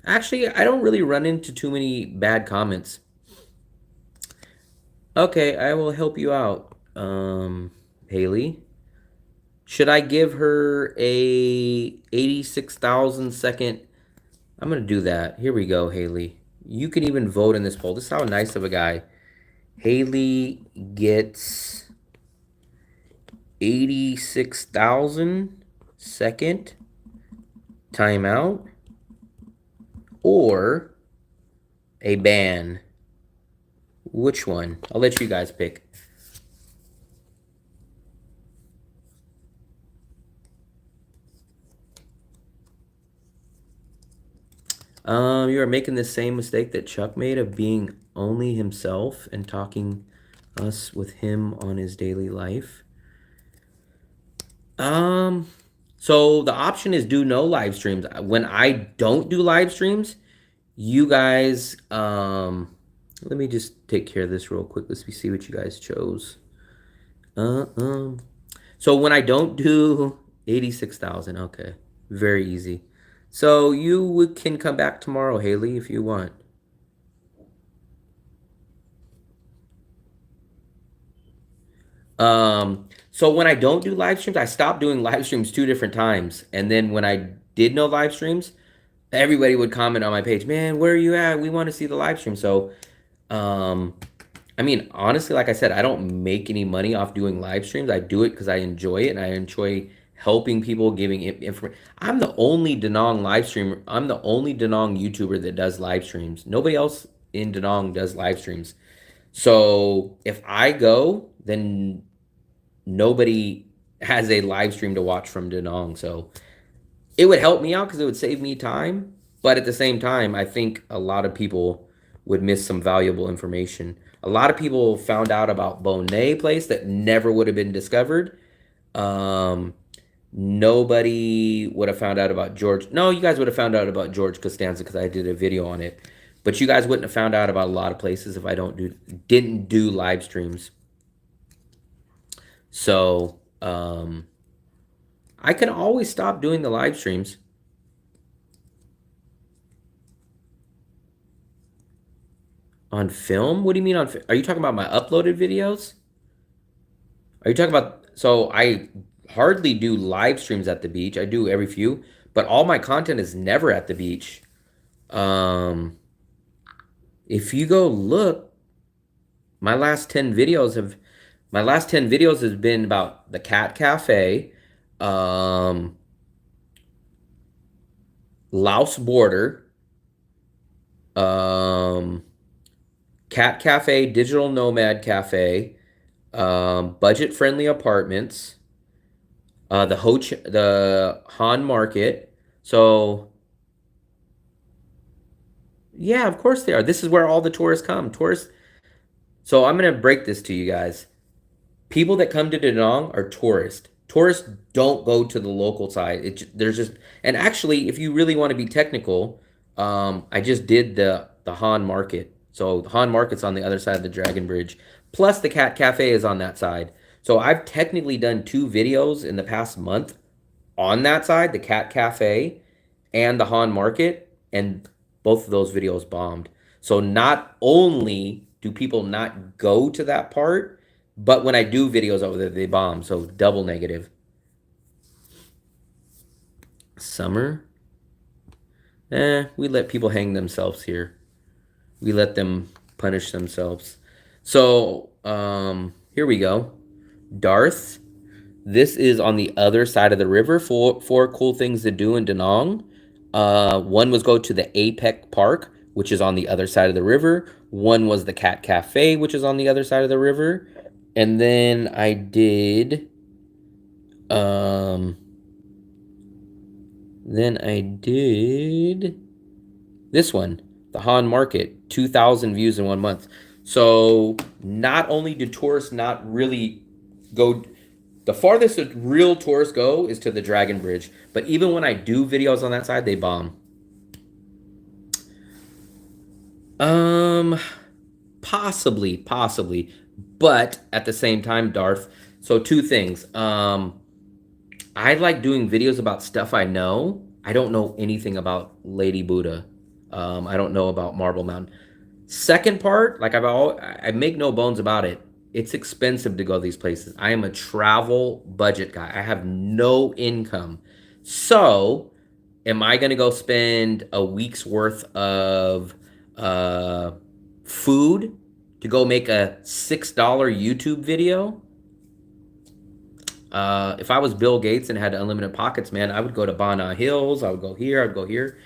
Actually, I don't really run into too many bad comments. Okay, I will help you out, Haley. Should I give her a 86,000 second? I'm going to do that. Here we go, Haley. You can even vote in this poll. This is how nice of a guy. Haley gets 86,000 second timeout or a ban. Which one? I'll let you guys pick. You are making the same mistake that Chuck made of being only himself and talking us with him on his daily life. So the option is do no live streams. When I don't do live streams, you guys, let me just take care of this real quick. Let's see what you guys chose. So when I don't do 86,000, okay, very easy. So you can come back tomorrow, Haley, if you want. So when I don't do live streams, I stopped doing live streams 2 different times. And then when I did no live streams, everybody would comment on my page, man, where are you at? We want to see the live stream. So, I mean, honestly, like I said, I don't make any money off doing live streams. I do it because I enjoy it and I enjoy helping people, giving information. I'm the only Danong live streamer. I'm the only Danong YouTuber that does live streams. Nobody else in Danong does live streams. So if I go, then nobody has a live stream to watch from Danong. So it would help me out because it would save me time. But at the same time, I think a lot of people would miss some valuable information. A lot of people found out about Bonet Place that never would have been discovered. Nobody would have found out about George. No, you guys would have found out about George Costanza because I did a video on it. But you guys wouldn't have found out about a lot of places if I didn't do live streams. So, I can always stop doing the live streams. On film? What do you mean on film? Are you talking about my uploaded videos? Are you talking about... So I hardly do live streams at the beach. I do every few. But all my content is never at the beach. If you go look, my last 10 videos has been about the Cat Cafe, Laos border, Cat Cafe, Digital Nomad Cafe, budget friendly apartments, the Han Market. So Yeah, of course they are. This is where all the tourists come. Tourists. So I'm gonna break this to you guys. People that come to Da Nang are tourists. Tourists don't go to the local side. There's just, and actually, if you really want to be technical, I just did the Han Market. So the Han Market's on the other side of the Dragon Bridge. Plus the Cat Cafe is on that side. So I've technically done 2 videos in the past month on that side, the Cat Cafe and the Han Market, and both of those videos bombed. So not only do people not go to that part, but when I do videos over there, they bomb. So double negative. Summer. We let people hang themselves here. We let them punish themselves. So here we go. Darth. This is on the other side of the river. Four cool things to do in Da Nang. One was go to the Apex Park, which is on the other side of the river. One was the Cat Cafe, which is on the other side of the river. And then I did this one, the Han Market, 2,000 views in 1 month. So not only do tourists not really go, the farthest that real tourists go is to the Dragon Bridge. But even when I do videos on that side, they bomb. Possibly. But at the same time, Darth. So 2 things. I like doing videos about stuff I know. I don't know anything about Lady Buddha. I don't know about Marble Mountain. Second part, like I make no bones about it. It's expensive to go these places. I am a travel budget guy. I have no income. So, am I going to go spend a week's worth of food to go make a $6 YouTube video? If I was Bill Gates and had unlimited pockets, man, I would go to Bana Hills. I would go here. I'd go here.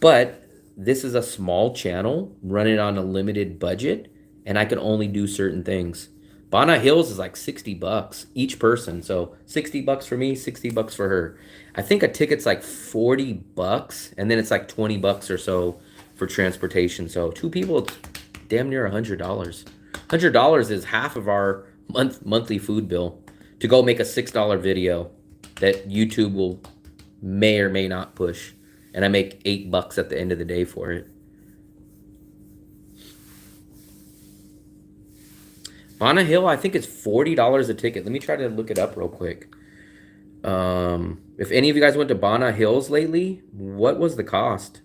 But this is a small channel running on a limited budget, and I can only do certain things. Bana Hills is like $60 each person. So $60 for me, $60 for her. I think a ticket's like $40, and then it's like $20 or so for transportation. So 2 people, it's damn near $100. $100 is half of our monthly food bill to go make a $6 video that YouTube may or may not push. And I make $8 at the end of the day for it. Bana Hill, I think it's $40 a ticket. Let me try to look it up real quick. If any of you guys went to Bana Hills lately, what was the cost?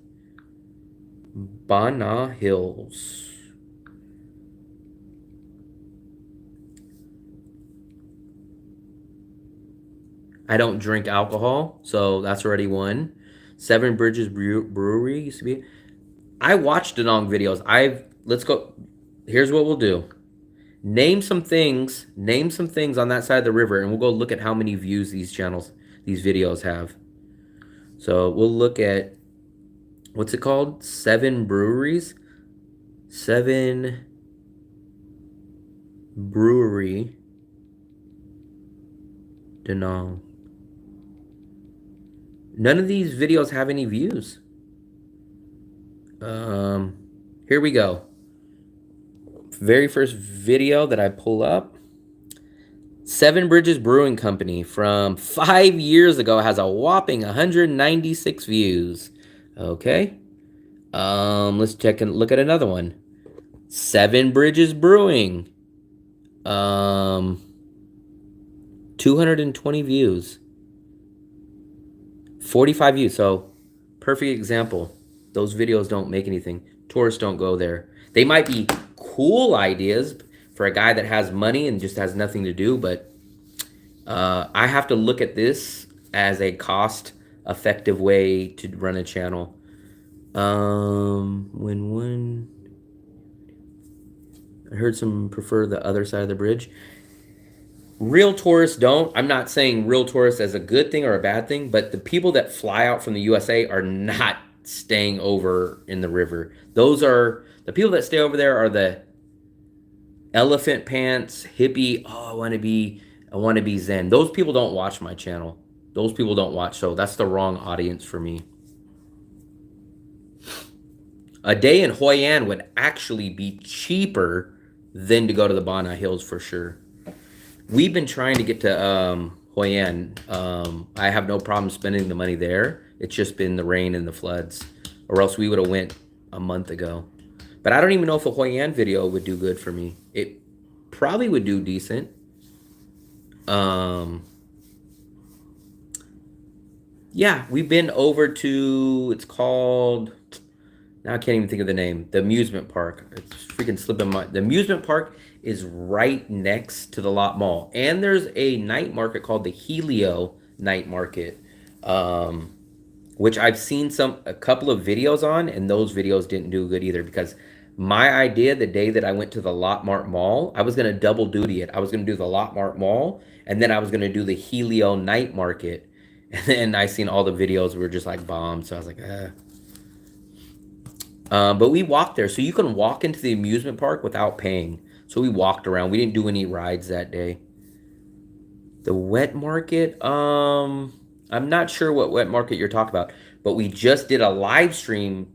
Bana Hills. I don't drink alcohol, so that's already one. Seven Bridges Brewery used to be. I watched Da Nang videos. Let's go. Here's what we'll do. Name some things on that side of the river, and we'll go look at how many views these videos have. So we'll look at, what's it called? 7 breweries. 7 brewery Da Nang. None of these videos have any views. Here we go. Very first video that I pull up. 7 Bridges Brewing Company from 5 years ago has a whopping 196 views. Okay. Let's check and look at another one. 7 Bridges Brewing. 220 views. 45 views. So, perfect example. Those videos don't make anything. Tourists don't go there. They might be cool ideas for a guy that has money and just has nothing to do, but I have to look at this as a cost-effective way to run a channel. I heard some prefer the other side of the bridge. Real tourists don't. I'm not saying real tourists as a good thing or a bad thing, but the people that fly out from the USA are not staying over in the river. Those are the people that stay over there are the elephant pants, hippie, I want to be Zen. Those people don't watch my channel. Those people don't watch, so that's the wrong audience for me. A day in Hoi An would actually be cheaper than to go to the Banai Hills for sure. We've been trying to get to Hoi An. I have no problem spending the money there. It's just been the rain and the floods, or else we would have went a month ago. But I don't even know if a Hoi An video would do good for me. It probably would do decent. Yeah, we've been over to, it's called, now I can't even think of the name, the amusement park. It's freaking slipping my, the amusement park is right next to the Lot Mall. And there's a night market called the Helio Night Market, which I've seen a couple of videos on, and those videos didn't do good either, because my idea the day that I went to the Lot Mart Mall, I was going to double duty it. I was going to do the Lot Mart Mall, and then I was going to do the Helio Night Market. And then I seen all the videos were just like bombed, so I was like, but we walked there, so you can walk into the amusement park without paying. So we walked around. We didn't do any rides that day. The wet market, I'm not sure what wet market you're talking about, but we just did a live stream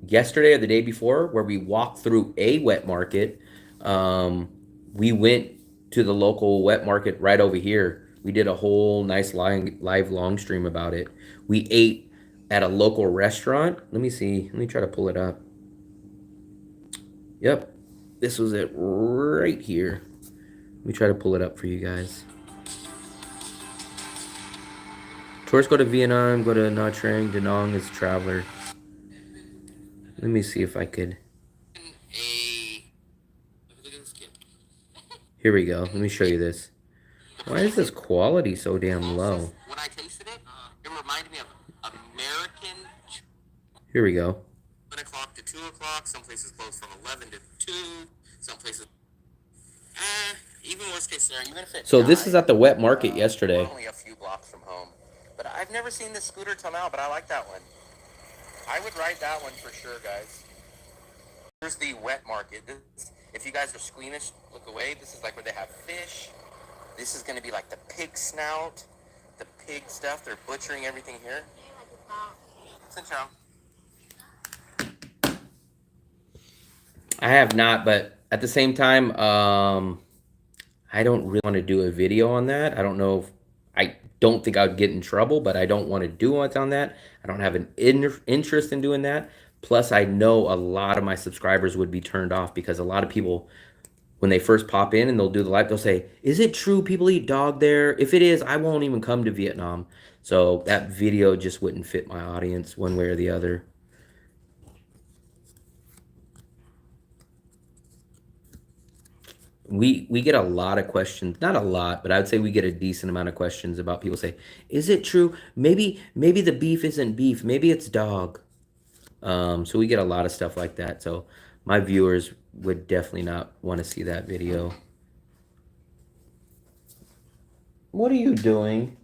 yesterday or the day before where we walked through a wet market. We went to the local wet market right over here. We did a whole nice live long stream about it. We ate at a local restaurant. Let me see. Let me try to pull it up. Yep. This was it right here. Let me try to pull it up for you guys. Tourists go to Vietnam, go to Nha Trang, Da Nang as a traveler. Let me see if I could. Here we go. Let me show you this. Why is this quality so damn low? When I tasted it, it reminded me of American. Here we go. 1 o'clock to 2 o'clock. Some places close from 11 to 2. Some places. Even worst case scenario, even if it. So this is at the wet market yesterday. Only a few blocks from home, but I've never seen this scooter till now. But I like that one. I would ride that one for sure, guys. Here's the wet market. If you guys are squeamish, look away. This is like where they have fish. This is going to be like the pig snout, the pig stuff. They're butchering everything here. I have not, but at the same time, I don't really want to do a video on that. I don't know if, I don't think I would get in trouble, but I don't want to do it on that. I don't have an interest in doing that. Plus, I know a lot of my subscribers would be turned off because a lot of people, when they first pop in and they'll do the live, they'll say, is it true people eat dog there? If it is, I won't even come to Vietnam. So that video just wouldn't fit my audience one way or the other. We get a lot of questions, not a lot, but I would say we get a decent amount of questions about people say, is it true? Maybe the beef isn't beef. Maybe it's dog. So we get a lot of stuff like that. So my viewers would definitely not want to see that video. What are you doing?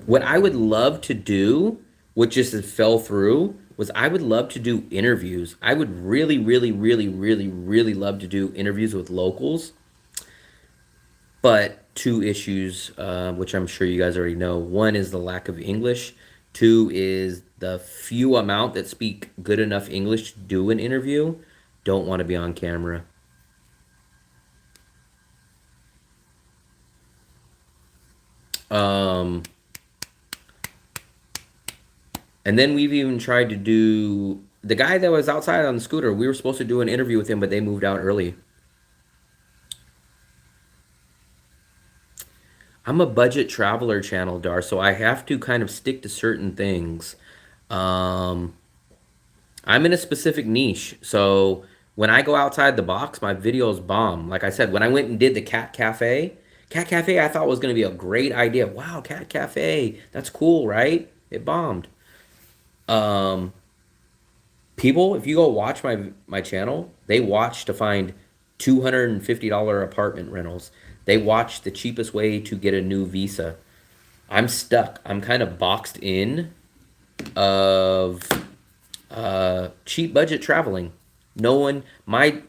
What I would love to do, which just fell through, was I would love to do interviews. I would really, really, really, really, really love to do interviews with locals. But two issues, which I'm sure you guys already know. One is the lack of English. Two is the few amount that speak good enough English to do an interview don't want to be on camera. And then we've even tried to do, the guy that was outside on the scooter, we were supposed to do an interview with him, but they moved out early. I'm a budget traveler channel, Dar, so I have to kind of stick to certain things. I'm in a specific niche, so when I go outside the box, my videos bomb. Like I said, when I went and did the cat cafe I thought was going to be a great idea. Wow, cat cafe, that's cool, right? It bombed. People, if you go watch my channel, they watch to find $250 apartment rentals. They watch the cheapest way to get a new visa. I'm stuck. I'm kind of boxed in of cheap budget traveling. No one, my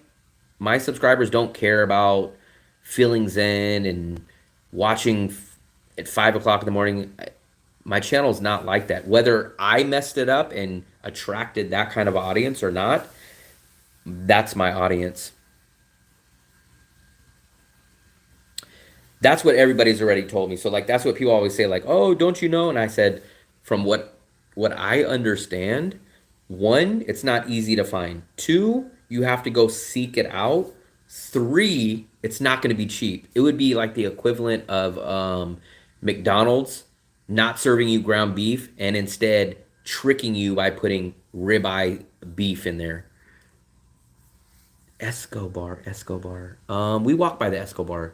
subscribers don't care about feeling zen and watching at 5 o'clock in the morning. My channel is not like that. Whether I messed it up and attracted that kind of audience or not, that's my audience. That's what everybody's already told me. So like that's what people always say, like, oh, don't you know? And I said, from what I understand, one, it's not easy to find. Two, you have to go seek it out. Three, it's not going to be cheap. It would be like the equivalent of McDonald's not serving you ground beef and instead tricking you by putting ribeye beef in there. Escobar. We walk by the Escobar.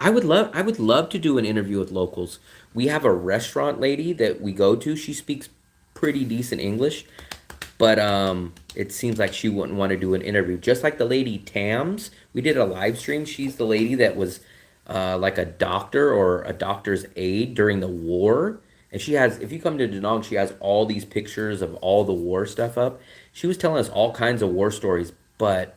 I would love to do an interview with locals. We have a restaurant lady that we go to. She speaks pretty decent English, but it seems like she wouldn't want to do an interview. Just like the lady Tams, we did a live stream. She's the lady that was like a doctor or a doctor's aide during the war. And she has, if you come to Da Nang, she has all these pictures of all the war stuff up. She was telling us all kinds of war stories, but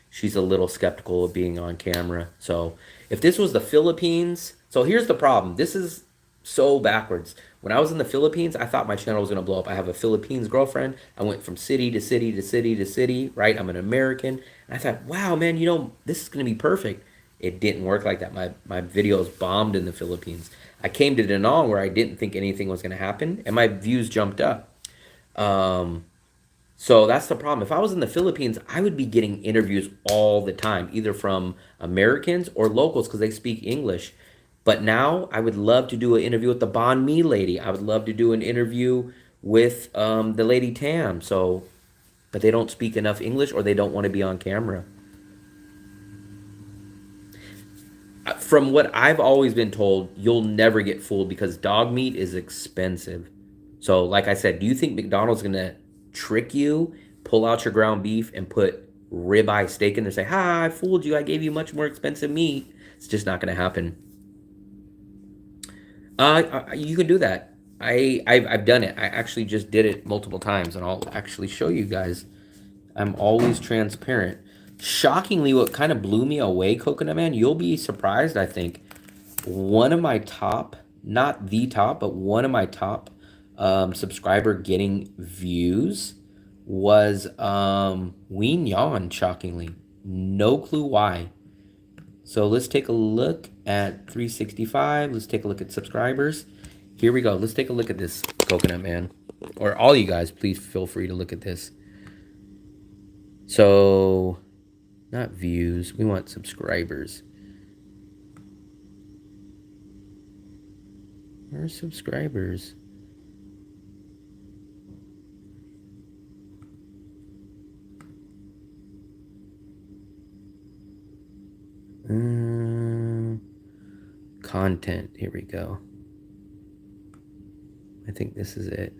she's a little skeptical of being on camera. So if this was the Philippines, so here's the problem. This is so backwards. When I was in the Philippines, I thought my channel was going to blow up. I have a Philippines girlfriend. I went from city to city to city to city, right? I'm an American. And I thought, wow, man, you know, this is going to be perfect. It didn't work like that. My videos bombed in the Philippines. I came to Da Nang where I didn't think anything was going to happen, and my views jumped up. So that's the problem. If I was in the Philippines, I would be getting interviews all the time, either from Americans or locals because they speak English. But now I would love to do an interview with the Banh Mi lady. I would love to do an interview with the lady Tam. So, but they don't speak enough English or they don't want to be on camera. From what I've always been told, you'll never get fooled because dog meat is expensive. So like I said, do you think McDonald's going to trick you, pull out your ground beef and put ribeye steak in there and say, ha, I fooled you. I gave you much more expensive meat. It's just not going to happen. You can do that. I've done it. I actually just did it multiple times and I'll actually show you guys. I'm always transparent. Shockingly, what kind of blew me away, Coconut Man, you'll be surprised, I think. One of my top, not the top, but one of my top subscriber getting views was Ween Yon, shockingly. No clue why. So let's take a look at 365. Let's take a look at subscribers. Here we go. Let's take a look at this, Coconut Man. Or all you guys, please feel free to look at this. So, not views. We want subscribers. Where are subscribers? Content. Here we go. I think this is it.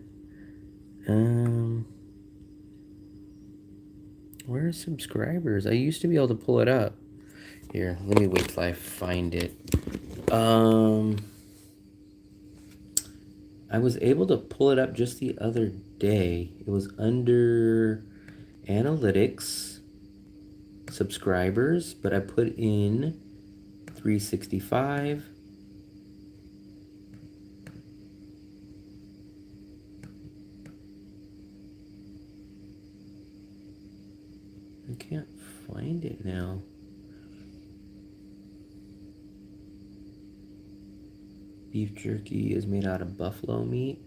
Where are subscribers? I used to be able to pull it up. Here, let me wait till I find it. I was able to pull it up just the other day. It was under analytics, subscribers, but I put in 365. I can't find it now. Beef jerky is made out of buffalo meat.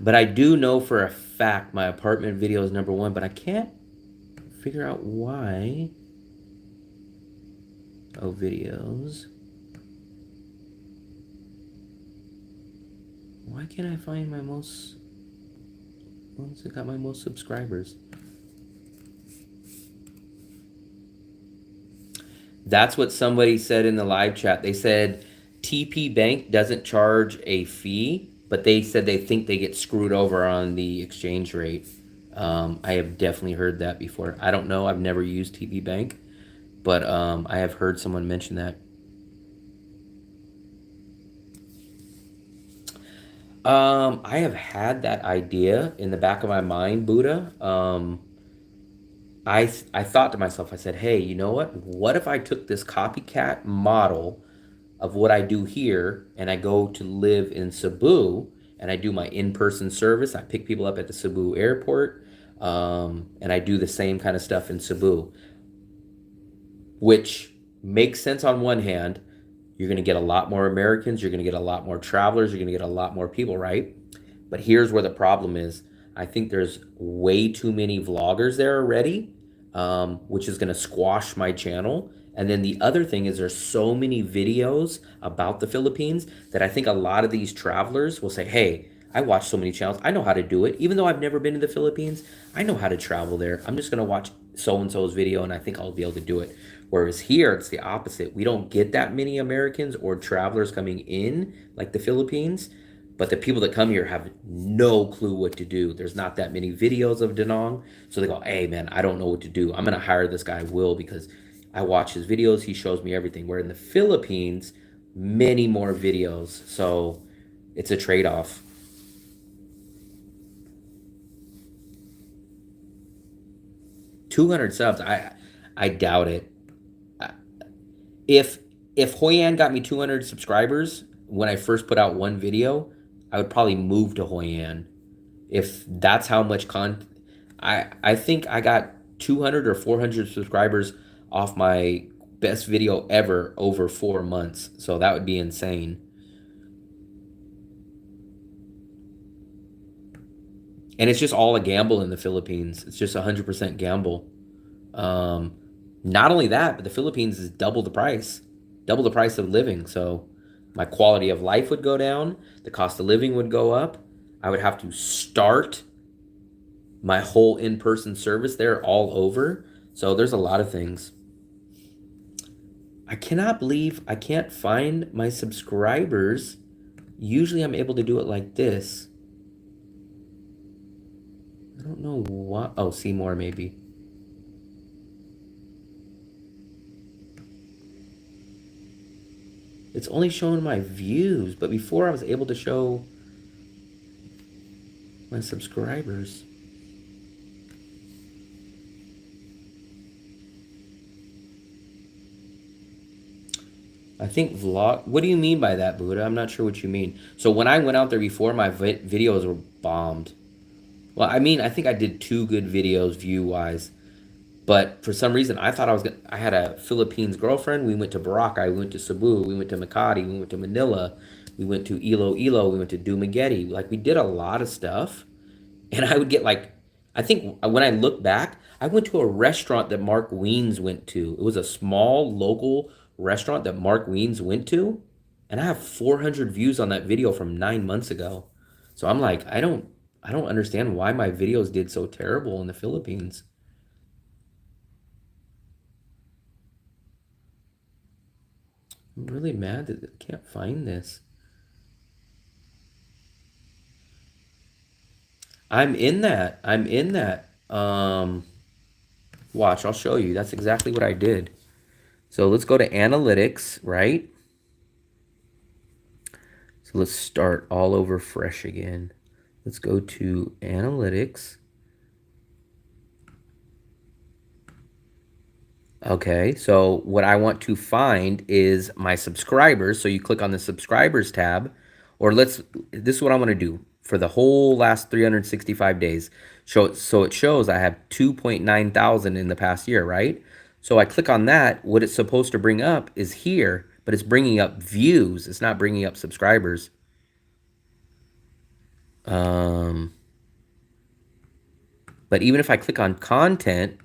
But I do know for a fact my apartment video is #1, but I can't figure out why. Oh, videos. Why can't I find my most... Once I got my most subscribers. That's what somebody said in the live chat. They said TP Bank doesn't charge a fee, but they said they think they get screwed over on the exchange rate. I have definitely heard that before. I don't know. I've never used TP Bank, but I have heard someone mention that. I have had that idea in the back of my mind, Buddha. I thought to myself, I said, hey, you know what? What if I took this copycat model of what I do here and I go to live in Cebu and I do my in-person service? I pick people up at the Cebu airport, and I do the same kind of stuff in Cebu, which makes sense on one hand. You're going to get a lot more Americans, you're going to get a lot more travelers, you're going to get a lot more people, right? But here's where the problem is. I think there's way too many vloggers there already, which is going to squash my channel. And then the other thing is there's so many videos about the Philippines that I think a lot of these travelers will say, hey, I watch so many channels. I know how to do it. Even though I've never been to the Philippines, I know how to travel there. I'm just going to watch so-and-so's video and I think I'll be able to do it. Whereas here, it's the opposite. We don't get that many Americans or travelers coming in like the Philippines. But the people that come here have no clue what to do. There's not that many videos of Danong. So they go, hey, man, I don't know what to do. I'm going to hire this guy, Will, because I watch his videos. He shows me everything. Where in the Philippines, many more videos. So it's a trade-off. $200 subs, I doubt it. If Hoi An got me 200 subscribers when I first put out one video, I would probably move to Hoi An. If that's how much I think I got 200 or 400 subscribers off my best video ever over 4 months. So that would be insane. And it's just all a gamble in the Philippines. It's just 100% gamble. Not only that, but the Philippines is double the price of living. So my quality of life would go down. The cost of living would go up. I would have to start my whole in-person service there all over. So there's a lot of things. I cannot believe I can't find my subscribers. Usually I'm able to do it like this. I don't know what. Oh, see more maybe. It's only showing my views, but before I was able to show my subscribers. I think vlog. What do you mean by that, Buddha? I'm not sure what you mean. So when I went out there before, my videos were bombed. Well, I mean, I think I did 2 good videos view-wise. But for some reason, I thought I had a Philippines girlfriend. We went to Boracay, we went to Cebu, we went to Makati, we went to Manila, we went to Iloilo, we went to Dumaguete. Like, we did a lot of stuff. And I would get like, I think when I look back, I went to a restaurant that Mark Wiens went to. It was a small local restaurant that Mark Wiens went to. And I have 400 views on that video from 9 months ago. So I'm like, I don't understand why my videos did so terrible in the Philippines. I'm really mad that I can't find this. I'm in that. Watch, I'll show you. That's exactly what I did. So let's go to analytics, right? So let's start all over fresh again. Let's go to analytics. Okay, so what I want to find is my subscribers. So you click on the subscribers tab, or this is what I want to do for the whole last 365 days. So it shows I have 2.9 thousand in the past year, right? So I click on that. What it's supposed to bring up is here, but it's bringing up views. It's not bringing up subscribers. But even if I click on content,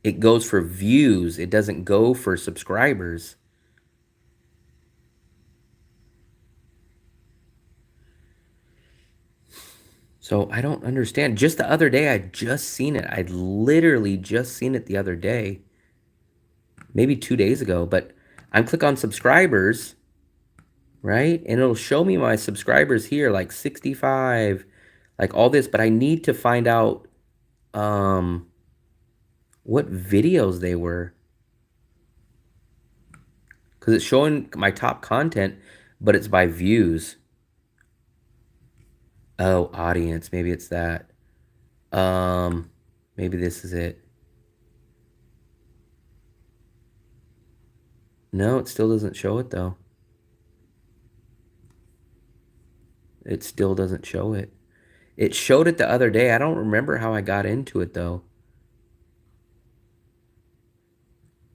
it goes for views. It doesn't go for subscribers. So I don't understand. Just the other day, I just seen it. I'd literally just seen it the other day. Maybe 2 days ago. But I'm click on subscribers, right? And it'll show me my subscribers here, like 65, like all this. But I need to find out what videos they were. Because it's showing my top content, but it's by views. Oh, audience. Maybe it's that. Maybe this is it. No, it still doesn't show it though. It still doesn't show it. It showed it the other day. I don't remember how I got into it though.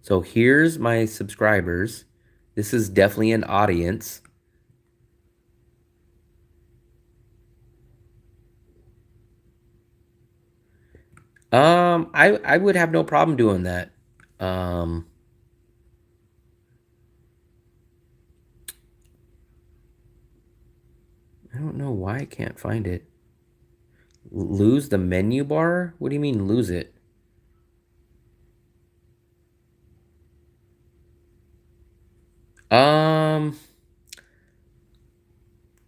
So here's my subscribers. This is definitely an audience. I would have no problem doing that. I don't know why I can't find it. Lose the menu bar? What do you mean lose it?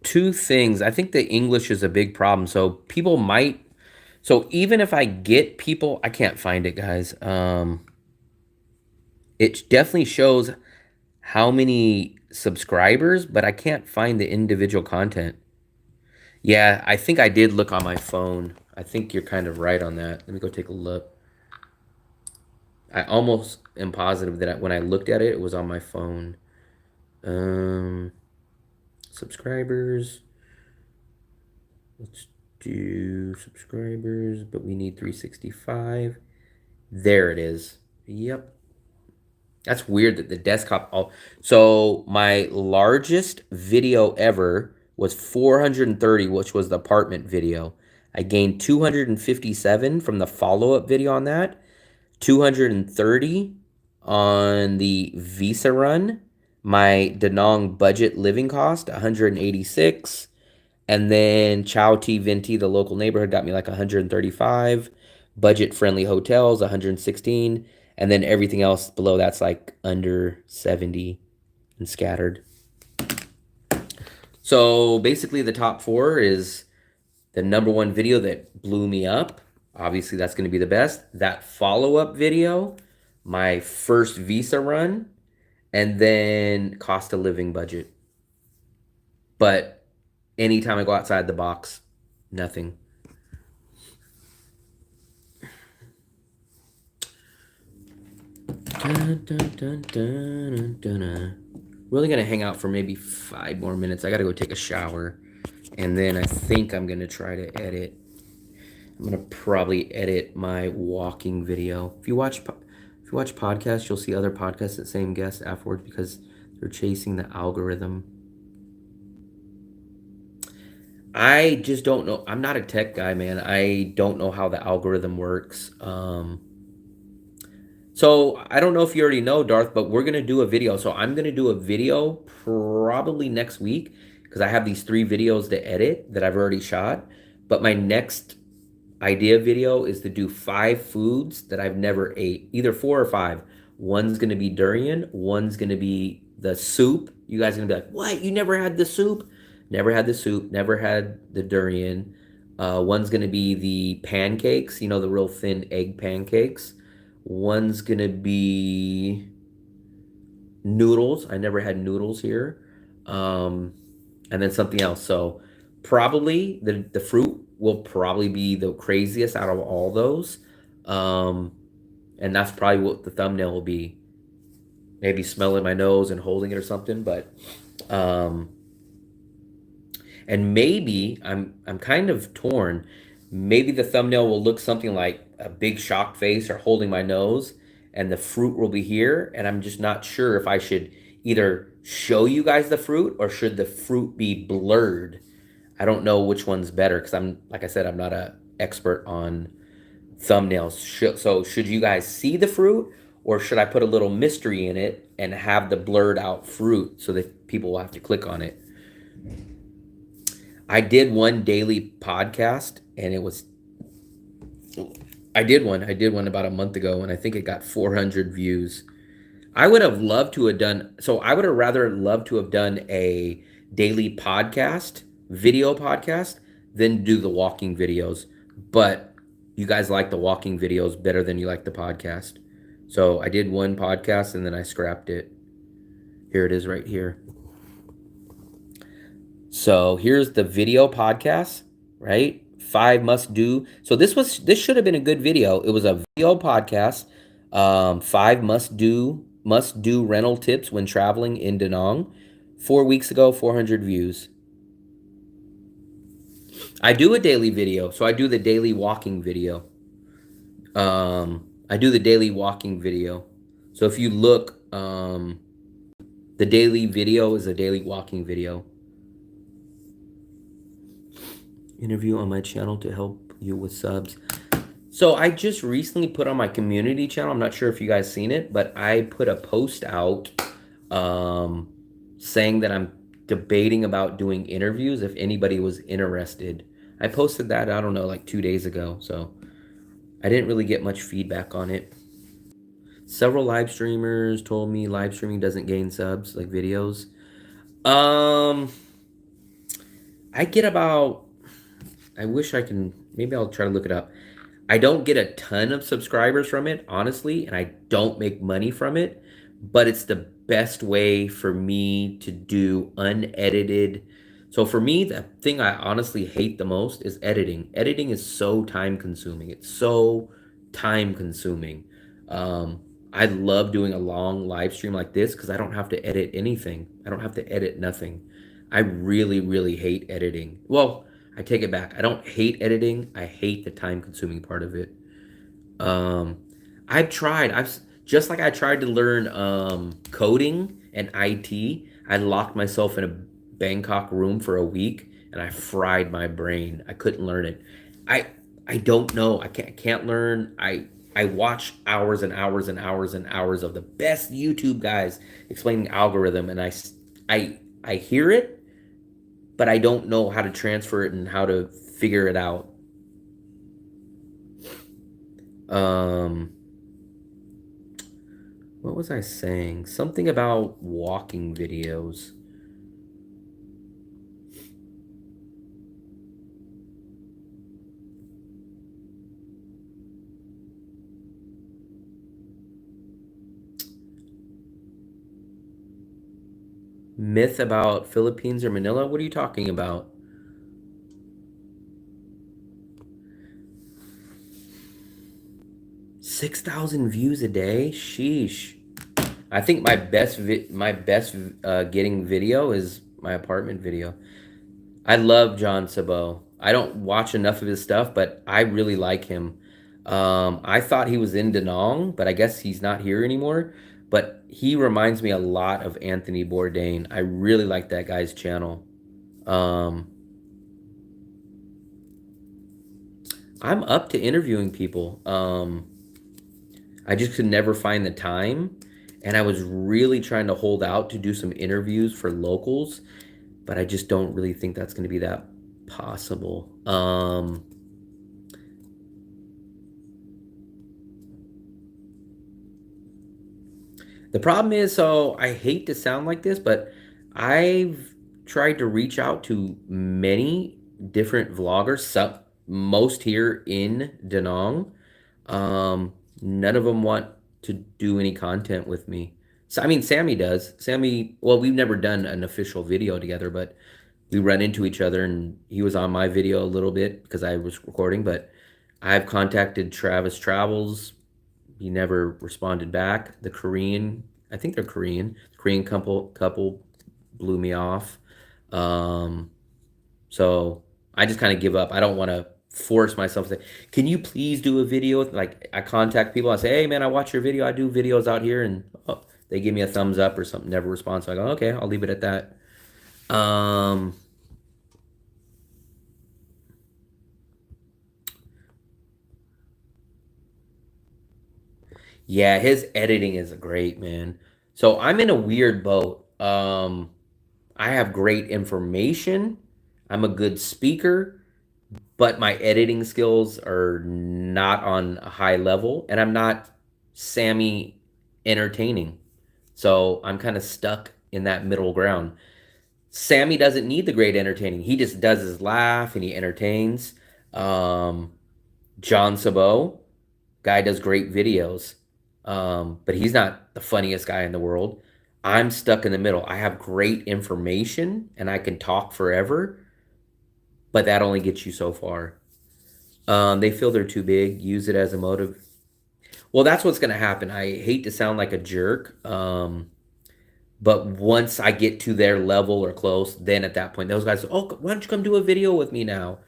Two things. I think the English is a big problem. So people might, so even if I get people, I can't find it, guys. It definitely shows how many subscribers, but I can't find the individual content. Yeah, I think I did look on my phone. I think you're kind of right on that. Let me go take a look. I almost am positive that when I looked at it, it was on my phone. Subscribers. Let's do subscribers, but we need 365. There it is. Yep. That's weird that the desktop all. So my largest video ever was 430, which was the apartment video. I gained 257 from the follow-up video on that. 230 on the Visa run. My Da Nang budget living cost, 186. And then Chow Ti Venti, the local neighborhood, got me like 135. Budget-friendly hotels, 116. And then everything else below that's like under 70 and scattered. So basically the top four is the number one video that blew me up. Obviously that's going to be the best. That follow-up video, my first Visa run, and then cost of living budget. But anytime I go outside the box, nothing. Dun, dun, dun, dun, dun, dun. Really gonna hang out for maybe 5 more minutes. I gotta go take a shower, and then I think I'm gonna try to edit. I'm gonna probably edit my walking video. If you watch podcasts, you'll see other podcasts that same guests afterwards because they're chasing the algorithm. I just don't know. I'm not a tech guy, man. I don't know how the algorithm works. So I don't know if you already know, Darth, but we're gonna do a video. So I'm gonna do a video probably next week because I have these 3 videos to edit that I've already shot. But my next idea video is to do 5 foods that I've never ate, either 4 or 5. One's gonna be durian. One's gonna be the soup. You guys are gonna be like, "What? You never had the soup?" Never had the soup. Never had the durian. One's gonna be the pancakes. You know, the real thin egg pancakes. One's gonna be noodles. I never had noodles here. And then something else. So probably the fruit will probably be the craziest out of all those. And that's probably what the thumbnail will be. Maybe smelling my nose and holding it or something. But and maybe I'm kind of torn. Maybe the thumbnail will look something like a big shocked face or holding my nose, and the fruit will be here. And I'm just not sure if I should either show you guys the fruit or should the fruit be blurred. I don't know which one's better because like I said, I'm not an expert on thumbnails. So should you guys see the fruit or should I put a little mystery in it and have the blurred out fruit so that people will have to click on it? I did one daily podcast and I did one about a month ago and I think it got 400 views. I would have loved to have done, so I would have rather loved to have done a daily podcast, video podcast, than do the walking videos. But you guys like the walking videos better than you like the podcast. So I did one podcast and then I scrapped it. Here it is right here. So here's the video podcast, right? 5 must do. So this should have been a good video. It was a video podcast. 5 must do must do rental tips when traveling in Da Nang. 4 weeks ago, 400 views. I do a daily video, so I do the daily walking video. I do the daily walking video. So if you look, the daily video is a daily walking video. Interview on my channel to help you with subs. So I just recently put on my community channel. I'm not sure if you guys seen it, but I put a post out saying that I'm debating about doing interviews if anybody was interested. I posted that, I don't know, like 2 days ago. So I didn't really get much feedback on it. Several live streamers told me live streaming doesn't gain subs, like videos. I get about, I wish I can, maybe I'll try to look it up. I don't get a ton of subscribers from it, honestly, and I don't make money from it, but it's the best way for me to do unedited. So for me, the thing I honestly hate the most is editing. Editing is so time consuming. It's so time consuming. I love doing a long live stream like this because I don't have to edit anything. I don't have to edit nothing. I really, really hate editing. Well, I take it back. I don't hate editing. I hate the time consuming part of it. I've just like I tried to learn coding and IT. I locked myself in a Bangkok room for a week and I fried my brain. I couldn't learn it. I don't know. I can't learn. I watch hours and hours and hours and hours of the best YouTube guys explaining algorithm, and I hear it, but I don't know how to transfer it and how to figure it out. What was I saying? Something about walking videos. Myth about Philippines or Manila? What are you talking about? $6,000 views a day? Sheesh. I think my best getting video is my apartment video. I love John Sabo. I don't watch enough of his stuff, but I really like him. I thought he was in Da Nang, but I guess he's not here anymore. But he reminds me a lot of Anthony Bourdain. I really like that guy's channel. I'm up to interviewing people. I just could never find the time. And I was really trying to hold out to do some interviews for locals, but I just don't really think that's going to be that possible. The problem is, so I hate to sound like this, but I've tried to reach out to many different vloggers, most here in Da Nang. None of them want to do any content with me. So, I mean, Sammy does. Sammy, well, we've never done an official video together, but we run into each other, and he was on my video a little bit because I was recording, but I've contacted Travis Travels. He never responded back. The Korean, I think they're Korean. The Korean couple blew me off. So I just kind of give up. I don't want to force myself to say, can you please do a video? Like, I contact people. I say, hey, man, I watch your video. I do videos out here. And they give me a thumbs up or something. Never respond. So I go, okay, I'll leave it at that. Yeah, his editing is great, man. So I'm in a weird boat. I have great information. I'm a good speaker, but my editing skills are not on a high level, and I'm not Sammy entertaining. So I'm kind of stuck in that middle ground. Sammy doesn't need the great entertaining. He just does his laugh and he entertains. John Sabo, guy does great videos. But he's not the funniest guy in the world. I'm stuck in the middle. I have great information and I can talk forever, but that only gets you so far. They feel they're too big. Use it as a motive. Well, that's what's going to happen. I hate to sound like a jerk, but once I get to their level or close, then at that point, those guys, oh, why don't you come do a video with me now?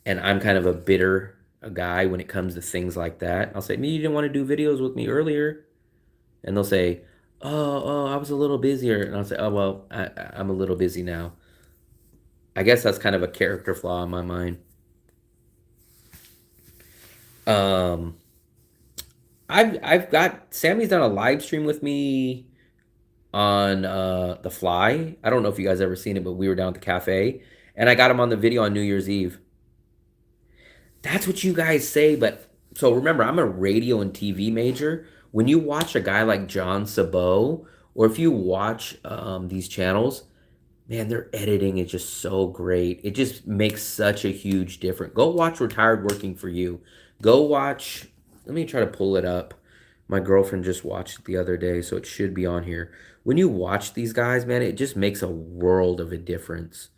And I'm kind of a bitter guy when it comes to things like that. I'll say, "Me, you didn't want to do videos with me earlier," and they'll say, "Oh, I was a little busier," and I'll say, "Oh, well, I'm a little busy now." I guess that's kind of a character flaw in my mind. Um, I've got Sammy's done a live stream with me on The Fly. I don't know if you guys ever seen it, but we were down at the cafe and I got him on the video on New Year's Eve. That's what you guys say, but so remember, I'm a radio and TV major. When you watch a guy like John Sabot, or if you watch these channels, man, their editing is just so great. It just makes such a huge difference. Go watch Retired Working for You. Go watch, let me try to pull it up. My girlfriend just watched it the other day, so it should be on here. When you watch these guys, man, it just makes a world of a difference.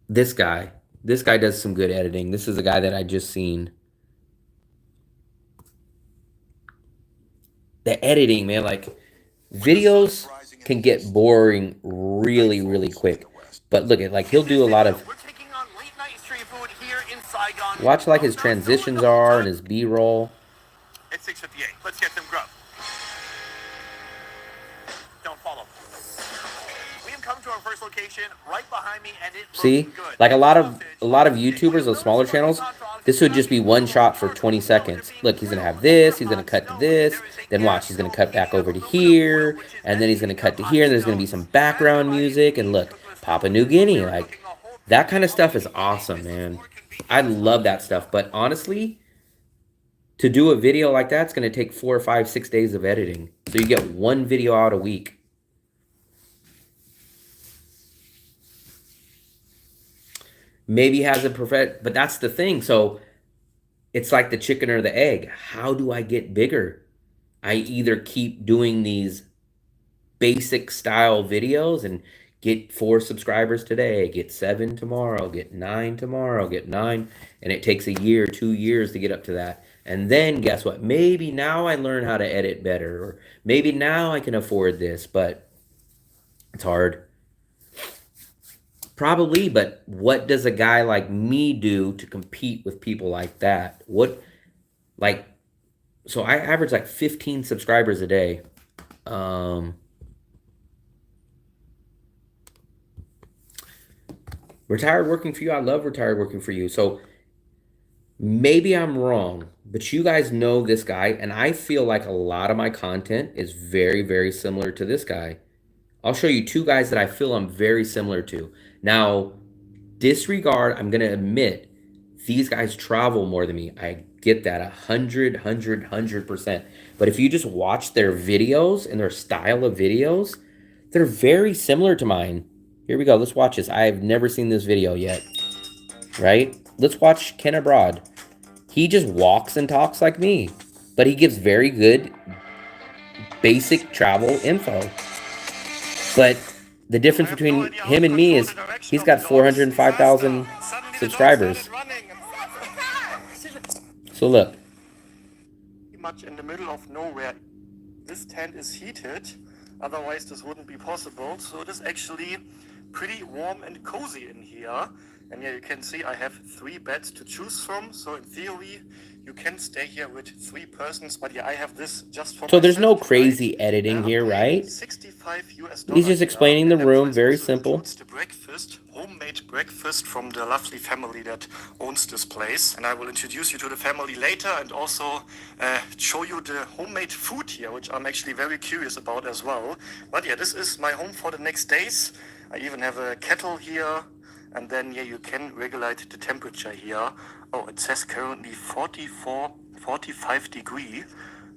This guy does some good editing. This is a guy that I just seen. The editing, man, like videos can get boring really, really quick. But look at, like, he'll do a lot of, watch like his transitions are and his B-roll. At 6:58. Let's get some grub. Don't follow. We have come to our first location right behind me, and it See, looks good. like a lot of YouTubers, those smaller channels, this would just be one shot for 20 seconds. Look, he's gonna have this, he's gonna cut to this, then watch, he's gonna cut back over to here, and then he's gonna cut to here, and there's gonna be some background music, and look, Papua New Guinea, like, that kind of stuff is awesome, man. I love that stuff, but honestly, to do a video like that, it's gonna take 4 or 5, 6 days of editing. So you get one video out a week. Maybe he has a perfect, but that's the thing. So it's like the chicken or the egg. How do I get bigger? I either keep doing these basic style videos and get 4 subscribers today, get 7 tomorrow, get 9 tomorrow, get 9, and it takes a year, 2 years to get up to that. And then guess what? Maybe now I learn how to edit better, or maybe now I can afford this, but it's hard. Probably, but what does a guy like me do to compete with people like that? What, like, so I average like 15 subscribers a day. Retired Working for You. I love Retired Working for You. So maybe I'm wrong, but you guys know this guy, and I feel like a lot of my content is very, very similar to this guy. I'll show you 2 guys that I feel I'm very similar to. Now, disregard, I'm going to admit, these guys travel more than me. I get that 100%. But if you just watch their videos and their style of videos, they're very similar to mine. Here we go. Let's watch this. I have never seen this video yet, right? Let's watch Ken Abroad. He just walks and talks like me, but he gives very good basic travel info. But the difference between him and me is he's got 405,000 subscribers. So look. Much in the middle of nowhere. This tent is heated, otherwise this wouldn't be possible. So it is actually pretty warm and cozy in here. And yeah, you can see I have 3 beds to choose from. So in theory, you can stay here with 3 persons. But yeah, I have this just for So there's no crazy editing here, right? $65. He's just explaining the room, very simple. The breakfast, homemade breakfast from the lovely family that owns this place. And I will introduce you to the family later and also show you the homemade food here, which I'm actually very curious about as well. But yeah, this is my home for the next days. I even have a kettle here. And then, yeah, you can regulate the temperature here. Oh, it says currently 45 degree.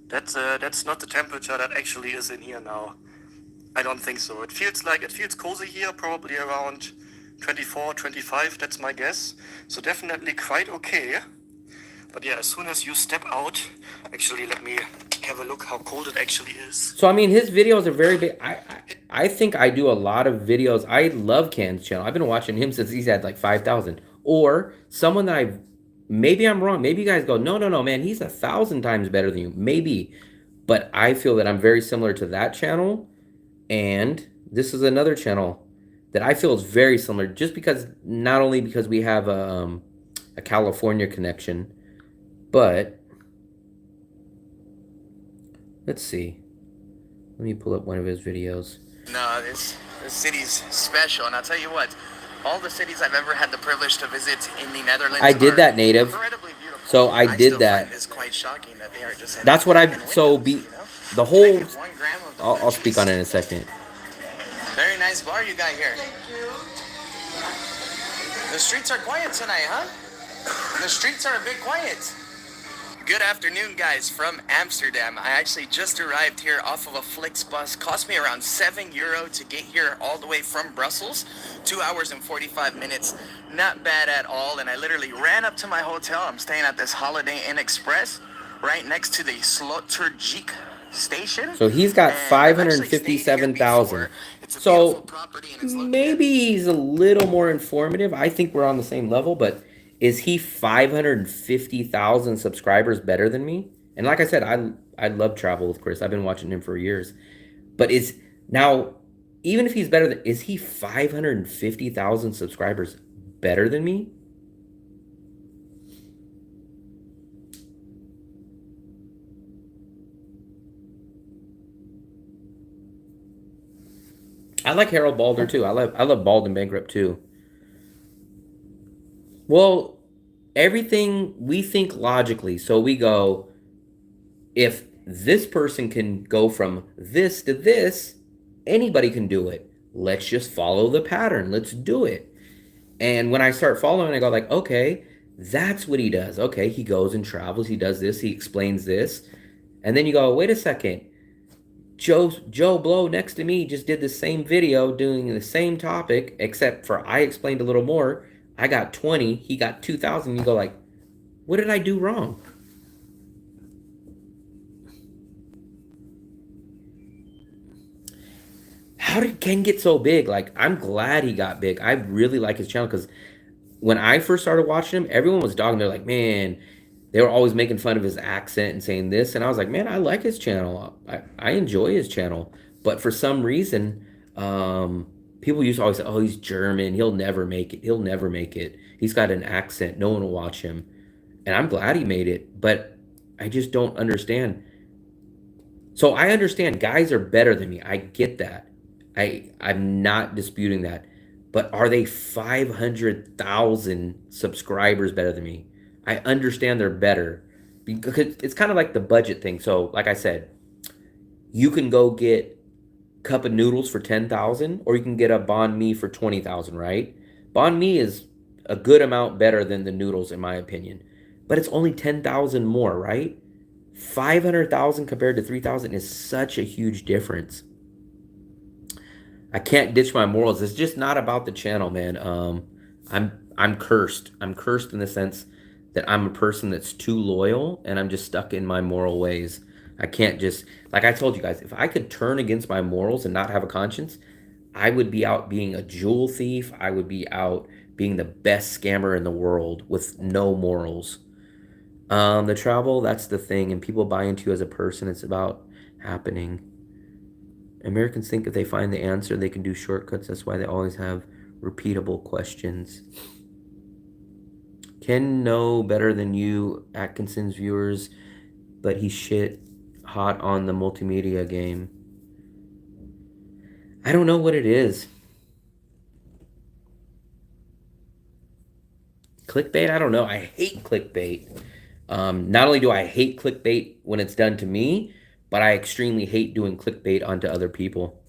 That's not the temperature that actually is in here now. I don't think so. It feels cozy here, probably around 24, 25, that's my guess. So definitely quite okay. But yeah, as soon as you step out, actually, let me have a look how cold it actually is. So, I mean, his videos are very big. I think I do a lot of videos. I love Can's channel. I've been watching him since he's had like 5,000. Or someone that I've, maybe I'm wrong. Maybe you guys go, no, no, no, man, he's 1,000 times better than you. Maybe. But I feel that I'm very similar to that channel. And this is another channel that I feel is very similar, just because, not only because we have a California connection, but let's see. Let me pull up one of his videos. No, this city's special, and I'll tell you what, all the cities I've ever had the privilege to visit in the Netherlands. I did that, native. Incredibly beautiful. So I did that. Find this quite shocking that they are just. That's what I've. So be the whole. I'll speak on it in a second. Very nice bar you got here. The streets are quiet tonight, huh? The streets are a bit quiet. Good afternoon, guys, from Amsterdam. I actually just arrived here off of a Flixbus. Cost me around €7 to get here all the way from Brussels. 2 hours and 45 minutes. Not bad at all. And I literally ran up to my hotel. I'm staying at this Holiday Inn Express right next to the Sloterdijk station. So he's got 557,000. So maybe he's a little more informative. I think we're on the same level, but is he 550,000 subscribers better than me? And like I said, I love Travel with Chris. I've been watching him for years. But is now, even if he's better than, is he 550,000 subscribers better than me? I like Harold Balder too. I love Bald and Bankrupt too. Well, everything we think logically. So we go, if this person can go from this to this, anybody can do it. Let's just follow the pattern. Let's do it. And when I start following, I go like, okay, that's what he does. Okay, he goes and travels. He does this. He explains this. And then you go, wait a second. Joe Blow next to me just did the same video doing the same topic, except for I explained a little more. I got 20, he got 2,000. You go like, what did I do wrong? How did Ken get so big? Like, I'm glad he got big. I really like his channel because when I first started watching him, everyone was dogging. They're like, man, they were always making fun of his accent and saying this. And I was like, man, I like his channel. I enjoy his channel. But for some reason, people used to always say, oh, he's German. He'll never make it. He'll never make it. He's got an accent. No one will watch him. And I'm glad he made it. But I just don't understand. So I understand guys are better than me. I get that. I'm not disputing that. But are they 500,000 subscribers better than me? I understand they're better. Because it's kind of like the budget thing. So like I said, you can go get cup of noodles for 10,000, or you can get a banh mi for 20,000, right? Banh mi is a good amount better than the noodles in my opinion, but it's only 10,000 more, right? 500,000 compared to 3,000 is such a huge difference. I can't ditch my morals. It's just not about the channel, man. I'm cursed. I'm cursed in the sense that I'm a person that's too loyal and I'm just stuck in my moral ways. I can't just, like I told you guys, if I could turn against my morals and not have a conscience, I would be out being a jewel thief. I would be out being the best scammer in the world with no morals. The travel, that's the thing. And people buy into you as a person. It's about happening. Americans think if they find the answer, they can do shortcuts. That's why they always have repeatable questions. Ken know better than you, Atkinson's viewers, but he's shit hot on the multimedia game. I don't know what it is. Clickbait? I don't know. I hate clickbait. Not only do I hate clickbait when it's done to me, but I extremely hate doing clickbait onto other people.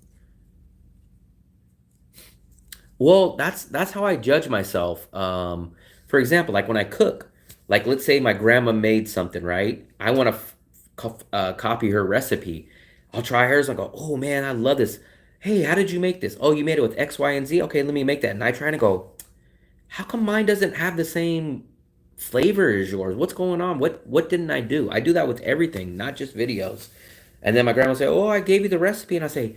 Well, that's how I judge myself. For example, like when I cook, like let's say my grandma made something, right? I want to copy her recipe. I'll try hers. I go, oh man, I love this. Hey, how did you make this? Oh, you made it with X, Y, and Z. Okay, let me make that. And I try to go, how come mine doesn't have the same flavor as yours? What's going on? What didn't I do? I do that with everything, not just videos. And then my grandma will say, oh, I gave you the recipe. And I say,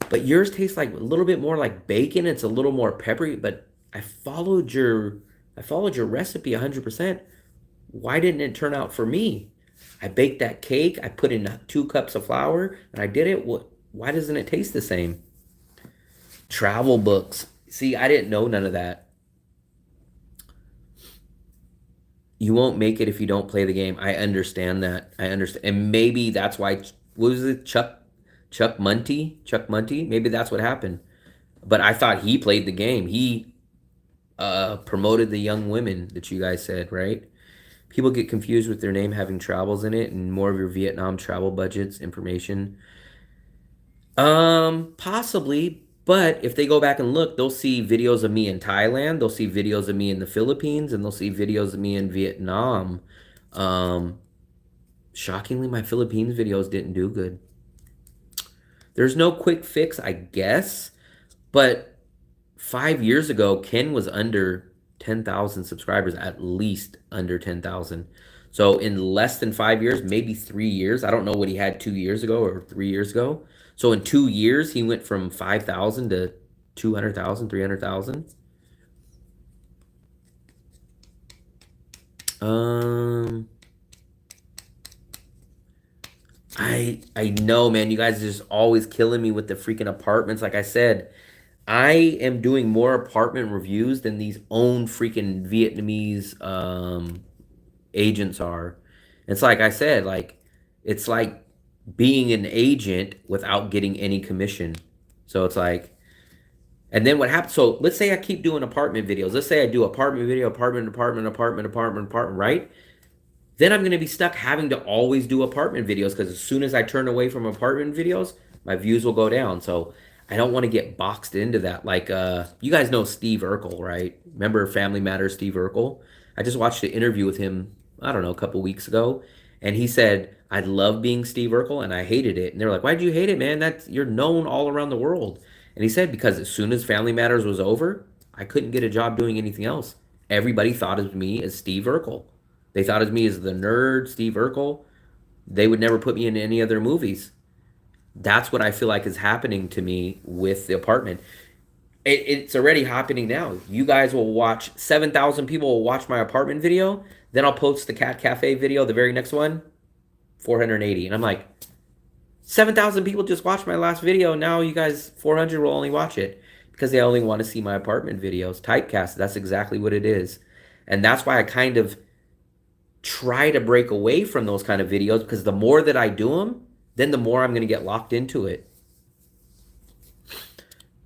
But yours tastes like a little bit more like bacon. It's a little more peppery, but I followed your recipe 100%. Why didn't it turn out for me? I baked that cake, I put in 2 cups of flour, and I did it. Why doesn't it taste the same? Travel books. See, I didn't know none of that. You won't make it if you don't play the game. I understand that. I understand. And maybe that's why, what was it, Chuck Munty? Chuck Munty? Maybe that's what happened. But I thought he played the game. He promoted the young women that you guys said, right? People get confused with their name having travels in it and more of your Vietnam travel budgets information. Possibly, but if they go back and look, they'll see videos of me in Thailand, they'll see videos of me in the Philippines, and they'll see videos of me in Vietnam. Shockingly, my Philippines videos didn't do good. There's no quick fix, I guess, but 5 years ago, Ken was under 10,000 subscribers, at least under 10,000. So in less than 5 years, maybe 3 years, I don't know what he had 2 years ago or 3 years ago. So in 2 years, he went from 5,000 to 200,000, 300,000. I know, man, you guys are just always killing me with the freaking apartments. Like I said, I am doing more apartment reviews than these own freaking Vietnamese agents are. It's like I said, like it's like being an agent without getting any commission. So it's like, and then what happens? So let's say I keep doing apartment videos. Let's say I do apartment video, apartment, right? Then I'm going to be stuck having to always do apartment videos because as soon as I turn away from apartment videos, my views will go down. So I don't want to get boxed into that. Like, you guys know Steve Urkel, right? Remember Family Matters, Steve Urkel? I just watched an interview with him, I don't know, a couple weeks ago. And he said, I love being Steve Urkel and I hated it. And they're like, why'd you hate it, man? You're known all around the world. And he said, because as soon as Family Matters was over, I couldn't get a job doing anything else. Everybody thought of me as Steve Urkel. They thought of me as the nerd, Steve Urkel. They would never put me in any other movies. That's what I feel like is happening to me with the apartment. It's already happening now. You guys will watch, 7,000 people will watch my apartment video. Then I'll post the Cat Cafe video, the very next one, 480. And I'm like, 7,000 people just watched my last video. Now you guys, 400 will only watch it because they only want to see my apartment videos. Typecast, that's exactly what it is. And that's why I kind of try to break away from those kind of videos because the more that I do them, then the more I'm going to get locked into it.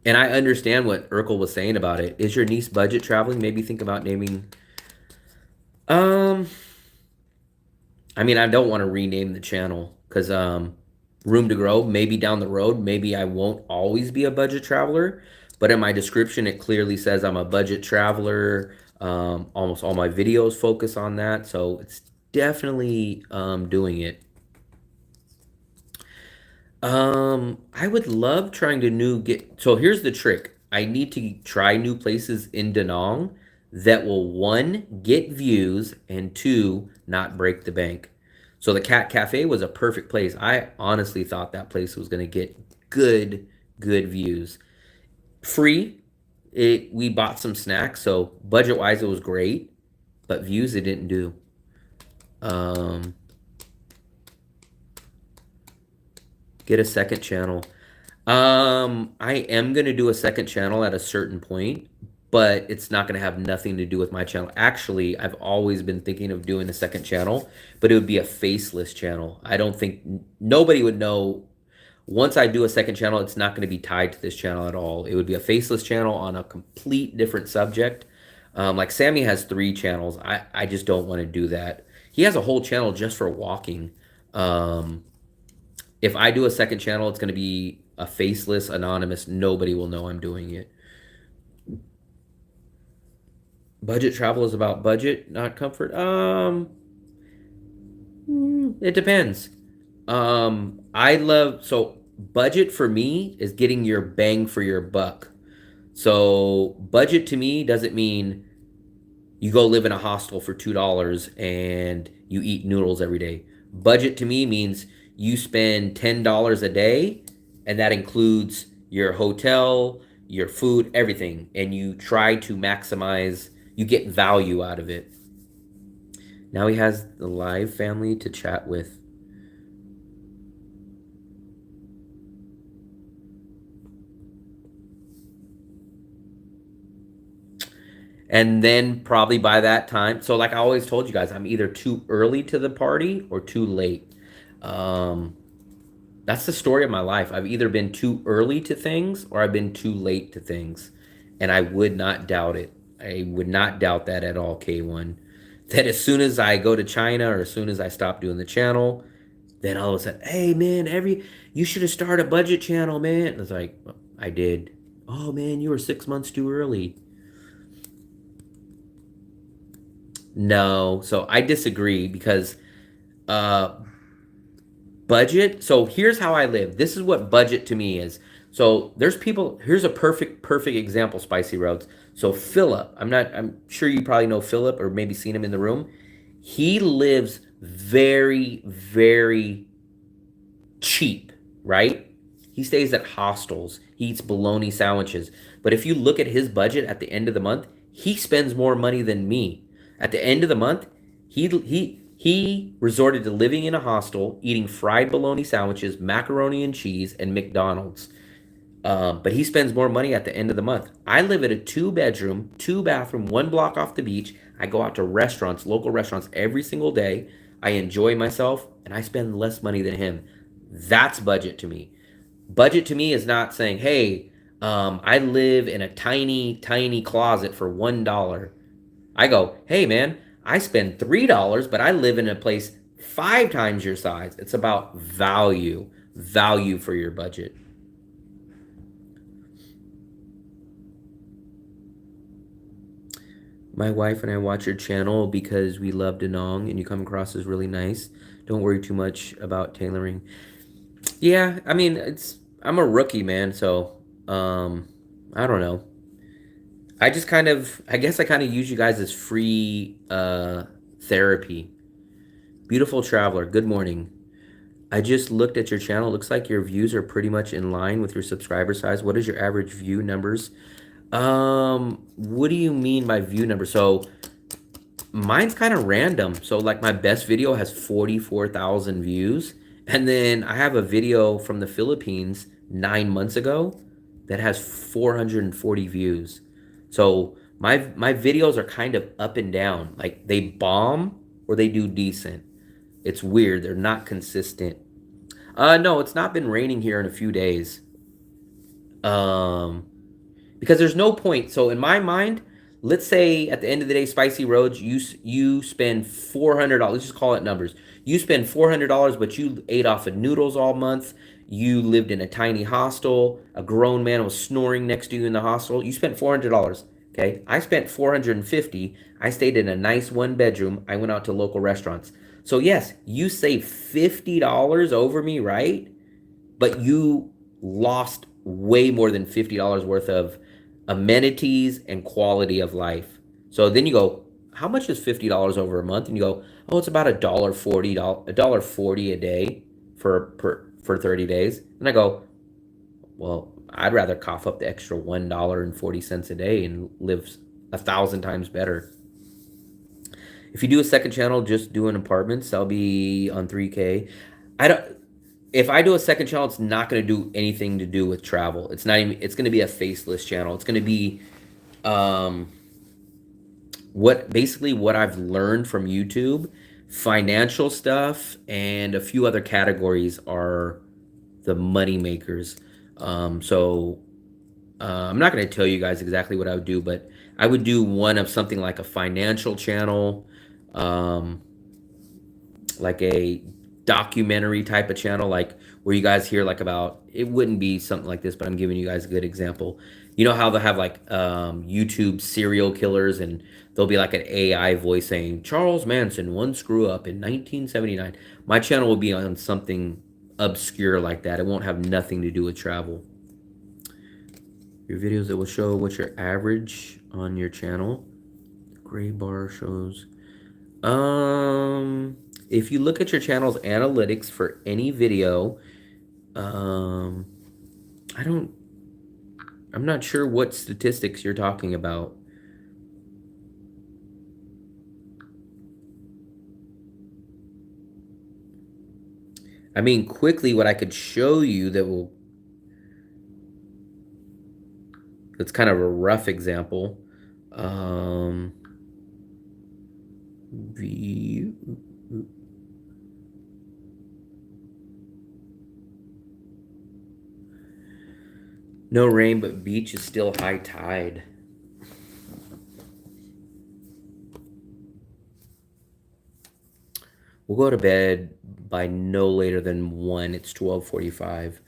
And I understand what Urkel was saying about it. Is your niece budget traveling? Maybe think about naming... I mean, I don't want to rename the channel because Room to Grow, maybe down the road, maybe I won't always be a budget traveler. But in my description, it clearly says I'm a budget traveler. Almost all my videos focus on that. So it's definitely doing it. I would love trying to so here's the trick. I need to try new places in Da Nang that will, 1, get views, and 2, not break the bank. So the Cat Cafe was a perfect place. I honestly thought that place was going to get good views. Free. We bought some snacks, so budget-wise it was great, but views it didn't do. Get a second channel. I am going to do a second channel at a certain point, but it's not going to have nothing to do with my channel. Actually, I've always been thinking of doing a second channel, but it would be a faceless channel. I don't think nobody would know. Once I do a second channel, it's not going to be tied to this channel at all. It would be a faceless channel on a complete different subject. Like Sammy has 3 channels. I just don't want to do that. He has a whole channel just for walking. If I do a second channel, it's going to be a faceless, anonymous. Nobody will know I'm doing it. Budget travel is about budget, not comfort. It depends. So budget for me is getting your bang for your buck. So budget to me doesn't mean you go live in a hostel for $2 and you eat noodles every day. Budget to me means you spend $10 a day, and that includes your hotel, your food, everything, and you try to maximize, you get value out of it. Now he has the live family to chat with. And then probably by that time, so like I always told you guys, I'm either too early to the party or too late. That's the story of my life. I've either been too early to things or I've been too late to things. And I would not doubt it. I would not doubt that at all, K1. That as soon as I go to China or as soon as I stop doing the channel, then all of a sudden, hey man, you should have started a budget channel, man. And it's like, I did. Oh man, you were 6 months too early. No, so I disagree because budget. So here's how I live. This is what budget to me is. So there's people. Here's a perfect example. Spicy Roads. So Philip, I'm sure you probably know Philip or maybe seen him in the room. He lives very, very cheap, right? He stays at hostels. He eats bologna sandwiches. But if you look at his budget at the end of the month, he spends more money than me. At the end of the month, he resorted to living in a hostel, eating fried bologna sandwiches, macaroni and cheese, and McDonald's. But he spends more money at the end of the month. I live at a 2-bedroom, 2-bathroom, 1 block off the beach. I go out to restaurants, local restaurants every single day. I enjoy myself, and I spend less money than him. That's budget to me. Budget to me is not saying, hey, I live in a tiny, tiny closet for $1. I go, hey man, I spend $3, but I live in a place 5 times your size. It's about value for your budget. My wife and I watch your channel because we love Danong and you come across as really nice. Don't worry too much about tailoring. Yeah, I mean, I'm a rookie, man, so I don't know. I guess I kind of use you guys as free therapy. Beautiful traveler, good morning. I just looked at your channel. Looks like your views are pretty much in line with your subscriber size. What is your average view numbers? What do you mean by view number? So mine's kind of random. So like my best video has 44,000 views. And then I have a video from the Philippines 9 months ago that has 440 views. So my videos are kind of up and down. Like they bomb or they do decent. It's weird. They're not consistent. No, it's not been raining here in a few days. Because there's no point. So in my mind, let's say at the end of the day, Spicy Roads, you spend $400. Let's just call it numbers. You spend $400, but you ate off of noodles all month. You lived in a tiny hostel. A grown man was snoring next to you in the hostel. You spent $400. Okay, I spent $450. I stayed in a nice 1-bedroom. I went out to local restaurants. So yes, you saved $50 over me, right? But you lost way more than $50 worth of amenities and quality of life. So then you go, how much is $50 over a month? And you go, oh, it's about $1.40 a day for 30 days. And I go, well, I'd rather cough up the extra $1.40 a day and live 1,000 times better. If you do a second channel just doing apartments, I'll be on 3K. If I do a second channel, it's not going to do anything to do with travel. It's going to be a faceless channel. It's going to be what I've learned from YouTube. Financial stuff and a few other categories are the money makers. So I'm not going to tell you guys exactly what I would do, but I would do one of something like a financial channel, like a documentary type of channel, like where you guys hear like about, it wouldn't be something like this, but I'm giving you guys a good example. You know how they'll have like YouTube serial killers and there'll be like an AI voice saying, Charles Manson, one screw up in 1979. My channel will be on something obscure like that. It won't have nothing to do with travel. Your videos that will show what's your average on your channel. The gray bar shows. If you look at your channel's analytics for any video, I don't I'm not sure what statistics you're talking about. I mean, quickly, what I could show you that's kind of a rough example. View. No rain, but beach is still high tide. We'll go to bed by no later than 1. It's 12:45.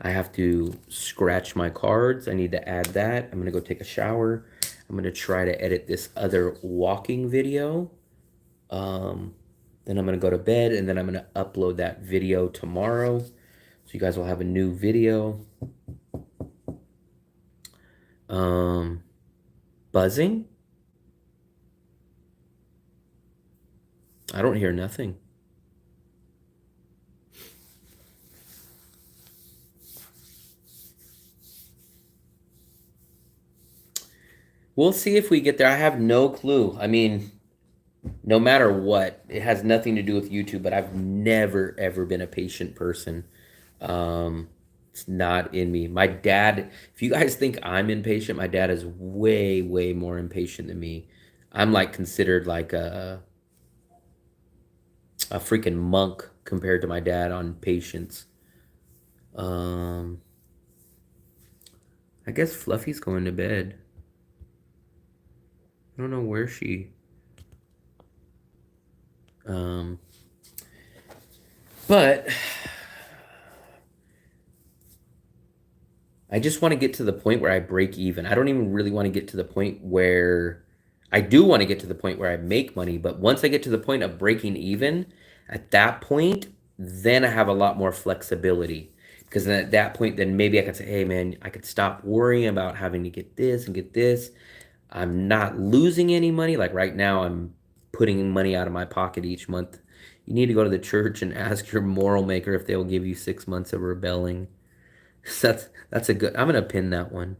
I have to scratch my cards. I need to add that. I'm going to go take a shower. I'm going to try to edit this other walking video. Then I'm going to go to bed, and then I'm going to upload that video tomorrow. So you guys will have a new video. Buzzing? I don't hear nothing. We'll see if we get there. I have no clue. I mean, no matter what, it has nothing to do with YouTube, but I've never, ever been a patient person. It's not in me. My dad, if you guys think I'm impatient, my dad is way, way more impatient than me. I'm like considered like a freaking monk compared to my dad on patience. I guess Fluffy's going to bed. I don't know where she... But I just want to get to the point where I break even. I don't even really want to get to the point where... I do want to get to the point where I make money, but once I get to the point of breaking even, at that point, then I have a lot more flexibility. Because then at that point, then maybe I can say, hey man, I could stop worrying about having to get this and get this. I'm not losing any money. Like right now, I'm putting money out of my pocket each month. You need to go to the church and ask your moral maker if they'll give you 6 months of rebelling. That's a good, I'm going to pin that one.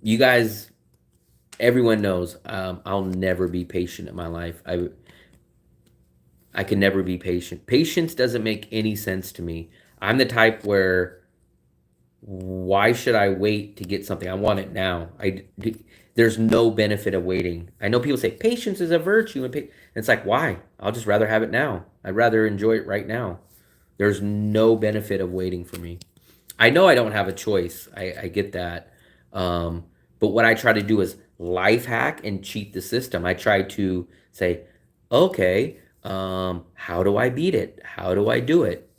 You guys, everyone knows, I'll never be patient in my life. I can never be patient. Patience doesn't make any sense to me. I'm the type where, why should I wait to get something? I want it now. There's no benefit of waiting. I know people say patience is a virtue, and it's like, why? I'll just rather have it now. I'd rather enjoy it right now. There's no benefit of waiting for me. I know I don't have a choice. I get that. But what I try to do is life hack and cheat the system. I try to say, okay, how do I beat it? How do I do it?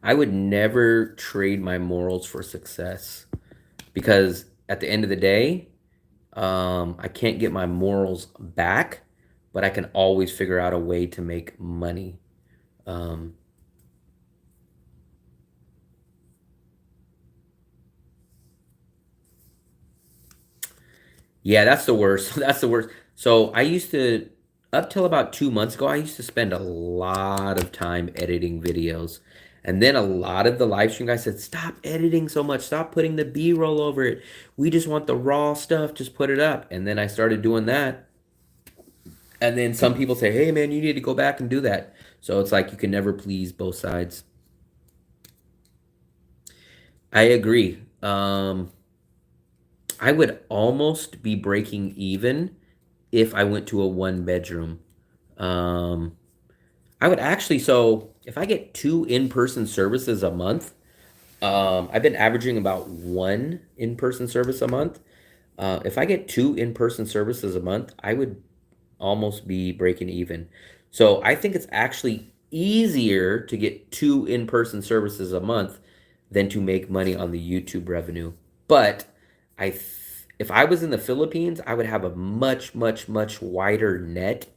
I would never trade my morals for success, because at the end of the day, I can't get my morals back, but I can always figure out a way to make money. Yeah, that's the worst. That's the worst. So I used to, up till about 2 months ago, I used to spend a lot of time editing videos. And then a lot of the live stream guys said, stop editing so much. Stop putting the B-roll over it. We just want the raw stuff. Just put it up. And then I started doing that. And then some people say, hey, man, you need to go back and do that. So it's like you can never please both sides. I agree. I would almost be breaking even if I went to a 1-bedroom. I would actually, so if I get 2 in-person services a month, I've been averaging about 1 in-person service a month. If I get 2 in-person services a month, I would almost be breaking even. So I think it's actually easier to get 2 in-person services a month than to make money on the YouTube revenue. But if I was in the Philippines, I would have a much, much, much wider net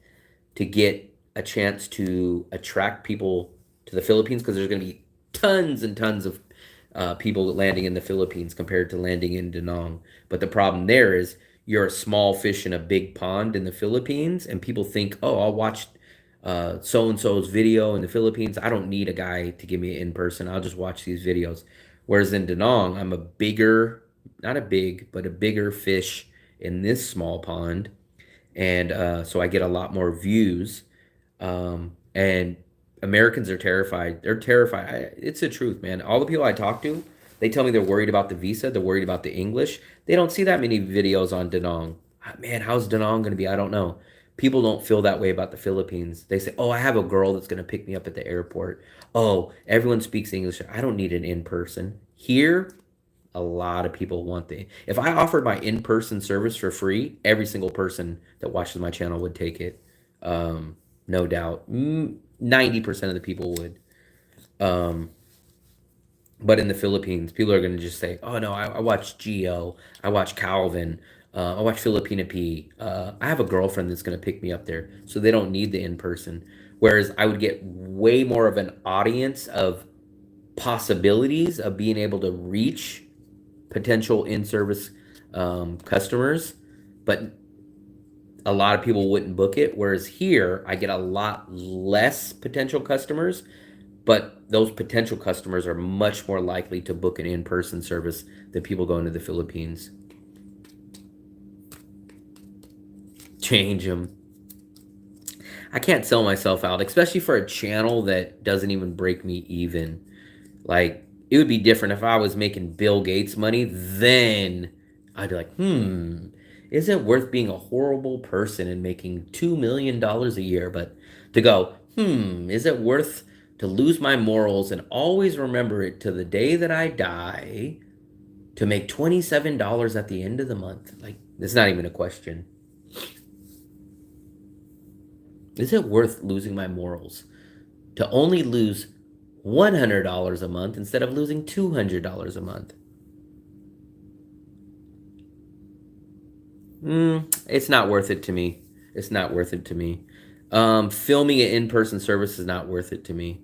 to get a chance to attract people to the Philippines, because there's going to be tons and tons of people landing in the Philippines compared to landing in Da Nang. But the problem there is you're a small fish in a big pond in the Philippines, and people think, oh, I'll watch so and so's video in the Philippines. I don't need a guy to give me in person. I'll just watch these videos. Whereas in Danong, I'm a bigger, not a big, but a bigger fish in this small pond, and so I get a lot more views. And Americans are terrified. They're terrified. It's the truth, man. All the people I talk to, they tell me they're worried about the visa. They're worried about the English. They don't see that many videos on Danong. Man, how's Danong going to be? I don't know. People don't feel that way about the Philippines. They say, oh, I have a girl that's going to pick me up at the airport. Oh, everyone speaks English. I don't need an in-person. Here, a lot of people want the. If I offered my in-person service for free, every single person that watches my channel would take it. No doubt. 90% of the people would. But in the Philippines, people are going to just say, oh, no, I watch Geo. I watch Calvin. I watch Filipina P. I have a girlfriend that's going to pick me up there. So they don't need the in-person. Whereas I would get way more of an audience of possibilities of being able to reach potential in-service customers. But a lot of people wouldn't book it. Whereas here, I get a lot less potential customers, but those potential customers are much more likely to book an in-person service than people going to the Philippines. Change them. I can't sell myself out, especially for a channel that doesn't even break me even. Like, it would be different if I was making Bill Gates money. Then I'd be like, is it worth being a horrible person and making $2 million a year? But to go, is it worth to lose my morals and always remember it to the day that I die to make $27 at the end of the month? Like, it's not even a question. Is it worth losing my morals to only lose $100 a month instead of losing $200 a month? It's not worth it to me. It's not worth it to me. Filming an in-person service is not worth it to me.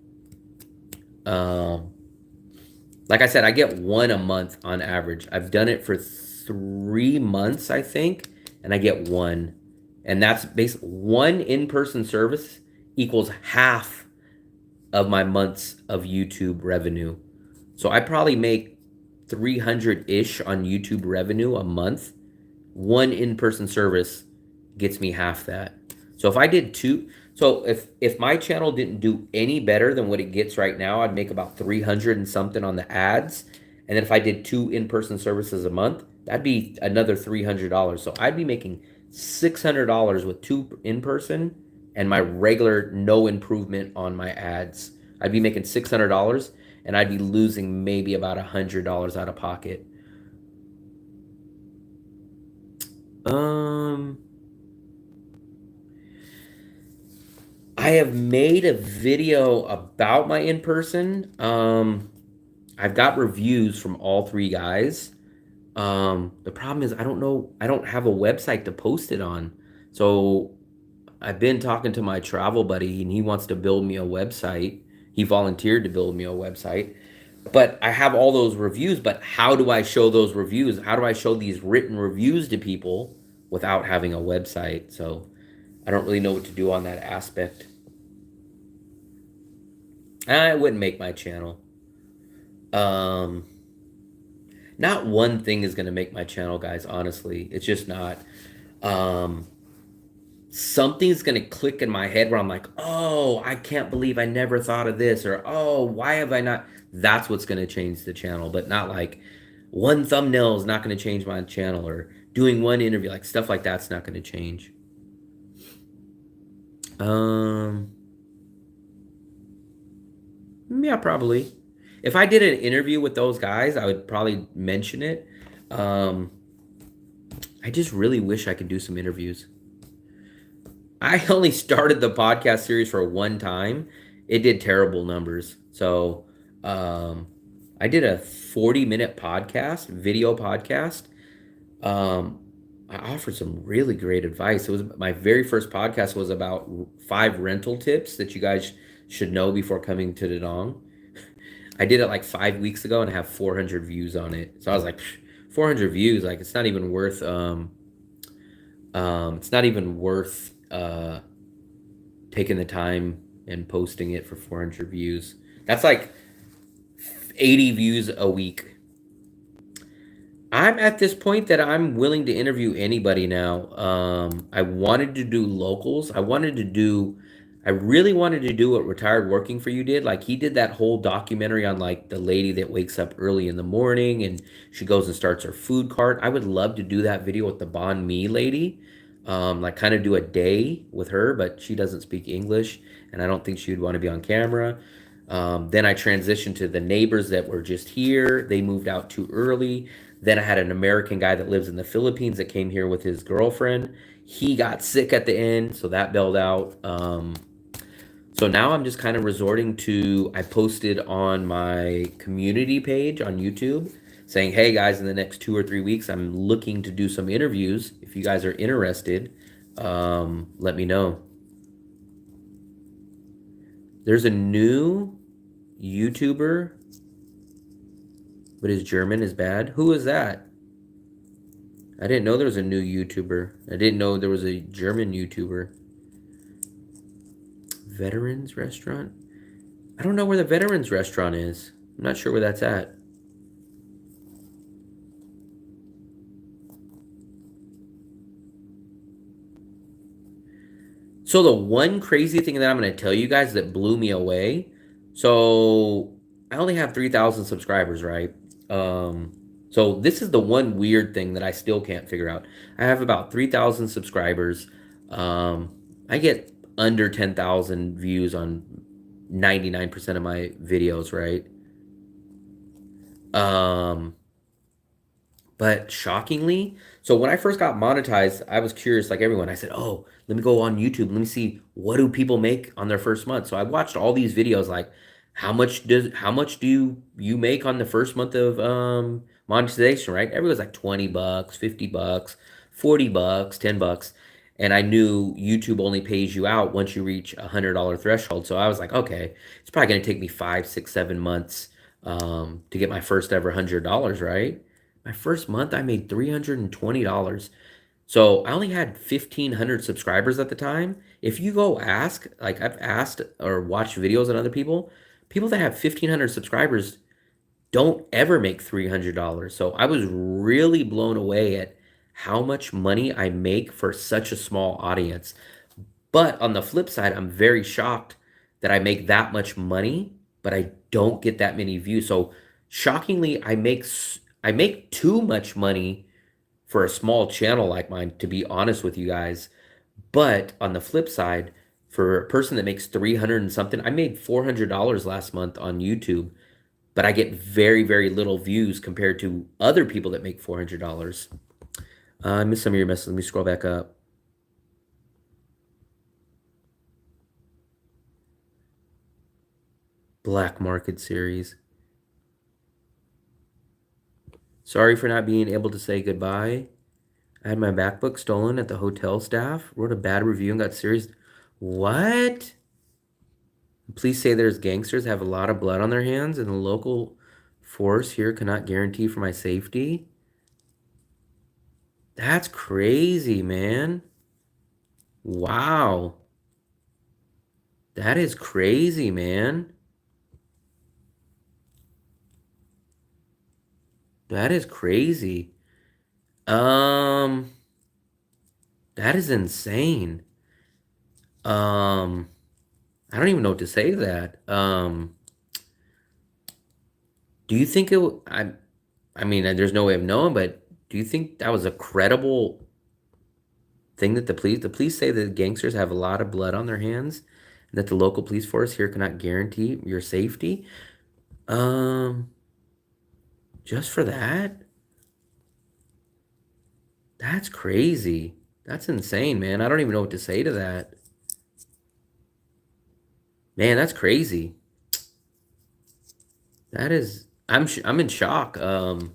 Like I said, I get one a month on average. I've done it for 3 months, I think, and I get one. And that's basically one in-person service equals half of my months of YouTube revenue. So I probably make 300-ish on YouTube revenue a month. One in-person service gets me half that. So if I did two, so if my channel didn't do any better than what it gets right now, I'd make about 300 and something on the ads. And then if I did 2 in-person services a month, that'd be another $300. So I'd be making $600 with 2 in-person and my regular no improvement on my ads. I'd be making $600 and I'd be losing maybe about $100 out of pocket. I have made a video about my in-person. I've got reviews from all 3 guys. The problem is I don't have a website to post it on. So I've been talking to my travel buddy and he wants to build me a website. He volunteered to build me a website. But I have all those reviews, but how do I show those reviews? How do I show these written reviews to people without having a website? So I don't really know what to do on that aspect. I wouldn't make my channel. Not one thing is going to make my channel, guys, honestly. It's just not. Something's going to click in my head where I'm like, oh, I can't believe I never thought of this. Or, oh, why have I not? That's what's going to change the channel. But not like one thumbnail is not going to change my channel. Or doing one interview. Like stuff like that's not going to change. Yeah, probably. If I did an interview with those guys, I would probably mention it. I just really wish I could do some interviews. I only started the podcast series for one time. It did terrible numbers. So I did a 40-minute podcast, video podcast. I offered some really great advice. It was my very first podcast was about 5 rental tips that you guys should know before coming to Danong. I did it like 5 weeks ago and I have 400 views on it. So I was like, 400 views, like it's not even worth It's not even worth taking the time and posting it for 400 views. That's like 80 views a week. I'm at this point that I'm willing to interview anybody now. I wanted to do locals. I really wanted to do what Retired Working For You did. Like he did that whole documentary on like the lady that wakes up early in the morning and she goes and starts her food cart. I would love to do that video with the Banh Mi lady. Like kind of do a day with her, but she doesn't speak English and I don't think she would want to be on camera. Then I transitioned to the neighbors that were just here. They moved out too early. Then I had an American guy that lives in the Philippines that came here with his girlfriend. He got sick at the end, so that bailed out. So now I'm just kind of resorting to, I posted on my community page on YouTube saying, hey guys, in the next 2 or 3 weeks, I'm looking to do some interviews. If you guys are interested, let me know. There's a new YouTuber, but his German is bad. Who is that? I didn't know there was a new YouTuber. I didn't know there was a German YouTuber. Veterans Restaurant? I don't know where the Veterans Restaurant is. I'm not sure where that's at. So the one crazy thing that I'm going to tell you guys that blew me away. So I only have 3,000 subscribers, right? So this is the one weird thing that I still can't figure out. I have about 3,000 subscribers. I get under 10,000 views on 99% of my videos, right? But shockingly, so when I first got monetized, I was curious like everyone. I said, "Oh, let me go on YouTube. Let me see what do people make on their first month." So I watched all these videos like how much do you make on the first month of monetization, right? Everyone's like 20 bucks, 50 bucks, 40 bucks, 10 bucks. And I knew YouTube only pays you out once you reach $100 threshold. So I was like, okay, it's probably going to take me 5, 6, 7 months to get my first ever $100, right? My first month, I made $320. So I only had 1,500 subscribers at the time. If you go ask, like I've asked or watched videos on other people, people that have 1,500 subscribers don't ever make $300. So I was really blown away at how much money I make for such a small audience. But on the flip side, I'm very shocked that I make that much money, but I don't get that many views. So shockingly, I make too much money for a small channel like mine, to be honest with you guys. But on the flip side, for a person that makes 300 and something, I made $400 last month on YouTube, but I get very, very little views compared to other people that make $400. I missed some of your messages. Let me scroll back up. Black Market Series. Sorry for not being able to say goodbye. I had my MacBook stolen at the hotel staff. Wrote a bad review and got serious. What? Please say there's gangsters have a lot of blood on their hands and the local force here cannot guarantee for my safety. That's crazy, man. Wow. That is crazy, man. That is crazy. That is insane. I don't even know what to say to that. Do you think I mean, there's no way of knowing, but do you think that was a credible thing that the police say that gangsters have a lot of blood on their hands and that the local police force here cannot guarantee your safety? Just for that? That's crazy. That's insane, man. I don't even know what to say to that. Man, that's crazy. That is, I'm in shock. The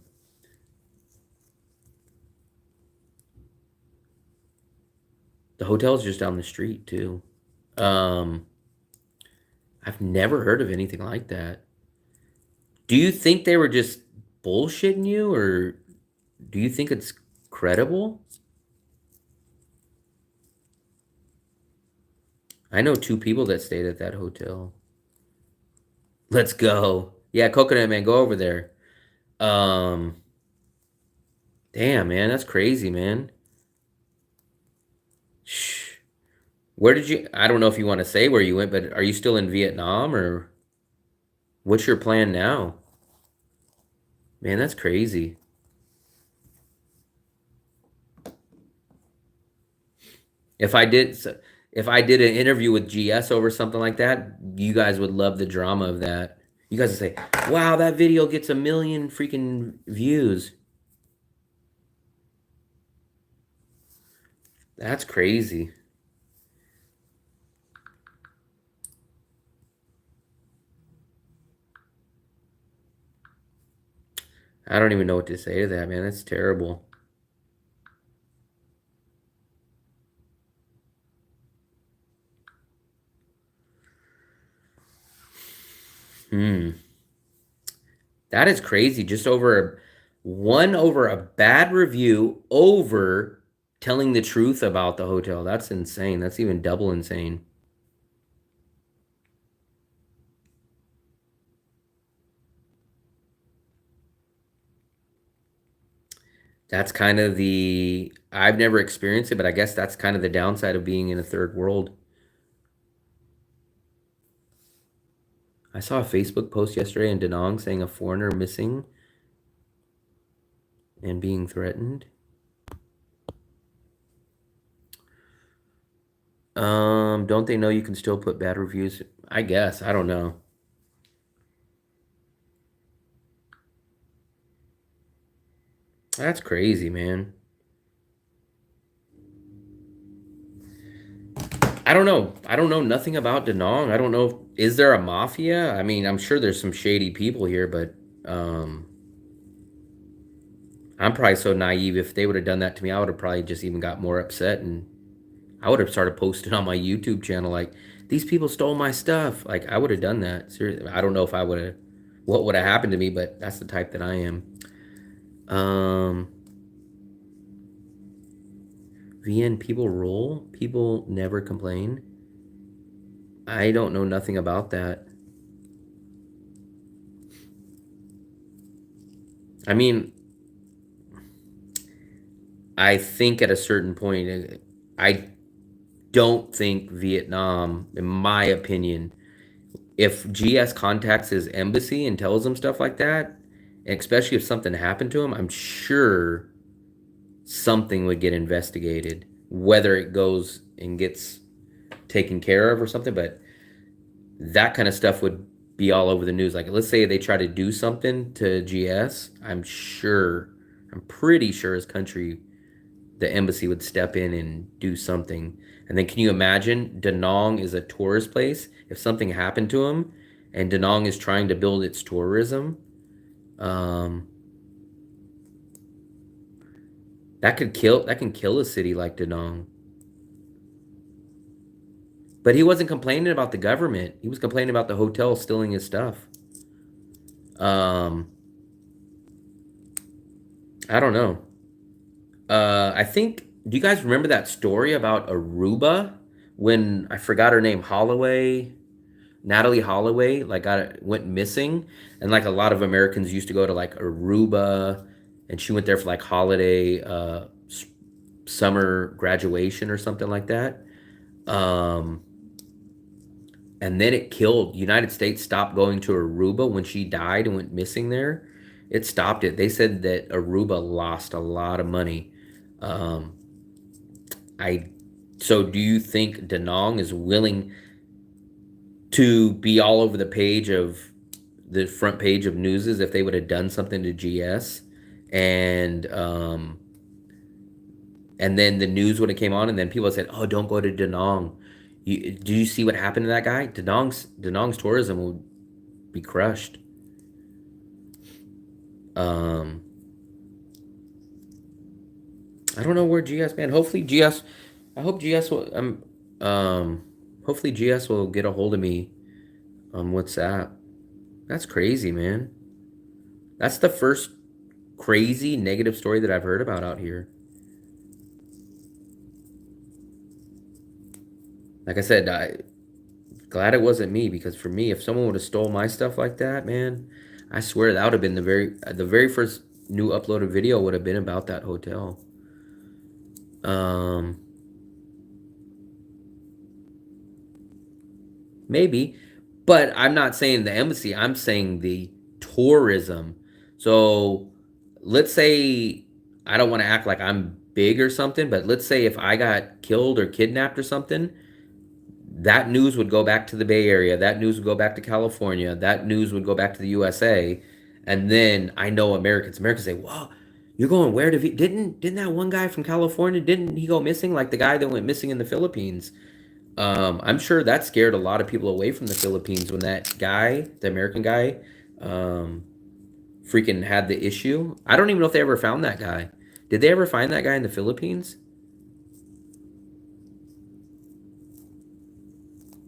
hotel's just down the street too. I've never heard of anything like that. Do you think they were just bullshitting you, or do you think it's credible? I know 2 people that stayed at that hotel. Let's go. Yeah, Coconut Man, go over there. Um, damn, man, that's crazy, man. Shh. Where did you, I don't know if you want to say where you went, but are you still in Vietnam or what's your plan now? Man, that's crazy. If I did, if I did an interview with GS over something like that, you guys would love the drama of that. You guys would say, "Wow, that video gets 1 million freaking views." That's crazy. I don't even know what to say to that, man. That's terrible. Hmm. That is crazy. Just over a bad review over telling the truth about the hotel. That's insane. That's even double insane. That's kind of I've never experienced it, but I guess that's kind of the downside of being in a third world. I saw a Facebook post yesterday in Da Nang saying a foreigner missing and being threatened. Don't they know you can still put bad reviews? I guess. I don't know. That's crazy, man. I don't know. I don't know nothing about Da Nang. I don't know. Is there a mafia? I mean, I'm sure there's some shady people here, but I'm probably so naive. If they would have done that to me, I would have probably just even got more upset, and I would have started posting on my YouTube channel like, these people stole my stuff. Like, I would have done that. Seriously, I don't know if I would have, what would have happened to me, but that's the type that I am. VN, people roll? People never complain? I don't know nothing about that. I mean, I think at a certain point, I don't think Vietnam, in my opinion, if GS contacts his embassy and tells them stuff like that, especially if something happened to him, I'm sure something would get investigated, whether it goes and gets taken care of or something, but that kind of stuff would be all over the news. Like, let's say they try to do something to GS, I'm pretty sure his country, the embassy would step in and do something. And then can you imagine, Da Nang is a tourist place. If something happened to him and Da Nang is trying to build its tourism, that can kill a city like Da Nang. But he wasn't complaining about the government. He was complaining about the hotel stealing his stuff. I don't know. I think, do you guys remember that story about Aruba when I forgot her name, Natalie Holloway, like went missing, and like a lot of Americans used to go to like Aruba, and she went there for like holiday, summer graduation or something like that. And then it killed. United States stopped going to Aruba when she died and went missing there. It stopped it. They said that Aruba lost a lot of money. So do you think Da Nang is willing to be all over the front page of newses if they would have done something to GS, and then the news would have came on, and then people said, "Oh, don't go to Da Nang." Do you see what happened to that guy? Da Nang's tourism will be crushed. I don't know where GS, man. Hopefully GS will hopefully GS will get a hold of me on WhatsApp. That's crazy, man. That's the first crazy negative story that I've heard about out here. Like I said, glad it wasn't me, because for me, if someone would have stole my stuff like that, man, I swear that would have been the very first new uploaded video would have been about that hotel. Maybe, but I'm not saying the embassy, I'm saying the tourism. So let's say, I don't want to act like I'm big or something, but let's say if I got killed or kidnapped or something, that news would go back to the Bay Area, that news would go back to California, that news would go back to the USA, and then I know Americans say, "Well, you're going where to didn't that one guy from California, didn't he go missing, like the guy that went missing in the Philippines?" I'm sure that scared a lot of people away from the Philippines when that guy, the American guy, freaking had the issue. I don't even know if they ever found that guy. Did they ever find that guy in the Philippines?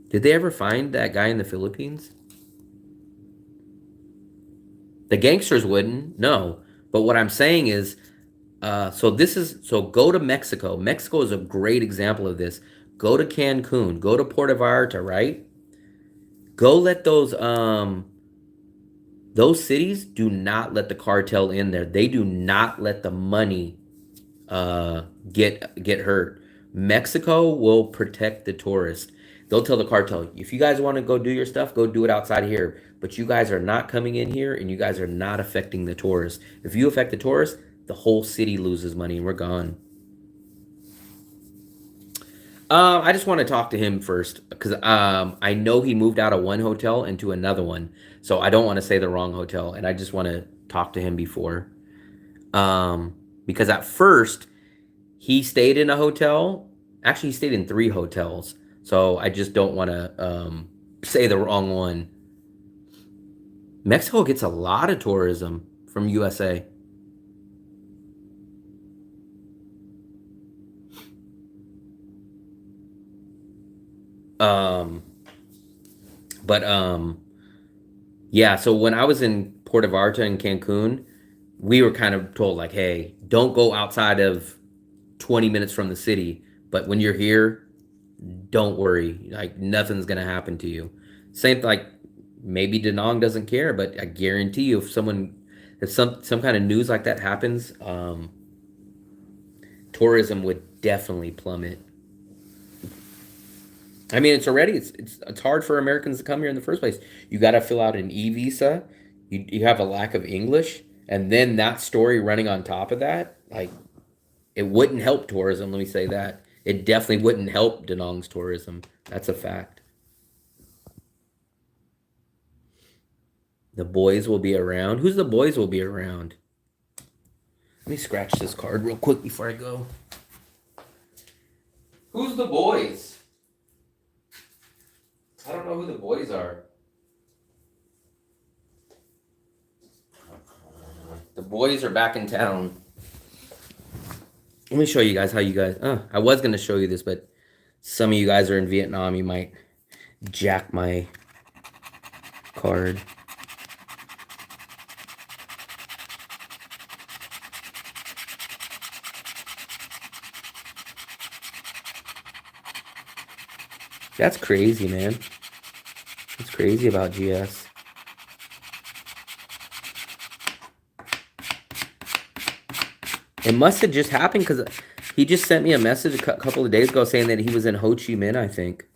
Did they ever find that guy in the Philippines? The gangsters wouldn't, no. But what I'm saying is, so go to Mexico. Mexico is a great example of this. Go to Cancun, go to Puerto Vallarta, right? Go let those cities do not let the cartel in there. They do not let the money get hurt. Mexico will protect the tourist. They'll tell the cartel, if you guys want to go do your stuff, go do it outside of here. But you guys are not coming in here, and you guys are not affecting the tourists. If you affect the tourists, the whole city loses money, and we're gone. I just want to talk to him first, because I know he moved out of one hotel into another one. So I don't want to say the wrong hotel, and I just want to talk to him before. Because at first, he stayed in a hotel. Actually, he stayed in 3 hotels. So I just don't want to say the wrong one. Mexico gets a lot of tourism from USA. Yeah, so when I was in Puerto Vallarta and Cancun, we were kind of told, like, hey, don't go outside of 20 minutes from the city. But when you're here, don't worry. Like, nothing's going to happen to you. Same, like, maybe Da Nang doesn't care, but I guarantee you, if some kind of news like that happens, tourism would definitely plummet. I mean, it's hard for Americans to come here in the first place. You got to fill out an e-visa. You have a lack of English, and then that story running on top of that, like, it wouldn't help tourism. Let me say that. It definitely wouldn't help Da Nang's tourism. That's a fact. The boys will be around. Who's the boys will be around? Let me scratch this card real quick before I go. Who's the boys? I don't know who the boys are. The boys are back in town. Let me show you guys how you guys... I was going to show you this, but some of you guys are in Vietnam. You might jack my card. That's crazy, man. It's crazy about GS. It must have just happened because he just sent me a message a couple of days ago saying that he was in Ho Chi Minh, I think.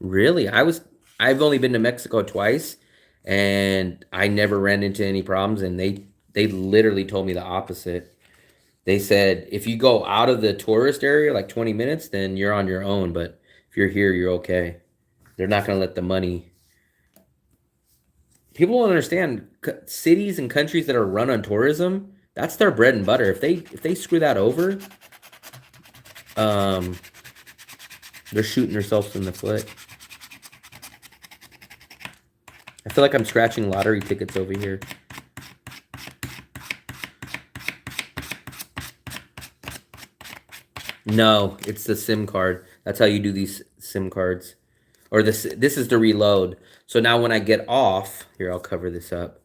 Really? I've only been to Mexico twice, and I never ran into any problems, and they literally told me the opposite. They said, if you go out of the tourist area, like 20 minutes, then you're on your own. But if you're here, you're okay. They're not going to let the money. People don't understand, cities and countries that are run on tourism, that's their bread and butter. If they screw that over, they're shooting themselves in the foot. I feel like I'm scratching lottery tickets over here. No, it's the SIM card. That's how you do these SIM cards. Or this is the reload. So now when I get off, here, I'll cover this up.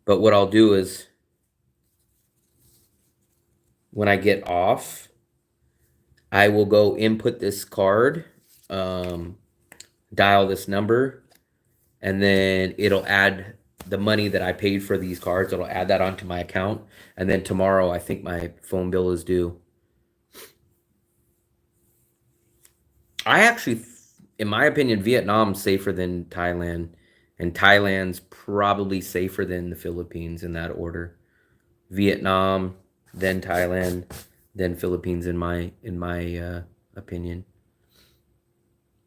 But what I'll do is, when I get off, I will go input this card, dial this number, and then it'll add the money that I paid for these cards. It'll add that onto my account. And then tomorrow, I think my phone bill is due. I actually, in my opinion, Vietnam's safer than Thailand. And Thailand's probably safer than the Philippines in that order. Vietnam, then Thailand, then Philippines in my opinion.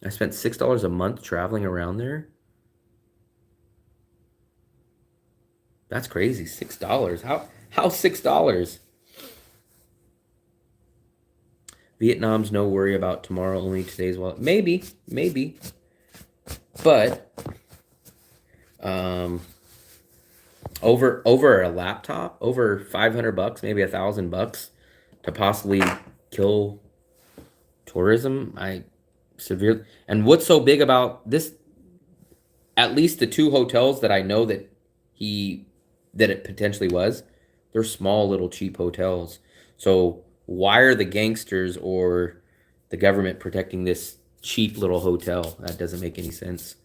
I spent $6 a month traveling around there. That's crazy. $6. How $6? Vietnam's no worry about tomorrow, only today's wallet. Maybe. But over a laptop, over $500, maybe $1,000 to possibly kill tourism. And what's so big about this? At least the 2 hotels that I know that it potentially was, they're small little cheap hotels. So why are the gangsters or the government protecting this cheap little hotel? That doesn't make any sense.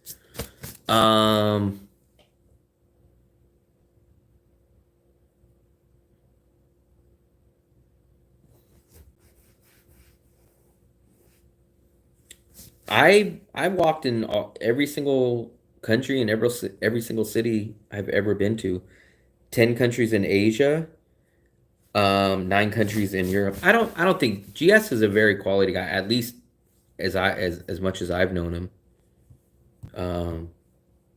I walked in every single country and every single city I've ever been to. 10 countries in Asia, 9 countries in Europe. I don't think GS is a very quality guy, at least as much as I've known him.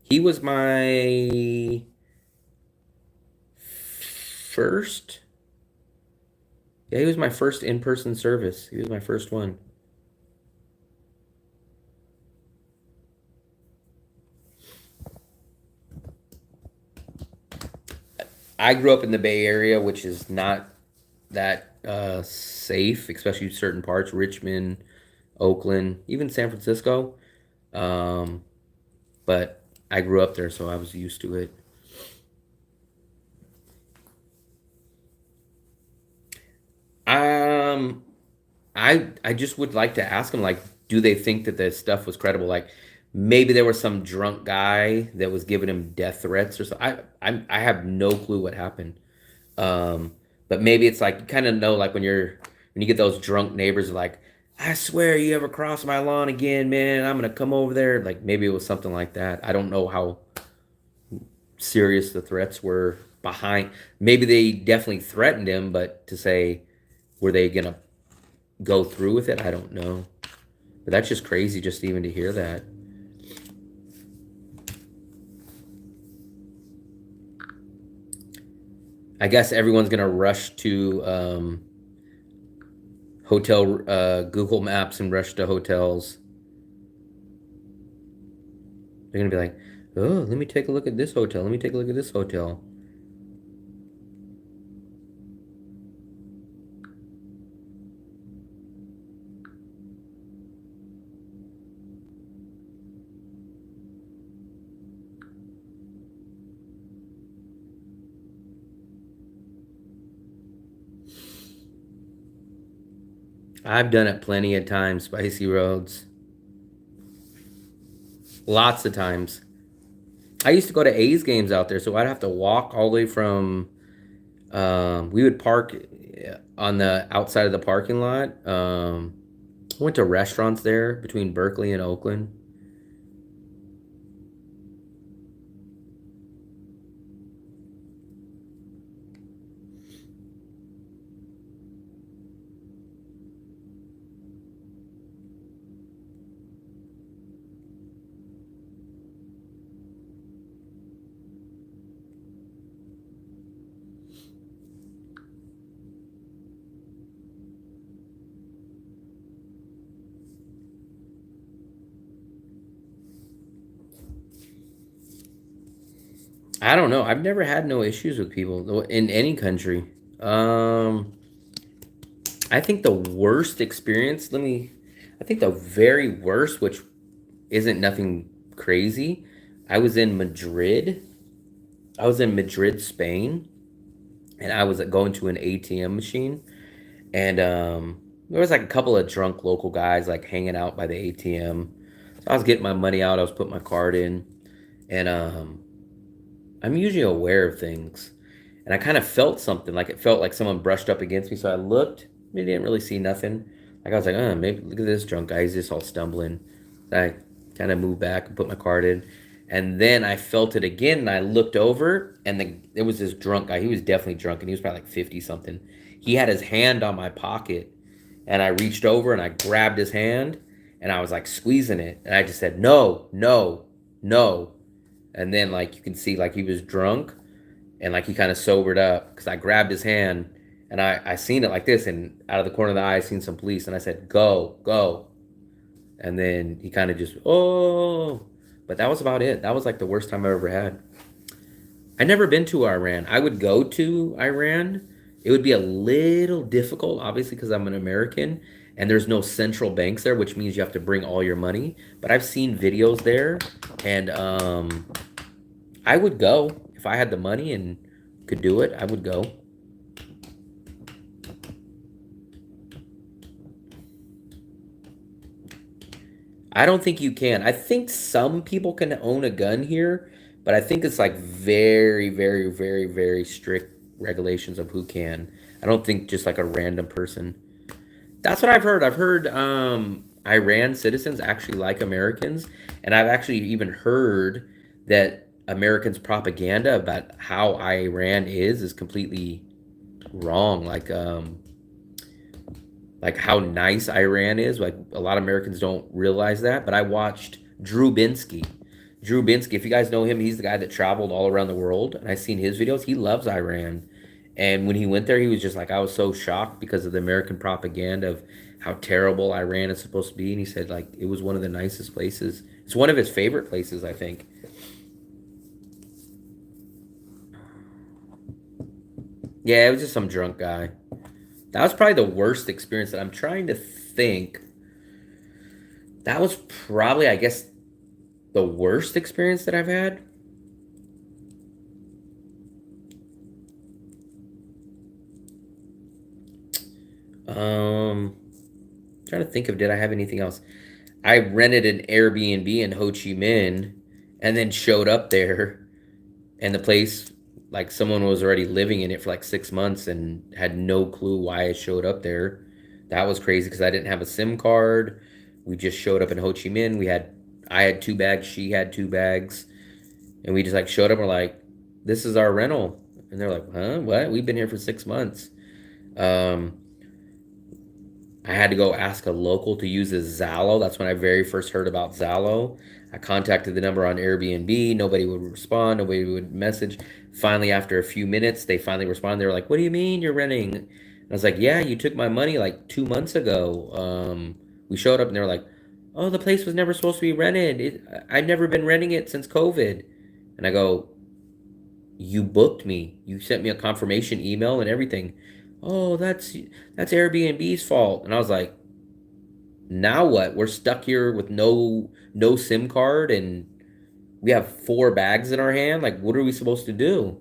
He was my first. Yeah, he was my first in-person service. He was my first one. I grew up in the Bay Area, which is not that safe, especially certain parts, Richmond, Oakland, even San Francisco. But I grew up there, so I was used to it. I just would like to ask them, like, do they think that the stuff was credible? Like, maybe there was some drunk guy that was giving him death threats or something. I have no clue what happened. But maybe it's like, you kind of know, like when you get those drunk neighbors, like, I swear you ever cross my lawn again, man, I'm gonna come over there. Like maybe it was something like that. I don't know how serious the threats were behind. Maybe they definitely threatened him, but to say, were they gonna go through with it? I don't know. But that's just crazy just even to hear that. I guess everyone's gonna rush to hotel Google Maps and rush to hotels. They're gonna be like, oh, let me take a look at this hotel. Let me take a look at this hotel. I've done it plenty of times, Spicy Roads. Lots of times. I used to go to A's games out there, so I'd have to walk all the way from, we would park on the outside of the parking lot. Went to restaurants there between Berkeley and Oakland. I don't know. I've never had no issues with people in any country. I think the worst experience, I think the very worst, which isn't nothing crazy. I was in Madrid. I was in Madrid, Spain, and I was going to an ATM machine, And there was like a couple of drunk local guys like hanging out by the ATM. So I was getting my money out. I was putting my card in, and I'm usually aware of things. And I kind of felt something, like it felt like someone brushed up against me. So I looked, I didn't really see nothing. Like I was like, oh, maybe look at this drunk guy. He's just all stumbling. So I kind of moved back and put my card in. And then I felt it again, and I looked over, and it was this drunk guy. He was definitely drunk, and he was probably like 50 something. He had his hand on my pocket, and I reached over and I grabbed his hand, and I was like squeezing it, and I just said, no, no, no. And then like you can see like he was drunk, and like he kind of sobered up because I grabbed his hand, and I seen it like this, and out of the corner of the eye I seen some police, and I said, go, go. And then he kind of just, oh, but that was about it. That was like the worst time I ever had. I never been to Iran. I would go to Iran. It would be a little difficult, obviously, because I'm an American and there's no central banks there, which means you have to bring all your money. But I've seen videos there, and I would go if I had the money and could do it. I would go. I don't think you can. I think some people can own a gun here, but I think it's like very, very, very, very strict regulations of who can. I don't think just like a random person. That's what I've heard. I've heard Iran citizens actually like Americans, and I've actually even heard that Americans' propaganda about how Iran is completely wrong. Like how nice Iran is. Like a lot of Americans don't realize that. But I watched Drew Binsky. Drew Binsky, if you guys know him, he's the guy that traveled all around the world. And I've seen his videos. He loves Iran. And when he went there, he was just like, I was so shocked because of the American propaganda of how terrible Iran is supposed to be. And he said, like, it was one of the nicest places. It's one of his favorite places, I think. Yeah, it was just some drunk guy. That was probably the worst experience that I'm trying to think. That was probably, I guess, the worst experience that I've had. Trying to think of, did I have anything else? I rented an Airbnb in Ho Chi Minh and then showed up there, and the place, like someone was already living in it for like 6 months and had no clue why I showed up there. That was crazy because I didn't have a SIM card. We just showed up in Ho Chi Minh. I had 2 bags, she had 2 bags, and we just like showed up and we're like, this is our rental. And they're like, huh, what? We've been here for 6 months. I had to go ask a local to use his Zallo. That's when I very first heard about Zallo. I contacted the number on Airbnb. Nobody would respond. Nobody would message. Finally, after a few minutes, they finally responded. They were like, what do you mean you're renting? And I was like, yeah, you took my money like 2 months ago. We showed up and they were like, oh, the place was never supposed to be rented. I've never been renting it since COVID. And I go, you booked me. You sent me a confirmation email and everything. Oh, that's Airbnb's fault. And I was like, now what? We're stuck here with no SIM card, and we have 4 bags in our hand. Like, what are we supposed to do?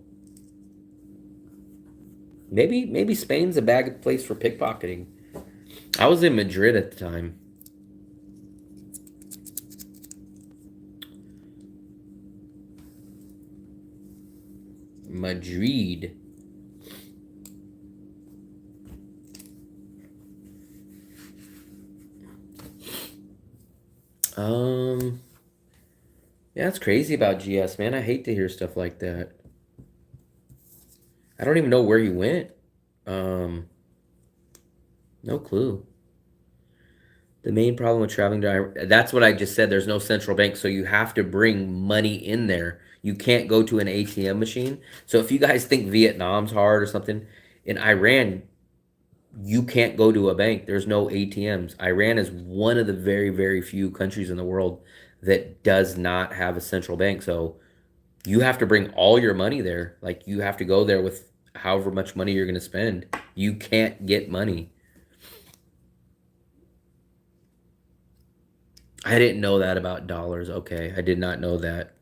Maybe Spain's a bad place for pickpocketing. I was in Madrid at the time. Madrid. Yeah, it's crazy about GS, man. I hate to hear stuff like that. I don't even know where he went. No clue. The main problem with traveling to Iran, that's what I just said. There's no central bank, so you have to bring money in there. You can't go to an ATM machine. So if you guys think Vietnam's hard or something, in Iran, you can't go to a bank. There's no ATMs. Iran is one of the very, very few countries in the world that does not have a central bank. So you have to bring all your money there. Like, you have to go there with however much money you're going to spend. You can't get money. I didn't know that about dollars. Okay, I did not know that.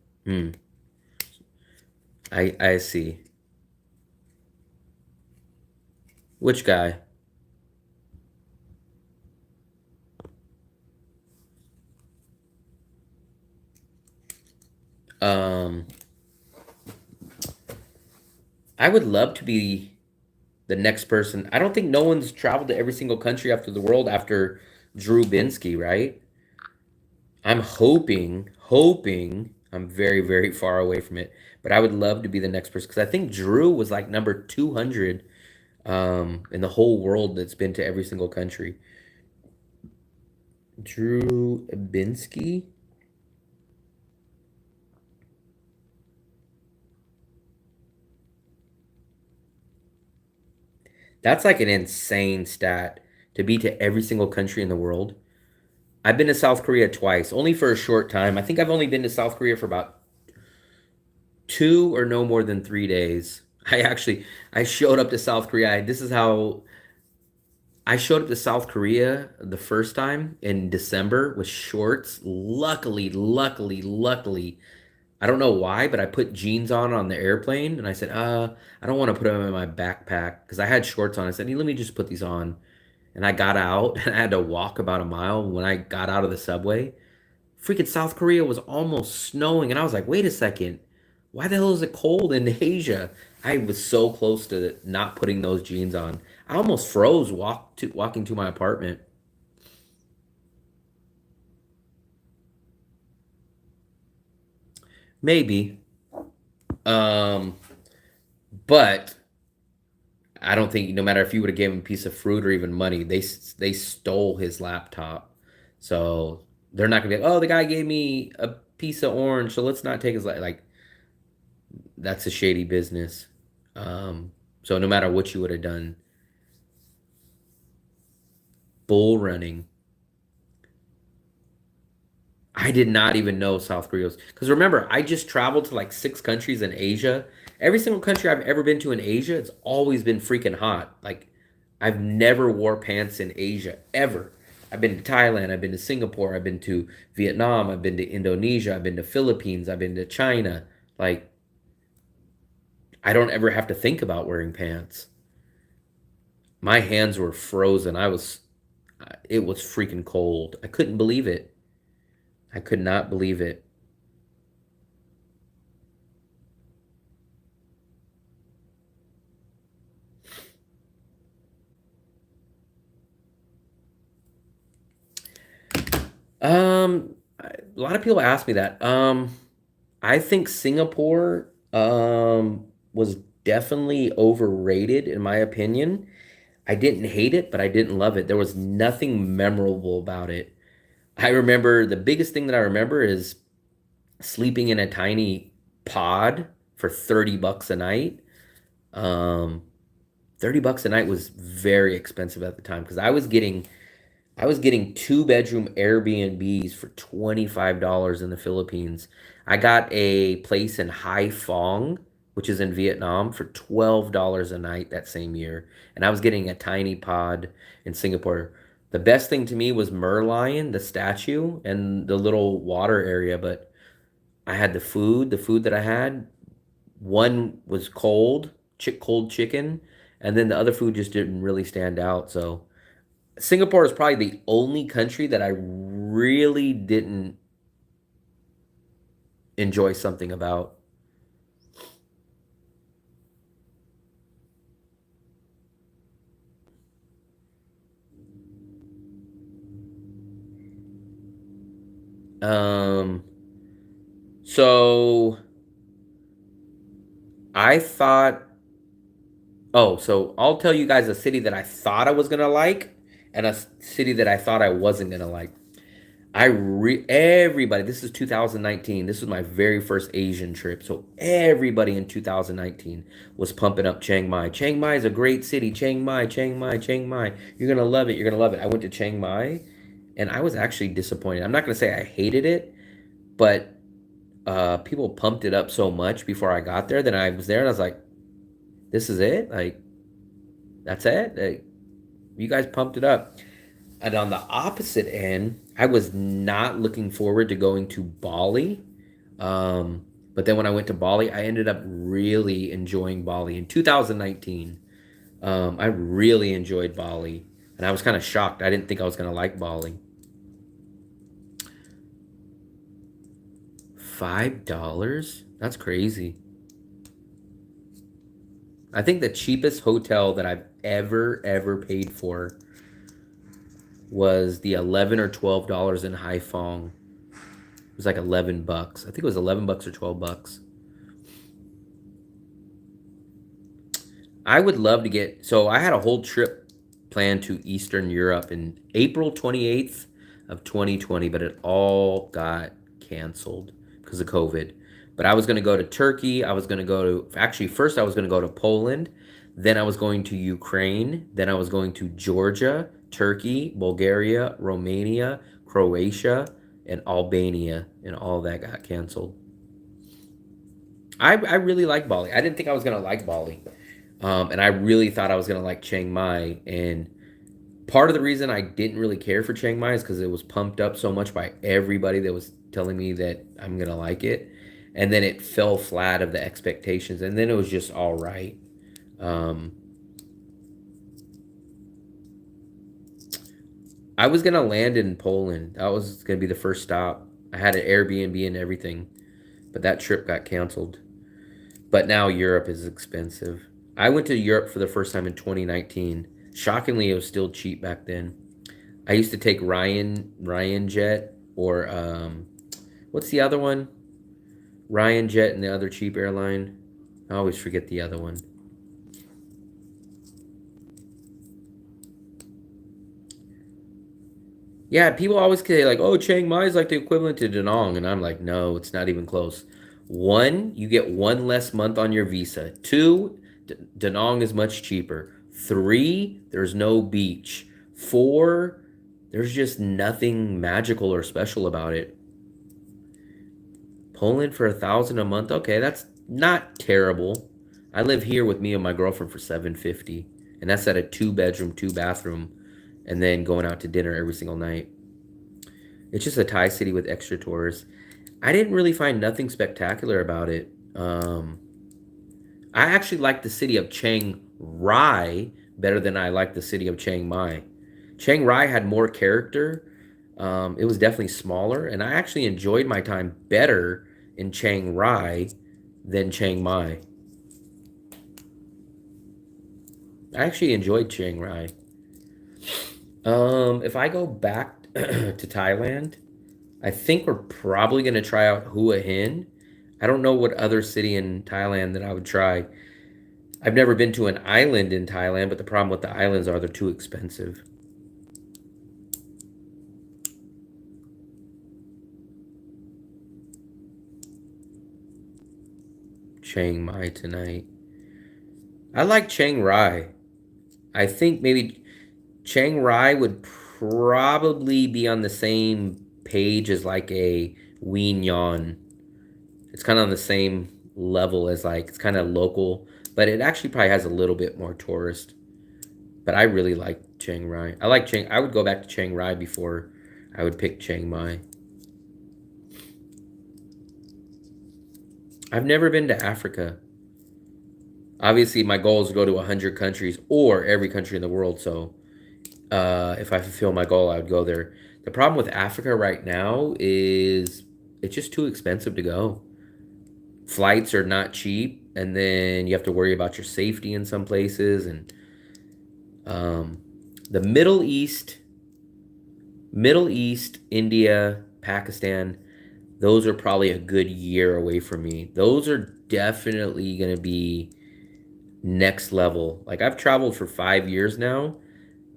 I see. Which guy? Um, I would love to be the next person. I don't think no one's traveled to every single country after the world after Drew Binsky, right? I'm hoping I'm very, very far away from it, but I would love to be the next person because I think Drew was like number 200 in the whole world that's been to every single country. Drew Binsky. That's like an insane stat to be to every single country in the world. I've been to South Korea twice, only for a short time. I think I've only been to South Korea for about 2 or no more than 3 days. I showed up to South Korea. This is how I showed up to South Korea the first time in December with shorts. Luckily, I don't know why, but I put jeans on the airplane and I said, I don't want to put them in my backpack because I had shorts on. I said, let me just put these on. And I got out and I had to walk about a mile. When I got out of the subway, freaking South Korea was almost snowing. And I was like, wait a second. Why the hell is it cold in Asia? I was so close to not putting those jeans on. I almost froze walking to my apartment. Maybe. But I don't think no matter if you would have given him a piece of fruit or even money, they stole his laptop. So they're not gonna be like, oh, the guy gave me a piece of orange, so let's not take his like that's a shady business. So no matter what you would have done, bull running. I did not even know South Korea was because remember, I just traveled to like 6 countries in Asia. Every single country I've ever been to in Asia, it's always been freaking hot. Like I've never wore pants in Asia ever. I've been to Thailand, I've been to Singapore, I've been to Vietnam, I've been to Indonesia, I've been to Philippines, I've been to China. Like I don't ever have to think about wearing pants. My hands were frozen. It was freaking cold. I couldn't believe it. I could not believe it. A lot of people ask me that. I think Singapore was definitely overrated in my opinion. I didn't hate it, but I didn't love it. There was nothing memorable about it. I remember the biggest thing that I remember is sleeping in a tiny pod for 30 bucks a night. Um, 30 bucks a night was very expensive at the time because I was getting 2 bedroom Airbnbs for $25 in the Philippines. I got a place in Hai Phong, which is in Vietnam, for $12 a night that same year. And I was getting a tiny pod in Singapore. The best thing to me was Merlion, the statue, and the little water area. But I had the food that I had, one was cold chicken, and then the other food just didn't really stand out. So Singapore is probably the only country that I really didn't enjoy something about. Um, so I thought, so I'll tell you guys a city that I thought I was gonna like and a city that I thought I wasn't gonna like. Everybody, this is 2019. This was my very first Asian trip. So everybody in 2019 was pumping up Chiang Mai. Chiang Mai is a great city. Chiang Mai, Chiang Mai, Chiang Mai. You're gonna love it. You're gonna love it. I went to Chiang Mai and I was actually disappointed. I'm not gonna say I hated it, but people pumped it up so much before I got there. Then I was there and I was like, this is it? Like, that's it? Like, you guys pumped it up. And on the opposite end, I was not looking forward to going to Bali. But then when I went to Bali, I ended up really enjoying Bali in 2019. I really enjoyed Bali. And I was kind of shocked. I didn't think I was going to like Bali. $5? That's crazy. I think the cheapest hotel that I've ever paid for was the $11 or $12 in Haiphong. It was like 11 bucks. I think it was 11 bucks or 12 bucks. I would love to get, so I had a whole trip planned to Eastern Europe in April 28th of 2020, but it all got canceled because of COVID. But I was going to go to Turkey. I was going to go to, actually, first I was going to go to Poland. Then I was going to Ukraine. Then I was going to Georgia, Turkey, Bulgaria, Romania, Croatia, and Albania. And all that got canceled. I really like Bali. I didn't think I was going to like Bali. And I really thought I was going to like Chiang Mai. And part of the reason I didn't really care for Chiang Mai is because it was pumped up so much by everybody that was telling me that I'm going to like it. And then it fell flat of the expectations. And then it was just all right. I was going to land in Poland. That was going to be the first stop. I had an Airbnb and everything. But that trip got canceled. But now Europe is expensive. I went to Europe for the first time in 2019. Shockingly, it was still cheap back then. I used to take Ryan Jet or what's the other one? Ryan Jet and the other cheap airline. I always forget the other one. Yeah, people always say like, oh, Chiang Mai is like the equivalent to Da Nang. And I'm like, no, it's not even close. 1, you get 1 less month on your visa. 2, Da Nang is much cheaper. 3, there's no beach. 4, there's just nothing magical or special about it. Poland for $1,000 a month. Okay, that's not terrible. I live here with me and my girlfriend for $750, and that's at a 2-bedroom, 2-bathroom, and then going out to dinner every single night. It's just a Thai city with extra tourists. I didn't really find nothing spectacular about it. I actually like the city of Chiang Rai better than I like the city of Chiang Mai. Chiang Rai had more character. It was definitely smaller, and I actually enjoyed my time better in Chiang Rai than Chiang Mai. I actually enjoyed Chiang Rai. If I go back to Thailand, I think we're probably going to try out Hua Hin. I don't know what other city in Thailand that I would try. I've never been to an island in Thailand, but the problem with the islands are they're too expensive. Chiang Mai tonight. I like Chiang Rai. I think maybe Chiang Rai would probably be on the same page as like a Wien Yon. It's kind of on the same level as like, it's kind of local, but it actually probably has a little bit more tourist. But I really like Chiang Rai. I would go back to Chiang Rai before I would pick Chiang Mai. I've never been to Africa. Obviously, my goal is to go to 100 countries or every country in the world. So if I fulfill my goal, I would go there. The problem with Africa right now is it's just too expensive to go. Flights are not cheap, and then you have to worry about your safety in some places. And the Middle East, India, Pakistan, those are probably a good year away from me. Those are definitely going to be next level. Like, I've traveled for 5 years now.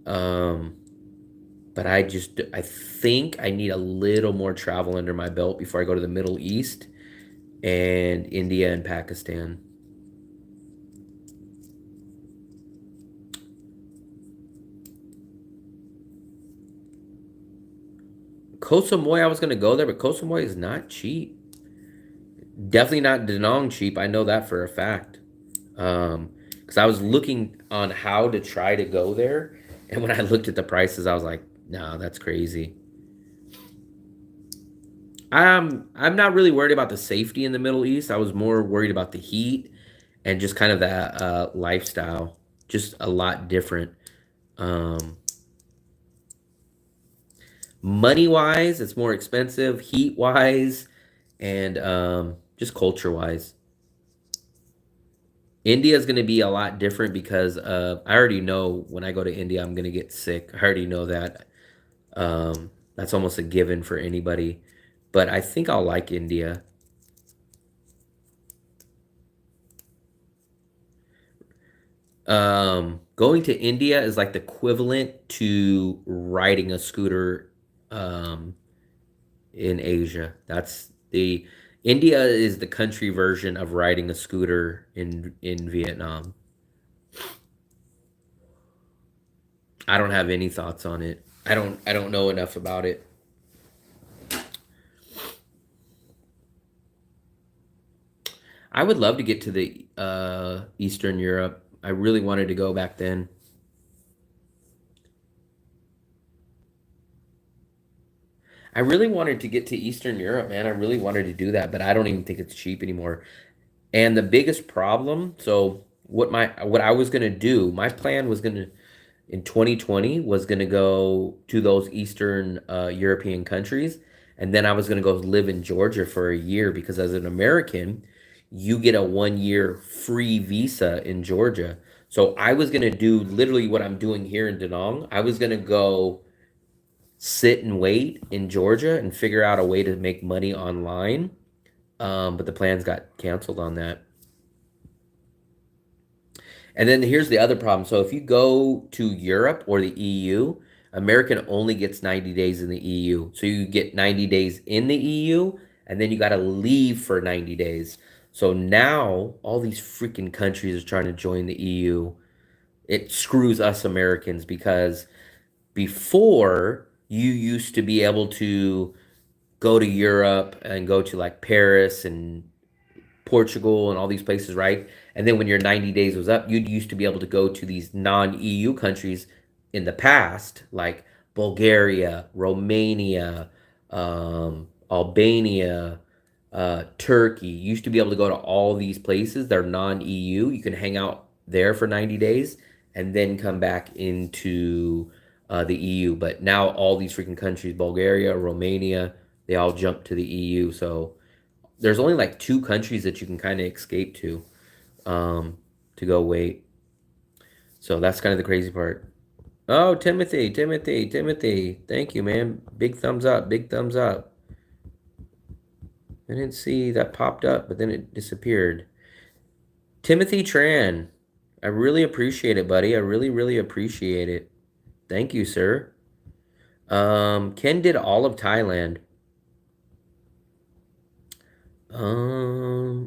But I think I need a little more travel under my belt before I go to the Middle East and India and Pakistan. Koh Samui, I was going to go there, but Koh Samui is not cheap. Definitely not Da Nang cheap. I know that for a fact. Because I was looking on how to try to go there, and when I looked at the prices, I was like, no, that's crazy. I'm not really worried about the safety in the Middle East. I was more worried about the heat and just kind of that lifestyle. Just a lot different. Money-wise, it's more expensive. Heat-wise, and just culture wise. India is going to be a lot different because I already know when I go to India, I'm going to get sick. I already know that. That's almost a given for anybody. But I think I'll like India. Going to India is like the equivalent to riding a scooter in Asia. That's the India is the country version of riding a scooter in Vietnam. I don't have any thoughts on it. I don't know enough about it. I would love to get to the Eastern Europe. I really wanted to go back then. I really wanted to get to Eastern Europe, man. I really wanted to do that, but I don't even think it's cheap anymore. And the biggest problem, so what I was gonna do, my plan was gonna in 2020 was gonna go to those Eastern European countries, and then I was gonna go live in Georgia for a year because as an American, you get a 1 year free visa in Georgia. So I was gonna do literally what I'm doing here in Da Nang. I was gonna go sit and wait in Georgia and figure out a way to make money online. But the plans got canceled on that. And then here's the other problem. So if you go to Europe or the EU, American only gets 90 days in the EU. So you get 90 days in the EU, and then you got to leave for 90 days. So now all these freaking countries are trying to join the EU. It screws us Americans because before you used to be able to go to Europe and go to like Paris and Portugal and all these places, right? And then when your 90 days was up, you'd used to be able to go to these non-EU countries in the past, like Bulgaria, Romania, Albania, Turkey. You used to be able to go to all these places. They're non-EU. You can hang out there for 90 days and then come back into the EU. But now all these freaking countries, Bulgaria, Romania, they all jump to the EU. So there's only like 2 countries that you can kind of escape to go wait. So that's kind of the crazy part. Oh, Timothy. Thank you, man. Big thumbs up. Big thumbs up. I didn't see that popped up, but then it disappeared. Timothy Tran. I really appreciate it, buddy. I really, really appreciate it. Thank you, sir. Ken did all of Thailand.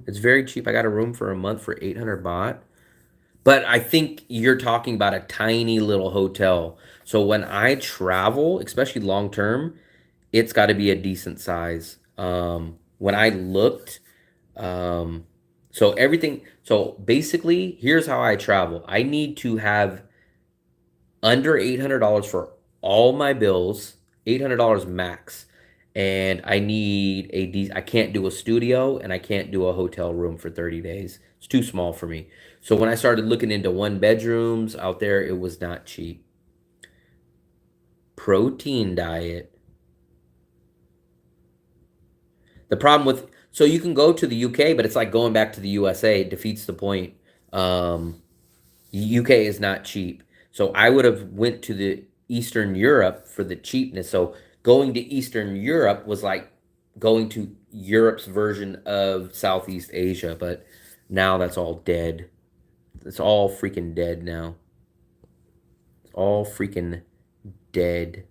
It's very cheap. I got a room for a month for 800 baht. But I think you're talking about a tiny little hotel. So when I travel, especially long term, it's got to be a decent size. When I looked, so basically, here's how I travel. I need to have under $800 for all my bills, $800 max. And I need I can't do a studio and I can't do a hotel room for 30 days. It's too small for me. So when I started looking into 1 bedrooms out there, it was not cheap. Protein diet. The problem with, so you can go to the UK, but it's like going back to the USA. It defeats the point. UK is not cheap. So I would have went to the Eastern Europe for the cheapness. So going to Eastern Europe was like going to Europe's version of Southeast Asia, but now that's all dead. It's all freaking dead now. It's all freaking dead.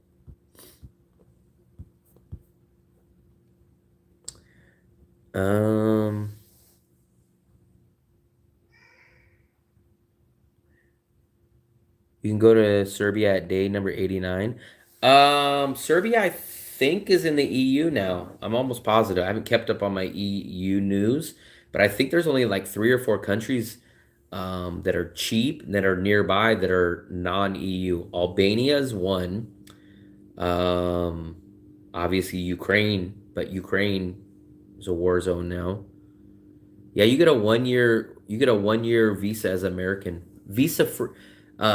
You can go to Serbia at day number 89. Serbia, I think, is in the EU now. I'm almost positive. I haven't kept up on my EU news, but I think there's only like 3 or 4 countries that are cheap, that are nearby, that are non-EU. Albania is one. Obviously Ukraine, but Ukraine is a war zone now. Yeah, you get a 1 year visa as American.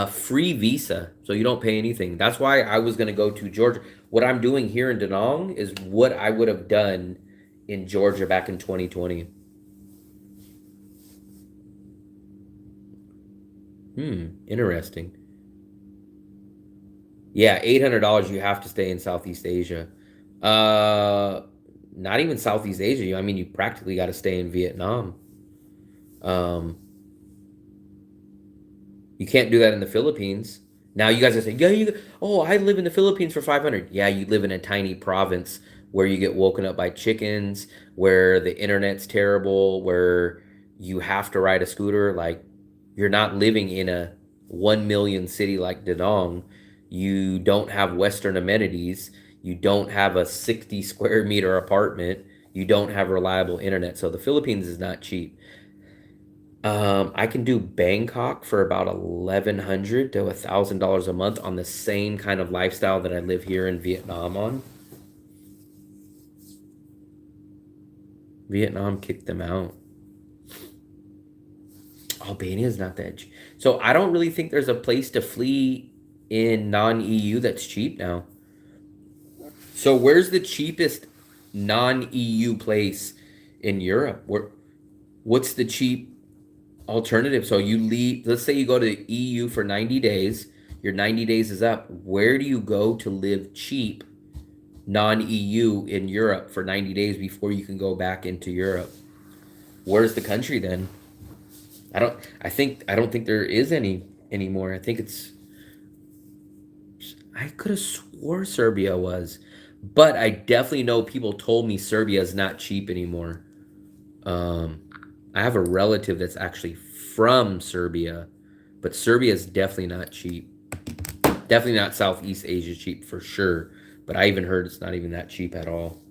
Free visa, so you don't pay anything. That's why I was gonna go to Georgia. What I'm doing here in Da Nang is what I would have done in Georgia back in 2020. Interesting. Yeah, $800 you have to stay in Southeast Asia. Not even Southeast Asia. I mean, you practically got to stay in Vietnam. You can't do that in the Philippines. Now you guys are saying, yeah, I live in the Philippines for 500. Yeah, you live in a tiny province where you get woken up by chickens, where the internet's terrible, where you have to ride a scooter. Like, you're not living in a 1 million city like Da Nang. You don't have Western amenities. You don't have a 60 square meter apartment. You don't have reliable internet. So the Philippines is not cheap. I can do Bangkok for about $1,100 to $1,000 a month on the same kind of lifestyle that I live here in Vietnam on. Vietnam kicked them out. Albania is not that cheap. So I don't really think there's a place to flee in non-EU that's cheap now. So where's the cheapest non-EU place in Europe? What's the cheap alternative? So you leave, let's say you go to EU for 90 days, your 90 days is up. Where do you go to live cheap non-EU in Europe for 90 days before you can go back into Europe? Where's the country then? I don't think there is any anymore. I think I could have swore Serbia was, but I definitely know people told me Serbia is not cheap anymore. I have a relative that's actually from Serbia, but Serbia is definitely not cheap. Definitely not Southeast Asia cheap for sure. But I even heard it's not even that cheap at all.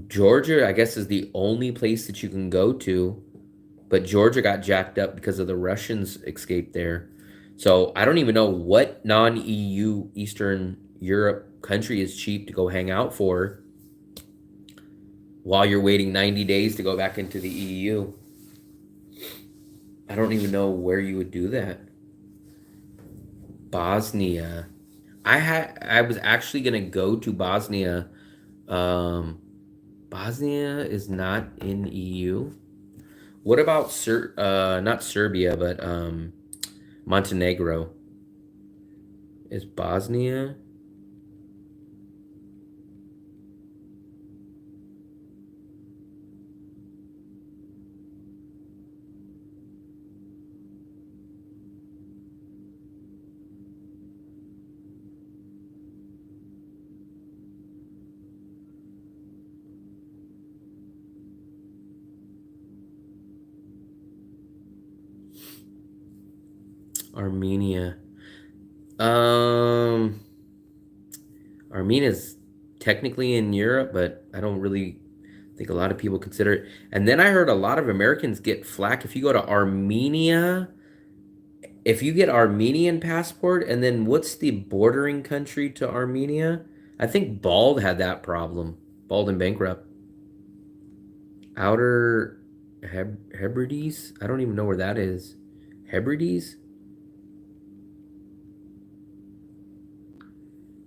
Georgia, I guess, is the only place that you can go to. But Georgia got jacked up because of the Russians escaped there. So I don't even know what non-EU Eastern Europe country is cheap to go hang out for while you're waiting 90 days to go back into the EU. I don't even know where you would do that. Bosnia. I was actually going to go to Bosnia. Bosnia is not in EU. What about not Serbia, but Montenegro? Is Bosnia? Armenia. Armenia's technically in Europe, but I don't really think a lot of people consider it. And then I heard a lot of Americans get flack if you go to Armenia. If you get Armenian passport, and then what's the bordering country to Armenia? I think Bald had that problem. Bald and bankrupt. Outer Hebrides? I don't even know where that is. Hebrides?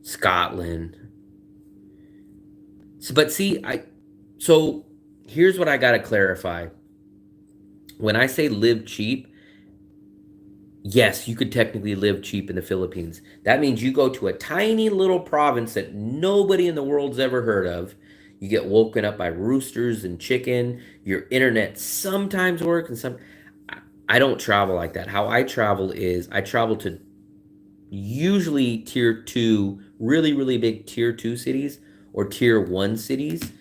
Scotland. So, but see, so here's what I gotta clarify. When I say live cheap, yes, you could technically live cheap in the Philippines. That means you go to a tiny little province that nobody in the world's ever heard of. You get woken up by roosters and chicken. Your internet sometimes works and some. I don't travel like that. How I travel is I travel to usually tier 2, really, really big tier 2 cities or tier 1 cities.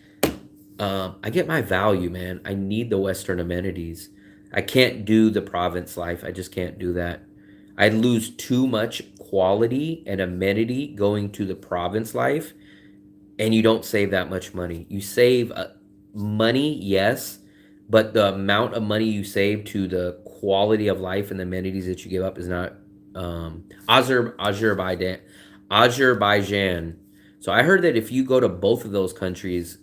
I get my value, man. I need the Western amenities. I can't do the province life. I just can't do that. I lose too much quality and amenity going to the province life, and you don't save that much money. You save money, yes, but the amount of money you save to the quality of life and the amenities that you give up is not. Azerbaijan. So I heard that if you go to both of those countries,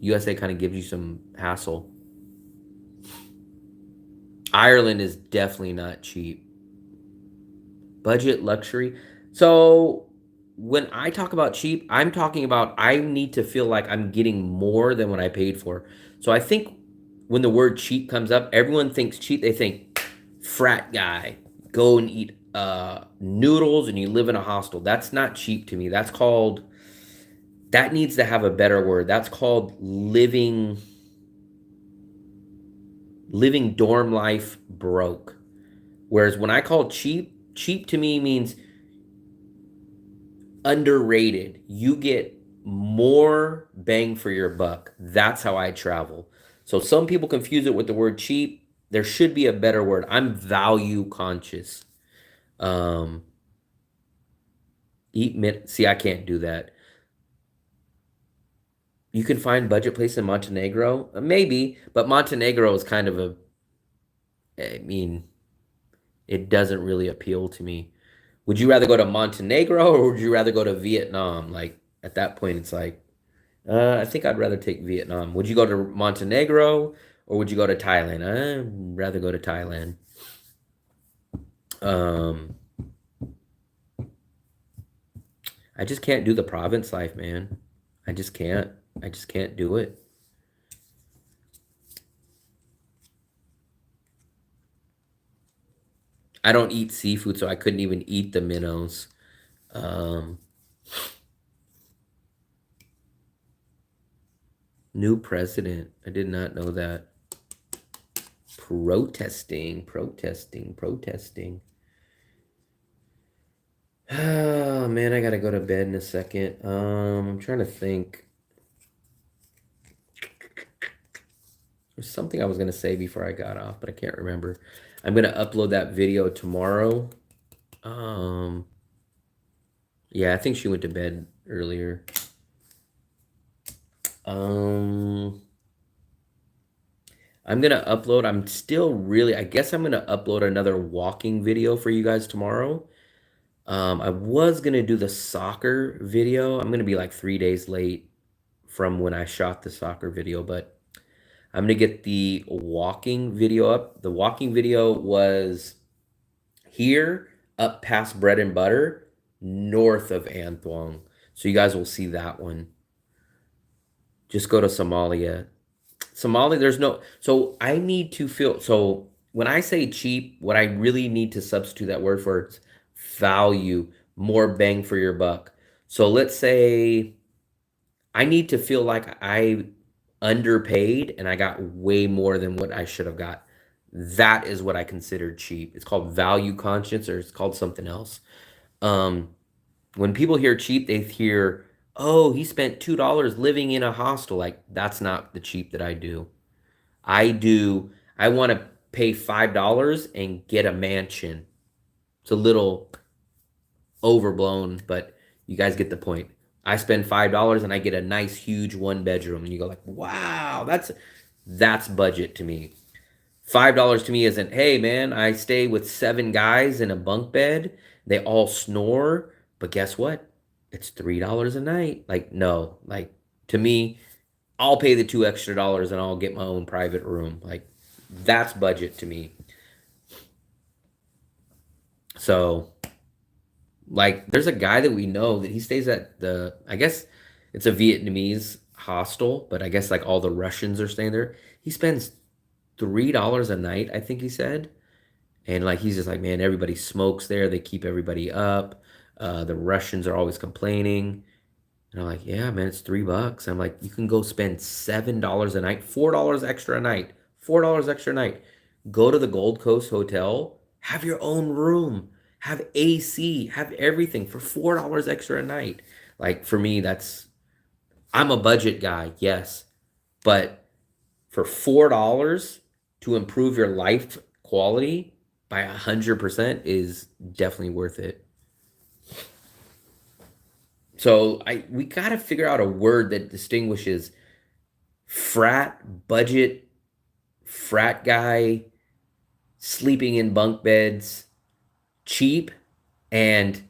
USA kind of gives you some hassle. Ireland is definitely not cheap. Budget luxury. So when I talk about cheap, I'm talking about I need to feel like I'm getting more than what I paid for. So I think when the word cheap comes up, everyone thinks cheap. They think frat guy, go and eat noodles and you live in a hostel. That's not cheap to me. That needs to have a better word. That's called living dorm life broke. Whereas when I call cheap, cheap to me means underrated. You get more bang for your buck. That's how I travel. So some people confuse it with the word cheap. There should be a better word. I'm value conscious. See, I can't do that. You can find budget place in Montenegro, maybe, but Montenegro is kind of I mean, it doesn't really appeal to me. Would you rather go to Montenegro or would you rather go to Vietnam? Like at that point, it's like, I think I'd rather take Vietnam. Would you go to Montenegro or would you go to Thailand? I'd rather go to Thailand. I just can't do the province life, man. I just can't. I just can't do it. I don't eat seafood, so I couldn't even eat the minnows. New president. I did not know that. Protesting. Oh, man, I gotta go to bed in a second. I'm trying to think. There's something I was gonna say before I got off, but I can't remember. I'm gonna upload that video tomorrow. Yeah, I think she went to bed earlier. I'm gonna upload. I guess I'm gonna upload another walking video for you guys tomorrow. I was gonna do the soccer video. I'm gonna be like 3 days late from when I shot the soccer video, but I'm gonna get the walking video up. The walking video was here up past Bread and Butter, north of An Thuong. So you guys will see that one. Just go to Somalia. Somalia, so I need to feel, so when I say cheap, what I really need to substitute that word for is value, more bang for your buck. So let's say I need to feel like I underpaid and I got way more than what I should have got. That is what I consider cheap. It's called value conscious, or it's called something else. When people hear cheap, they hear, oh, he spent $2 living in a hostel. Like, that's not the cheap that I do. I want to pay $5 and get a mansion. It's a little overblown, but you guys get the point. I spend $5 and I get a nice, huge 1-bedroom. And you go like, wow, that's budget to me. $5 to me isn't, hey, man, I stay with 7 guys in a bunk bed. They all snore. But guess what? It's $3 a night. Like, no. Like, to me, I'll pay the $2 extra and I'll get my own private room. Like, that's budget to me. So, like, there's a guy that we know that he stays at I guess it's a Vietnamese hostel, but I guess like all the Russians are staying there. He spends $3 a night, I think he said. And like, he's just like, man, everybody smokes there. They keep everybody up. The Russians are always complaining. And I'm like, yeah, man, it's $3. I'm like, you can go spend $7 a night, $4 extra a night, $4 extra a night. Go to the Gold Coast Hotel, have your own room, have AC, have everything for $4 extra a night. Like, for me, I'm a budget guy, yes. But for $4 to improve your life quality by 100% is definitely worth it. So we got to figure out a word that distinguishes budget, frat guy, sleeping in bunk beds, cheap, and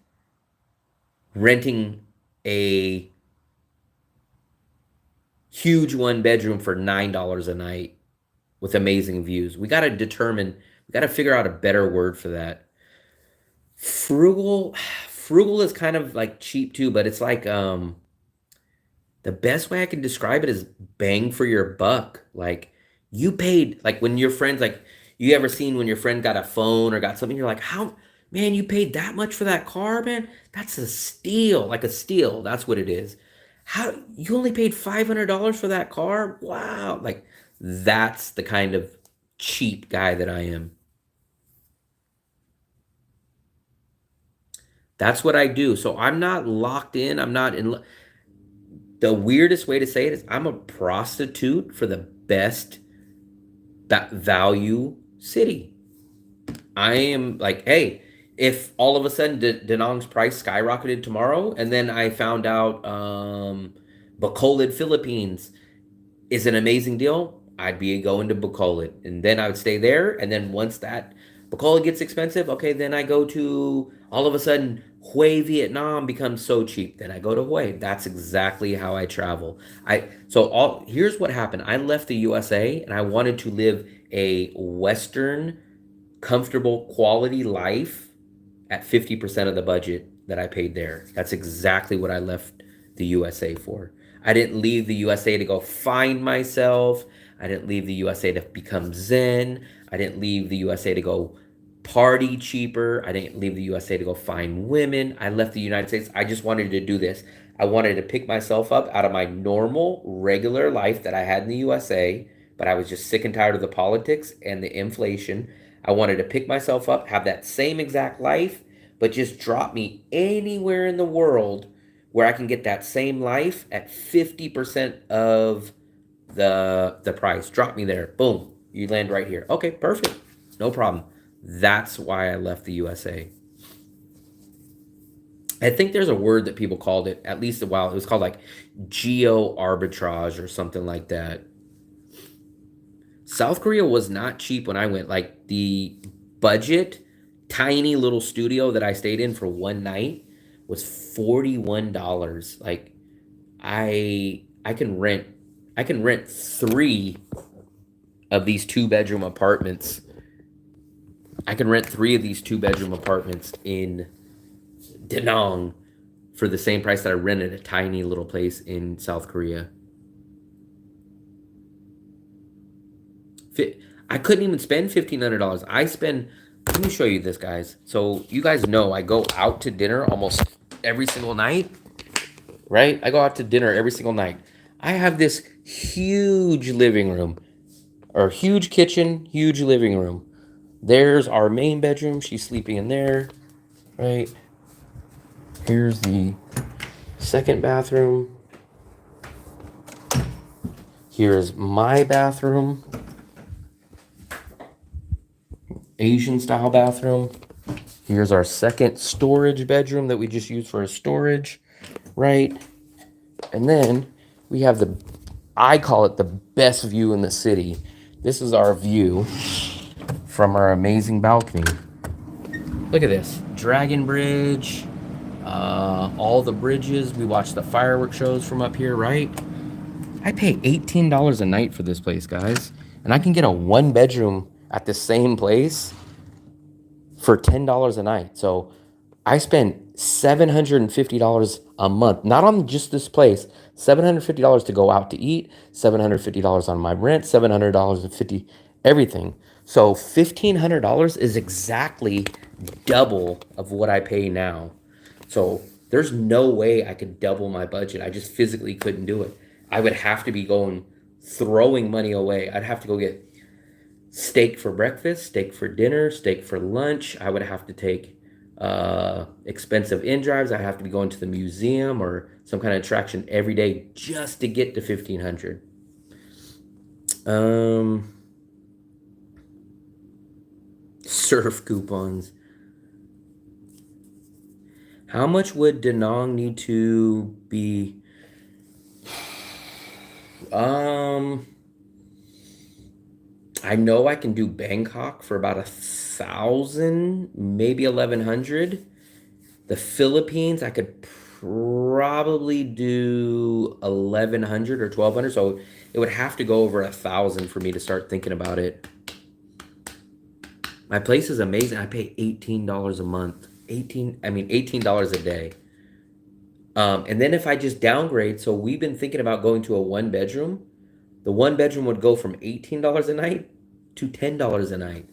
renting a huge 1-bedroom for $9 a night with amazing views. We got to figure out a better word for that. Frugal frugal is kind of like cheap too, but it's like the best way I can describe it is bang for your buck. Like you paid, like when your friends, like you ever seen when your friend got a phone or got something, you're like, how, man, you paid that much for that car, man? That's a steal, like a steal. That's what it is. How you only paid $500 for that car? Wow. Like that's the kind of cheap guy that I am. That's what I do. So I'm not locked in. I'm not in. The weirdest way to say it is I'm a prostitute for the best value city. I am like, hey, if all of a sudden Da Nang's price skyrocketed tomorrow, and then I found out Bacolod, Philippines is an amazing deal, I'd be going to Bacolod, and then I would stay there. And then once that Bacolod gets expensive, okay, then I go to all of a sudden Hue, Vietnam becomes so cheap. Then I go to Hue. That's exactly how I travel. Here's what happened. I left the USA and I wanted to live a Western, comfortable, quality life at 50% of the budget that I paid there. That's exactly what I left the USA for. I didn't leave the USA to go find myself. I didn't leave the USA to become Zen. I didn't leave the USA to go party cheaper. I didn't leave the USA to go find women. I left the United States. I just wanted to do this. I wanted to pick myself up out of my normal, regular life that I had in the USA, but I was just sick and tired of the politics and the inflation. I wanted to pick myself up, have that same exact life, but just drop me anywhere in the world where I can get that same life at 50% of the price. Drop me there. Boom. You land right here. Okay, perfect. No problem. That's why I left the USA. I think there's a word that people called it, at least a while. It was called like geo arbitrage or something like that. South Korea was not cheap when I went. Like the budget, tiny little studio that I stayed in for one night was $41. Like I can rent 3 of these 2-bedroom apartments. I can rent 3 of these 2-bedroom apartments in Da Nang for the same price that I rented a tiny little place in South Korea. I couldn't even spend $1,500. Let me show you this, guys. So you guys know I go out to dinner almost every single night, right? I go out to dinner every single night. I have this huge living room, or huge kitchen, huge living room. There's our main bedroom. She's sleeping in there, right? Here's the second bathroom. Here's my bathroom. Asian style bathroom. Here's our second storage bedroom that we just use for a storage, right? And then we have I call it the best view in the city. This is our view from our amazing balcony. Look at this. Dragon Bridge, all the bridges. We watch the fireworks shows from up here, right? I pay $18 a night for this place, guys. And I can get a 1-bedroom at the same place for $10 a night. So I spend $750 a month, not on just this place, $750 to go out to eat, $750 on my rent, $750 everything. So $1,500 is exactly double of what I pay now. So there's no way I could double my budget. I just physically couldn't do it. I would have to be throwing money away. I'd have to go get steak for breakfast, steak for dinner, steak for lunch. I would have to take expensive in drives. I have to be going to the museum or some kind of attraction every day just to get to $1,500. Surf coupons. How much would Da Nang need to be? I know I can do Bangkok for about 1,000, maybe 1,100. The Philippines, I could probably do 1,100 or 1,200. So it would have to go over 1,000 for me to start thinking about it. My place is amazing. I pay $18 a month. $18 a day. And then if I just downgrade, so we've been thinking about going to a one bedroom. The one bedroom would go from $18 a night to $10 a night.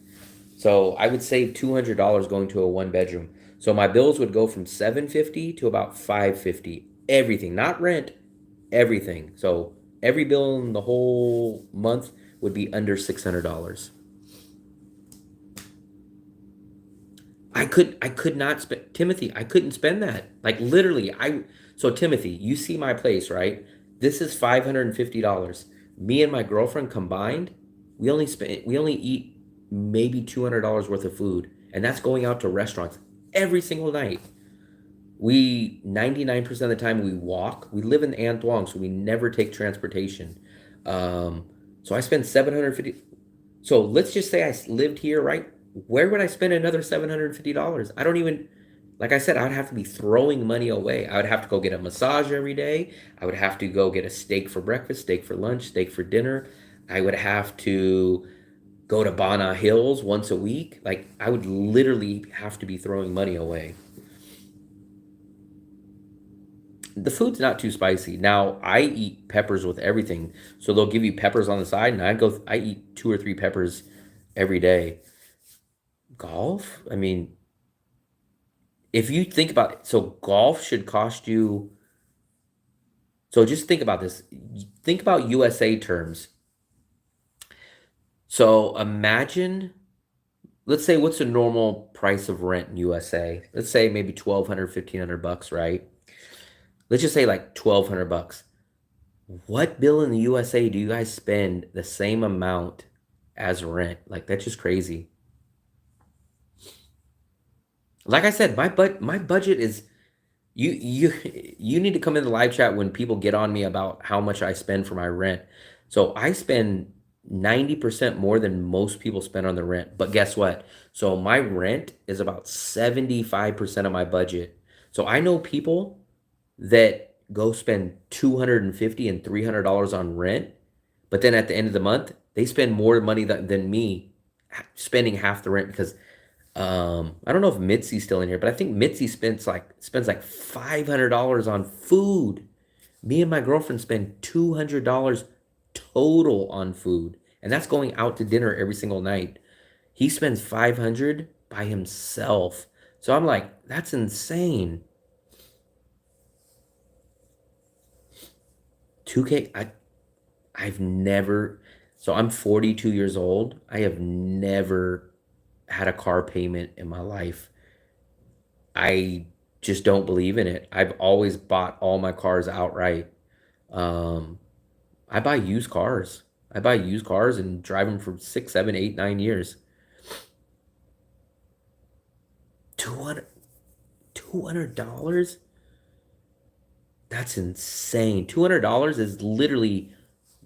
So I would save $200 going to a one bedroom. So my bills would go from $750 to about $550. Everything, not rent, everything. So every bill in the whole month would be under $600. I could not spend, Timothy, I couldn't spend that. Like literally, so Timothy, you see my place, right? This is $550. Me and my girlfriend combined, we only eat maybe $200 worth of food, and that's going out to restaurants every single night. 99% of the time we walk. We live in An Thuong, so we never take transportation. So I spend 750. So let's just say I lived here, right? Where would I spend another $750? I don't even, like I said, I'd have to be throwing money away. I would have to go get a massage every day. I would have to go get a steak for breakfast, steak for lunch, steak for dinner. I would have to go to Bana Hills once a week. Like I would literally have to be throwing money away. The food's not too spicy. Now I eat peppers with everything. So they'll give you peppers on the side, and I eat 2 or 3 peppers every day. Golf? I mean, if you think about it, so golf should cost you, so just think about this. Think about USA terms. So imagine, let's say, what's the normal price of rent in USA? Let's say maybe $1,200, $1,500, right? Let's just say like $1,200. What bill in the USA do you guys spend the same amount as rent? Like that's just crazy. Like I said, my budget is, you need to come in the live chat when people get on me about how much I spend for my rent. So I spend 90% more than most people spend on the rent. But guess what? So my rent is about 75% of my budget. So I know people that go spend $250 and $300 on rent, but then at the end of the month, they spend more money than me spending half the rent because I don't know if Mitzi's still in here, but I think Mitzi spends like $500 on food. Me and my girlfriend spend $200 total on food, and that's going out to dinner every single night. He spends $500 by himself. So I'm like, that's insane. 2K, I've never, so I'm 42 years old. I have never had a car payment in my life. I just don't believe in it. I've always bought all my cars outright. I buy used cars. I buy used cars and drive them for 6, 7, 8, 9 years. $200? That's insane. $200 is literally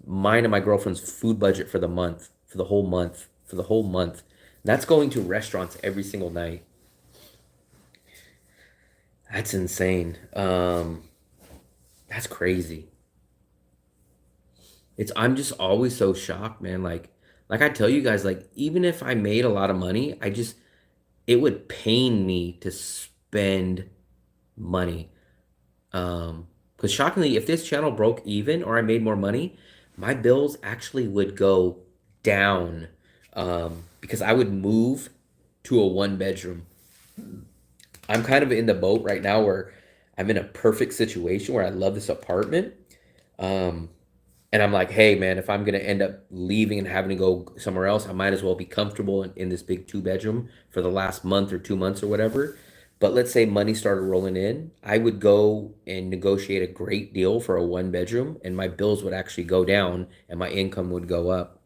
mine and my girlfriend's food budget for the month, for the whole month. That's going to restaurants every single night. That's insane. That's crazy. I'm just always so shocked, man. Like I tell you guys, like even if I made a lot of money, it would pain me to spend money. Because shockingly, if this channel broke even or I made more money, my bills actually would go down. Because I would move to a one bedroom. I'm kind of in the boat right now where I'm in a perfect situation where I love this apartment. And I'm like, hey man, if I'm going to end up leaving and having to go somewhere else, I might as well be comfortable in this big 2 bedroom for the last month or 2 months or whatever. But let's say money started rolling in, I would go and negotiate a great deal for a 1 bedroom and my bills would actually go down and my income would go up.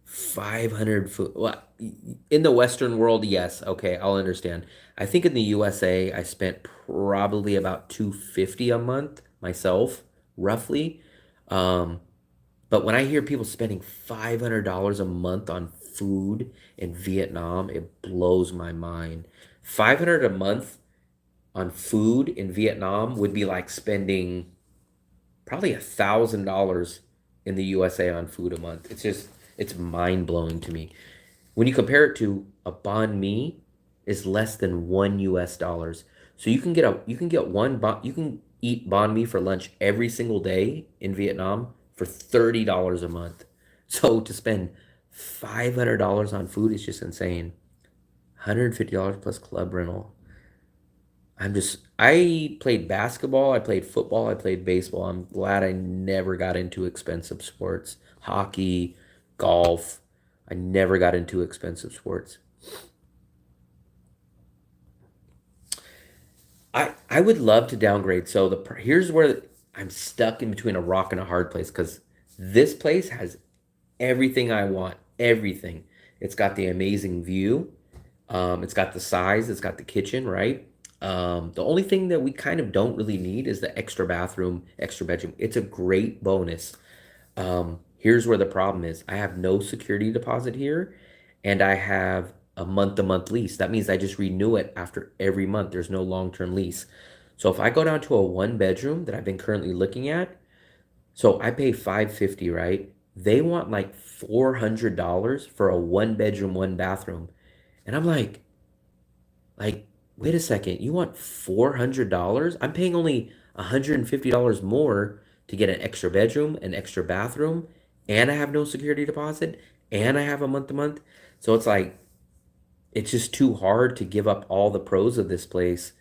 500 food. Well, in the Western world, yes. Okay, I'll understand. I think in the USA, I spent probably about $250 a month myself, roughly. But when I hear people spending $500 a month on food in Vietnam, it blows my mind. $500 a month on food in Vietnam would be like spending probably $1,000 in the USA on food a month. It's mind-blowing to me. When you compare it to a banh mi, is less than $1. So you can get you can eat banh mi for lunch every single day in Vietnam for $30 a month. So to spend $500 on food is just insane. $150 plus club rental. I played basketball, I played football, I played baseball. I'm glad I never got into expensive sports. Hockey, golf. I never got into expensive sports. I would love to downgrade. So here's where I'm stuck in between a rock and a hard place because this place has everything I want, everything. It's got the amazing view. It's got the size. It's got the kitchen, right? The only thing that we kind of don't really need is the extra bathroom, extra bedroom. It's a great bonus. Here's where the problem is. I have no security deposit here, and I have a month-to-month lease. That means I just renew it after every month. There's no long-term lease. So if I go down to a one bedroom that I've been currently looking at, so I pay $550, right? They want like $400 for a one bedroom, one bathroom. And I'm like, wait a second, you want $400? I'm paying only $150 more to get an extra bedroom, an extra bathroom, and I have no security deposit, and I have a month to month. So it's like, it's just too hard to give up all the pros of this place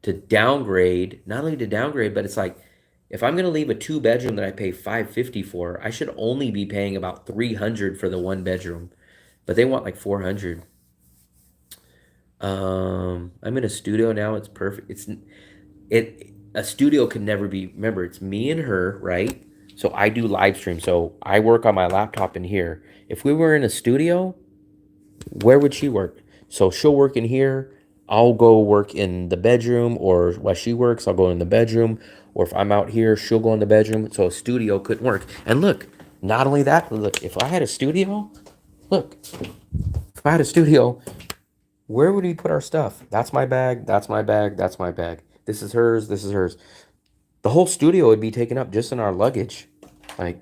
to downgrade, not only to downgrade, but it's like, if I'm going to leave a two bedroom that I pay $550 for, I should only be paying about $300 for the one bedroom, but they want like $400. I'm in a studio now. It's perfect. A studio can never be, remember, it's me and her, right? So I do live stream. So I work on my laptop in here. If we were in a studio, where would she work? So she'll work in here. I'll go work in the bedroom, or while she works, I'll go in the bedroom. Or if I'm out here, she'll go in the bedroom. So a studio couldn't work. And look, not only that, but look, if I had a studio, look, if I had a studio, where would we put our stuff? That's my bag. That's my bag. That's my bag. This is hers. This is hers. The whole studio would be taken up just in our luggage. Like,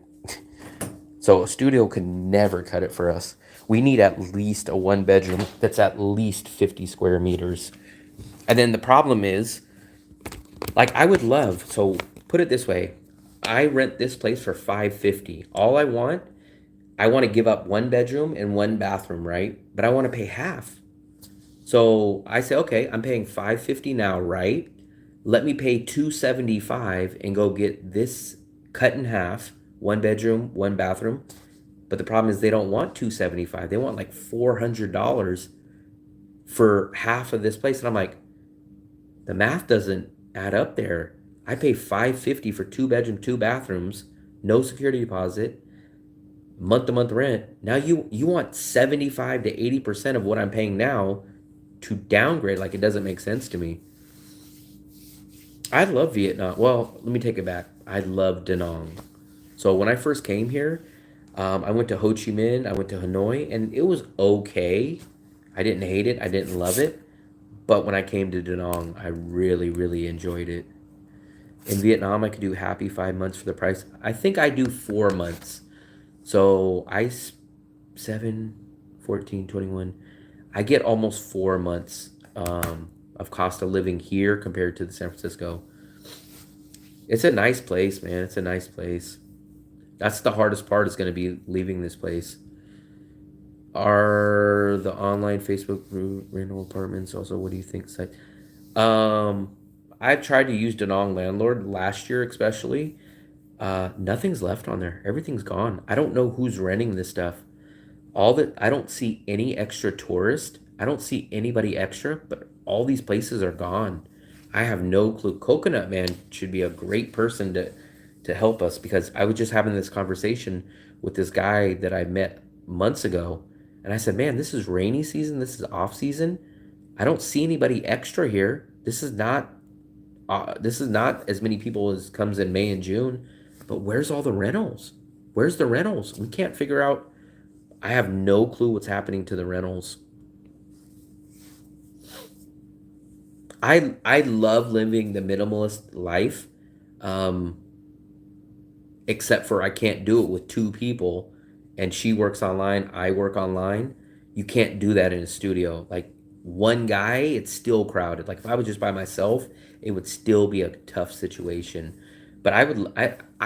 so a studio could never cut it for us. We need at least a one bedroom that's at least 50 square meters. And then the problem is, like, I would love, so put it this way. I rent this place for $550. All I want to give up one bedroom and one bathroom, right? But I want to pay half. So I say, okay, I'm paying $550 now, right? Let me pay $275 and go get this cut in half, one bedroom, one bathroom. But the problem is they don't want $275. They want like $400 for half of this place. And I'm like, the math doesn't add up there. I pay $550 for two bedroom, two bathrooms, no security deposit, month to month rent. Now you want 75 to 80% of what I'm paying now to downgrade. Like, it doesn't make sense to me. I love Vietnam. Well, let me take it back. I love Da Nang. So when I first came here, I went to Ho Chi Minh, I went to Hanoi, and it was okay. I didn't hate it. I didn't love it. But when I came to Da Nang, I really, really enjoyed it. In Vietnam, I could do happy 5 months for the price. I think I do 4 months. So 7, 14, 21. I get almost 4 months of cost of living here compared to the San Francisco. It's a nice place, man. It's a nice place. That's the hardest part, is going to be leaving this place. Are the online Facebook rental apartments also, what do you think? I've tried to use Da Nang Landlord last year especially. Nothing's left on there. Everything's gone. I don't know who's renting this stuff. I don't see any extra tourist. I don't see anybody extra, but all these places are gone. I have no clue. Coconut Man should be a great person to help us, because I was just having this conversation with this guy that I met months ago. And I said, man, this is rainy season. This is off season. I don't see anybody extra here. This is not as many people as comes in May and June. But where's all the rentals? Where's the rentals? We can't figure out. I have no clue what's happening to the rentals. I love living the minimalist life, except for I can't do it with two people, and she works online, I work online. You can't do that in a studio. Like, one guy, it's still crowded. Like if I was just by myself, it would still be a tough situation. But I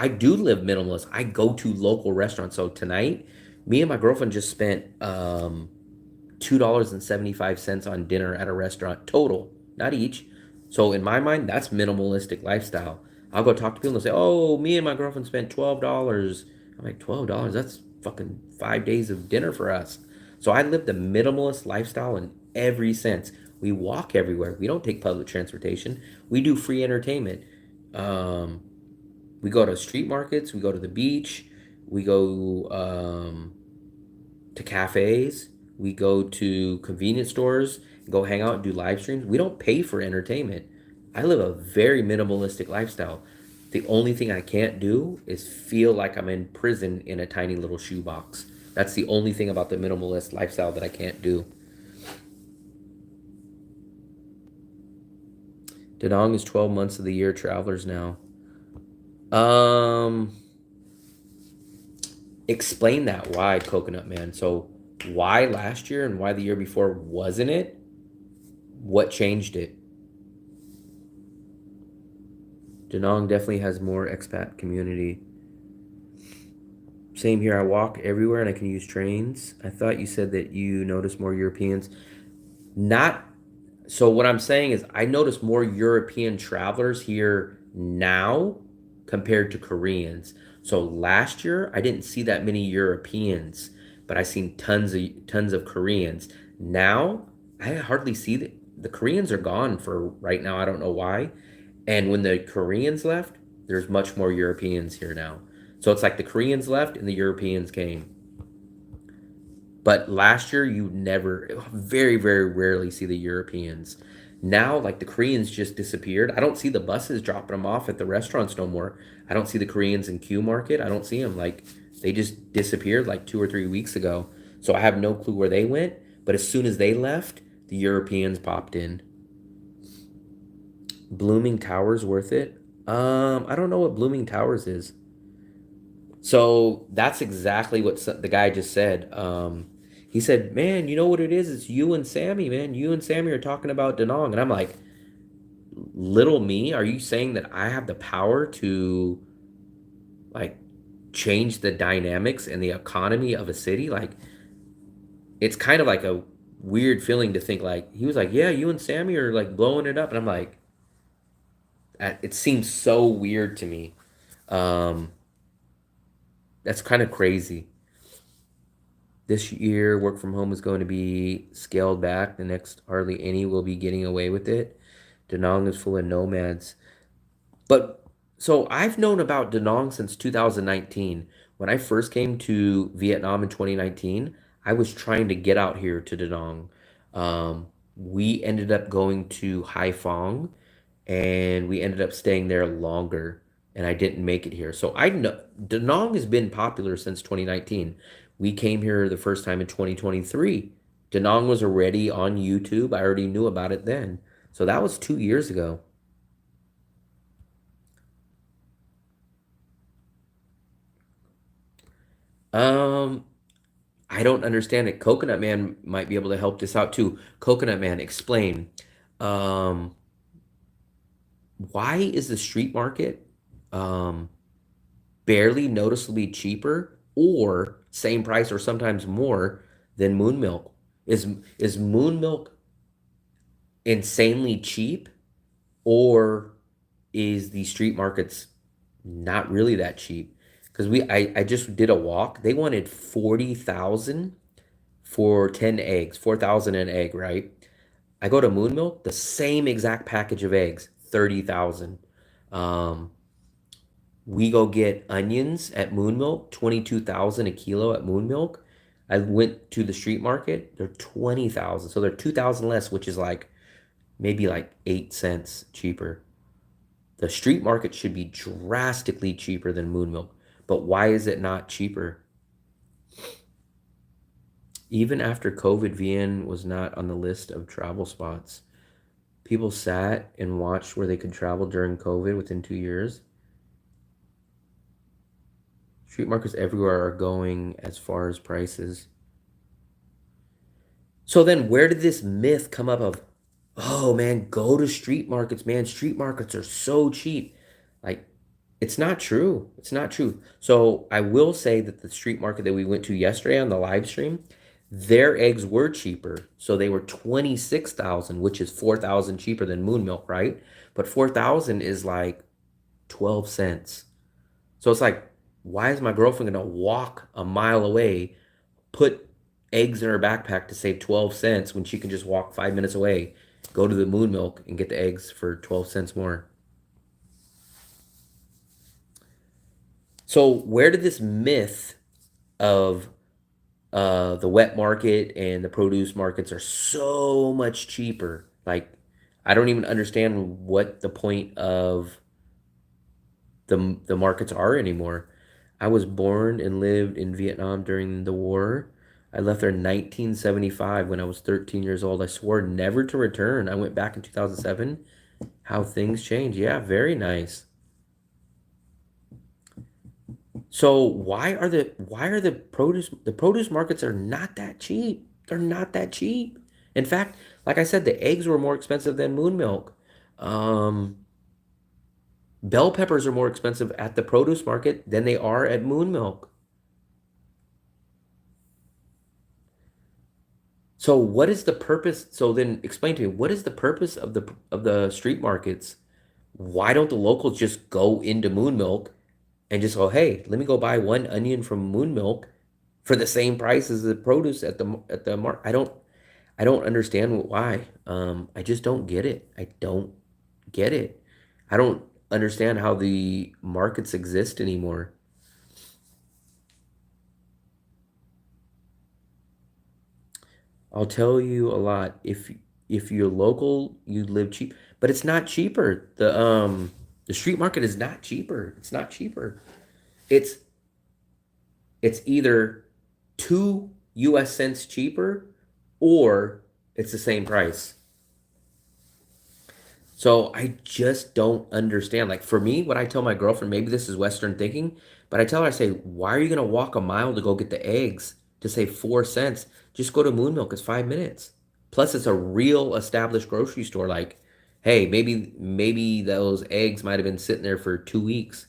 do live minimalist. I go to local restaurants. So tonight, me and my girlfriend just spent $2.75 on dinner at a restaurant total, not each. So in my mind, that's minimalistic lifestyle. I'll go talk to people and say, "Oh, me and my girlfriend spent $12." I'm like, $12? That's fucking 5 days of dinner for us. So I live the minimalist lifestyle in every sense. We walk everywhere. We don't take public transportation. We do free entertainment. Um, we go to street markets. We go to the beach. We go to cafes. We go to convenience stores, go hang out and do live streams. We don't pay for entertainment. I live a very minimalistic lifestyle. The only thing I can't do is feel like I'm in prison in a tiny little shoebox. That's the only thing about the minimalist lifestyle that I can't do. Da Nang is 12 months of the year travelers now. Explain that. Why, Coconut Man? So why last year and why the year before wasn't it? What changed it? Da Nang definitely has more expat community. Same here. I walk everywhere and I can use trains. I thought you said that you notice more Europeans. Not so what I'm saying is I notice more European travelers here now compared to Koreans. So last year I didn't see that many Europeans, but I seen tons of Koreans. Now I hardly see the Koreans are gone for right now. I don't know why. And when the Koreans left, there's much more Europeans here now. So it's like the Koreans left and the Europeans came. But last year, you never, very, very rarely see the Europeans. Now, like the Koreans just disappeared. I don't see the buses dropping them off at the restaurants no more. I don't see the Koreans in Q Market. I don't see them. Like they just disappeared like 2 or 3 weeks ago. So I have no clue where they went. But as soon as they left, the Europeans popped in. Blooming Towers worth it? I don't know what Blooming Towers is. So that's exactly what the guy just said. He said, "Man, you know what it is? It's you and Sammy, man. You and Sammy are talking about Da Nang." And I'm like, "Little me, are you saying that I have the power to like change the dynamics and the economy of a city?" Like it's kind of like a weird feeling to think like he was like, "Yeah, you and Sammy are like blowing it up." And I'm like, it seems so weird to me. That's kind of crazy. This year, work from home is going to be scaled back. The next, hardly any will be getting away with it. Da Nang is full of nomads. But so I've known about Da Nang since 2019. When I first came to Vietnam in 2019, I was trying to get out here to Da Nang. We ended up going to Hai Phong and we ended up staying there longer and I didn't make it here. So I know Da Nang has been popular since 2019. We came here the first time in 2023. Da Nang was already on YouTube. I already knew about it then. So that was 2 years ago. I don't understand it. Coconut Man might be able to help this out too. Coconut Man, explain. Um, why is the street market barely noticeably cheaper or same price or sometimes more than Moon Milk? Is Moon Milk insanely cheap or is the street markets not really that cheap? Because I just did a walk. They wanted 40,000 for 10 eggs, 4,000 an egg, right? I go to Moon Milk, the same exact package of eggs, 30,000. Um, we go get onions at Moon Milk, 22,000 a kilo at Moon Milk. I went to the street market, they're 20,000. So they're 2,000 less, which is like maybe like 8 cents cheaper. The street market should be drastically cheaper than Moon Milk. But why is it not cheaper? Even after COVID, Vietnam was not on the list of travel spots. People sat and watched where they could travel during COVID within 2 years. Street markets everywhere are going as far as prices. So then where did this myth come up of, oh man, go to street markets, man. Street markets are so cheap. Like, it's not true. It's not true. So I will say that the street market that we went to yesterday on the live stream, their eggs were cheaper. So they were 26,000, which is 4,000 cheaper than moon milk, right? But 4,000 is like 12 cents. So it's like, why is my girlfriend gonna walk a mile away, put eggs in her backpack to save 12 cents when she can just walk 5 minutes away, go to the moon milk and get the eggs for 12 cents more? So where did this myth of the wet market and the produce markets are so much cheaper? Like, I don't even understand what the point of the markets are anymore. I was born and lived in Vietnam during the war. I left there in 1975 when I was 13 years old. I swore never to return. I went back in 2007. How things change. Yeah, very nice. So why are the produce markets are not that cheap? They're not that cheap. In fact, like I said, the eggs were more expensive than moon milk. Um, Bell peppers are more expensive at the produce market than they are at moon milk. So what is the purpose? So then explain to me, what is the purpose of the street markets? Why don't the locals just go into moon milk and just go, hey, let me go buy one onion from moon milk for the same price as the produce at the market? I don't understand why. I just don't get it. I don't get it. I don't understand how the markets exist anymore. I'll tell you a lot. If you're local, you live cheap, but it's not cheaper. The street market is not cheaper. It's not cheaper. It's it's either 2 US cents cheaper or it's the same price. So I just don't understand. Like for me, what I tell my girlfriend, maybe this is Western thinking, but I tell her, I say, why are you gonna walk a mile to go get the eggs to save 4 cents? Just go to Moon Milk. It's 5 minutes. Plus, it's a real established grocery store. Like, hey, maybe those eggs might have been sitting there for 2 weeks.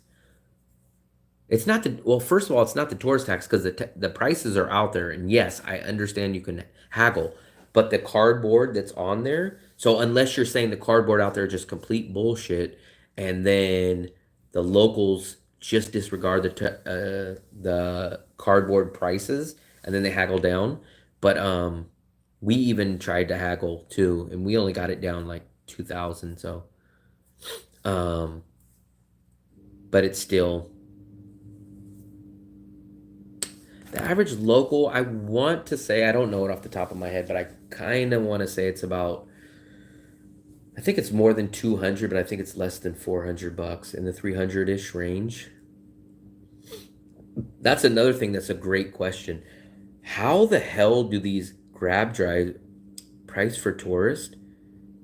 It's not the well. First of all, it's not the tourist tax because the prices are out there, and yes, I understand you can haggle, but the cardboard that's on there. So unless you're saying the cardboard out there is just complete bullshit, and then the locals just disregard the cardboard prices, and then they haggle down. But we even tried to haggle too, and we only got it down like 2,000. So, um, but it's still. The average local, I want to say, I don't know it off the top of my head, but I kind of want to say it's about, I think it's more than 200, but I think it's less than $400 in the 300-ish range. That's another thing that's a great question. How the hell do these grab drive price for tourists?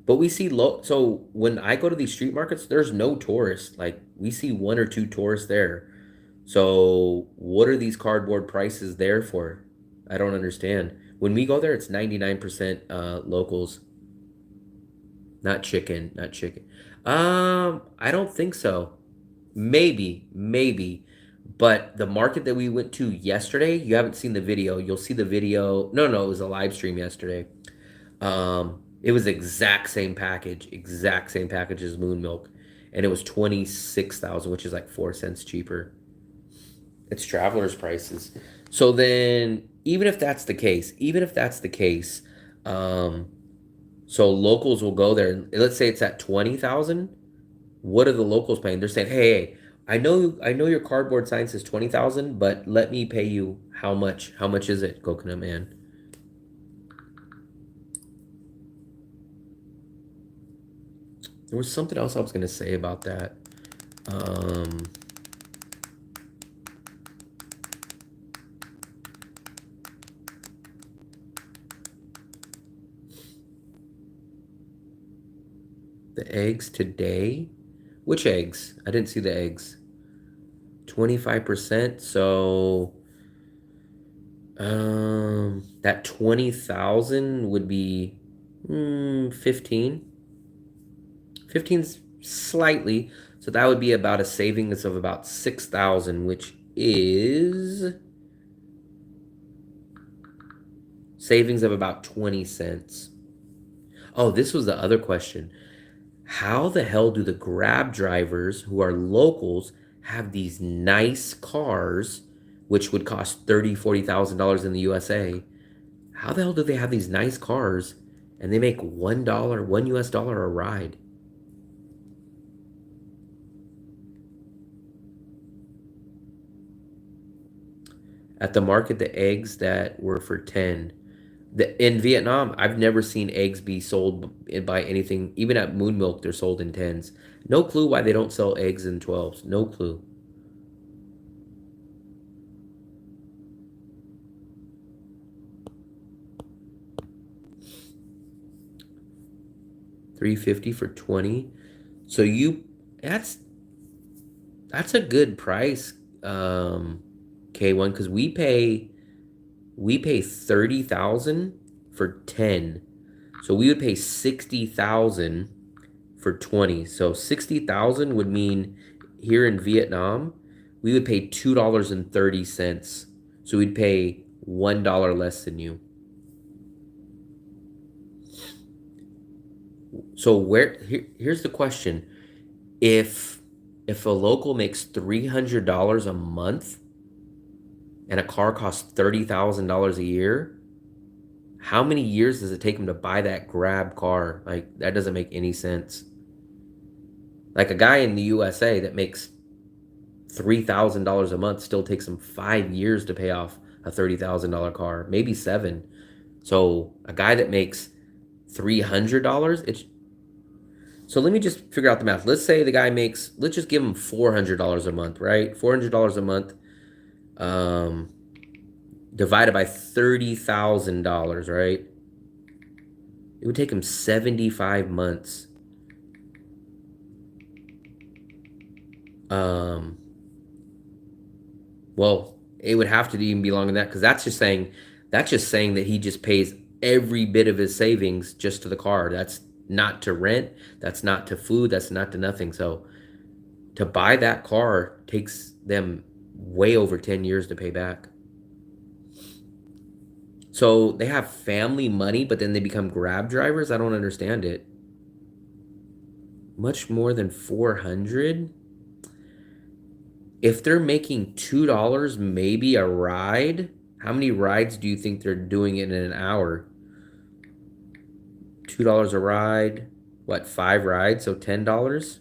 But we see so when I go to these street markets, there's no tourists. Like we see 1 or 2 tourists there. So what are these cardboard prices there for? I don't understand. When we go there, it's 99% locals. Not chicken, not chicken. I don't think so. Maybe. But the market that we went to yesterday, you haven't seen the video. You'll see the video. No, it was a live stream yesterday. It was exact same package as Moon Milk, and it was 26,000, which is like 4 cents cheaper. It's travelers' prices. So then, even if that's the case, so locals will go there. And let's say it's at 20,000. What are the locals paying? They're saying, "Hey, I know your cardboard sign says 20,000, but let me pay you how much? How much is it, Coconut Man?" There was something else I was gonna say about that. The eggs today? Which eggs? I didn't see the eggs. 25%. So, That 20,000 would be 15. 15's slightly. So that would be about a savings of about 6,000, which is savings of about 20 cents. Oh, this was the other question. How the hell do the Grab drivers who are locals have these nice cars, which would cost $30,000-$40,000 in the USA? How the hell do they have these nice cars and they make $1, $1 a ride? At the market, the eggs that were for 10. In Vietnam, I've never seen eggs be sold by anything. Even at Moon Milk, they're sold in 10s. No clue why they don't sell eggs in 12s. No clue. $3.50 for 20. So that's a good price, K1, because we pay 30,000 for 10. So we would pay 60,000 for 20. So 60,000 would mean here in Vietnam, we would pay $2.30. So we'd pay $1 less than you. So here's the question. If a local makes $300 a month and a car costs $30,000 a year, how many years does it take them to buy that Grab car? Like, that doesn't make any sense. Like, a guy in the USA that makes $3,000 a month still takes him 5 years to pay off a $30,000 car, maybe 7. So a guy that makes $300, so let me just figure out the math. Let's say the guy makes, let's just give him $400 a month, right? $400 a month divided by $30,000, right? It would take him 75 months. Well, it would have to even be longer than that, because that's just saying that he just pays every bit of his savings just to the car. That's not to rent, that's not to food, that's not to nothing. So to buy that car takes them way over 10 years to pay back. So they have family money, but then they become Grab drivers? I don't understand it. Much more than 400? If they're making $2 maybe a ride, how many rides do you think they're doing in an hour? $2 a ride, what, 5 rides, so $10?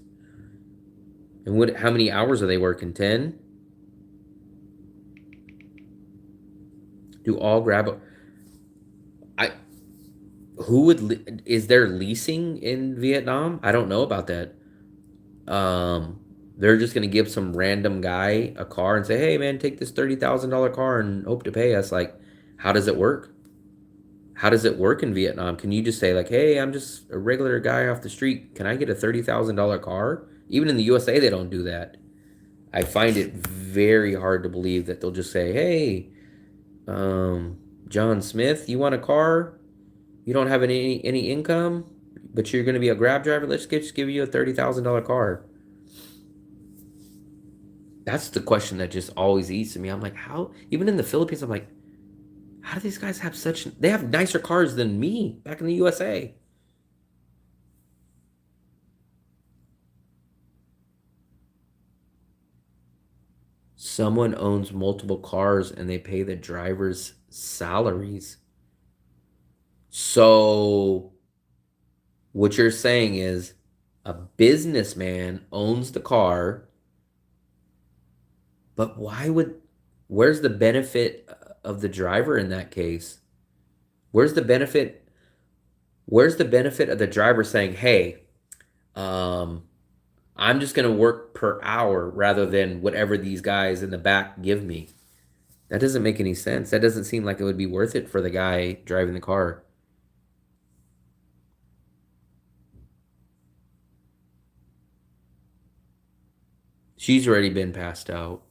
And how many hours are they working? 10? Do all Grab? Is there leasing in Vietnam? I don't know about that. They're just gonna give some random guy a car and say, hey man, take this $30,000 car and hope to pay us. Like, how does it work? How does it work in Vietnam? Can you just say like, hey, I'm just a regular guy off the street, can I get a $30,000 car? Even in the USA, they don't do that. I find it very hard to believe that they'll just say, hey, John Smith, you want a car? You don't have any income, but you're going to be a Grab driver? Let's just give you a $30,000 car. That's the question that just always eats at me. I'm like, how? Even in the Philippines, I'm like, how do these guys have they have nicer cars than me back in the USA? Someone owns multiple cars and they pay the drivers salaries. So what you're saying is a businessman owns the car, but where's the benefit of the driver in that case? Where's the benefit of the driver saying, hey, I'm just going to work per hour rather than whatever these guys in the back give me? That doesn't make any sense. That doesn't seem like it would be worth it for the guy driving the car. She's already been passed out.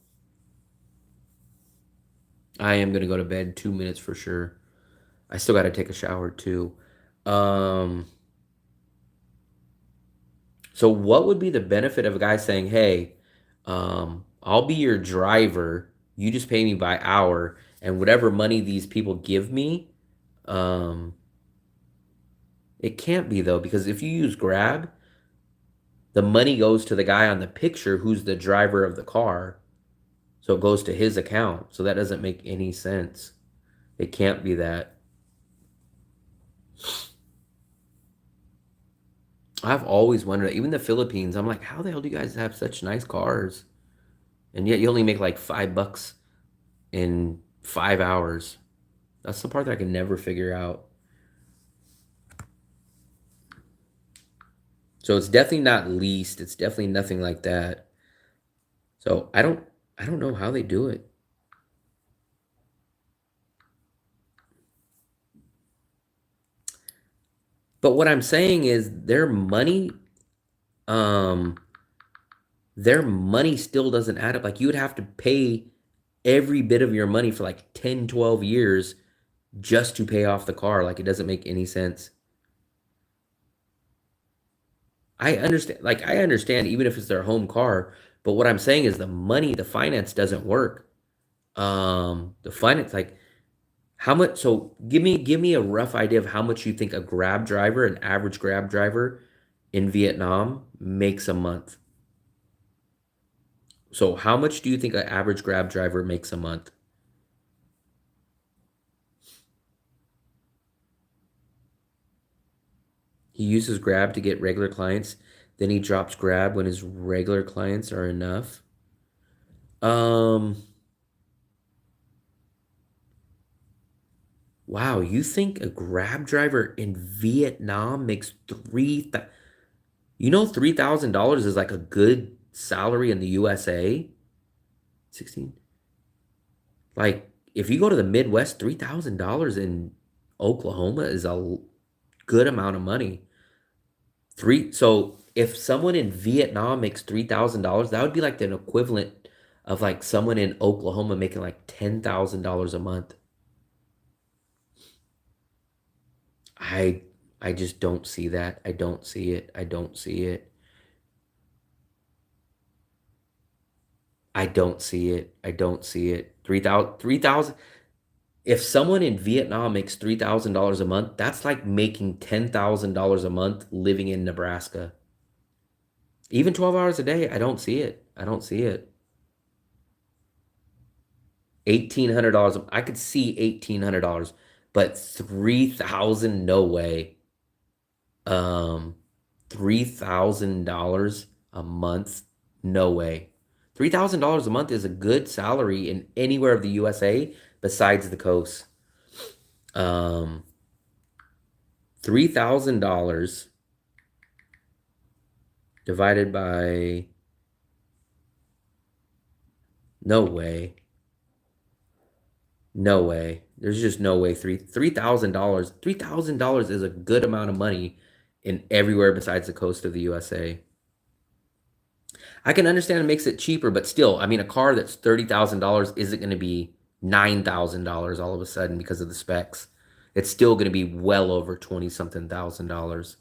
I am going to go to bed 2 minutes for sure. I still got to take a shower too. So what would be the benefit of a guy saying, "Hey, I'll be your driver. You just pay me by hour, and whatever money these people give me, um, it can't be though, because if you use Grab, the money goes to the guy on the picture who's the driver of the car. So it goes to his account. So that doesn't make any sense. It can't be that. I've always wondered, even the Philippines, I'm like, how the hell do you guys have such nice cars? And yet you only make like $5 in 5 hours. That's the part that I can never figure out. So it's definitely not leased. It's definitely nothing like that. So I don't know how they do it. But what I'm saying is their money still doesn't add up. Like you would have to pay every bit of your money for like 10, 12 years just to pay off the car. Like it doesn't make any sense. I understand even if it's their home car, but what I'm saying is the finance doesn't work. The finance, like how much, so give me a rough idea of how much you think a Grab driver, an average Grab driver in Vietnam makes a month. So how much do you think an average Grab driver makes a month? He uses Grab to get regular clients, then he drops Grab when his regular clients are enough. Wow, you think a Grab driver in Vietnam makes $3,000 is like a good salary in the USA? 16. Like if you go to the Midwest, $3,000 in Oklahoma is a good amount of money. So if someone in Vietnam makes $3,000, that would be like the equivalent of like someone in Oklahoma making like $10,000 a month. I just don't see that. I don't see it. I don't see it. I don't see it. I don't see it. 3,000. If someone in Vietnam makes $3,000 a month, that's like making $10,000 a month living in Nebraska. Even 12 hours a day, I don't see it. I don't see it. $1,800. I could see $1,800, but 3,000, no way. $3,000 a month, no way. $3,000 a month is a good salary in anywhere of the USA besides the coast. $3,000 divided by, no way. No way. There's just no way. $3,000 is a good amount of money in everywhere besides the coast of the USA. I can understand it makes it cheaper, but still, I mean, a car that's $30,000 isn't going to be $9,000 all of a sudden because of the specs. It's still going to be well over 20 something thousand dollars.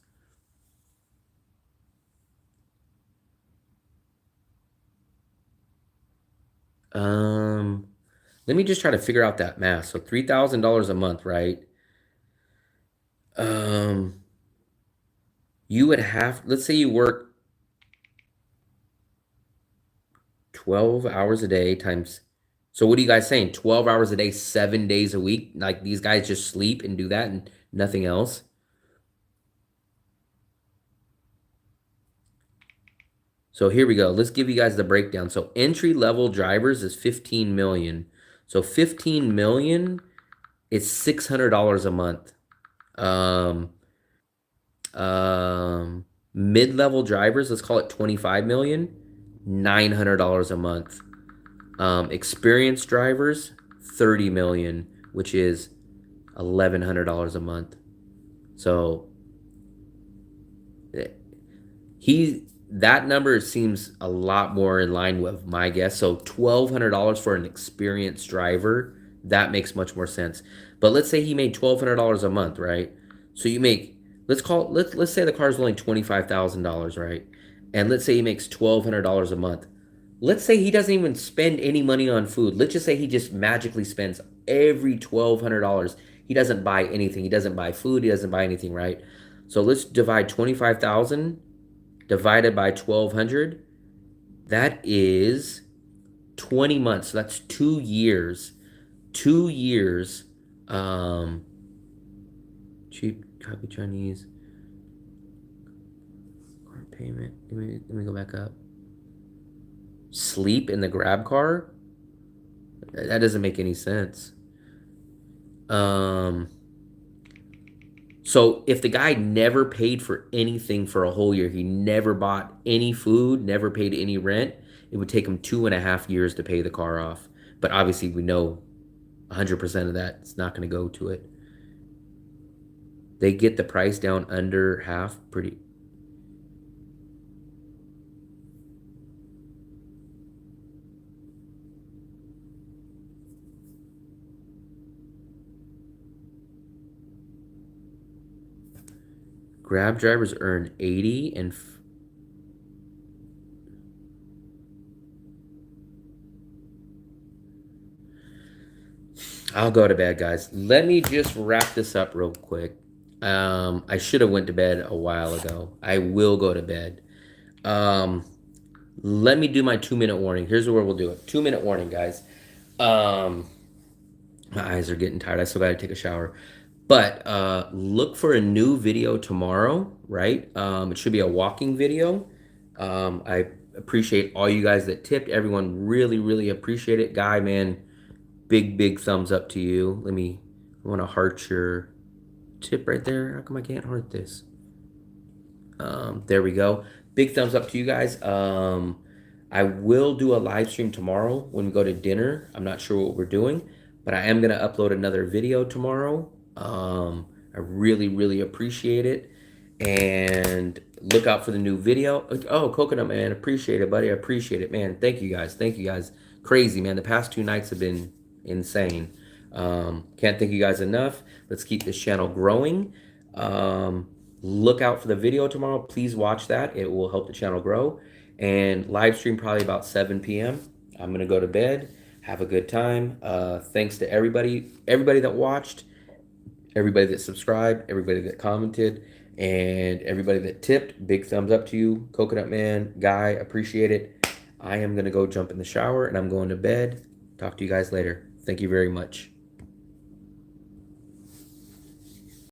Let me just try to figure out that math. So $3,000 a month, right? You would have, let's say you work 12 hours a day times. So what are you guys saying? 12 hours a day, 7 days a week? Like these guys just sleep and do that and nothing else? So here we go. Let's give you guys the breakdown. So entry-level drivers is 15 million. So 15 million is $600 a month. Mid-level drivers, let's call it 25 million, $900 a month. Experienced drivers, 30 million, which is $1,100 a month. So that number seems a lot more in line with my guess. So $1,200 for an experienced driver, That makes much more sense. But let's say he made $1,200 a month, right? So you make, let's say the car's only $25,000, right? And let's say he makes $1,200 a month. Let's say he doesn't even spend any money on food. Let's just say he just magically spends every $1,200. He doesn't buy anything. He doesn't buy food. He doesn't buy anything, right? So let's divide 25,000 divided by 1,200. That is 20 months. So that's 2 years. 2 years. Cheap copy Chinese. Car payment. Let me go back up. Sleep in the grab car? That doesn't make any sense. So if the guy never paid for anything for a whole year, he never bought any food, never paid any rent, it would take him 2.5 years to pay the car off. But obviously we know 100% of that is not going to go to it. They get the price down under half pretty. Grab drivers earn 80 and I'll go to bed, guys. Let me just wrap this up real quick. I should have went to bed a while ago. I will go to bed. Let me do my 2-minute warning. Here's where we'll do it. 2-minute warning, guys. My eyes are getting tired. I still got to take a shower. But look for a new video tomorrow, right? It should be a walking video. I appreciate all you guys that tipped. Everyone really, really appreciate it. Guy, man, big thumbs up to you. I want to heart your tip right there. How come I can't heart this? There we go. Big thumbs up to you guys. I will do a live stream tomorrow when we go to dinner. I'm not sure what we're doing, but I am going to upload another video tomorrow. I really, really appreciate it. And look out for the new video. Oh, Coconut Man, appreciate it, buddy. I appreciate it, man. Thank you guys. Thank you guys. Crazy, man. The past 2 nights have been insane. Can't thank you guys enough. Let's keep this channel growing. Look out for the video tomorrow. Please watch that. It will help the channel grow. And live stream probably about 7 p.m. I'm going to go to bed. Have a good time. Thanks to everybody that watched, everybody that subscribed, everybody that commented, and everybody that tipped. Big thumbs up to you. Coconut Man, Guy, appreciate it. I am going to go jump in the shower, and I'm going to bed. Talk to you guys later. Thank you very much.